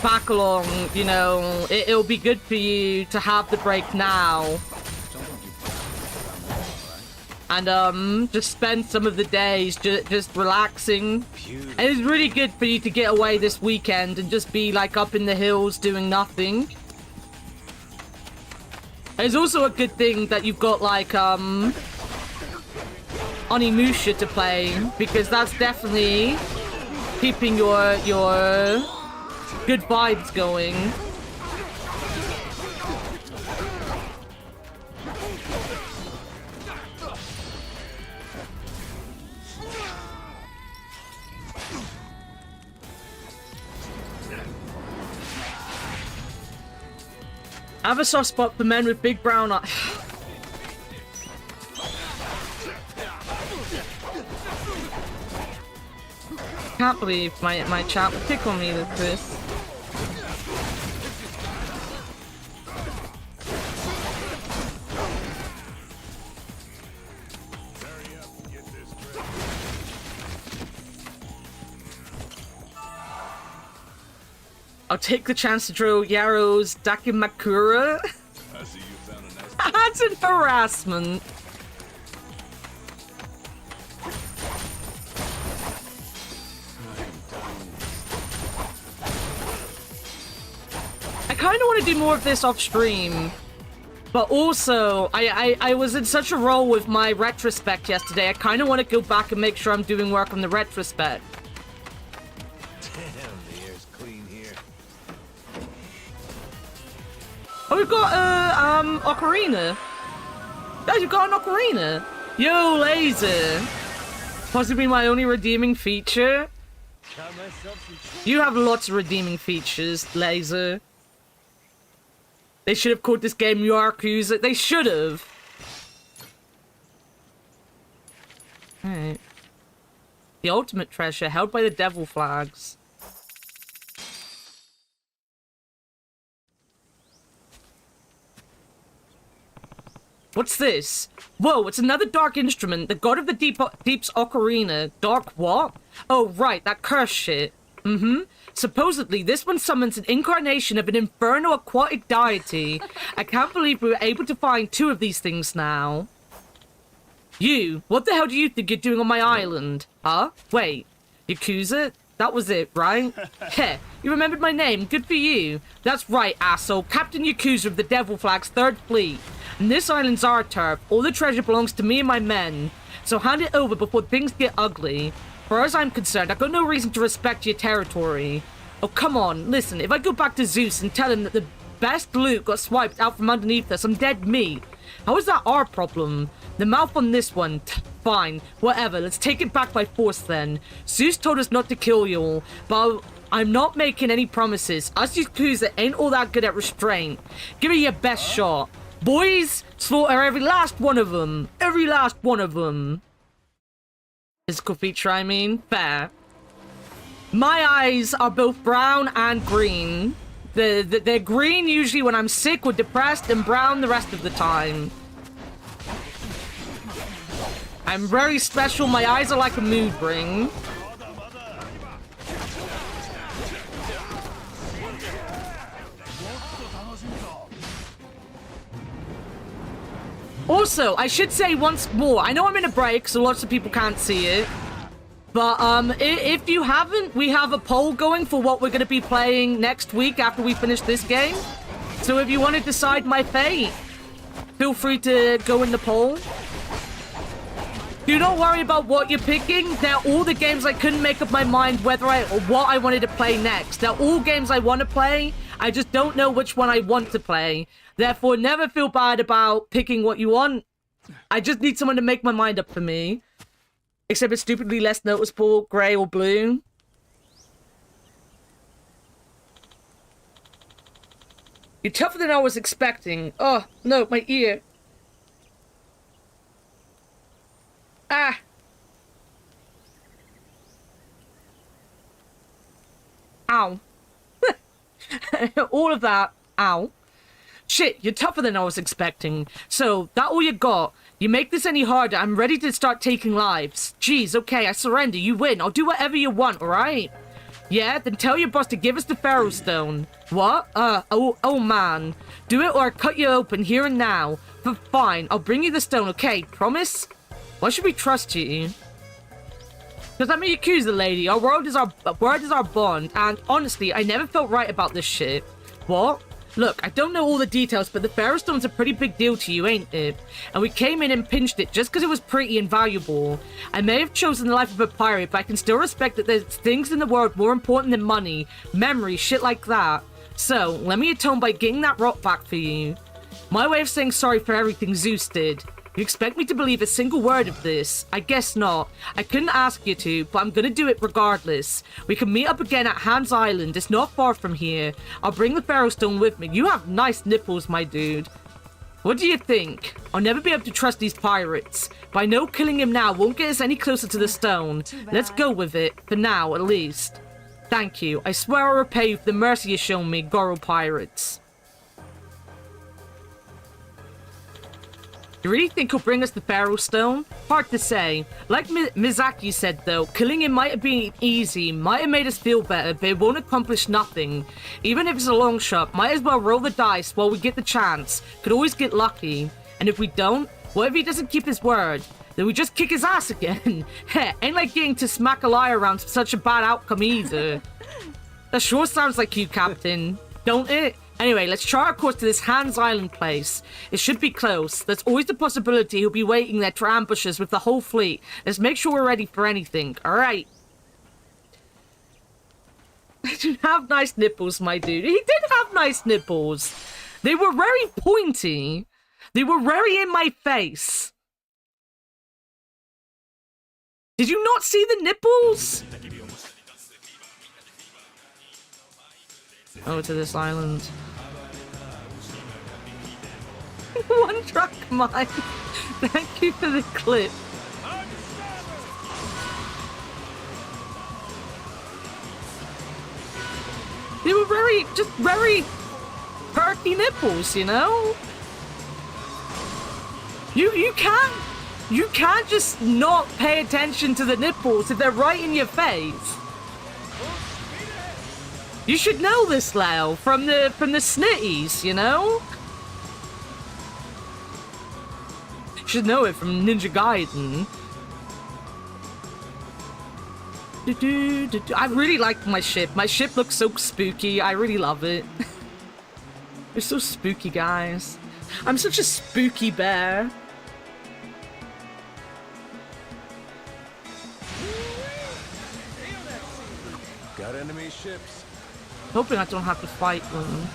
back along, you know, it'll be good for you to have the break now. And, just spend some of the days just relaxing. And it's really good for you to get away this weekend and just be, like, up in the hills doing nothing. It's also a good thing that you've got, like, Onimusha to play, because that's definitely keeping your good vibes going. I have a soft spot for men with big brown eyes. Can't believe my chat would pick on me with this. I'll take the chance to draw Yaro's Dakimakura. I see you found a nice... That's an harassment. kind of want to do more of this off stream. But also, I was in such a role with my retrospect yesterday. I kind of want to go back and make sure I'm doing work on the retrospect. Damn, the air's clean here. Oh, we've got, ocarina. Guys, you've got an ocarina. Yo, laser. Possibly my only redeeming feature. You have lots of redeeming features, laser. They should have called this game YARRKuza. They should have. Alright. The ultimate treasure held by the devil flags. What's this? Whoa, it's another dark instrument. The god of the deep's ocarina. Dark what? Oh, right, that curse shit. Mm-hmm. Supposedly, this one summons an incarnation of an infernal aquatic deity. I can't believe we were able to find 2 of these things now. You, what the hell do you think you're doing on my island? Huh? Wait, Yakuza? That was it, right? Heh, you remembered my name, good for you. That's right, asshole, Captain Yakuza of the Devil Flag's 3rd Fleet. And this island's our turf, all the treasure belongs to me and my men. So hand it over before things get ugly. As far as I'm concerned, I've got no reason to respect your territory. Oh, come on, listen, if I go back to Zeus and tell him that the best loot got swiped out from underneath us, I'm dead meat. How is that our problem? The mouth on this one, fine, whatever, let's take it back by force then. Zeus told us not to kill you all, but I'm not making any promises. Us Yakuza ain't all that good at restraint. Give it your best shot. Boys, slaughter every last one of them. Every last one of them. Physical feature, I mean. Fair. My eyes are both brown and green. They're green usually when I'm sick or depressed, and brown the rest of the time. I'm very special. My eyes are like a mood ring. Also, I should say once more, I know I'm in a break, so lots of people can't see it. But, if you haven't, we have a poll going for what we're going to be playing next week after we finish this game. So if you want to decide my fate, feel free to go in the poll. Do not worry about what you're picking. They're all the games I couldn't make up my mind what I wanted to play next. They're all games I want to play. I just don't know which one I want to play. Therefore, never feel bad about picking what you want. I just need someone to make my mind up for me. Except it's stupidly less noticeable, grey or blue. You're tougher than I was expecting. Oh, no, my ear. Ah. Ow. All of that. Ow. Shit, you're tougher than I was expecting. So, that all you got? You make this any harder, I'm ready to start taking lives. Jeez, okay, I surrender, you win. I'll do whatever you want, alright? Yeah, then tell your boss to give us the Pharaoh Stone. What? Oh man. Do it or I'll cut you open here and now. But fine, I'll bring you the stone, okay? Promise? Why should we trust you? Because I'm a Yakuza lady, our word is our bond, and honestly, I never felt right about this shit. What? Look, I don't know all the details, but the Pharaoh Stone's a pretty big deal to you, ain't it? And we came in and pinched it just because it was pretty and valuable. I may have chosen the life of a pirate, but I can still respect that there's things in the world more important than money, memory, shit like that. So, let me atone by getting that rock back for you. My way of saying sorry for everything Zeus did. You expect me to believe a single word of this? I guess not. I couldn't ask you to, but I'm gonna do it regardless. We can meet up again at Hans Island. It's not far from here. I'll bring the Pharaoh Stone with me. You have nice nipples, my dude. What do you think? I'll never be able to trust these pirates. But I know killing him now won't get us any closer to the stone. Let's go with it, for now at least. Thank you. I swear I'll repay you for the mercy you've shown me, Goro pirates. You really think he'll bring us the Pharaoh Stone? Hard to say. Like Mizaki said though, killing him might have been easy, might have made us feel better, but it won't accomplish nothing. Even if it's a long shot, might as well roll the dice while we get the chance. Could always get lucky. And if we don't, what if he doesn't keep his word? Then we just kick his ass again. Heh, ain't like getting to smack a lie around such a bad outcome either. That sure sounds like you, Captain. Don't it? Anyway, let's chart our course to this Hans Island place. It should be close. There's always the possibility he'll be waiting there to ambush us with the whole fleet. Let's make sure we're ready for anything. Alright. I do have nice nipples, my dude. He did have nice nipples. They were very pointy. They were very in my face. Did you not see the nipples? Over to this island. One truck mine. Thank you for the clip. They were very perky nipples, you know? You can't just not pay attention to the nipples if they're right in your face. You should know this, Lau, from the snitties, you know? You should know it from Ninja Gaiden. I really like my ship. My ship looks so spooky. I really love it. They're so spooky, guys. I'm such a spooky bear. Got enemy ships. Hoping I don't have to fight them.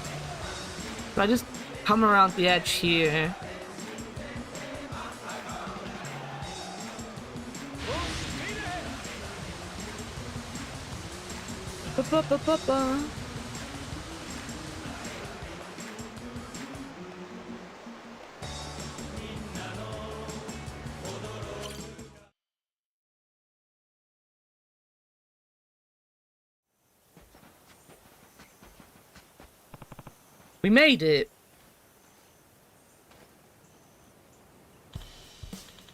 But I just come around the edge here. Ba-ba-ba-ba-ba. We made it.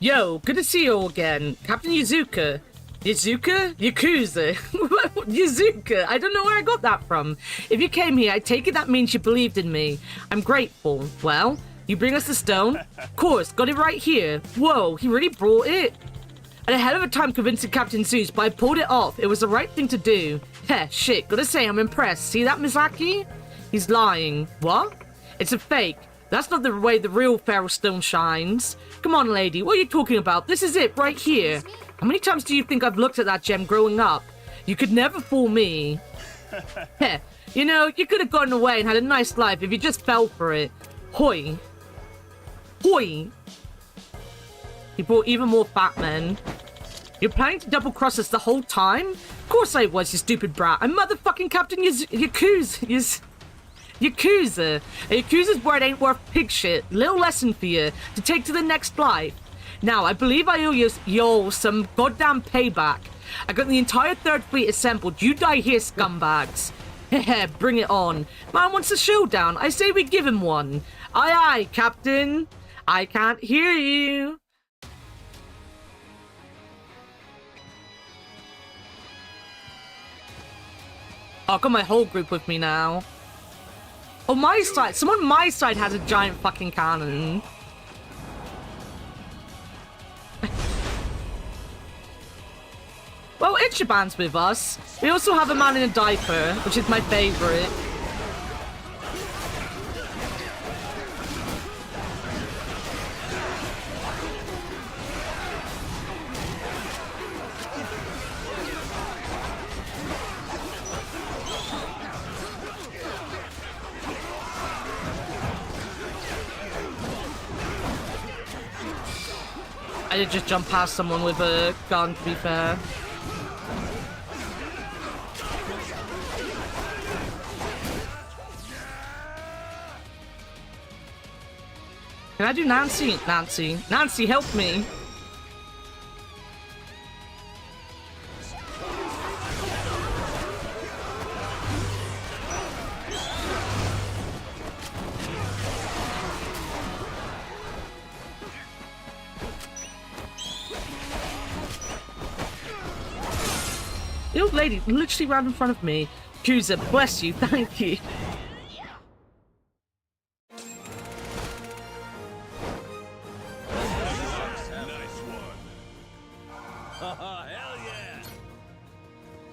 Yo, good to see you all again. Captain Yakuza. Yakuza? Yakuza. I don't know where I got that from. If you came here, I take it that means you believed in me. I'm grateful. Well, you bring us the stone? Of course, got it right here. Whoa, he really brought it? I had a hell of a time convincing Captain Zeus, but I pulled it off. It was the right thing to do. Heh, shit, gotta say, I'm impressed. See that, Mizaki? He's lying. What? It's a fake. That's not the way the real Pharaoh stone shines. Come on, lady, what are you talking about? This is it, right here. How many times do you think I've looked at that gem growing up? You could never fool me. Heh, you know, you could have gotten away and had a nice life if you just fell for it. Hoi. Hoi. He brought even more fat men. You're planning to double-cross us the whole time? Of course I was, you stupid brat. I'm motherfucking Captain Yakuza. Yakuza. A Yakuza's word ain't worth pig shit. Little lesson for you to take to the next life. Now, I believe I owe you some goddamn payback. I got the entire third fleet assembled. You die here, scumbags. Heh, bring it on. Man wants a showdown. I say we give him one. Aye, aye, Captain. I can't hear you. Oh, I got my whole group with me now. Oh, my side. Someone on my side has a giant fucking cannon. Well, Ichiban's with us. We also have a man in a diaper, which is my favorite. I did just jump past someone with a gun, to be fair. Can I do Nancy? Nancy, help me. The old lady literally ran in front of me. Yakuza, bless you, thank you.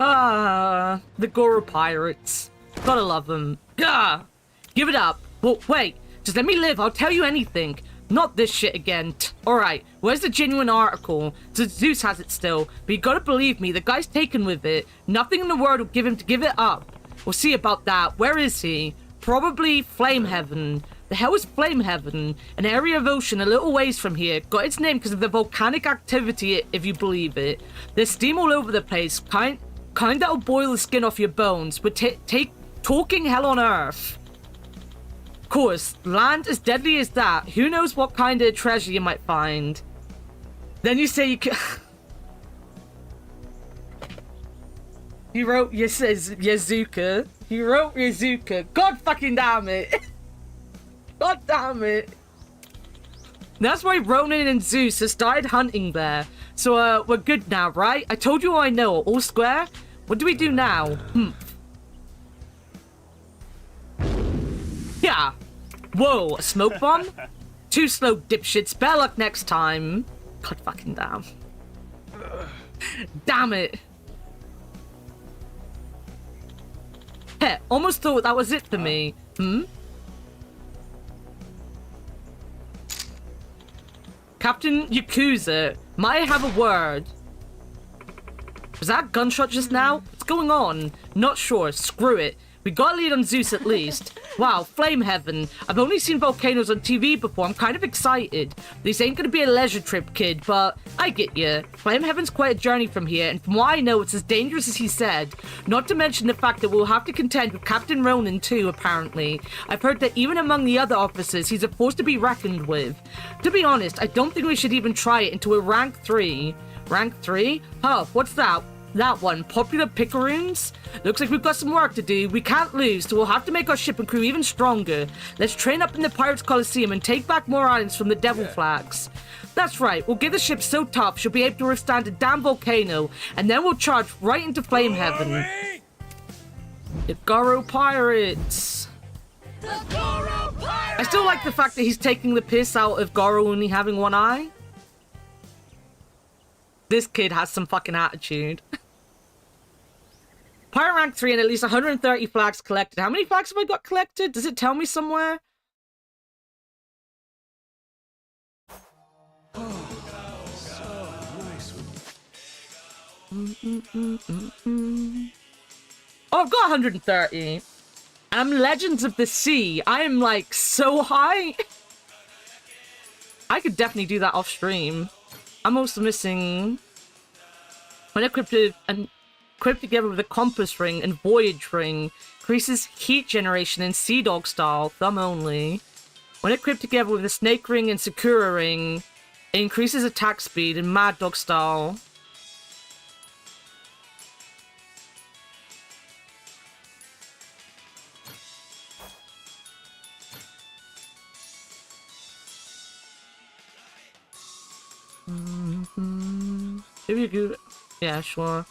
Ah, the Goro pirates. Gotta love them. Gah! Give it up. Well, wait. Just let me live. I'll tell you anything. Not this shit again. Alright, where's the genuine article? Zeus has it still, but you gotta believe me, the guy's taken with it. Nothing in the world will give him to give it up. We'll see about that. Where is he? Probably Flame Heaven. The hell is Flame Heaven? An area of ocean a little ways from here. Got its name because of the volcanic activity, if you believe it. There's steam all over the place. Kind that'll boil the skin off your bones. But take talking hell on earth. Of course, land as deadly as that. Who knows what kind of treasure you might find. Then you say you can... You wrote Yazuka. You wrote Yazuka. God fucking damn it. God damn it. That's why Ronan and Zeus have started hunting there. So, we're good now, right? I told you all I know. All square? What do we do now? Yeah. Whoa, a smoke bomb? Too slow, dipshits. Better luck next time. God fucking damn. Damn it. Heh, almost thought that was it for me. Captain Yakuza, might I have a word? Was that a gunshot just now? What's going on? Not sure. Screw it. We got a lead on Zeus at least. Wow, Flame Heaven. I've only seen volcanoes on TV before. I'm kind of excited. This ain't gonna be a leisure trip, kid, but I get ya. Flame Heaven's quite a journey from here, and from what I know, it's as dangerous as he said. Not to mention the fact that we'll have to contend with Captain Ronan too, apparently. I've heard that even among the other officers, he's a force to be reckoned with. To be honest, I don't think we should even try it into a rank 3. Rank 3? Huh, what's that? That one, popular picaroons? Looks like we've got some work to do. We can't lose, so we'll have to make our ship and crew even stronger. Let's train up in the Pirates Coliseum and take back more islands from the Devil Flags. That's right, we'll get the ship so tough she'll be able to withstand a damn volcano, and then we'll charge right into Flame Heaven. The Goro Pirates. The Goro Pirates! I still like the fact that he's taking the piss out of Goro only having one eye. This kid has some fucking attitude. Pirate rank 3 and at least 130 flags collected. How many flags have I got collected? Does it tell me somewhere? Oh, so nice. Oh, I've got 130. And I'm Legends of the Sea. I am like so high. I could definitely do that off stream. I'm also missing when equipped together with a compass ring and voyage ring, increases heat generation in Sea Dog style, thumb only. When equipped together with a snake ring and Sakura ring, it increases attack speed in Mad Dog style. If you do, yeah, sure.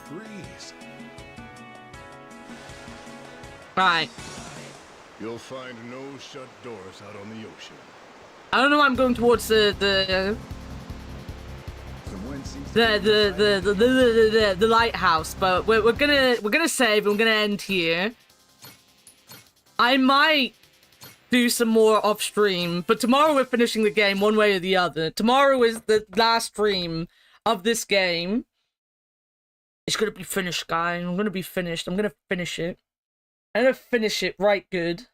Breeze. Right. You'll find no shut doors out on the ocean. I don't know why I'm going towards the lighthouse, but we're gonna save and we're gonna end here. I might do some more off stream, but tomorrow we're finishing the game one way or the other. Tomorrow is the last stream of this game. It's gonna be finished, guys. I'm gonna be finished. I'm gonna finish it. I'm gonna finish it right good.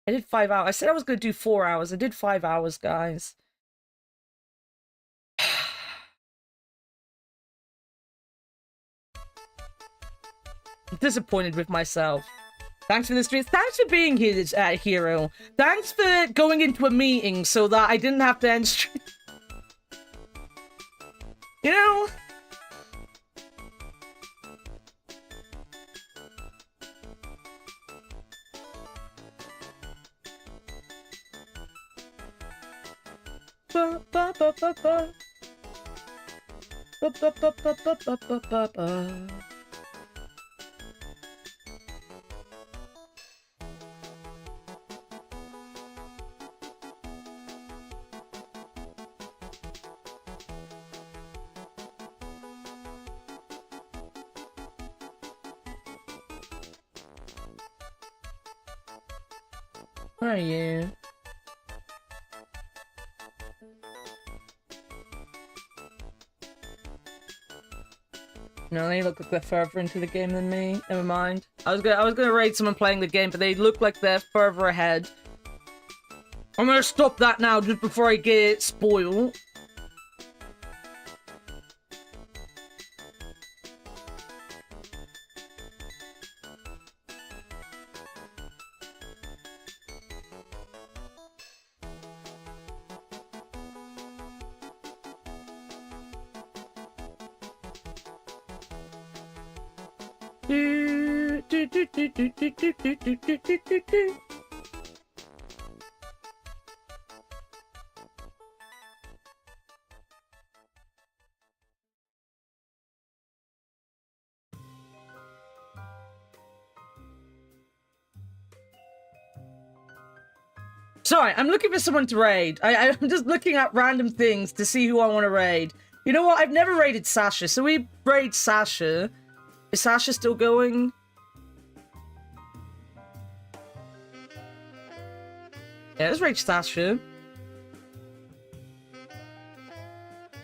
I did 5 hours. I said I was gonna do 4 hours. I did 5 hours, guys. I'm disappointed with myself. Thanks for the stream. Thanks for being here, Hero. Thanks for going into a meeting so that I didn't have to end stream. You know? Ba ba ba ba ba. Ba ba ba ba ba ba ba ba ba. Where are you? No, they look like they're further into the game than me. Never mind. I was gonna raid someone playing the game, but they look like they're further ahead. I'm gonna stop that now just before I get spoiled. Sorry, I'm looking for someone to raid. I'm just looking at random things to see who I want to raid. You know what? I've never raided Sasha, so we raid Sasha. Is Sasha still going? Yeah, let's raid Sasha.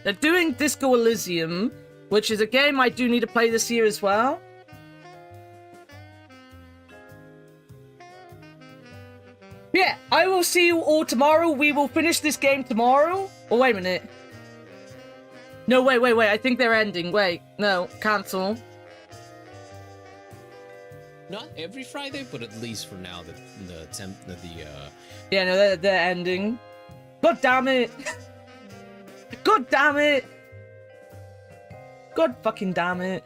They're doing Disco Elysium, which is a game I do need to play this year as well. Yeah, I will see you all tomorrow. We will finish this game tomorrow. Oh, wait a minute. No, wait. I think they're ending. Wait, no, cancel. Not every Friday, but at least for now, Yeah, no, they're ending. God damn it! God damn it! God fucking damn it!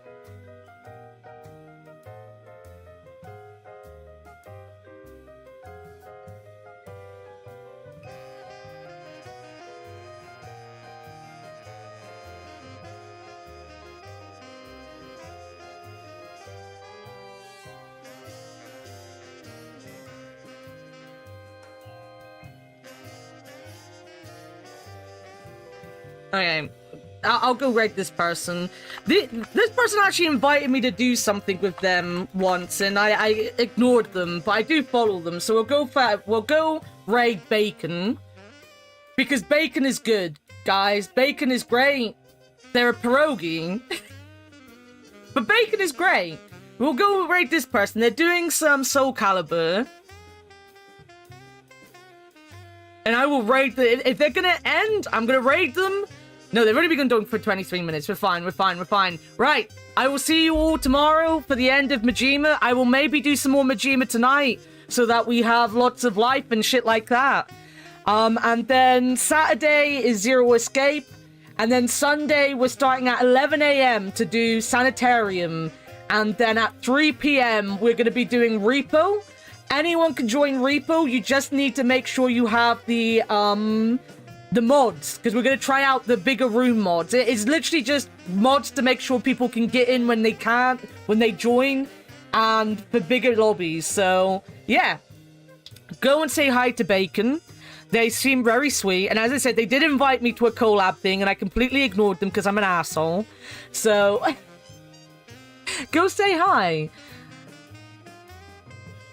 Okay, I'll go raid this person. This person actually invited me to do something with them once, and I ignored them, but I do follow them, so we'll go raid Bacon. Because Bacon is good, guys. Bacon is great. They're a pierogi. But Bacon is great. We'll go raid this person. They're doing some Soul Calibur. And I will raid if they're gonna end, I'm gonna raid them. No, they've only been going for 23 minutes. We're fine. Right, I will see you all tomorrow for the end of Majima. I will maybe do some more Majima tonight so that we have lots of life and shit like that. And then Saturday is Zero Escape. And then Sunday, we're starting at 11 a.m. to do Sanitarium. And then at 3 p.m., we're going to be doing Repo. Anyone can join Repo. You just need to make sure you have the mods, because we're going to try out the bigger room mods. It is literally just mods to make sure people can get in when they can't, when they join, and for bigger lobbies. So, yeah. Go and say hi to Bacon. They seem very sweet, and as I said, they did invite me to a collab thing, and I completely ignored them because I'm an asshole. So, go say hi.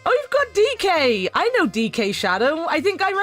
Oh, you've got DK! I know DK Shadow. I think I raided